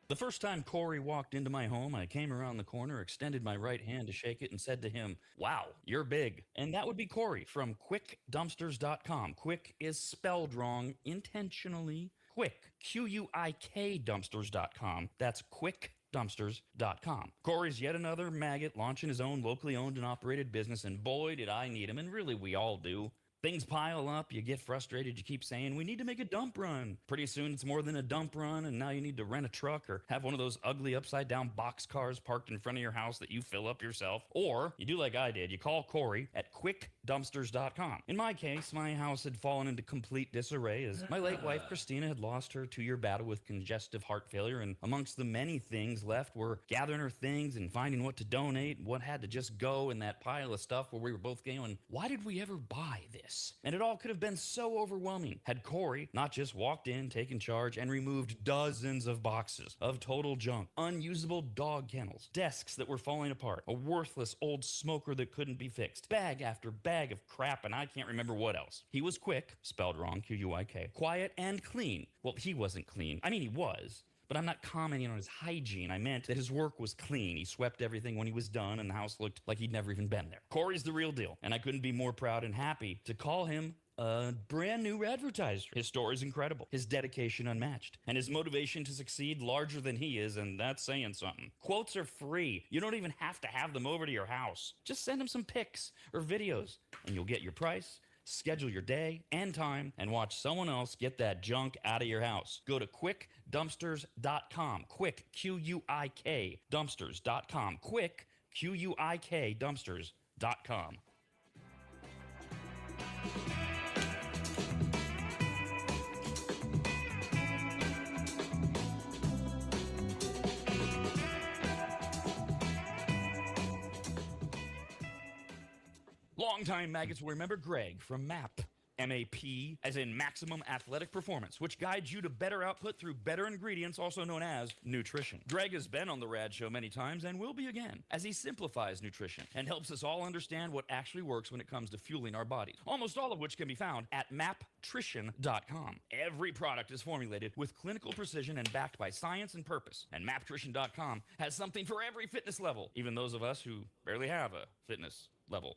The first time Corey walked into my home, I came around the corner, extended my right hand to shake it, and said to him, "Wow, you're big." And that would be Corey from quickdumpsters.com. Quick is spelled wrong intentionally. Quick, Q-U-I-K dumpsters.com. That's quickdumpsters.com. Corey's yet another maggot launching his own locally owned and operated business, and boy, did I need him, and really we all do. Things pile up, you get frustrated, you keep saying, we need to make a dump run. Pretty soon it's more than a dump run, and now you need to rent a truck or have one of those ugly upside-down box cars parked in front of your house that you fill up yourself. Or you do like I did, you call Corey at quickdumpsters.com. In my case, my house had fallen into complete disarray as my late wife Christina had lost her 2-year battle with congestive heart failure, and amongst the many things left were gathering her things and finding what to donate, what had to just go in that pile of stuff where we were both going, why did we ever buy this? And it all could have been so overwhelming had Corey not just walked in, taken charge, and removed dozens of boxes of total junk, unusable dog kennels, desks that were falling apart, a worthless old smoker that couldn't be fixed, bag after bag of crap, and I can't remember what else. He was quick, spelled wrong, Q-U-I-K, quiet and clean. Well, he wasn't clean. I mean, he was. But I'm not commenting on his hygiene. I meant that his work was clean. He swept everything when he was done, and the house looked like he'd never even been there. Corey's the real deal, and I couldn't be more proud and happy to call him a brand new advertiser. His story's incredible, his dedication unmatched, and his motivation to succeed larger than he is, and that's saying something. Quotes are free. You don't even have to have them over to your house. Just send him some pics or videos, and you'll get your price, schedule your day and time, and watch someone else get that junk out of your house. Go to quickdumpsters.com. Quick, Q-U-I-K, dumpsters.com. Quick, Q-U-I-K, dumpsters.com. Longtime maggots will remember Greg from MAP. M-A-P, as in Maximum Athletic Performance, which guides you to better output through better ingredients, also known as nutrition. Greg has been on the RAD show many times and will be again, as he simplifies nutrition and helps us all understand what actually works when it comes to fueling our bodies, almost all of which can be found at maptrition.com. Every product is formulated with clinical precision and backed by science and purpose, and maptrition.com has something for every fitness level, even those of us who barely have a fitness level.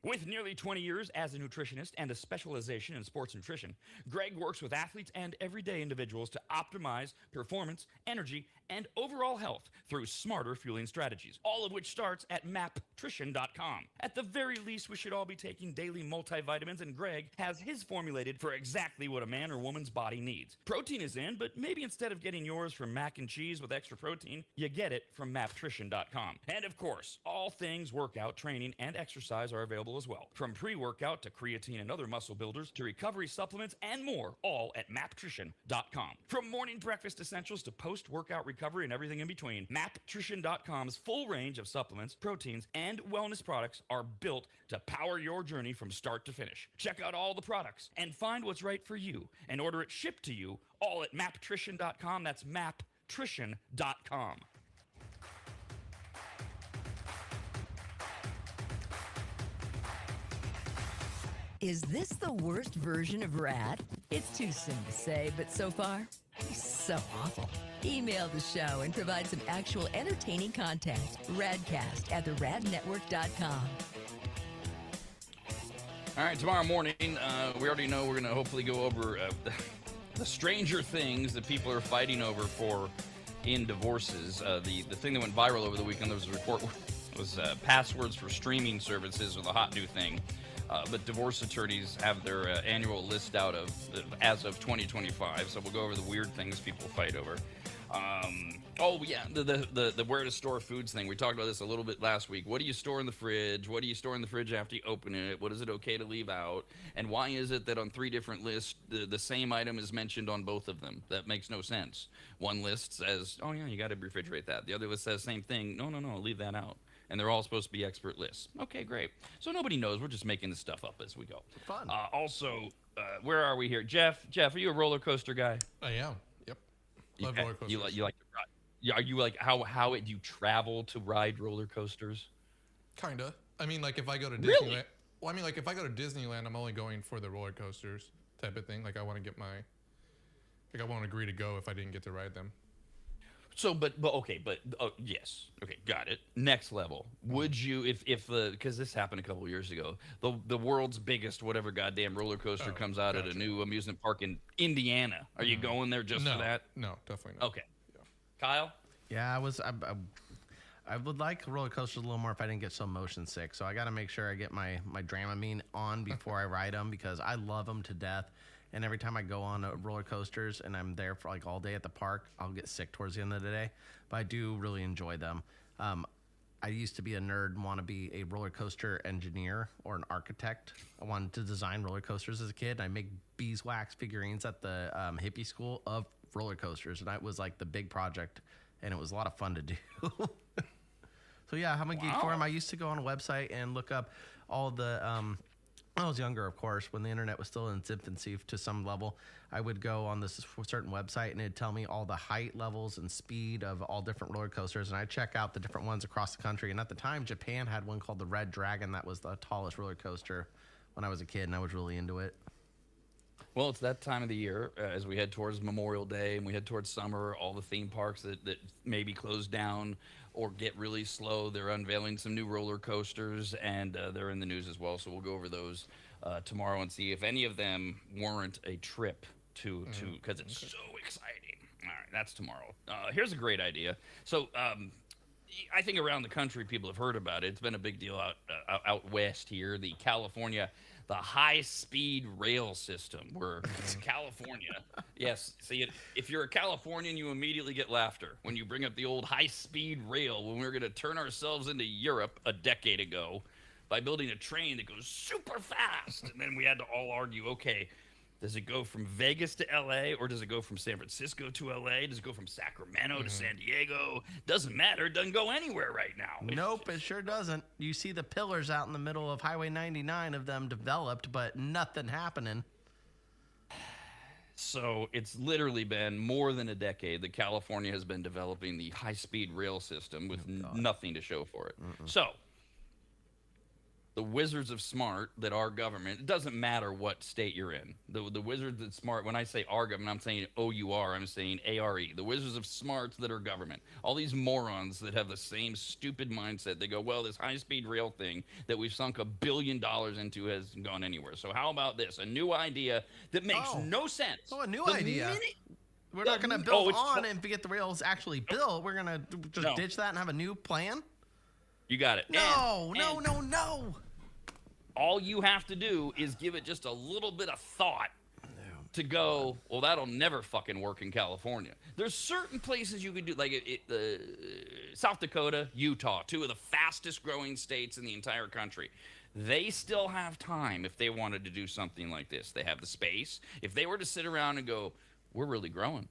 With nearly 20 years as a nutritionist and a specialization in sports nutrition, Greg works with athletes and everyday individuals to optimize performance, energy, and overall health through smarter fueling strategies, all of which starts at maptrition.com. At the very least, we should all be taking daily multivitamins, and Greg has his formulated for exactly what a man or woman's body needs. Protein is in, but maybe instead of getting yours from mac and cheese with extra protein, you get it from maptrition.com. And of course, all things workout, training, and exercise are available as well. From pre-workout to creatine and other muscle builders to recovery supplements and more, all at maptrition.com. From morning breakfast essentials to post-workout recovery and everything in between, maptrition.com's full range of supplements, proteins, and wellness products are built to power your journey from start to finish. Check out all the products and find what's right for you and order it shipped to you all at maptrition.com. That's maptrition.com. Is this the worst version of RAD? It's too soon to say, but so far, he's so awful. Email the show and provide some actual entertaining content. RADcast at theradnetwork.com. All right, tomorrow morning, we already know we're going to hopefully go over the stranger things that people are fighting over for in divorces. The thing that went viral over the weekend, there was a report, was passwords for streaming services are the hot new thing. But divorce attorneys have their annual list out of as of 2025. So we'll go over the weird things people fight over. The where to store foods thing. We talked about this a little bit last week. What do you store in the fridge? What do you store in the fridge after you open it? What is it okay to leave out? And why is it that on 3 different lists, the same item is mentioned on both of them? That makes no sense. One list says, oh yeah, you got to refrigerate that. The other list says same thing. No, leave that out. And they're all supposed to be expert lists. Okay, great. So nobody knows. We're just making this stuff up as we go. Fun. Where are we here? Jeff, are you a roller coaster guy? I am. Yep. Love roller coasters. You like to ride? Yeah. Are you like how do you travel to ride roller coasters? Kinda. I mean, like if I go to Disneyland. Really? Well, I mean, like if I go to Disneyland, I'm only going for the roller coasters type of thing. Like I want to get I won't agree to go if I didn't get to ride them. So, yes. Okay, got it. Next level. Would you, if because this happened a couple years ago, the world's biggest whatever goddamn roller coaster comes out at a new amusement park in Indiana, are you going there just for that? No, definitely not. Okay. Yeah. Kyle? Yeah, I would like roller coasters a little more if I didn't get so motion sick. So I got to make sure I get my Dramamine on before I ride them because I love them to death. And every time I go on roller coasters and I'm there for like all day at the park, I'll get sick towards the end of the day. But I do really enjoy them. I used to be a nerd and want to be a roller coaster engineer or an architect. I wanted to design roller coasters as a kid. I make beeswax figurines at the hippie school of roller coasters. And that was like the big project. And it was a lot of fun to do. So yeah, I'm a geek for them. I used to go on a website and look up all the, when I was younger, of course, when the internet was still in its infancy to some level, I would go on this certain website and it'd tell me all the height levels and speed of all different roller coasters. And I'd check out the different ones across the country. And at the time, Japan had one called the Red Dragon. That was the tallest roller coaster when I was a kid, and I was really into it. Well, it's that time of the year as we head towards Memorial Day and we head towards summer, all the theme parks that may be closed down or get really slow. They're unveiling some new roller coasters, and they're in the news as well. So we'll go over those tomorrow and see if any of them warrant a trip to because it's so exciting. All right, that's tomorrow. Here's a great idea. So I think around the country people have heard about it. It's been a big deal out west here. The high-speed rail system, where it's California. Yes, see, if you're a Californian, you immediately get laughter when you bring up the old high-speed rail when we were going to turn ourselves into Europe a decade ago by building a train that goes super fast. And then we had to all argue, okay, does it go from Vegas to L.A., or does it go from San Francisco to L.A.? Does it go from Sacramento to San Diego? Doesn't matter. It doesn't go anywhere right now. Nope, it sure doesn't. You see the pillars out in the middle of Highway 99 of them developed, but nothing happening. So it's literally been more than a decade that California has been developing the high-speed rail system with nothing to show for it. So the wizards of smart that our government, it doesn't matter what state you're in. The wizards that smart, when I say our government, I'm saying O-U-R, I'm saying A-R-E. The wizards of smarts that are government. All these morons that have the same stupid mindset. They go, well, this high-speed rail thing that we've sunk $1 billion into hasn't gone anywhere. So how about this? A new idea that makes no sense. Oh, a new idea. We're not going to build on and get the rails actually built. We're going to just ditch that and have a new plan? You got it. No. All you have to do is give it just a little bit of thought to go, well, that'll never fucking work in California. There's certain places you could do, like South Dakota, Utah, two of the fastest growing states in the entire country. They still have time if they wanted to do something like this. They have the space. If they were to sit around and go, we're really growing.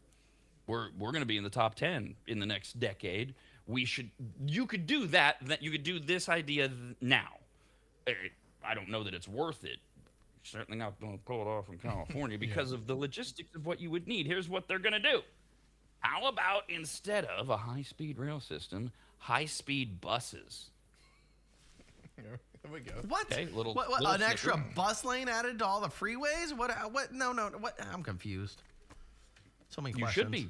We're going to be in the top 10 in the next decade. You could do that. You could do this idea now. I don't know that it's worth it. Certainly not going to pull it off in California because of the logistics of what you would need. Here's what they're going to do. How about instead of a high-speed rail system, high-speed buses? There we go. What? Okay, little an extra bus lane added to all the freeways? What? No. What? I'm confused. So many questions. You should be.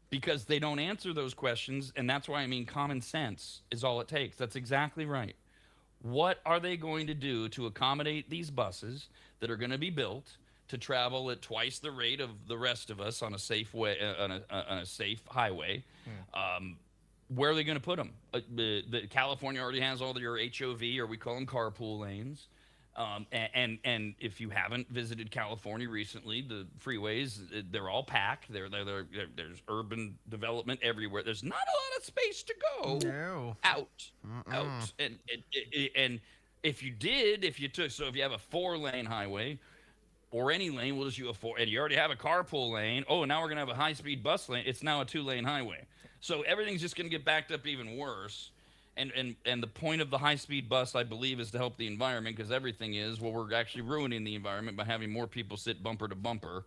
Because they don't answer those questions, and that's why I mean common sense is all it takes. That's exactly right. What are they going to do to accommodate these buses that are going to be built to travel at twice the rate of the rest of us on a safe way, on a safe highway? Where are they going to put them? California already has all your HOV, or we call them carpool lanes. And if you haven't visited California recently, the freeways, they're all packed. There's urban development everywhere. There's not a lot of space to go out. And if you have a 4-lane highway or any lane, we'll just use a 4, and you already have a carpool lane. Oh, now we're going to have a high-speed bus lane. It's now a 2-lane highway. So everything's just going to get backed up even worse. And the point of the high-speed bus, I believe, is to help the environment, because everything is, well, we're actually ruining the environment by having more people sit bumper to bumper.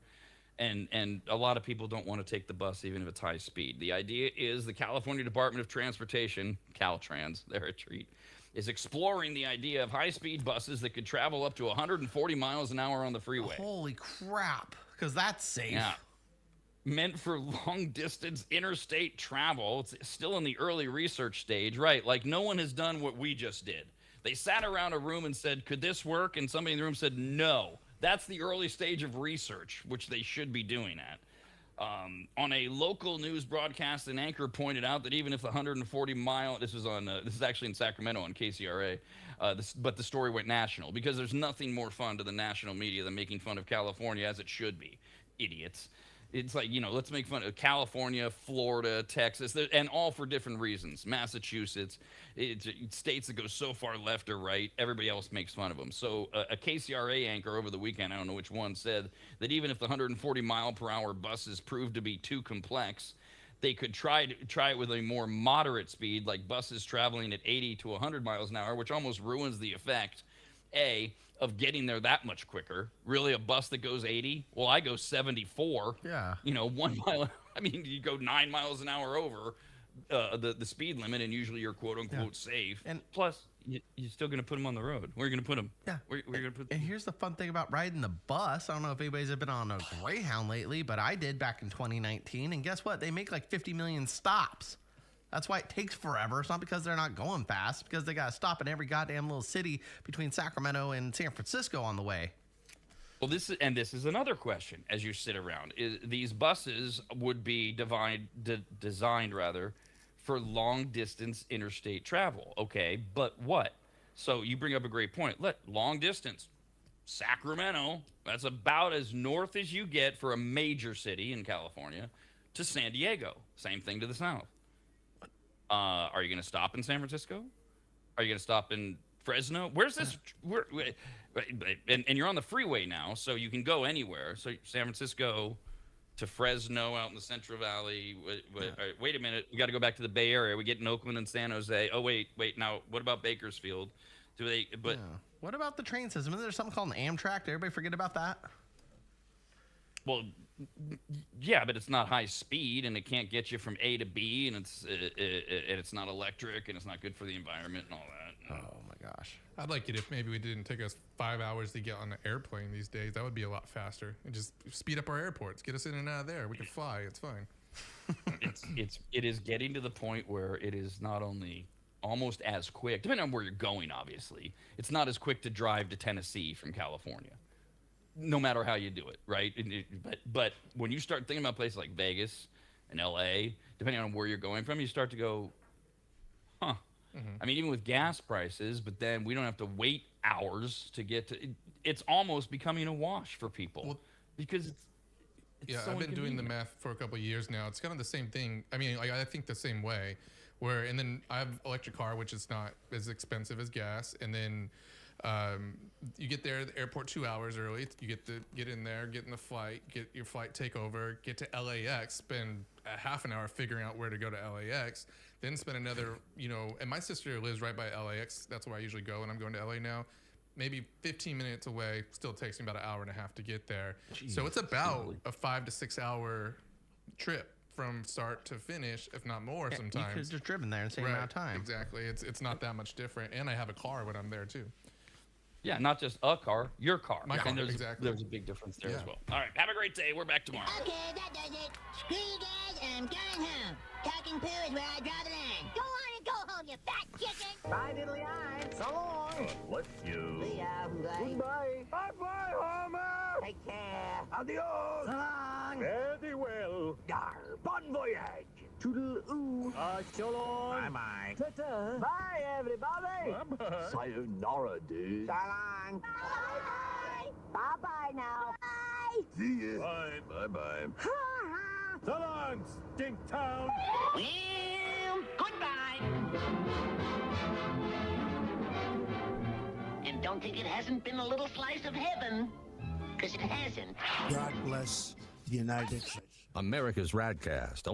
And a lot of people don't want to take the bus even if it's high speed. The idea is the California Department of Transportation, Caltrans, they're a treat, is exploring the idea of high-speed buses that could travel up to 140 miles an hour on the freeway. Holy crap, because that's safe. Yeah. Meant for long-distance interstate travel. It's still in the early research stage, right? Like, no one has done what we just did. They sat around a room and said, could this work? And somebody in the room said, no. That's the early stage of research, which they should be doing at. On a local news broadcast, an anchor pointed out that even if the 140-mile, this is actually in Sacramento on KCRA, but the story went national because there's nothing more fun to the national media than making fun of California, as it should be. Idiots. It's like, let's make fun of California, Florida, Texas, and all for different reasons. Massachusetts, it's states that go so far left or right, everybody else makes fun of them. So a KCRA anchor over the weekend, I don't know which one, said that even if the 140-mile-per-hour buses proved to be too complex, they could try it with a more moderate speed, like buses traveling at 80 to 100 miles an hour, which almost ruins the effect, of getting there that much quicker. Really, a bus that goes 80? Well, I go 74. Yeah. 1 mile. I mean, you go 9 miles an hour over the speed limit, and usually you're quote unquote safe. And plus, you're still going to put them on the road. Where are you going to put them? Yeah. Where you going to put them? And here's the fun thing about riding the bus. I don't know if anybody's been on a Greyhound lately, but I did back in 2019. And guess what? They make like 50 million stops. That's why it takes forever. It's not because they're not going fast, because they got to stop in every goddamn little city between Sacramento and San Francisco on the way. Well, this is another question as you sit around. These buses would be designed for long-distance interstate travel. Okay, but what? So you bring up a great point. Look, long distance, Sacramento, that's about as north as you get for a major city in California, to San Diego. Same thing to the south. Are you going to stop in San Francisco? Are you going to stop in Fresno? Where's this? And you're on the freeway now, so you can go anywhere. So San Francisco to Fresno out in the Central Valley. Wait a minute. We got to go back to the Bay Area. We get in Oakland and San Jose. Oh, wait. Now, what about Bakersfield? What about the train system? Isn't there something called an Amtrak? Did everybody forget about that? Well, yeah, but it's not high speed, and it can't get you from A to B, and it's not electric, and it's not good for the environment and all that. Oh my gosh! I'd like it if maybe we didn't take us 5 hours to get on an airplane these days. That would be a lot faster, and just speed up our airports, get us in and out of there. We can fly. It's fine. It is getting to the point where it is not only almost as quick, depending on where you're going. Obviously, it's not as quick to drive to Tennessee from California. No matter how you do it, right? But when you start thinking about places like Vegas and LA, depending on where you're going from, you start to go, huh. Mm-hmm. I mean, even with gas prices, but then we don't have to wait hours to get to. It's almost becoming a wash for people because it's so I've been doing the math for a couple of years now. It's kind of the same thing. I mean, I think the same way. And then I have electric car, which is not as expensive as gas, and then. You get there at the airport 2 hours early. You get in there, get in the flight, get your flight take over, get to LAX, spend a half an hour figuring out where to go to LAX, then spend another, and my sister lives right by LAX. That's where I usually go when I'm going to LA now. Maybe 15 minutes away, still takes me about an hour and a half to get there. Jeez, so it's about a 5 to 6 hour trip from start to finish, if not more sometimes. You could have just driven there in the same amount of time. Exactly. It's not that much different. And I have a car when I'm there too. Yeah, not just a car, your car. My car, there's, exactly. There's a big difference there as well. All right, have a great day. We're back tomorrow. Okay, that does it. Screw you guys, and I'm going home. Talking poo is where I draw the line. Go on and go home, you fat chicken. Bye, diddly eye. So long. Bless you. See ya. Goodbye. Bye-bye, Homer. Take care. Adios. So long. Very well. Dar. Bon voyage. Toodle-oo. So long. Bye-bye. Ta-ta. Bye, everybody. Bye-bye. Sayonara, dude. So long. Bye-bye. Bye-bye now. Bye. See ya. Bye. Bye-bye. Ha-ha. So long, Stink Town. Well, goodbye. And don't think it hasn't been a little slice of heaven, because it hasn't. God bless the United States. America's RAD Cast.